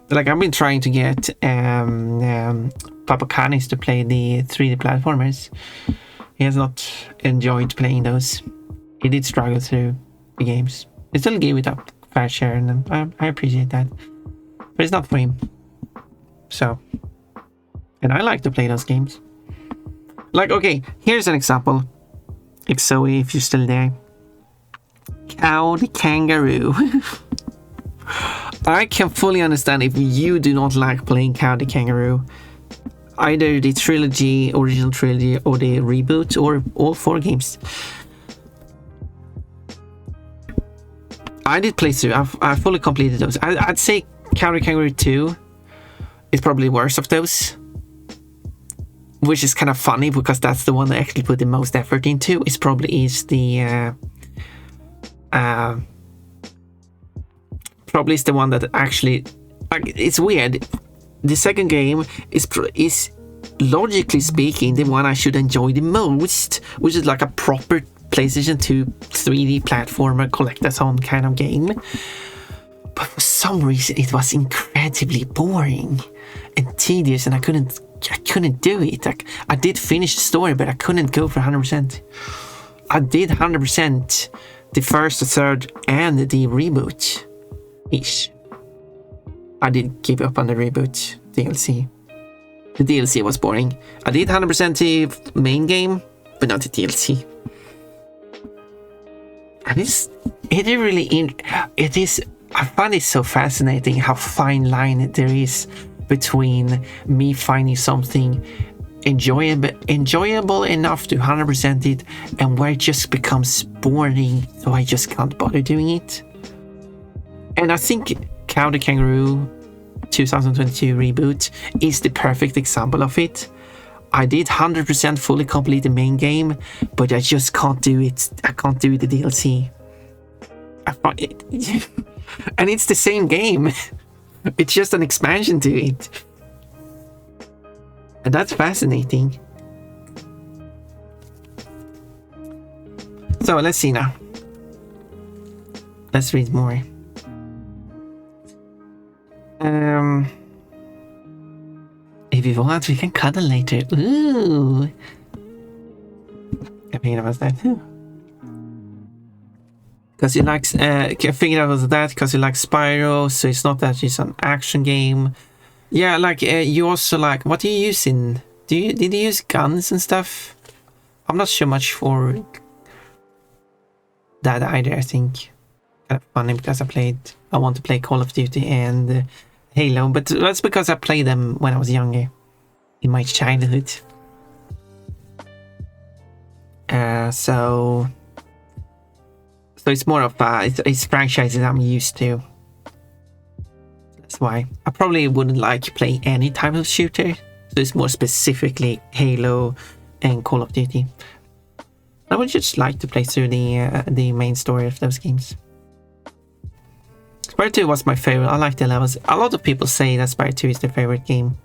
Like I've been trying to get Papa Canis to play the 3D platformers. He has not enjoyed playing those. He did struggle through the games. He still gave it a fair share, and I appreciate that. But it's not for him. So. And I like to play those games. Like, okay, here's an example. If Zoe, if you're still there. Cow the Kangaroo. I can fully understand if you do not like playing Cow the Kangaroo. Either the trilogy, original trilogy, or the reboot, or all 4 games. I did play through. I fully completed those. I'd say Cow the Kangaroo 2 is probably worst of those. Which is kind of funny because that's the one that actually put the most effort into. It probably is the probably is the one that actually, like, it's weird. The second game is logically speaking the one I should enjoy the most, which is like a proper PlayStation 2 3D platformer collectathon kind of game. But for some reason it was incredibly boring and tedious, and I couldn't do it. Like, I did finish the story, but I couldn't go for 100%. I did 100% the first, the third, and the reboot ish. I did give up on the reboot DLC. The DLC was boring. I did 100% the main game, but not the DLC. And it is. I find it so fascinating how fine line there is between me finding something enjoyable enough to 100% it, and where it just becomes boring, so I just can't bother doing it. And I think Cow the Kangaroo 2022 reboot is the perfect example of it. I did 100% fully complete the main game, but I just can't do it. I can't do the DLC. And it's the same game. It's just an expansion to it. And that's fascinating. So let's see now. Let's read more. If you want, we can cuddle later. Ooh. I think that was that. Because you like, I think that was that because you like Spyro, so it's not that it's an action game. Yeah, like you also like, what do you use in? Did you use guns and stuff? I'm not sure much for that either. I think kind of funny because I want to play Call of Duty and Halo, but that's because I played them when I was younger, in my childhood. So it's more of it's franchises I'm used to. That's why I probably wouldn't like to play any type of shooter. So it's more specifically Halo and Call of Duty. I would just like to play through the main story of those games. Spyro 2 was my favorite. I like the levels. A lot of people say that Spyro 2 is their favorite game.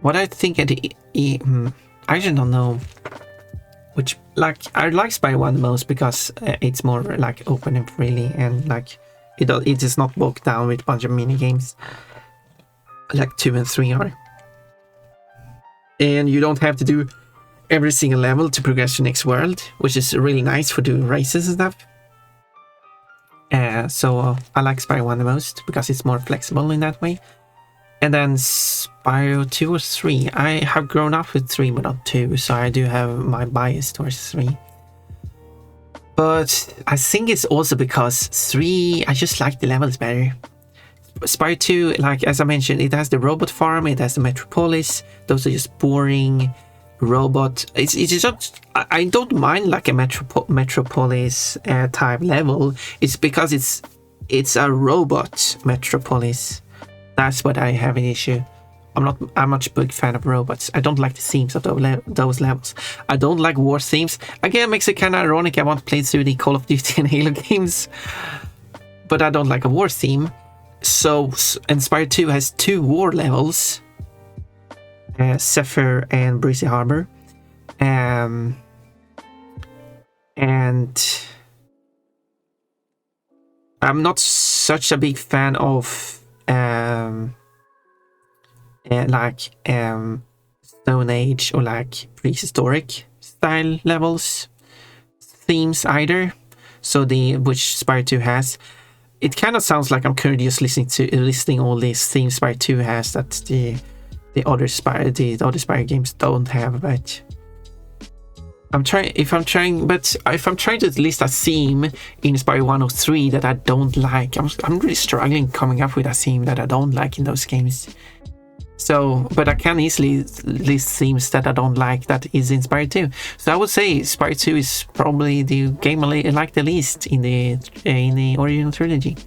What I think I actually don't know which, like, I like Spyro 1 the most because it's more like open and freely, and like it is not bogged down with a bunch of mini games like 2 and 3 are, and you don't have to do every single level to progress to the next world, which is really nice for doing races and stuff. So I like Spyro 1 the most because it's more flexible in that way. And then Spyro 2 or 3. I have grown up with 3 but not 2, so I do have my bias towards 3. But I think it's also because 3, I just like the levels better. Spyro 2, like as I mentioned, it has the robot farm, it has the metropolis. Those are just boring robot. It's just, I don't mind like a metropolis type level. It's because it's a robot metropolis. That's what I have an issue. I'm not a big fan of robots. I don't like the themes of those levels. I don't like war themes. Again, it makes it kind of ironic. I want to play through the Call of Duty and Halo games, but I don't like a war theme. So, and Spyro 2 has 2 war levels, Zephyr and Breezy Harbor, and I'm not such a big fan of Stone Age or like prehistoric style levels themes either. So which Spyro 2 has. It kind of sounds like I'm currently just listing all these themes Spyro 2 has that the other Spyro games don't have, but if I'm trying to list a theme in Spyro 1 or 3 that I don't like, I'm really struggling coming up with a theme that I don't like in those games. So, but I can easily list themes that I don't like that is in Spyro 2. So I would say Spyro 2 is probably the game I like the least in the original trilogy.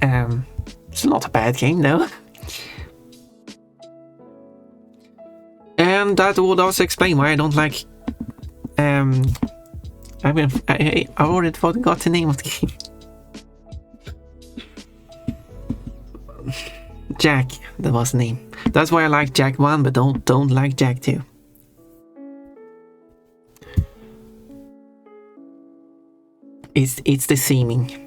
It's not a bad game though. And that would also explain why I don't like. I already forgot the name of the game. Jack, that was the name. That's why I like Jack 1, but don't like Jack 2. It's the theming.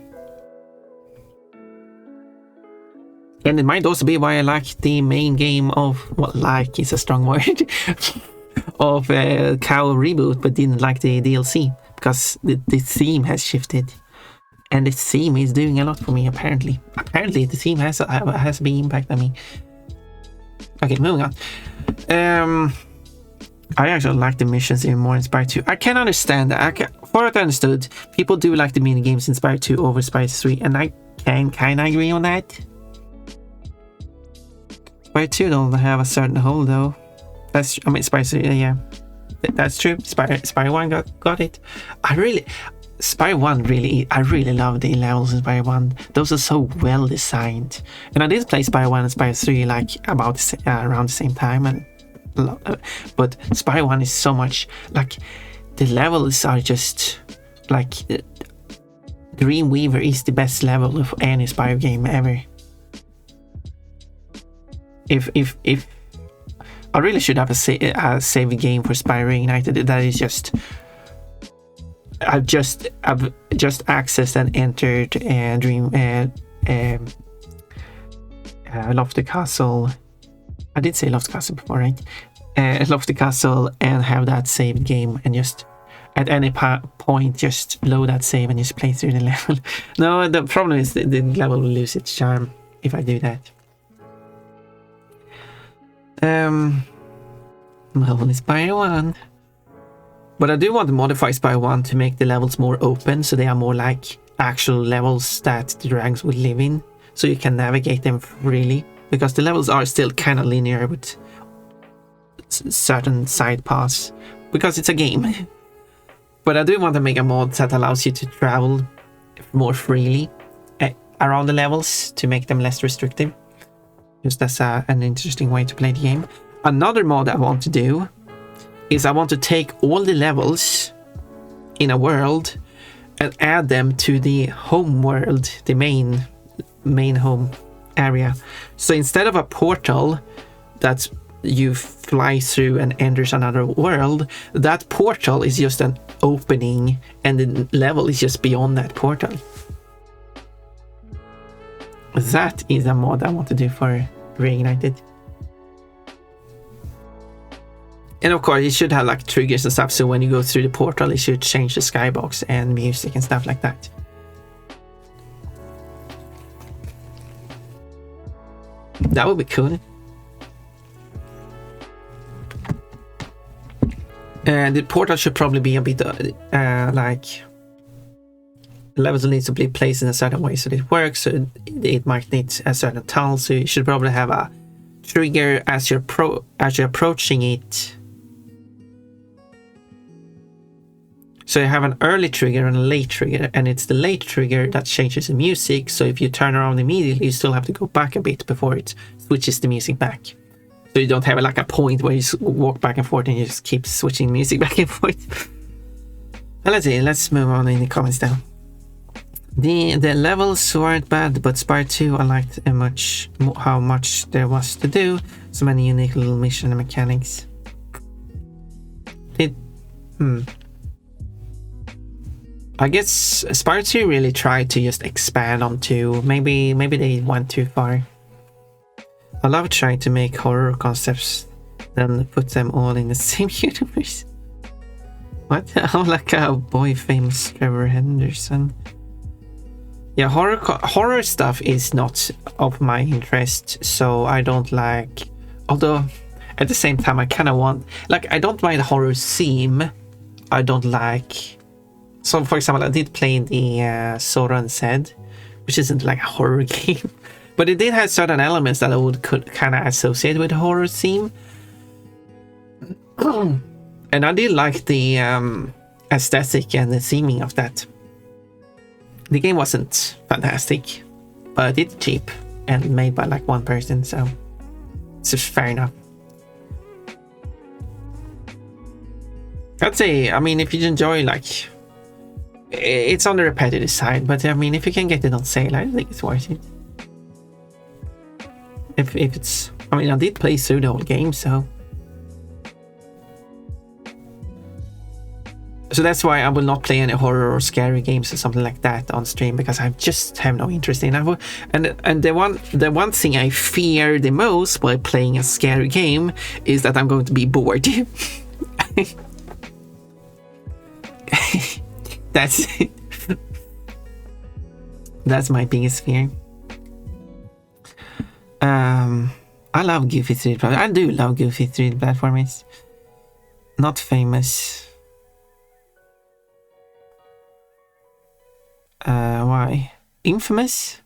And it might also be why I like the main game of, well, like is a strong word, of Cow Reboot, but didn't like the DLC, because the theme has shifted. And the theme is doing a lot for me, apparently. Apparently, the theme has a big impact on me. Okay, moving on. I actually like the missions even more in Spyro 2. I can understand that. For what I understood, people do like the mini games in Spyro 2 over Spyro 3, and I can kind of agree on that. Spyro 2 don't have a certain hole though. Spyro 3, yeah. That's true. Spyro 1 got it. Spyro 1 I really love the levels in Spyro 1. Those are so well designed. And I did play Spyro 1 and Spyro 3 like about around the same time, and but Spyro 1 is so much like the levels are just like Dreamweaver is the best level of any Spyro game ever. If I really should have a save game for Spyro Ignited that is just I've just accessed and entered Lofty Castle. I did say Lofty Castle before, right? Lofty Castle, and have that saved game, and just at any point just load that save and just play through the level. No, the problem is the level will lose its charm if I do that. Well, Spire 1. But I do want to modify Spire 1 to make the levels more open, so they are more like actual levels that the dragons would live in, so you can navigate them freely, because the levels are still kind of linear with certain side paths, because it's a game. But I do want to make a mod that allows you to travel more freely around the levels to make them less restrictive. Just as an interesting way to play the game. Another mod I want to do is I want to take all the levels in a world and add them to the home world, the main home area. So instead of a portal that you fly through and enters another world, that portal is just an opening and the level is just beyond that portal. That is a mod I want to do for Reignited. And of course, it should have like triggers and stuff, so when you go through the portal, it should change the skybox and music and stuff like that. That would be cool. And the portal should probably be a bit like levels need to be placed in a certain way so it works. So it might need a certain tunnel. So you should probably have a trigger as you're approaching it. So you have an early trigger and a late trigger, and it's the late trigger that changes the music. So if you turn around immediately, you still have to go back a bit before it switches the music back. So you don't have like a point where you walk back and forth and you just keep switching music back and forth. Well, let's see, let's move on in the comments now. The levels weren't bad, but Spire 2 I liked how much there was to do. So many unique little mission mechanics. I guess Spire 2 really tried to just expand on 2. Maybe they went too far. I love trying to make horror concepts, then put them all in the same universe. What? I'm like a boy famous Trevor Henderson. Yeah, horror stuff is not of my interest, so I don't like. Although at the same time, I kind of want, like, I don't mind horror theme. I don't like. So, for example, I did play the Sora and Zed, which isn't like a horror game, but it did have certain elements that I could kind of associate with a horror theme. And I did like the aesthetic and the theming of that. The game wasn't fantastic, but it's cheap and made by like one person, so it's just fair enough. I'd say, I mean, if you enjoy, like, it's on the repetitive side, but I mean, if you can get it on sale, I think it's worth it. If it's, I mean, I did play through the whole game, so that's why I will not play any horror or scary games or something like that on stream, because I just have no interest in it. And the one thing I fear the most while playing a scary game is that I'm going to be bored. That's it. That's my biggest fear. I love Goofy 3D platformers. I do love Goofy 3D platformers. Not famous. Why? Infamous?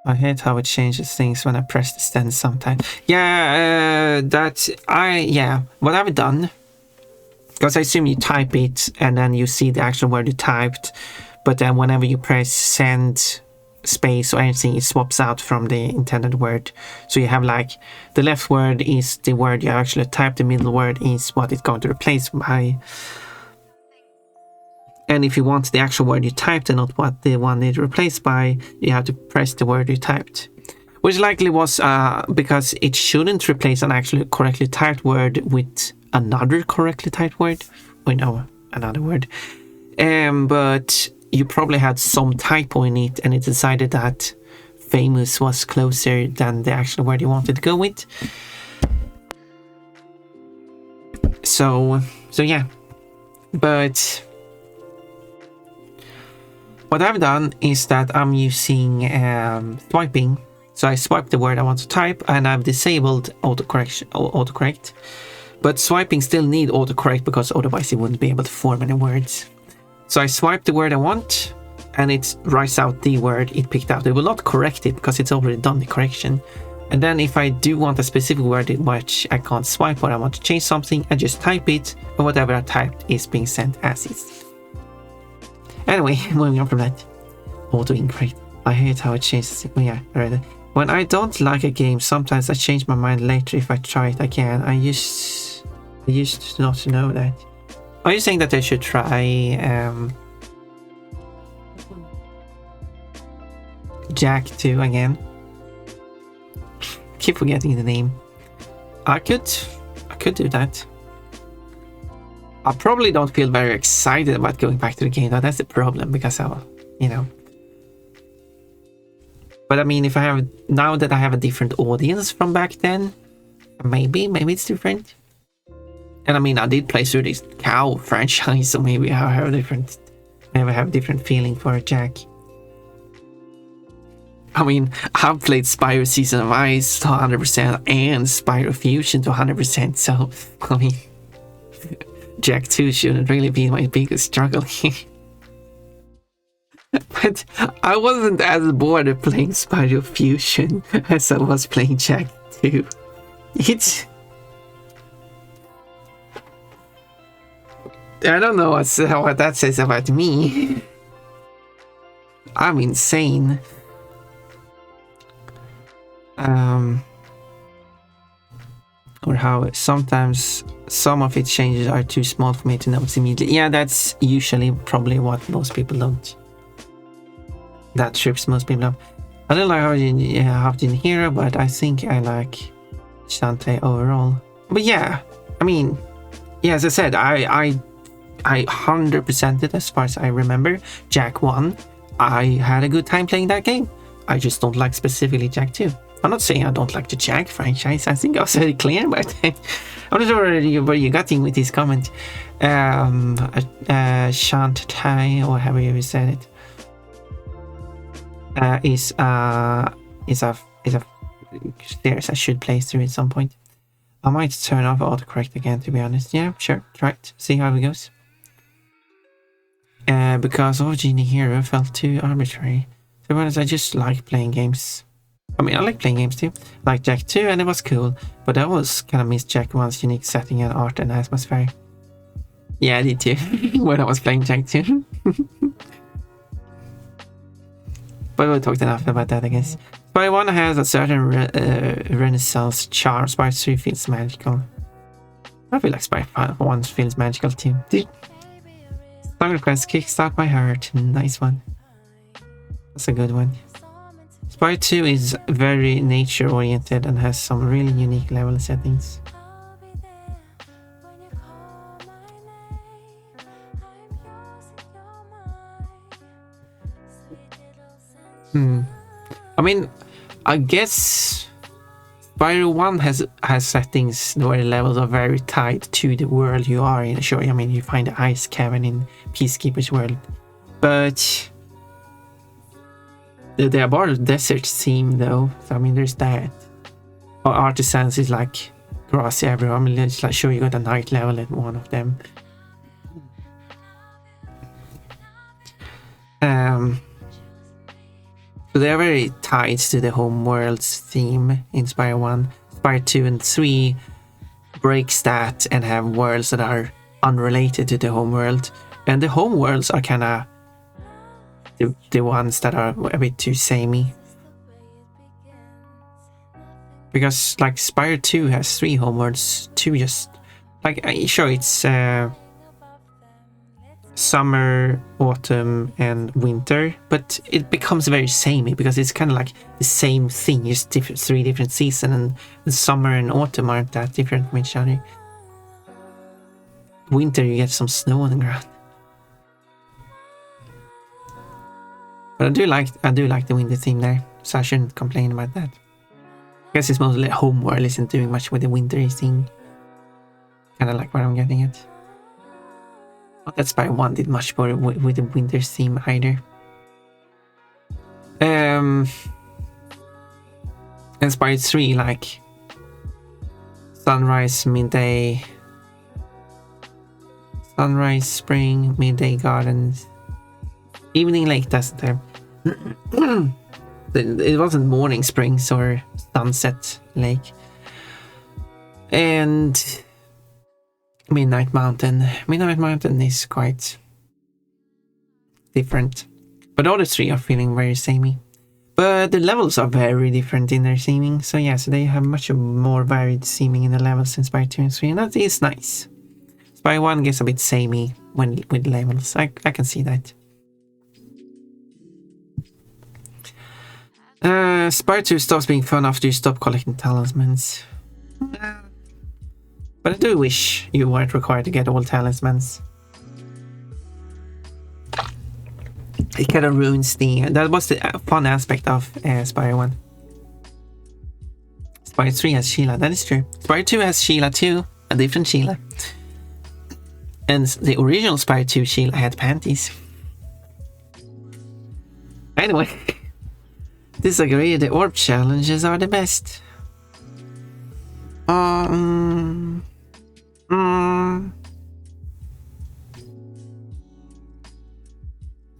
I hate how it changes things when I press the stand sometimes. Yeah, what I've done, because I assume you type it and then you see the actual word you typed, but then whenever you press send space or anything, it swaps out from the intended word. So you have like the left word is the word you actually typed, the middle word is what it's going to replace by. And if you want the actual word you typed and not what the one it replaced by, you have to press the word you typed. Which likely was because it shouldn't replace an actually correctly typed word with another correctly typed word. Wait, no, another word. But you probably had some typo in it, and it decided that famous was closer than the actual word you wanted to go with. So yeah. But what I've done is that I'm using swiping. So I swipe the word I want to type, and I've disabled autocorrect. But swiping still need autocorrect because otherwise it wouldn't be able to form any words. So I swipe the word I want, and it writes out the word it picked out. It will not correct it because it's already done the correction. And then if I do want a specific word in which I can't swipe or I want to change something, I just type it, and whatever I typed is being sent as is. Anyway, moving on from that. Auto incorrect. I hate how it changes. Oh yeah, I read it. When I don't like a game, sometimes I change my mind later if I try it again. I used not to know that. Are you saying that I should try Jack 2 again? Keep forgetting the name. I could do that. I probably don't feel very excited about going back to the game. That's the problem, because I'll, you know. But I mean, if I have, now that I have a different audience from back then, maybe it's different. And I mean, I did play through this Cow franchise, so maybe I have a different feeling for Jack. I mean, I've played Spyro Season of Ice to 100% and Spyro Fusion to 100%, so I mean, Jack 2 shouldn't really be my biggest struggle here. But I wasn't as bored of playing Spyro Fusion as I was playing Jack 2. I don't know what that says about me. I'm insane. Or how sometimes some of its changes are too small for me to notice immediately. Yeah, that's usually probably what most people don't. That trips most people up. I don't like Half-Gene Hero, but I think I like Shantae overall. But yeah, I mean, yeah, as I said, I 100% it as far as I remember. Jack 1, I had a good time playing that game. I just don't like specifically Jack 2. I'm not saying I don't like the Jack franchise. I think I was very clear about it. I'm not sure where you got in with this comment. Shantae, or however you said it. Is a series I should play through at some point. I might turn off autocorrect again, to be honest. Yeah, sure, try it, see how it goes. Because Half-Gene Hero felt too arbitrary. To be honest, I just like playing games. I mean, I like playing games too. Like Jack 2, and it was cool, but I always kind of missed Jack 1's unique setting and art and atmosphere. Yeah, I did too, when I was playing Jack 2. But we'll talk enough about that, I guess. Spyro 1 has a certain renaissance charm. Spyro 3 feels magical. I feel like Spyro 1 feels magical too. Song request, Kickstart My Heart. Nice one. That's a good one. Spyro 2 is very nature oriented and has some really unique level settings. I mean, I guess Spyro 1 has settings where the levels are very tied to the world you are in. Sure, I mean, you find the ice cavern in Peacekeeper's world, but the Abar desert theme though, so I mean, there's that. Or Artisans is like grassy everywhere. I mean, it's like, sure, you got a night level at one of them. So they are very tied to the home world's theme in Spyro 1. Spyro 2 and 3 breaks that and have worlds that are unrelated to the home world. And the home worlds are kind of the ones that are a bit too samey. Because like Spyro 2 has 3 home worlds, 2 just like, sure, it's summer, autumn, and winter, but it becomes very samey because it's kind of like the same thing, just 3 different seasons, and the summer and autumn aren't that different from each other. winter you get some snow on the ground. But I do like the winter theme there, so I shouldn't complain about that. I guess it's mostly homeworld isn't doing much with the winter thing. Kinda like what I'm getting at. Not that Spire 1 did much more with the winter theme either. And Spire 3, like sunrise, midday, sunrise, spring, midday gardens, evening lake, that's the term. It wasn't morning springs or sunset lake. And Midnight Mountain. Midnight Mountain is quite different. But all the three are feeling very samey. But the levels are very different in their theming. So yeah, so they have much more varied theming in the levels in Spire 2 and 3. And that is nice. Spire 1 gets a bit samey with levels. I can see that. Spire 2 stops being fun after you stop collecting talismans. But I do wish you weren't required to get all talismans. It kind of ruins the... that was the fun aspect of Spire 1. Spire 3 has Sheila, that is true. Spire 2 has Sheila too, a different Sheila. And the original Spire 2 Sheila had panties. Anyway, disagree, the orb challenges are the best.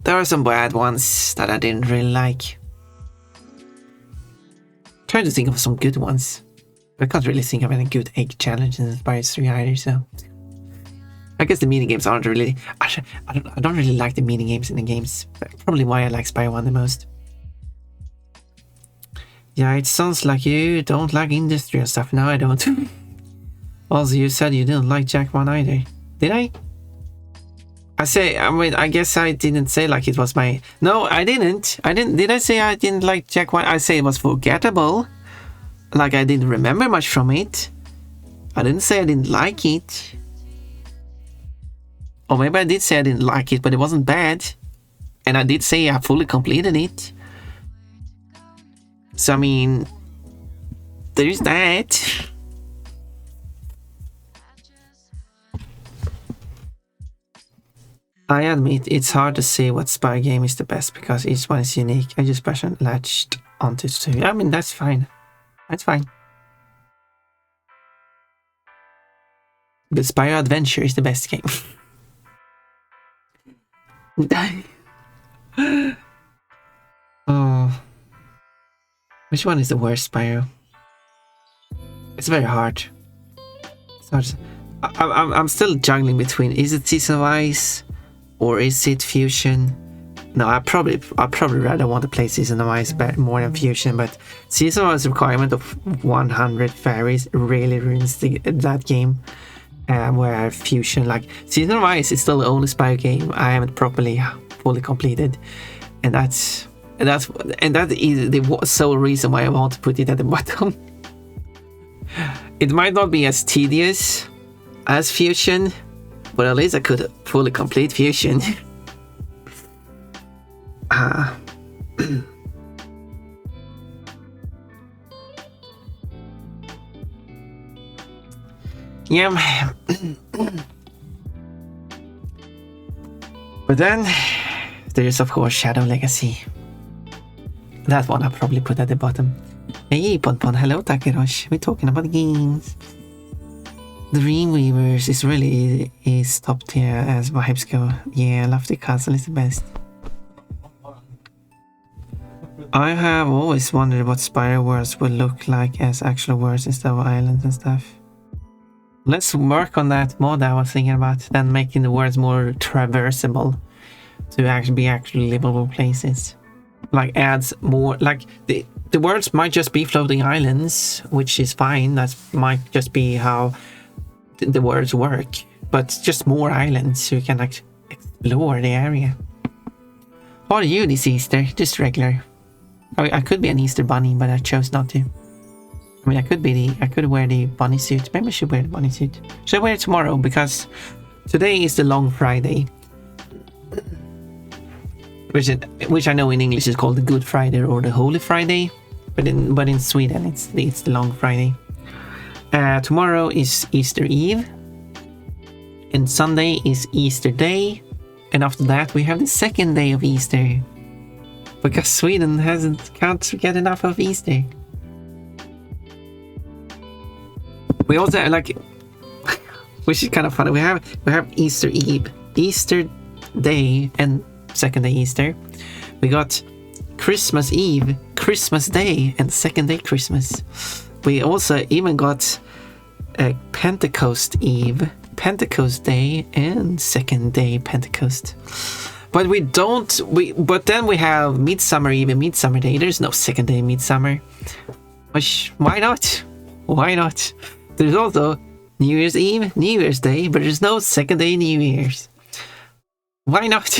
There are some bad ones that I didn't really like. Trying to think of some good ones. I can't really think of any good egg challenges in Spire 3 either, so... I guess the minigames aren't really... I don't really like the minigames in the games. Probably why I like Spire 1 the most. Yeah, it sounds like you don't like industry and stuff. No, I don't. Also, you said you didn't like Jack 1 either. Did I? I guess I didn't say like it was my... No, I didn't. Did I say I didn't like Jack 1? I say it was forgettable. Like I didn't remember much from it. I didn't say I didn't like it. Or maybe I did say I didn't like it, but it wasn't bad. And I did say I fully completed it. So I mean... there's that. I admit it's hard to say what Spire game is the best because each one is unique. I just passion latched onto two. I mean, that's fine. That's fine. But Spire Adventure is the best game. Oh. Which one is the worst Spyro? It's very hard. It's hard to... I'm still juggling between, is it Season of Ice or is it Fusion? No, I probably rather want to play Season of Ice more than Fusion, but Season of Ice requirement of 100 fairies really ruins that game. Where Fusion, like Season of Ice is still the only Spyro game I haven't fully completed, and that is the sole reason why I want to put it at the bottom. It might not be as tedious as Fusion, but at least I could fully complete Fusion. Yeah. But then there is of course Shadow Legacy. That one I'll probably put at the bottom. Hey Ponpon, hello Takerosh, we're talking about games. Dreamweavers is top tier as vibes go. Yeah, Lofty Castle is the best. I have always wondered what Spire worlds would look like as actual worlds instead of islands and stuff. Let's work on that mod I was thinking about, then making the worlds more traversable to actually be actually livable places. Like adds more, like the worlds might just be floating islands, which is fine. That might just be how the worlds work, but just more islands so you can like explore the area. How are you this Easter? Just regular. I could be an Easter bunny, but I chose not to. I mean, I could wear the bunny suit. Maybe I should wear the bunny suit. Should I wear it tomorrow? Because Today is the Long Friday, which I know in English is called the Good Friday or the Holy Friday, but in Sweden it's the Long Friday. Tomorrow is Easter Eve, and Sunday is Easter Day, and after that we have the second day of Easter, because Sweden can't get enough of Easter. We also have, like, which is kind of funny. We have Easter Eve, Easter Day, and second day Easter. We got Christmas Eve, Christmas Day, and second day Christmas. We also even got Pentecost Eve, Pentecost Day, and second day Pentecost. But but then we have Midsummer Eve and Midsummer Day. There's no second day Midsummer. Which, why not? Why not? There's also New Year's Eve, New Year's Day, but there's no second day New Year's. Why not?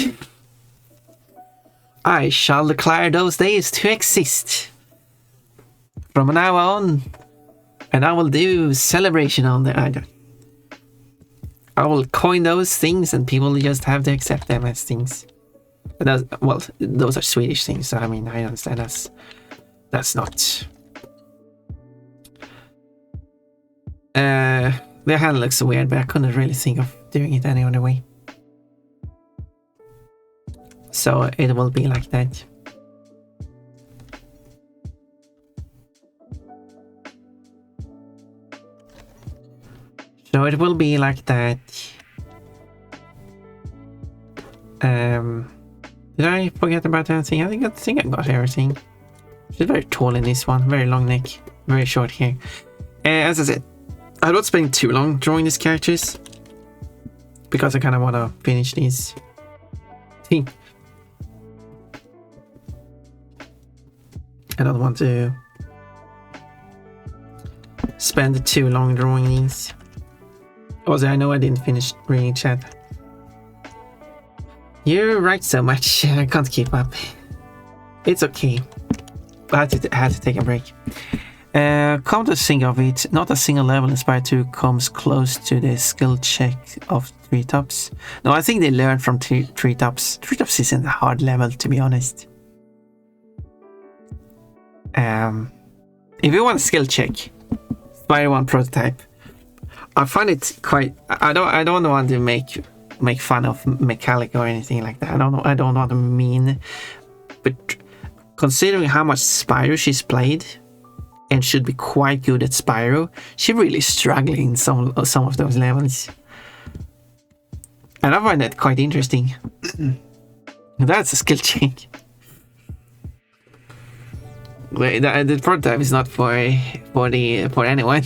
I shall declare those days to exist from now on, and I will do celebration on the. I will coin those things, and people just have to accept them as things. Those are Swedish things, so I mean, I understand that's not. The hand looks so weird, but I couldn't really think of doing it any other way. So it will be like that. So it will be like that. Did I forget about anything? I think I got everything. She's very tall in this one, very long neck, very short hair. As I said, I'm not spending too long drawing these characters because I kind of want to finish these. I don't want to spend too long drawing these. Also, I know I didn't finish reading chat. You write so much, I can't keep up. It's okay. I had to take a break. Come to think of it, not a single level in Spire 2 comes close to the skill check of Treetops. No, I think they learned from Treetops. Treetops isn't a hard level, to be honest. If you want a skill check, Spire 1 prototype. I find it quite. I don't want to make fun of Metallic or anything like that. I don't want to mean, but considering how much Spyro she's played, and should be quite good at Spyro, she's really struggling in some of those levels, and I find that quite interesting. That's a skill check. The prototype is not for anyone.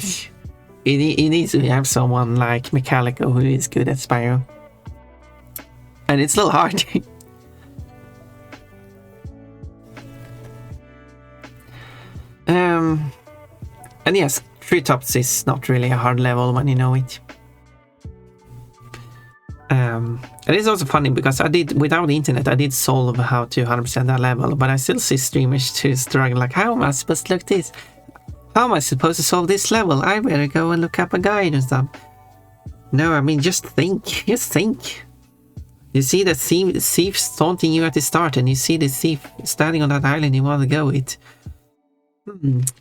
It needs to have someone like Metallica who is good at Spyro. And it's a little hard. And yes, Treetops is not really a hard level when you know it. And it's also funny because without the internet, I did solve how to 100% that level, but I still see streamers to struggle like, how am I supposed to look this? How am I supposed to solve this level? I better go and look up a guide and stuff. No, I mean, just think. Just think. You see the thief taunting you at the start, and you see the thief standing on that island you want to go with.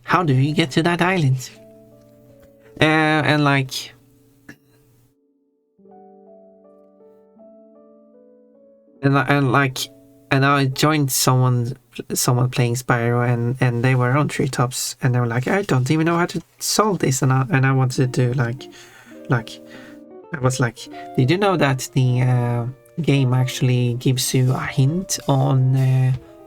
How do you get to that island? And like... And I joined someone playing Spyro, and they were on Treetops, and they were like, I don't even know how to solve this, and I wanted to do like I was like, did you know that the game actually gives you a hint on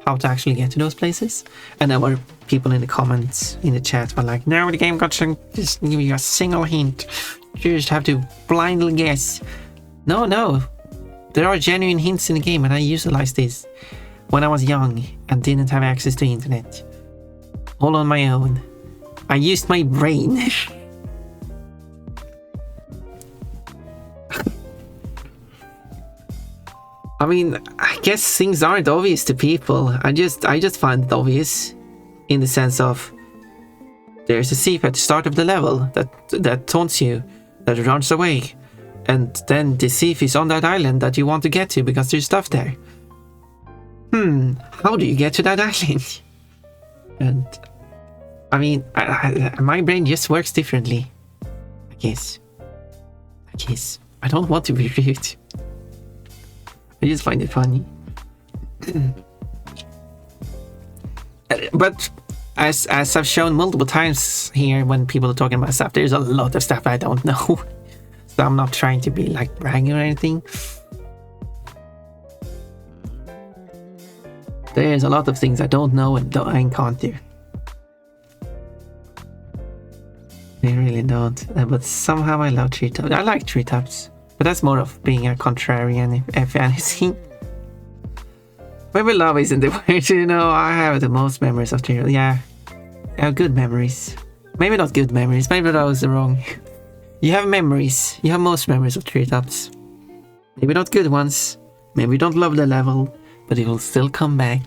how to actually get to those places? And there were people in the comments in the chat were like, no, the game got to just give you a single hint, you just have to blindly guess. No, there are genuine hints in the game, and I utilized this when I was young and didn't have access to internet. All on my own. I used my brain. I mean, I guess things aren't obvious to people. I just find it obvious in the sense of there's a thief at the start of the level that taunts you, that runs away. and then the thief is on that island that you want to get to because there's stuff there. How do you get to that island? And I mean, my brain just works differently. I guess. I don't want to be rude. I just find it funny. But as I've shown multiple times here when people are talking about stuff, there's a lot of stuff I don't know. So I'm not trying to be like bragging or anything. There's a lot of things I don't know and I can't do. I really don't. But somehow I love treetops. I like treetops. But that's more of being a contrarian, if anything. Maybe love isn't the word, you know. I have the most memories of treetops. Yeah. I have good memories. Maybe not good memories. Maybe that was wrong. You have memories. You have most memories of treetops. Maybe not good ones. Maybe you don't love the level. But it will still come back.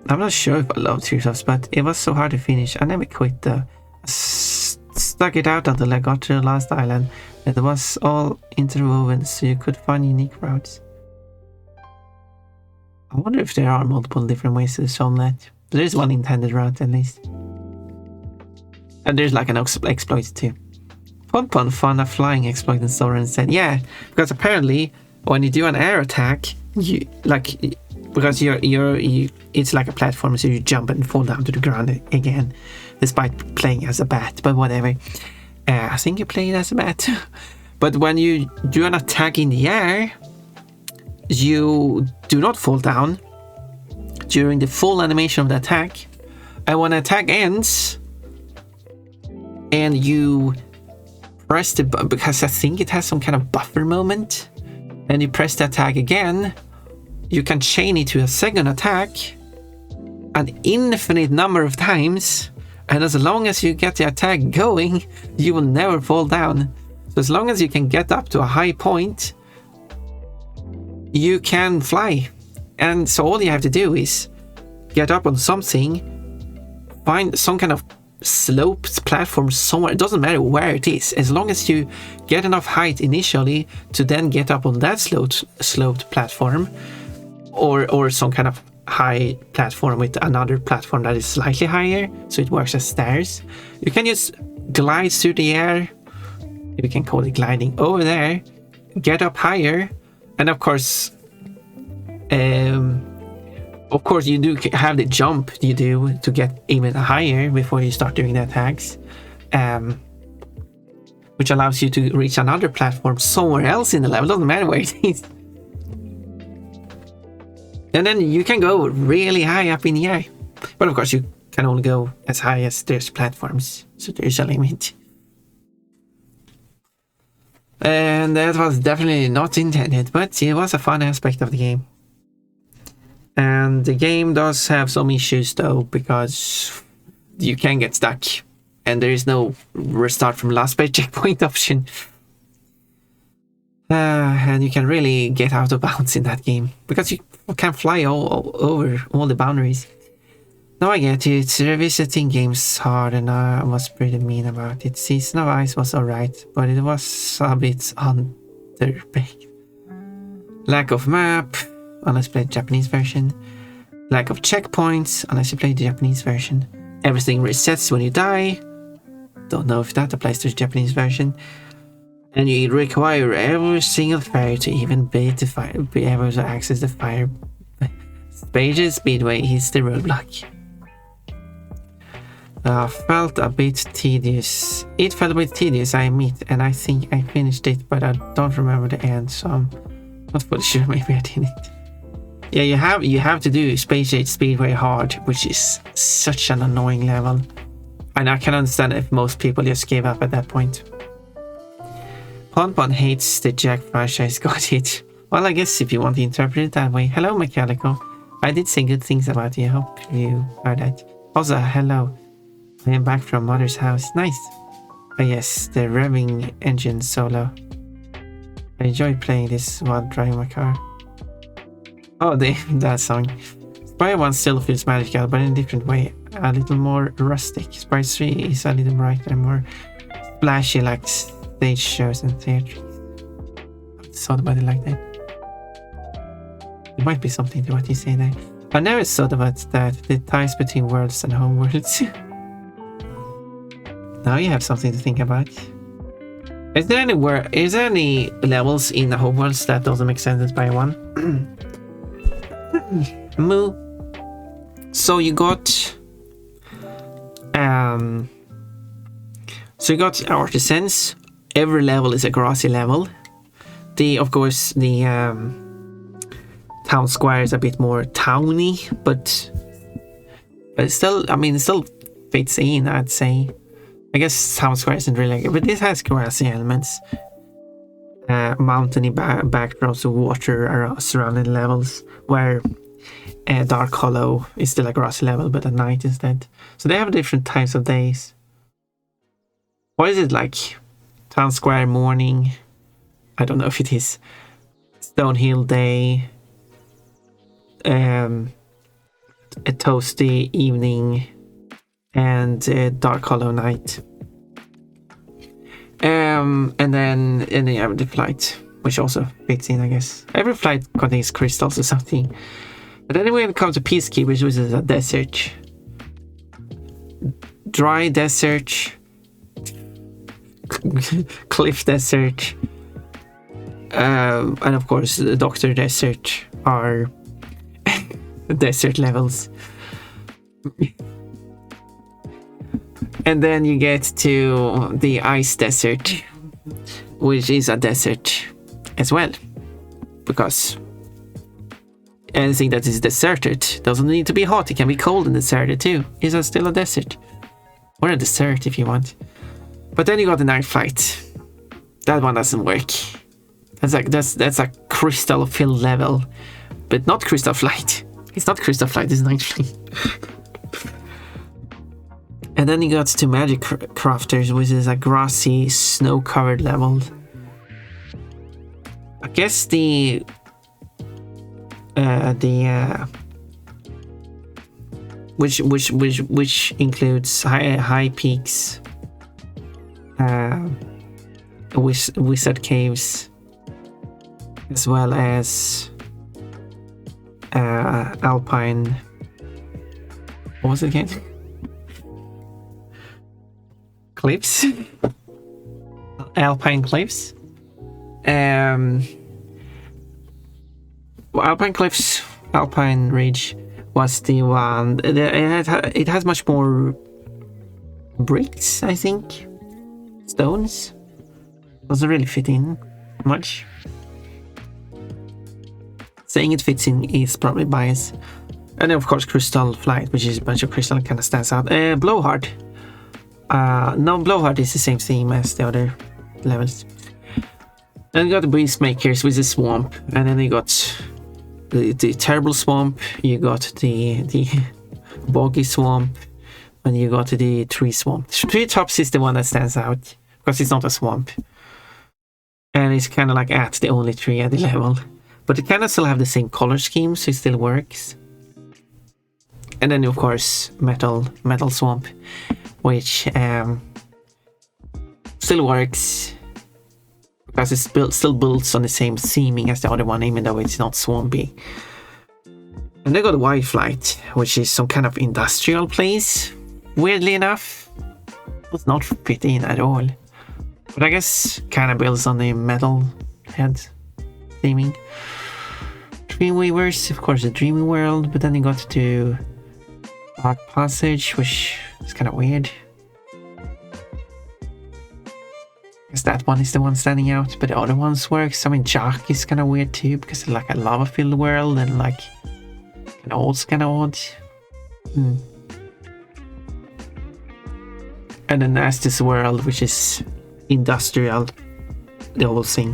I'm not sure if I love treetops, but it was so hard to finish. I never quit though. I stuck it out until I got to the last island. It was all interwoven, so you could find unique routes. I wonder if there are multiple different ways to solve that. But there's one intended route at least. And there's like an exploit too. Pon found a flying exploit in Sora instead. Yeah, because apparently when you do an air attack, you like because it's like a platform, so you jump and fall down to the ground again, despite playing as a bat. But whatever. I think you play it as a bat. But when you do an attack in the air, you do not fall down during the full animation of the attack. And when the attack ends, and you press the button, because I think it has some kind of buffer moment, and you press the attack again, you can chain it to a second attack an infinite number of times, and as long as you get the attack going, you will never fall down. So as long as you can get up to a high point, you can fly. And so all you have to do is get up on something, find some kind of sloped platform somewhere. It doesn't matter where it is, as long as you get enough height initially to then get up on that sloped platform, or some kind of high platform with another platform that is slightly higher, so it works as stairs. You can just glide through the air, we can call it gliding, over there, get up higher, and of course you do have the jump you do to get even higher before you start doing the attacks, which allows you to reach another platform somewhere else in the level. Doesn't matter where it is. And then you can go really high up in the air. But of course you can only go as high as there's platforms, so there's a limit. And that was definitely not intended, but it was a fun aspect of the game. And the game does have some issues though, because you can get stuck and there is no restart from last page checkpoint option. And you can really get out of bounds in that game, because you can fly all over all the boundaries. Now I get it, revisiting games hard, and I was pretty mean about it. Season of Ice was alright, but it was a bit underbaked. Lack of map, unless you played the Japanese version. Lack of checkpoints, unless you played the Japanese version. Everything resets when you die. Don't know if that applies to the Japanese version. And you require every single fire to even be able to access the fire. Pages Speedway is the roadblock. Felt a bit tedious. It felt a bit tedious, I admit, and I think I finished it, but I don't remember the end, so I'm not fully sure. Maybe I didn't. Yeah, you have to do Space Age Speedway hard, which is such an annoying level. And I can understand if most people just gave up at that point. Pon hates the Jack franchise, got it. Well, I guess if you want to interpret it that way. Hello, Mechanical. I did say good things about you. Hope you heard that. Also, hello. I am back from Mother's house. Nice. Oh yes, the revving engine solo. I enjoy playing this while driving my car. Oh, that song. Spire 1 still feels magical, but in a different way. a little more rustic. Spice 3 is a little brighter and more flashy, like stage shows and theatres. Thought about it like that. It might be something to what you say there. I never thought about that, the ties between worlds and home worlds. Now you have something to think about. Is there any levels in the home worlds that doesn't make sense by one? Moo. So you got artisans. Every level is a grassy level. Of course the town square is a bit more towny, but it still, I mean, it still fits in, I'd say. I guess town square isn't really good, but this has grassy elements. Mountainy backdrops of water around surrounding levels, where Dark Hollow is still a grassy level, but at night instead. So they have different times of days. What is it like? Town square morning? I don't know if it is. Stonehill day. A toasty evening. And Dark Hollow night. And then you have the flight, which also fits in, I guess. Every flight contains crystals or something. But then when it comes to Peacekeepers, which is a desert. Dry desert. Cliff desert. And of course the Doctor Desert are desert levels. And then you get to the Ice Desert, which is a desert as well, because anything that is deserted doesn't need to be hot. It can be cold and deserted too. It's still a desert, or a desert if you want. But then you got the Night Flight. That one doesn't work. That's a crystal filled level, but not Crystal Flight. It's not Crystal Flight. It's Night Flight. And then you got to Magic Crafters, which is a grassy, snow-covered level. I guess which includes high peaks, wizard caves, as well as alpine. What was it again? Cliffs. Alpine cliffs. Alpine cliffs, Alpine Ridge was the one. It has much more bricks, I think. Stones. Doesn't really fit in much. Saying it fits in is probably bias. And then of course Crystal Flight, which is a bunch of crystal, kind of stands out. Blowhard. No, Blowhard is the same theme as the other levels. Then you got the Breezemakers with the swamp, and then you got the terrible swamp. You got the boggy swamp, and you got the tree swamp. Treetops is the one that stands out because it's not a swamp, and it's kind of like at the only tree at the level, but it kind of still have the same color scheme, so it still works. And then of course metal swamp, which still works because it's still built on the same theming as the other one, even though it's not swampy. And they got White Flight, which is some kind of industrial place. Weirdly enough, does not fit in at all. But I guess kind of builds on the metal head theming. Dreamweavers, of course, the Dreamy World, but then you got to Dark Passage, which is kind of weird. I guess that one is the one standing out, but the other ones works. I mean, Jock is kind of weird too, because it's like a lava-filled world and like kind of odd. And then Nasty's World, which is industrial, the whole thing.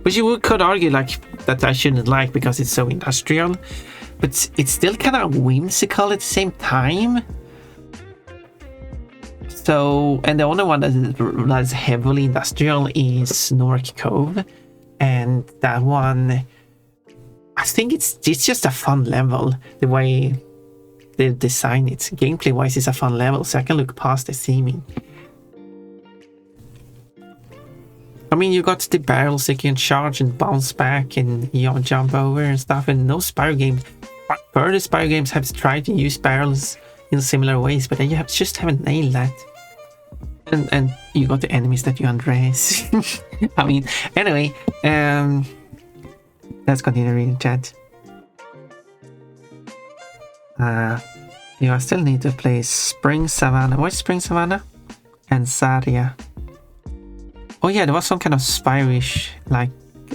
Which you could argue like that I shouldn't like because it's so industrial, but it's still kind of whimsical at the same time. So, and the only one that is heavily industrial is Snork Cove, and that one, I think it's just a fun level. The way they designed it. Gameplay wise, it's a fun level, so I can look past the theming. I mean, you got the barrels that you can charge and bounce back and jump over and stuff. And no Spyro games, further Spyro games have tried to use barrels in similar ways, but you just haven't nailed that. And you got the enemies that you undress. I mean, anyway, let's continue reading chat. I still need to play Spring Savannah. What's Spring Savannah? And Saria. Oh yeah, there was some kind of Spyrish, like,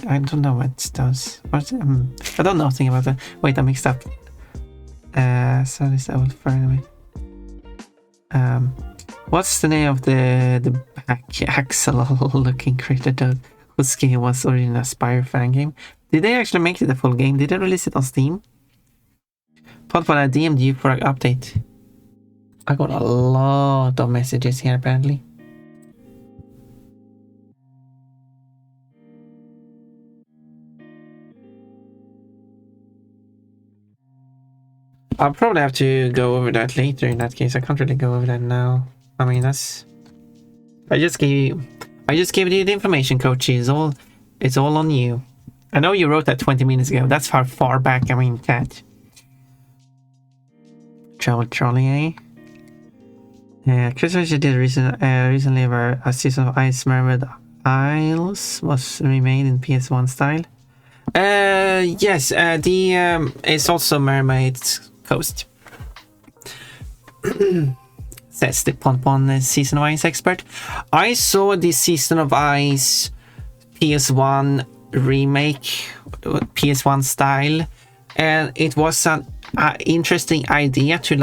I don't know what it does. I don't know anything about that. Wait, I mixed up. So this old friend. What's the name of the axle looking creature that whose game was originally a Spyro fan game? Did they actually make it a full game? Did they release it on Steam? Thought I DM'd you for an update. I got a lot of messages here apparently. I'll probably have to go over that later in that case. I can't really go over that now. I mean, that's... I just gave you the information, Coach. It's all on you. I know you wrote that 20 minutes ago. That's far back. I mean, cat. Travel Trolley, eh? Christmas did recently where a season of Ice Mermaid Isles was remade in PS1 style. Yes, it's also Mermaid Coast. Says the Pon Season of Ice expert. I saw the Season of Ice PS1 remake, PS1 style, and it was an interesting idea to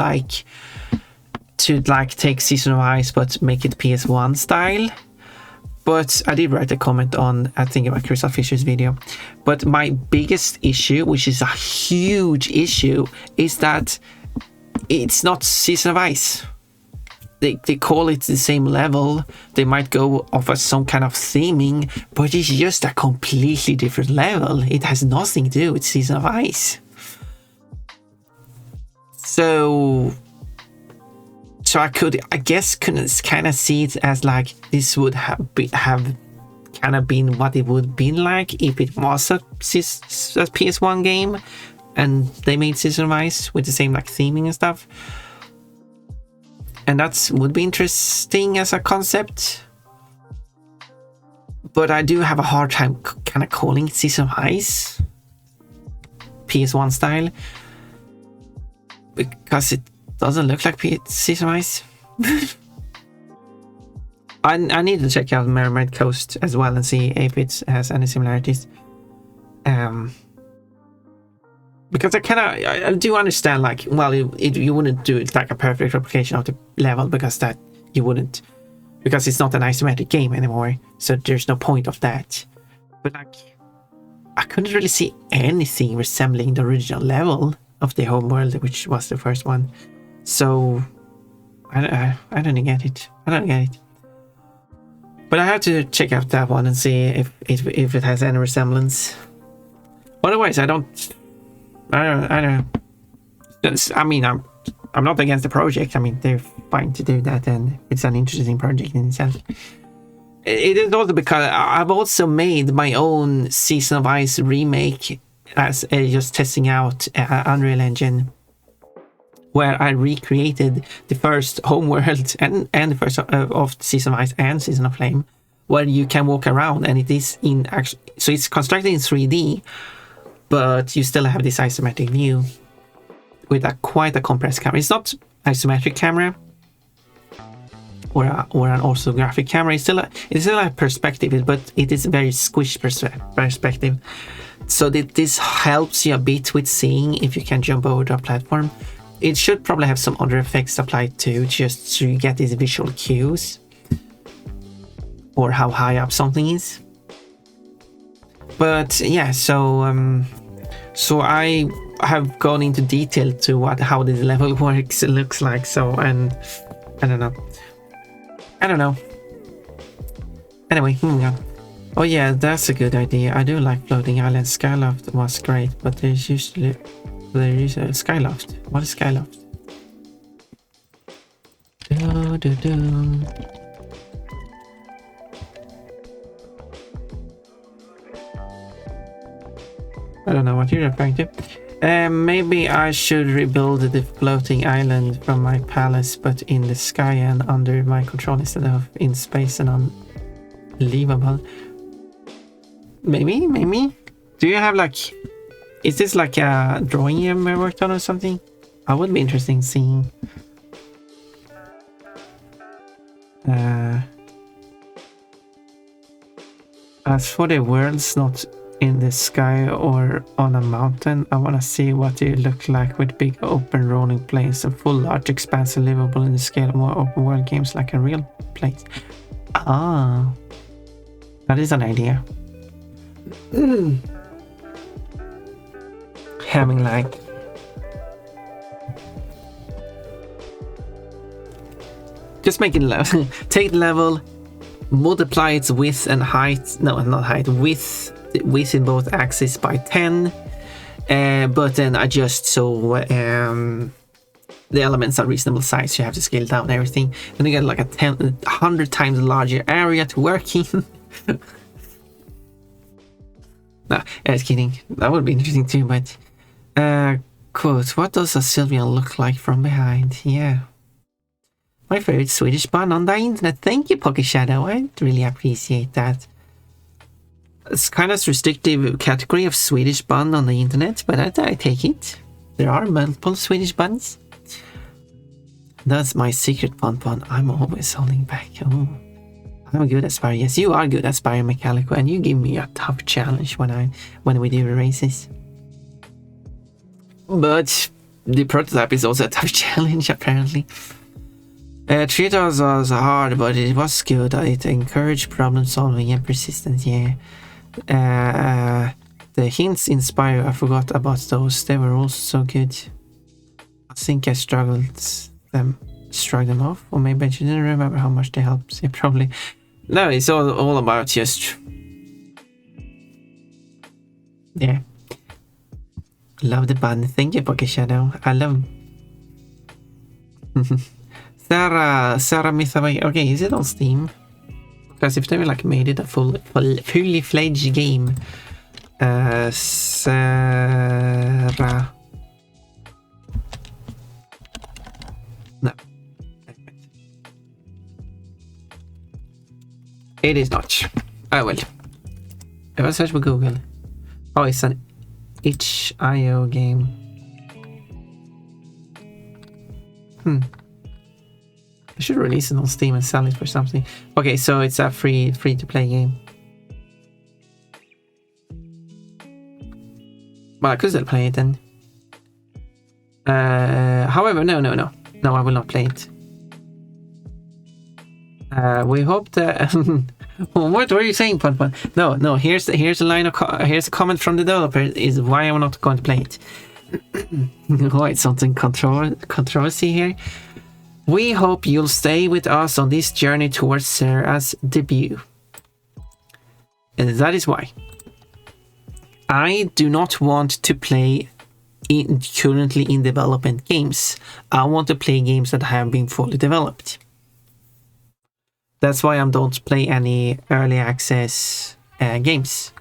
take Season of Ice but make it PS1 style. But I did write a comment on, I think, about Crystal Fisher's video. But my biggest issue, which is a huge issue, is that it's not Season of Ice. They call it the same level. They might go off as some kind of theming, but it's just a completely different level. It has nothing to do with Season of Ice. So I guess couldn't kind of see it as like this would have kind of been what it would been like if it was a PS1 game and they made Season of Ice with the same like theming and stuff. And that would be interesting as a concept. But I do have a hard time kind of calling it Season of Ice PS1 style, because it doesn't look like Season of Ice. I need to check out Mermaid Coast as well and see if it has any similarities. Because I do understand, like, well, you wouldn't do it like a perfect replication of the level, because that you wouldn't, because it's not an isometric game anymore, so there's no point of that. But like, I couldn't really see anything resembling the original level of the home world, which was the first one. So I don't get it. I don't get it. But I have to check out that one and see if it has any resemblance. Otherwise, I don't. I mean, I'm not against the project. I mean, they're fine to do that, and it's an interesting project in itself. It is also because I've also made my own Season of Ice remake as just testing out Unreal Engine, where I recreated the first homeworld and the first of Season of Ice and Season of Flame, where you can walk around, and it is in actually, so it's constructed in 3D, but you still have this isometric view with quite a compressed camera. It's not isometric camera or an orthographic camera. It's still a perspective, but it is a very squished perspective. So this helps you a bit with seeing if you can jump over the platform. It should probably have some other effects applied too, just to get these visual cues or how high up something is. But yeah, so I have gone into detail to how this level works, it looks like. So, and I don't know. Anyway, moving on. Oh yeah, that's a good idea. I do like Floating Island. Skyloft was great, but there is a Skyloft. What is Skyloft? Do-do-do. I don't know what you're referring to. Maybe I should rebuild the floating island from my palace, but in the sky and under my control instead of in space and unbelievable. Maybe. Do you have like... Is this like a drawing you ever worked on or something? I would be interested in seeing. As for the worlds not in the sky or on a mountain, I want to see what they look like with big open rolling plains and full large expanse livable in the scale of more open world games like a real place. Ah, that is an idea. Having like just make it level. Take the level, multiply its width and height. No, not height. Width in both axes by 10. But then adjust so the elements are reasonable size. You have to scale down everything. Then you get like a 100 times larger area to work in. No, I was kidding. That would be interesting too. But quote: "What does a Sylvian look like from behind?" Yeah. My favorite Swedish bun on the internet. Thank you, Pocket Shadow. I really appreciate that. It's kind of restrictive category of Swedish bun on the internet, but I take it. There are multiple Swedish buns. That's my secret bun. I'm always holding back. Oh, I'm good at Spire. Yes, you are good at Spire, Mechanical, and you give me a tough challenge when we do the races. But the prototype is also a tough challenge, apparently. Tritos was hard, but it was good. It encouraged problem solving and persistence, yeah. The hints inspire, I forgot about those. They were also so good. I think I shrugged them off, or maybe I didn't remember how much they helped. Yeah, probably. No, it's all about just... Yeah. Love the button. Thank you, Pocket Shadow. I love... Sarah Mythaway. Okay, is it on Steam? Because if they were like made it a fully fledged game. Sarah. No. It is not. I will. If I search for Google. Oh, it's an itch.io game. I should release it on Steam and sell it for something. Okay, so it's a free to play game. Well, I could still play it then. However, no, I will not play it. We hope that. What were you saying, Pun? No. Here's a comment from the developer. Is why I'm not going to play it. Why something controversy here. We hope you'll stay with us on this journey towards Sarah's debut. And that is why. I do not want to play currently in development games. I want to play games that have been fully developed. That's why I don't play any early access games.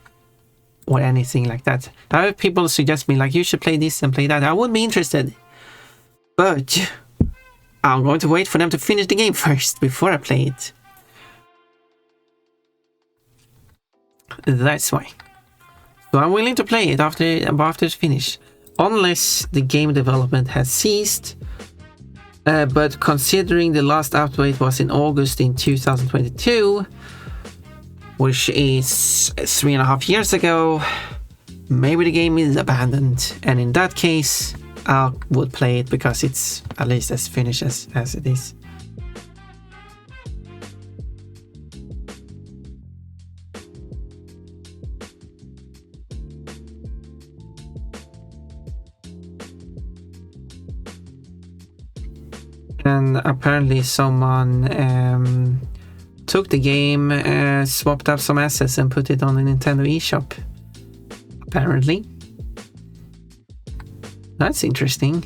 Or anything like that. I have people suggest me like, you should play this and play that. I would be interested. But... I'm going to wait for them to finish the game first before I play it. That's why. So I'm willing to play it after it's finished. Unless the game development has ceased. But considering the last update was in August in 2022, which is 3.5 years ago, maybe the game is abandoned. And in that case... I would play it because it's at least as finished as it is. And apparently someone took the game, swapped up some assets and put it on the Nintendo eShop. Apparently. That's interesting.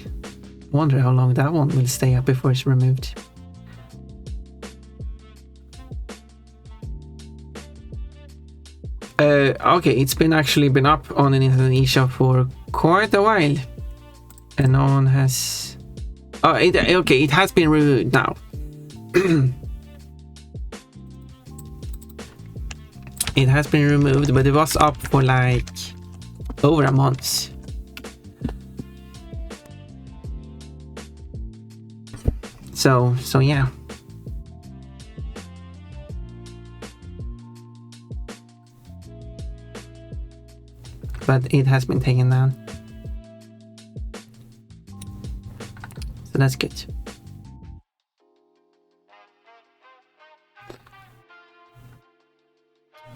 Wonder how long that one will stay up before it's removed. Okay, it's been actually been up on the Nintendo eShop for quite a while, and no one has. Oh, it has been removed now. It has been removed, but it was up for like over a month. So yeah. But it has been taken down. So that's good.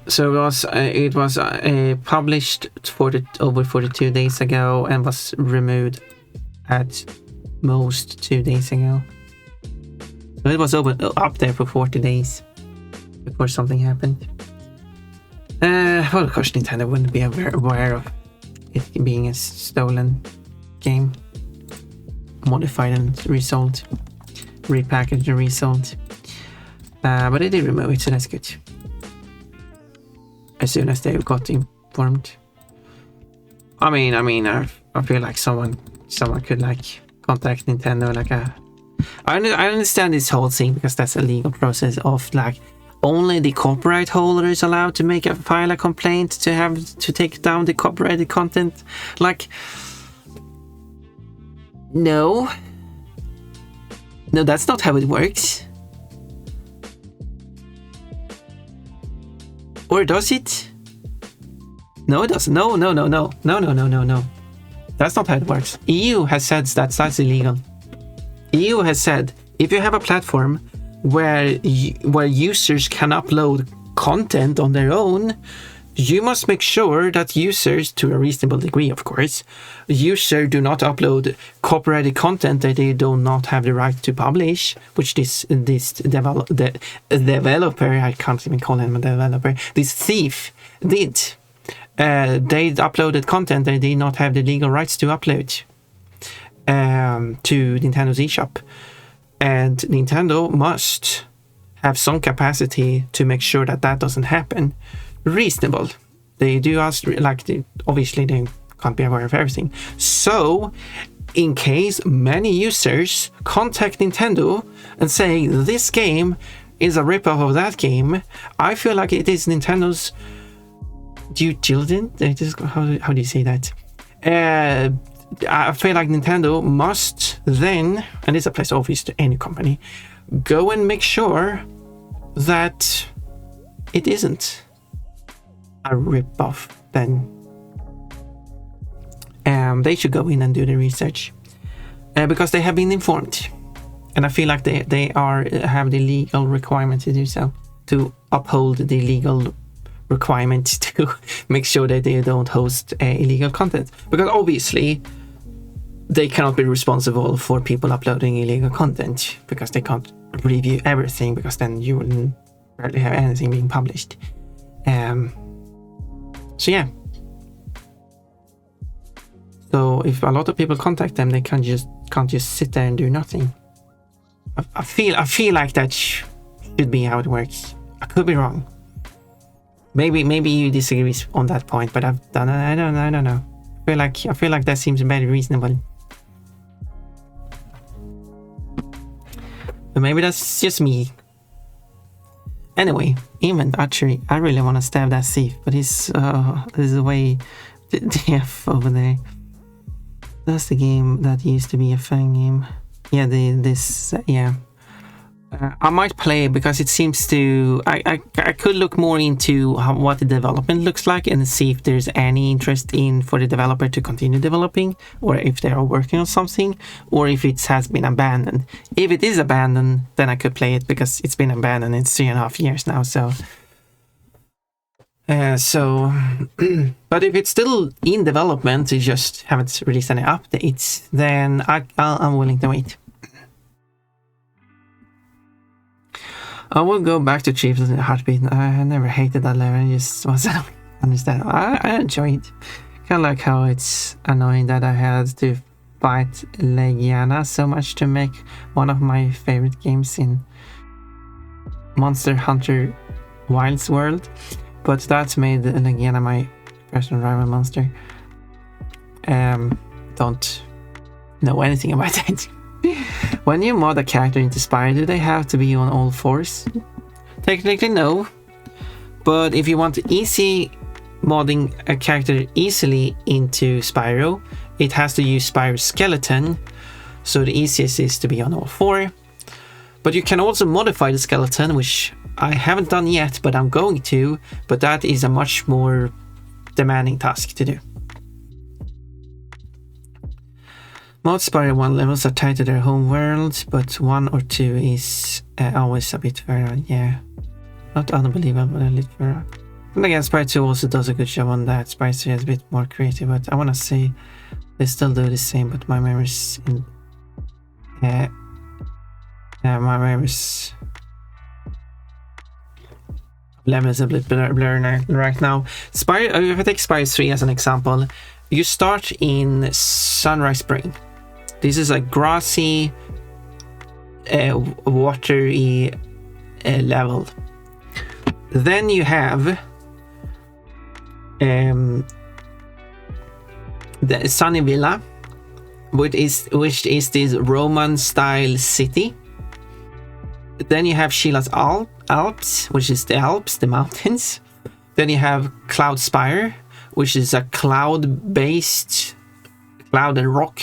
So it was published over 42 days ago and was removed at most 2 days ago. So it was up there for 40 days before something happened. Well, of course, Nintendo wouldn't be aware of it being a stolen game, modified and resold, repackaged and resold. But they did remove it, so that's good. As soon as they got informed. I feel like someone could like contact Nintendo like I understand this whole thing because that's a legal process of like only the copyright holder is allowed to file a complaint to take down the copyrighted content. Like, no, that's not how it works. Or does it? No, it doesn't. No. That's not how it works. EU has said that's illegal. EU has said if you have a platform where users can upload content on their own, you must make sure that users, to a reasonable degree, of course, users do not upload copyrighted content that they do not have the right to publish, which this developer, I can't even call him a developer, this thief did. They uploaded content they did not have the legal rights to upload to Nintendo's eShop. And Nintendo must have some capacity to make sure that doesn't happen. Reasonable. They do ask, obviously they can't be aware of everything. So, in case many users contact Nintendo and say this game is a ripoff of that game, I feel like it is Nintendo's due diligence. How do you say that? I feel like Nintendo must then, and this applies obviously to any company, go and make sure that it isn't a rip-off. Then they should go in and do the research because they have been informed, and I feel like they have the legal requirement to do so, to uphold the legal requirement to make sure that they don't host illegal content, because obviously they cannot be responsible for people uploading illegal content because they can't review everything, because then you wouldn't barely have anything being published. So yeah. So if a lot of people contact them, they can't just sit there and do nothing. I feel like that should be how it works. I could be wrong. Maybe you disagree on that point, but I don't know. I feel like that seems very reasonable. But maybe that's just me. Anyway, even actually, I really want to stab that thief, but he's way deaf over there. That's the game that used to be a fun game. Yeah, I might play it because it seems to. I could look more into what the development looks like and see if there's any interest for the developer to continue developing, or if they are working on something, or if it has been abandoned. If it is abandoned, then I could play it because it's been abandoned. It's 3.5 years now. But if it's still in development, you just haven't released any updates, then I'm willing to wait. I will go back to Chiefs in a heartbeat. I never hated that level. I just wasn't understand. I enjoy it. Kind of like how it's annoying that I had to fight Legiana so much to make one of my favorite games in Monster Hunter Wilds World. but that's made again my personal rival monster. Don't know anything about that. When you mod a character into Spyro, do they have to be on all fours? Technically no, but if you want easy modding a character easily into Spyro, it has to use Spyro's skeleton, so the easiest is to be on all four. But you can also modify the skeleton, which I haven't done yet, but I'm going to, but that is a much more demanding task to do. Most Spyro 1 levels are tied to their home world, but 1 or 2 is always a bit further, yeah. Not unbelievable, but a little further. And again, Spyro 2 also does a good job on that. Spyro 3 is a bit more creative, but I want to say they still do the same, but my memories in... my memories... Lemon is a bit blurry right now. Spyro, if I take Spyro 3 as an example, you start in Sunrise Spring. This is a grassy, watery level. Then you have the Sunny Villa, which is this Roman style city. Then you have Sheila's Alps, which is the Alps, the mountains. Then you have Cloud Spire, which is a cloud-based cloud and rock.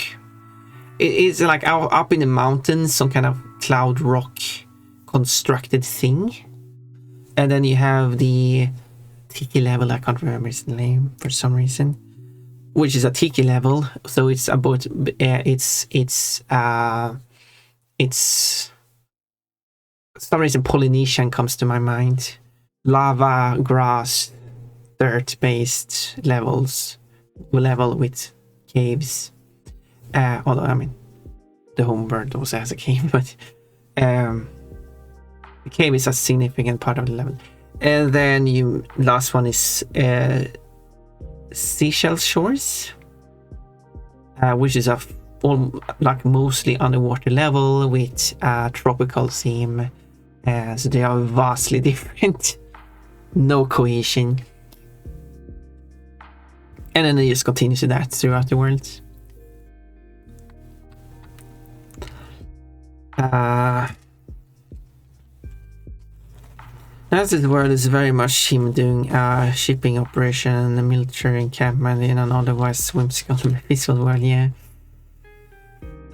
It's like up in the mountains, some kind of cloud rock constructed thing. And then you have the Tiki level, I can't remember its name for some reason, which is a Tiki level. So it's about it's for some reason Polynesian comes to my mind. Lava, grass, dirt-based level with caves. Although I mean, the home world also has a cave, but the cave is a significant part of the level. And then last one is Seashell Shores, which is like mostly underwater level with a tropical theme. So they are vastly different. No cohesion. And then they just continue to that throughout the world. As this world is very much him doing a shipping operation, a military encampment in an otherwise whimsical and peaceful world, yeah.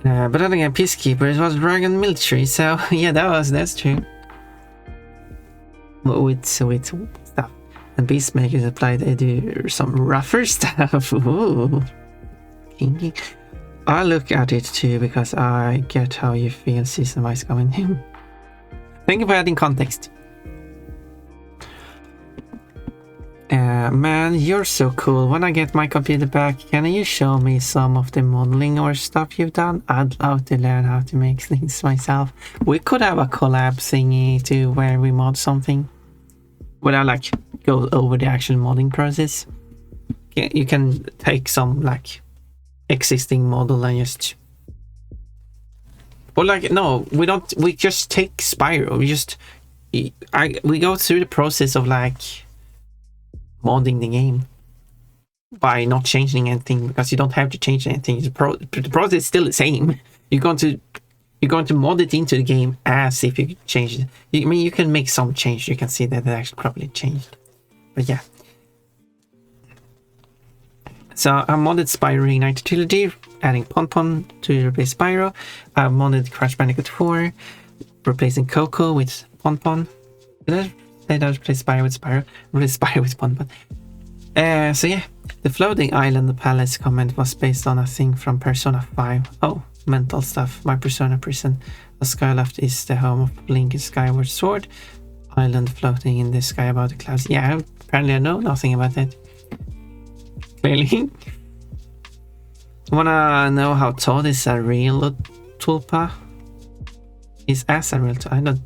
But then again, Peacekeepers was dragon military, so yeah, that's true. With stuff. And Beastmakers apply, they do some rougher stuff. Ooh. Kinky. I look at it too because I get how you feel season-wise coming in. Thank you for adding context. Man, you're so cool. When I get my computer back, can you show me some of the modeling or stuff you've done? I'd love to learn how to make things myself. We could have a collab thingy to where we mod something. Where I like go over the actual modding process. You can take some like existing model and just... Or like, no, we don't, we just take Spyro. We go through the process of like modding the game by not changing anything, because you don't have to change anything. The process is still the same. You're going to mod it into the game as if you change it. I mean, you can make some change. You can see that it actually probably changed. But yeah. So I modded Spyro Reignited Trilogy, adding Pon to replace Spyro. I modded Crash Bandicoot 4, replacing Coco with Pon. Did I say that I replaced Spyro with Spyro? Replaced Spyro with Pon. So yeah, the floating island palace comment was based on a thing from Persona 5. Oh, mental stuff. My Persona prison. The Skyloft is the home of Link's Skyward Sword. Island floating in the sky above the clouds. Yeah, apparently I know nothing about that. Clearly. Wanna know how Toad is a real tulpa? Is as a real tulpa. I don't...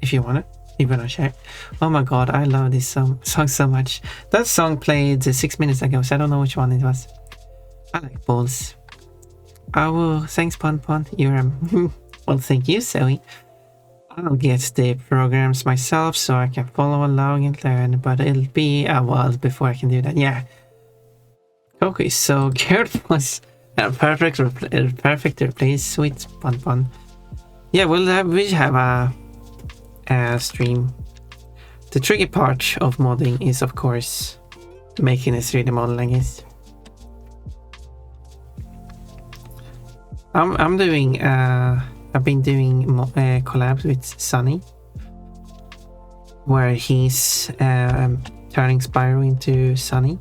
If you want it. You wanna share. Oh my god, I love this song so much. That song played 6 minutes ago, so I don't know which one it was. I like balls. Oh, thanks Pon. You're well, thank you, Zoe. I'll get the programs myself so I can follow along and learn, but it'll be a while before I can do that. Yeah. Coco is so good. Was a perfect replace with Pon. Yeah, we have a stream. The tricky part of modding is, of course, making a 3D model, I guess. I'm doing I've been doing collabs with Sunny, where he's turning Spyro into Sunny.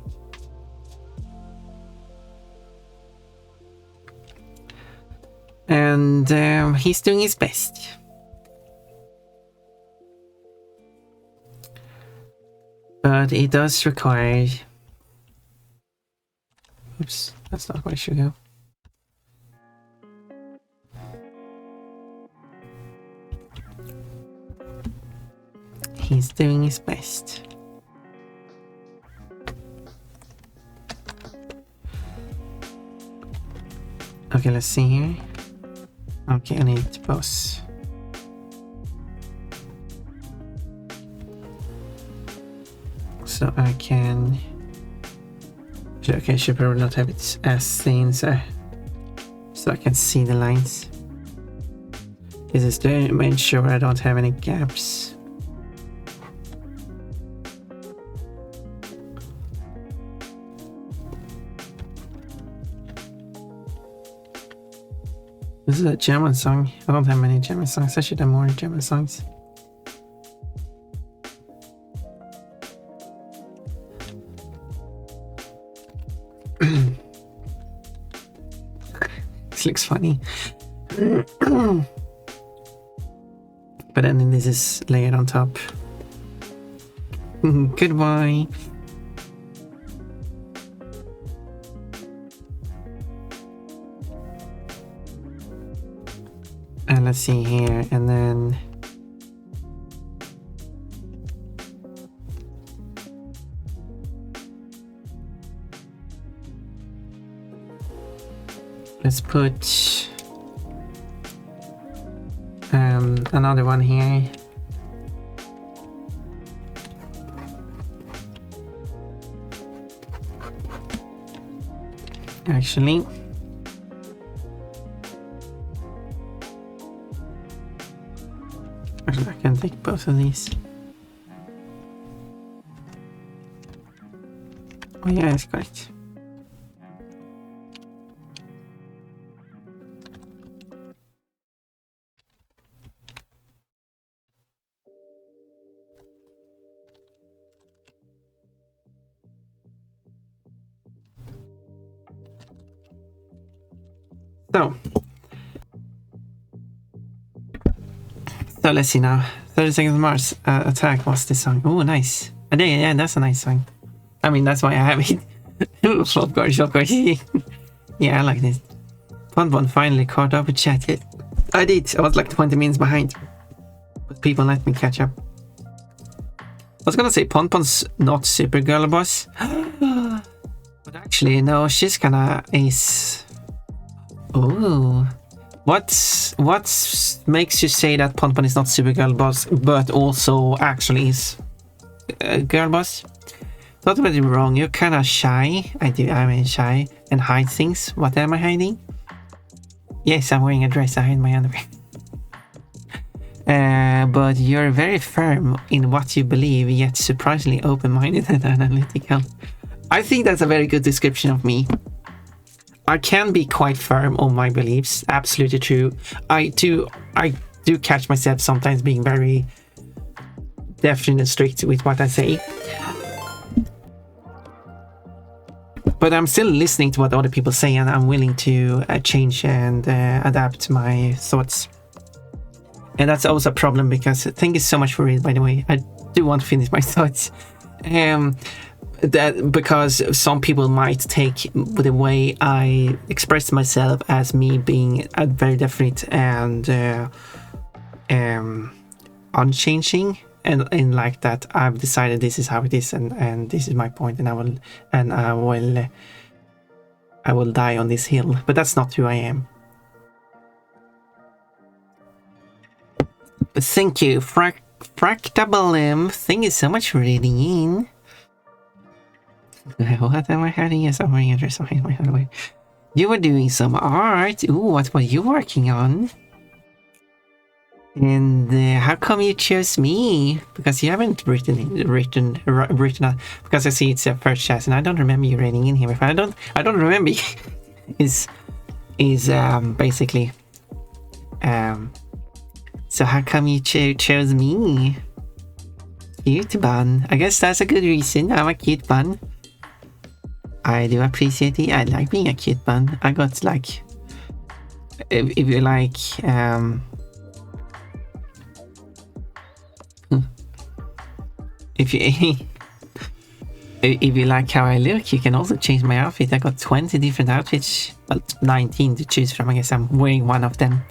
And he's doing his best. But it does require... Oops, that's not where I should go. He's doing his best. Okay, let's see here. Okay, I need to pause. So I can... Okay, I should probably not have it as thin, so I can see the lines. This is to make sure I don't have any gaps. This is a German song. I don't have many German songs. I should have more German songs. This looks funny. But then this is layered on top. Goodbye. And let's see here, and then let's put another one here. Actually, I can take both of these. Oh yeah, it's correct. So let's see now. 30 Seconds of Mars Attack was this song. Oh, nice. Yeah, that's a nice song. I mean, that's why I have it. Of course. Yeah, I like this. Pon finally caught up with chat. I did. I was like 20 minutes behind. But people let me catch up. I was gonna say Pon's not super girl boss. But actually, no, she's kinda ace. Oh. What makes you say that Pon is not super girl boss, but also actually is girl boss? Not to get me wrong, you're kind of shy. I'm shy and hide things. What am I hiding? Yes, I'm wearing a dress. I hide my underwear. But you're very firm in what you believe, yet surprisingly open-minded and analytical. I think that's a very good description of me. I can be quite firm on my beliefs, absolutely true. I do catch myself sometimes being very definite and strict with what I say. But I'm still listening to what other people say, and I'm willing to change and adapt my thoughts. And that's also a problem, because thank you so much for it, by the way. I do want to finish my thoughts. That because some people might take the way I express myself as me being a very definite and unchanging, and in like that I've decided this is how it is, and this is my point, and I will die on this hill. But that's not who I am. Thank you, Fractable. Thank you so much for reading in. What am I having? Yes, I'm wearing address. You were doing some art. Ooh, what were you working on? And how come you chose me? Because you haven't written out. Because I see it's a first chat, and I don't remember you reading in here. If I don't remember. is basically so how come you chose me? Cute bun. I guess that's a good reason. I'm a cute bun. I do appreciate it. I like being a cute bun. I got like if you like if you like how I look, you can also change my outfit. I got 20 different outfits, well, 19 to choose from. I guess I'm wearing one of them.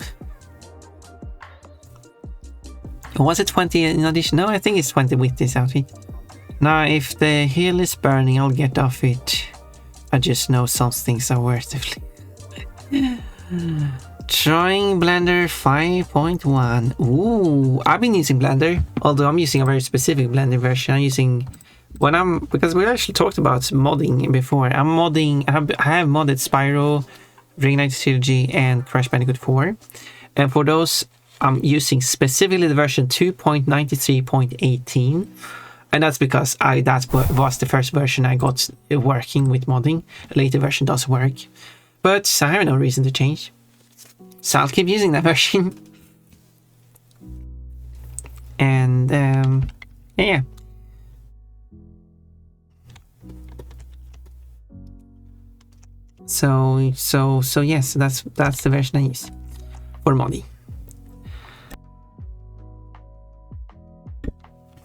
Or was it 20 in addition? No, I think it's 20 with this outfit. Now, if the hill is burning, I'll get off it. I just know some things are worth it. Trying Blender 5.1. Ooh, I've been using Blender, although I'm using a very specific Blender version. I'm using because we actually talked about modding before. I have modded Spyro, Reignited Trilogy, and Crash Bandicoot 4. And for those, I'm using specifically the version 2.93.18. And that's because that was the first version I got working with modding. A later version does work. But I have no reason to change. So I'll keep using that version. And yeah. So yes, that's the version I use for modding.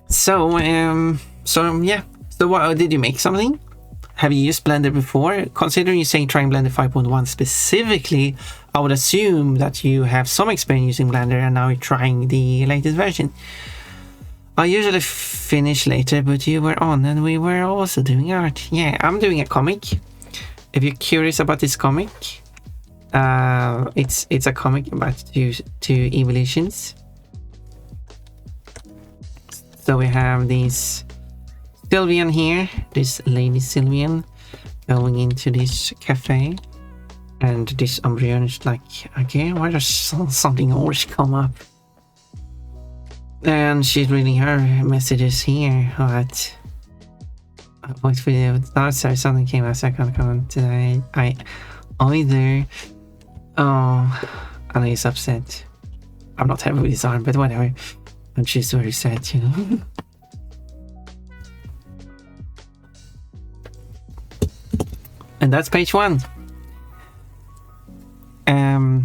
So yeah. So what did you make something? Have you used Blender before? Considering you're saying trying Blender 5.1 specifically, I would assume that you have some experience using Blender and now you're trying the latest version. I usually finish later, but you were on and we were also doing art. Yeah, I'm doing a comic. If you're curious about this comic, it's a comic about two evolutions. So we have this Sylvian here, this lady Sylvian, going into this cafe, and this Umbreon is like, okay, why does something always come up? And she's reading her messages here. What? Wait for you. Oh, sorry, something came out. So I can't comment today. Either. Oh, I know he's upset. I'm not happy with his arm, but whatever. And she's very sad, you know. And that's page 1. To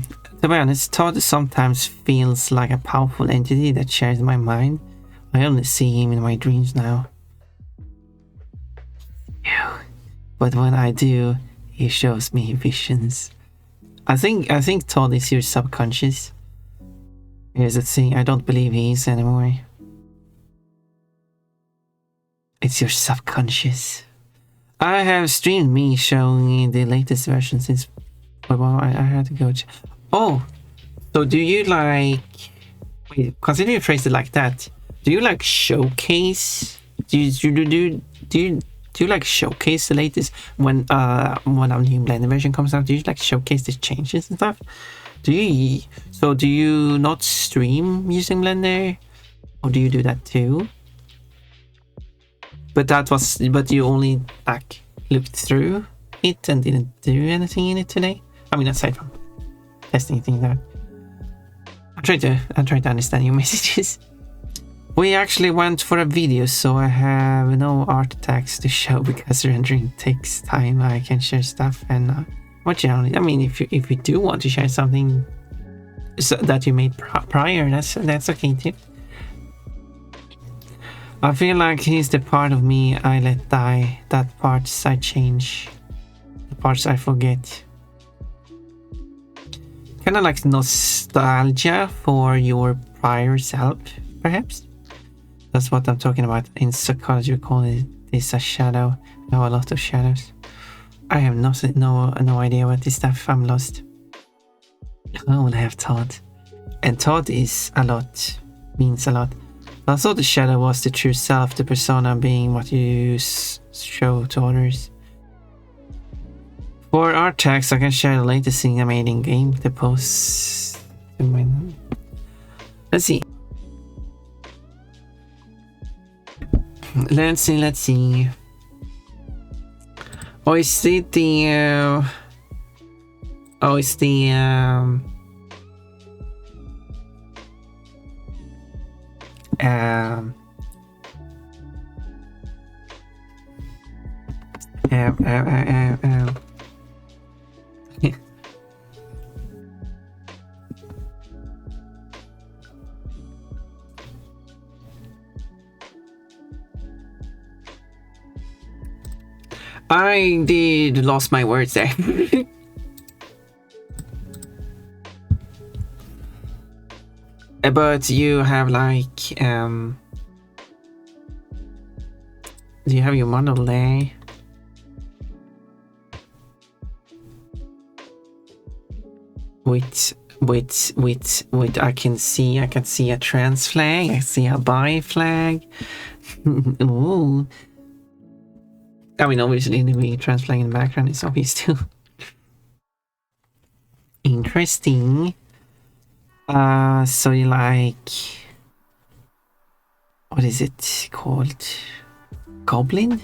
be honest, Todd sometimes feels like a powerful entity that shares my mind. I only see him in my dreams now. But when I do, he shows me visions. I think Todd is your subconscious. Here's the thing, I don't believe he is anymore. It's your subconscious. I have streamed me showing the latest version since... Well, I had to go... Oh! So do you like... Wait, consider you phrase it like that. Do you like showcase? Do you like showcase the latest when a new Blender version comes out? Do you like showcase the changes and stuff? Do you not stream using Blender, or do you do that too? But you only like looked through it and didn't do anything in it today. I mean, aside from testing things out. I'm trying to understand your messages. We actually went for a video, so I have no art tags to show because rendering takes time. I can share stuff and what generally, I mean, if you do want to share something that you made prior, that's okay too. I feel like he's the part of me I let die. That parts I change, the parts I forget. Kind of like nostalgia for your prior self, perhaps. That's what I'm talking about. In psychology, we call it this a shadow. We have a lot of shadows. I have no idea what this stuff. I'm lost. I only have Todd, and Todd is a lot means a lot. Also, the shadow was the true self, the persona being what you show to others. For art tags, I can share the latest thing I made in game. The post. Let's see. Let's see. Oh, is it the? Oh, it's the I did lost my words there. But you have like do you have your model there? With I can see a trans flag, I see a bi flag. Ooh. I mean, obviously the trans flag in the background is obvious too. Interesting. So you like, what is it called? Goblin?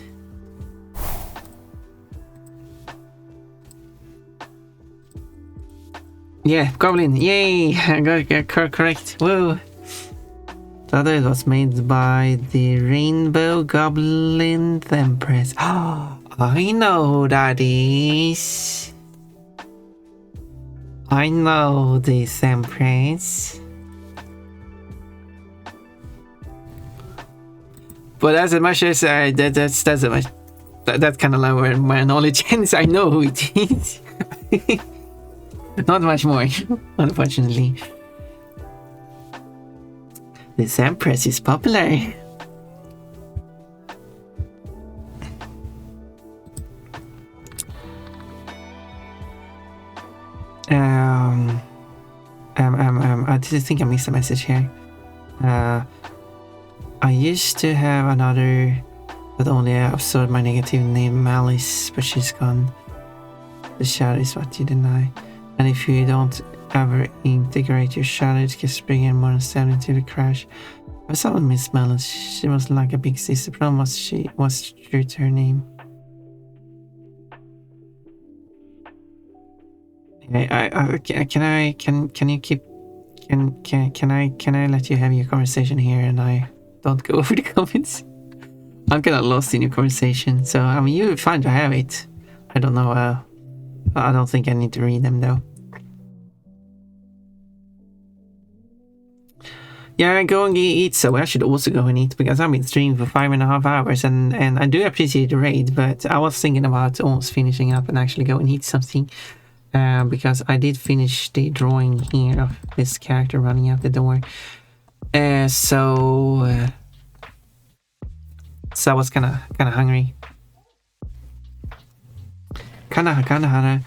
Yeah, Goblin. Yay! I got it correct. Whoa! The other was made by the Rainbow Goblin Empress. Oh, I know who that is. I know this Empress. But as much as that's as much. That's kind of like where my knowledge ends. I know who it is. Not much more, unfortunately. This Empress is popular. I think I missed a message here. I used to have another that only absorbed my negative name, Malice, but she's gone. The shadow is what you deny. And if you don't ever integrate your shadow, it gets bigger and more unstable until it crash. I saw Miss Malice. She was like a big sister. Problem was she was true to her name. Can I let you have your conversation here and I don't go over the comments? I'm kind of lost in your conversation, so I mean you're fine to have it. I don't know. I don't think I need to read them though. Yeah, go and eat. So I should also go and eat because I've been streaming for 5.5 hours, and I do appreciate the raid, but I was thinking about almost finishing up and actually go and eat something. Because I did finish the drawing here of this character running out the door. So I was kind of hungry. Kind of hungry.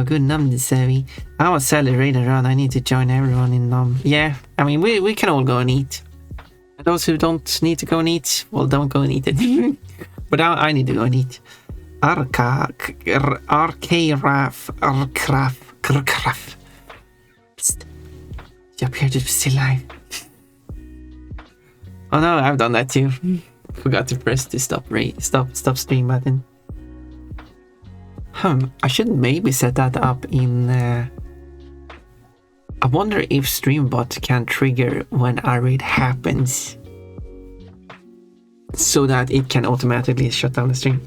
Good num Sevi. I was sadly raiding around. I need to join everyone in num. Yeah, I mean we can all go and eat. And those who don't need to go and eat, well, don't go and eat it. But I need to go and eat. Arkraf. You appear to be still alive. Oh no, I've done that too. Forgot to press the stop stream button. I should maybe set that up in. I wonder if Streambot can trigger when a raid happens, so that it can automatically shut down the stream.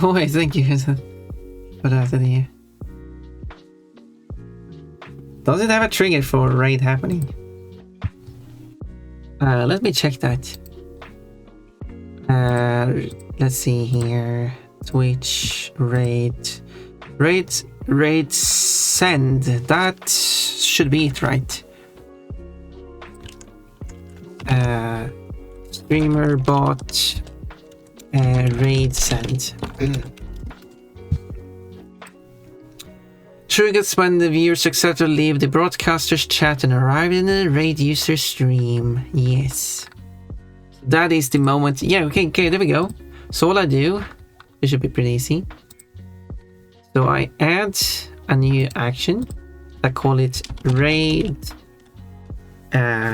Oh wait, thank you for that idea. Does it have a trigger for a raid happening? Let me check that. Let's see here. Twitch raid send. That should be it, right? Streamer bot raid send. Triggers when the viewer successfully leave the broadcaster's chat and arrive in the raid user stream. Yes. That is the moment. Yeah, okay, there we go. So all I do, it should be pretty easy. So I add a new action. I call it raid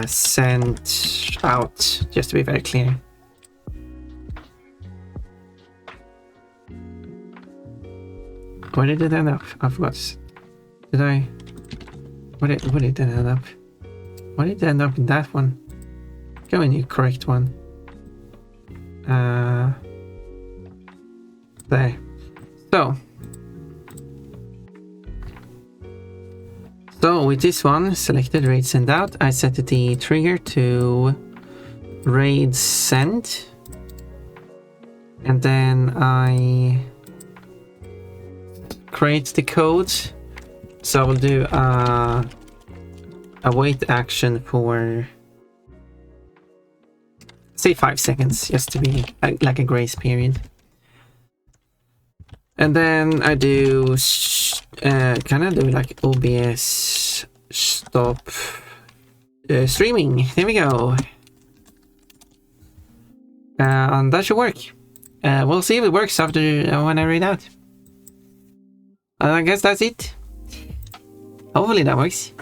sent out, just to be very clear. Where did it end up? I forgot. Did I? Where did it end up? Why did it end up in that one? Go in the correct one. There. So with this one selected, raid send out, I set the trigger to raid send, and then I create the code. So I will do a wait action for, say, 5 seconds, just to be like a grace period. And then I do, can I do like OBS stop streaming? There we go. And that should work. We'll see if it works after when I read out. I guess that's it. Hopefully that works.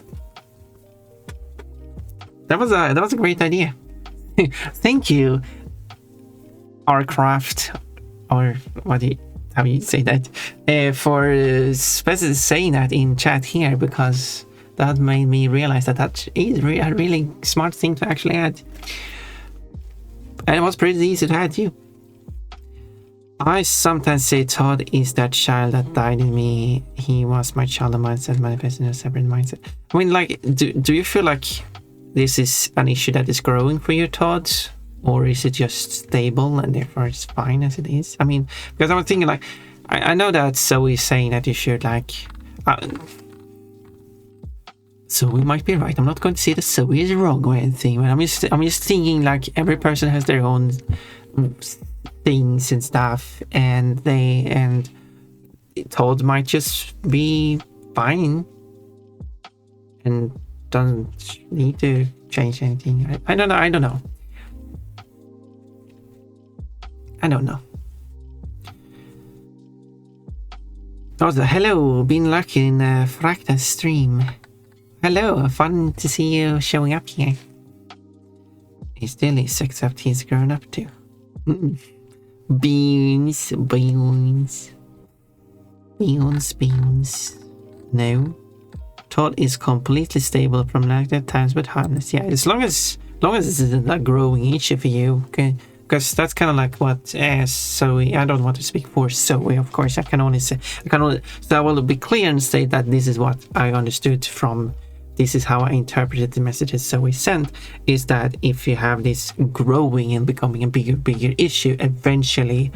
That was a great idea. Thank you, Rcraft, or how you say that, for saying that in chat here, because that made me realize that is a really smart thing to actually add. And it was pretty easy to add too. I sometimes say Todd is that child that died in me. He was my child of mindset manifesting in a separate mindset. I mean, like, do you feel like this is an issue that is growing for you, Todd? Or is it just stable and therefore it's fine as it is? I mean, because I was thinking, like, I know that Zoe is saying that you should, like... Zoe might be right. I'm not going to say that Zoe is wrong or anything, but I'm just thinking, like, every person has their own things and stuff, and Todd might just be fine and doesn't need to change anything. I don't know. Also, hello, been lucky in Fractal stream. Hello, fun to see you showing up here. He still is, except he's grown up too. Beans. No. Todd is completely stable from like at times, but harmless. Yeah, as long as this isn't a growing issue for you, okay? Because that's kind of like what Zoe. I don't want to speak for Zoe, of course. So I will be clear and say that this is what I understood from. This is how I interpreted the messages Zoe sent. Is that if you have this growing and becoming a bigger issue, eventually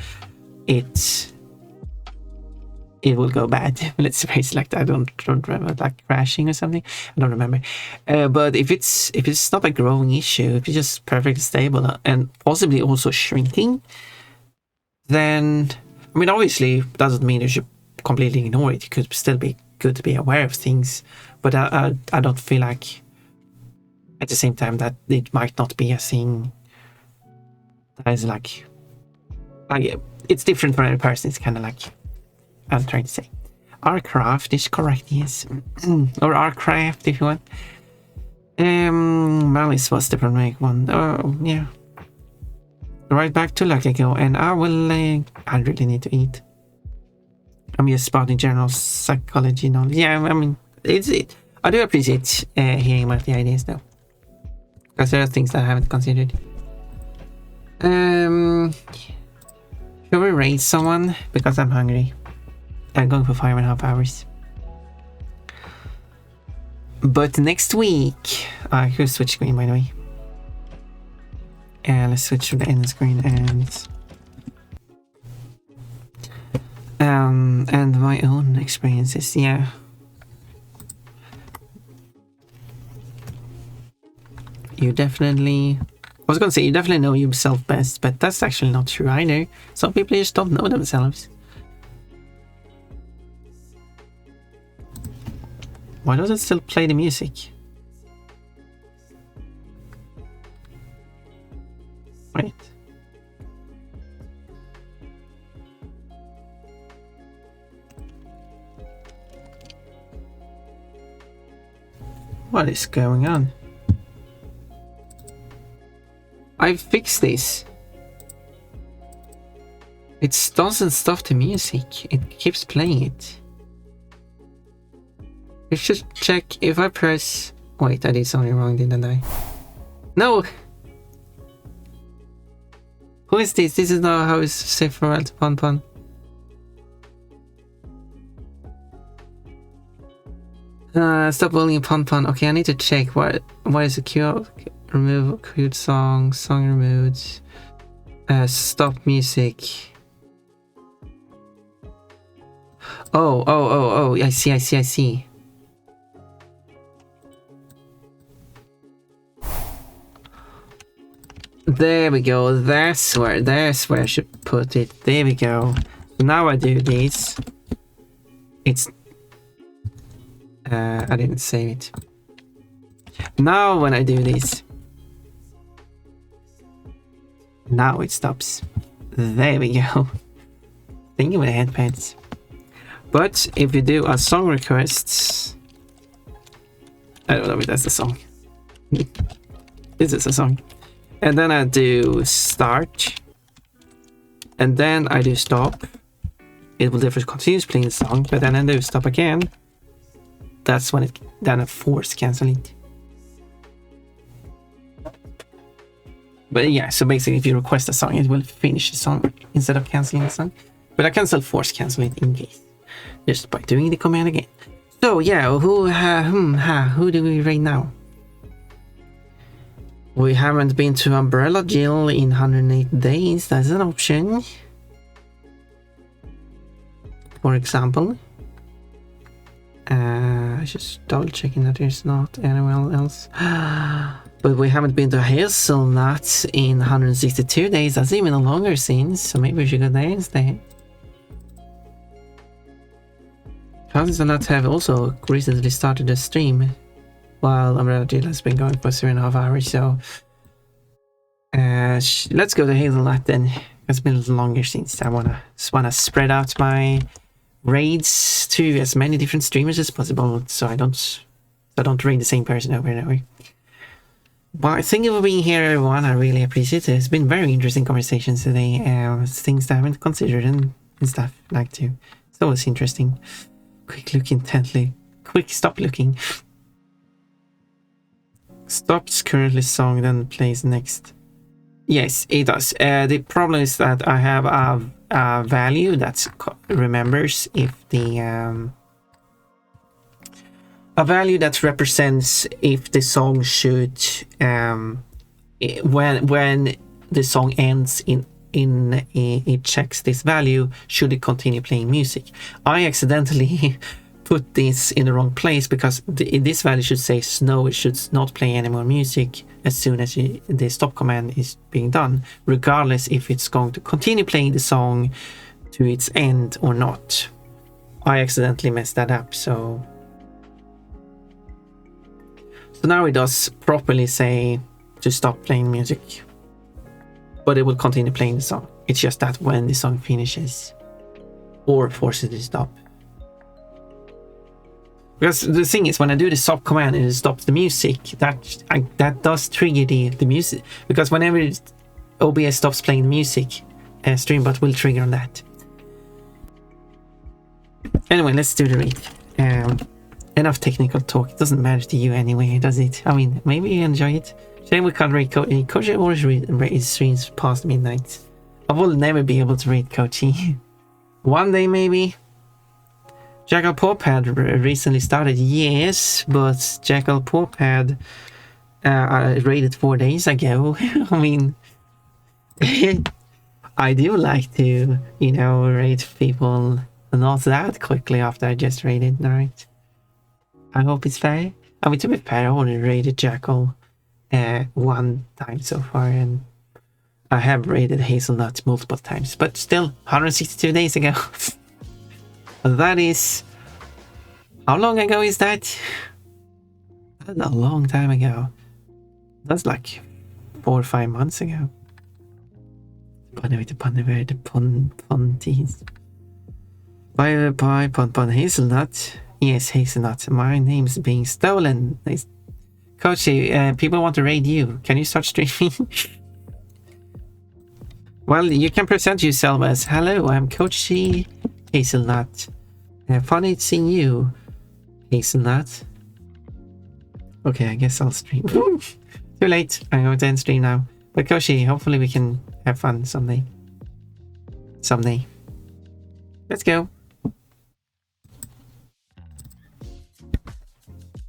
it will go bad. Let's phrase like that. I don't remember, like crashing or something. I don't remember. But if it's not a growing issue, if it's just perfectly stable and possibly also shrinking, then I mean, obviously doesn't mean you should completely ignore it. It could still be good to be aware of things, but I don't feel like at the same time that it might not be a thing that is like it's different for every person. It's kind of like I'm trying to say. Rcraft is correct, yes. Or Rcraft if you want. Malice was the problematic one. Oh, yeah. Right back to luck I go, and I will. I really need to eat. I'm just spotting general psychology knowledge. Yeah, I mean, I do appreciate hearing about the ideas though, because there are things that I haven't considered. Should we raid someone? Because I'm hungry. I'm going for 5.5 hours. But next week, I could switch screen by the way. Let's switch to the end screen and my own experiences. Yeah. You definitely. I was gonna say you definitely know yourself best, but that's actually not true either. Some people just don't know themselves. Why does it still play the music? Wait. What is going on? I fixed this. It doesn't stop the music. It keeps playing it. You should check if I press... Wait, I did something wrong, didn't I? No! Who is this? This is not how it's safe for to Pon Pon. Stop bullying Pon Pon. Okay, I need to check what is the queue. Remove queued song removed. Stop music. Oh, I see. There we go. That's where I should put it. There we go. Now I do this. It's I didn't save it. Now when I do this, now it stops. There we go. Thank you for the headpads. But if you do a song request, I don't know if that's the song. This is a song. And then I do start. And then I do stop. It will therefore continue playing the song, but then I do stop again. That's when then I force cancel it. But yeah, so basically if you request a song, it will finish the song instead of canceling the song. But I can still force cancel it in case. Just by doing the command again. So yeah, who do we rate now? We haven't been to Umbrella Jail in 108 days. That's an option. For example. Just double checking that there's not anyone else. But we haven't been to Hazelnut in 162 days. That's even a longer scene. So maybe we should go there instead. Hazelnut have also recently started a stream. While Umbrella Jail has been going for 3.5 hours, so let's go to Hazelnut then. It's been a little longer since I wanna spread out my raids to as many different streamers as possible, so I don't raid the same person over and over. But thank you for being here, everyone. I really appreciate it. It's been very interesting conversations today. Things that I haven't considered and stuff like to. It's always interesting. Quick look intently. Quick stop looking. Stops currently song, then plays next. Yes, it does. The problem is that I have a value that remembers if the a value that represents if the song should when the song ends in it checks this value, should it continue playing music. I accidentally put this in the wrong place because this value should say no, it should not play any more music as soon as the stop command is being done, regardless if it's going to continue playing the song to its end or not. I accidentally messed that up, so now it does properly say to stop playing music, but it will continue playing the song. It's just that when the song finishes or forces it to stop. Because the thing is, when I do the stop command and it stops the music, that does trigger the music. Because whenever OBS stops playing the music, Streambot will trigger on that. Anyway, let's do the read. Enough technical talk. It doesn't matter to you anyway, does it? I mean, maybe you enjoy it. Shame we can't rate Kochi. Kochi always raid streams past midnight. I will never be able to rate Kochi. One day maybe. Jackal Pawpad recently started, yes, but Jackal Pawpad raided 4 days ago. I mean, I do like to, raid people not that quickly after I just raided, right? I hope it's fair. I mean, to be fair, I only raided Jackal one time so far, and I have raided Hazelnut multiple times, but still 162 days ago. That is How long ago is that? That's a long time ago. That's like 4 or 5 months ago. Bunny with the pun teeth. Bye pun hazelnut. Yes, hazelnut. My name's being stolen. Coachy, people want to raid you. Can you start streaming? Well, you can present yourself as, hello, I'm Coachy Hazelnut. Funny seeing you, Hazelnut. Okay, I guess I'll stream. Too late. I'm going to end stream now. But Koshi, hopefully we can have fun someday. Someday. Let's go.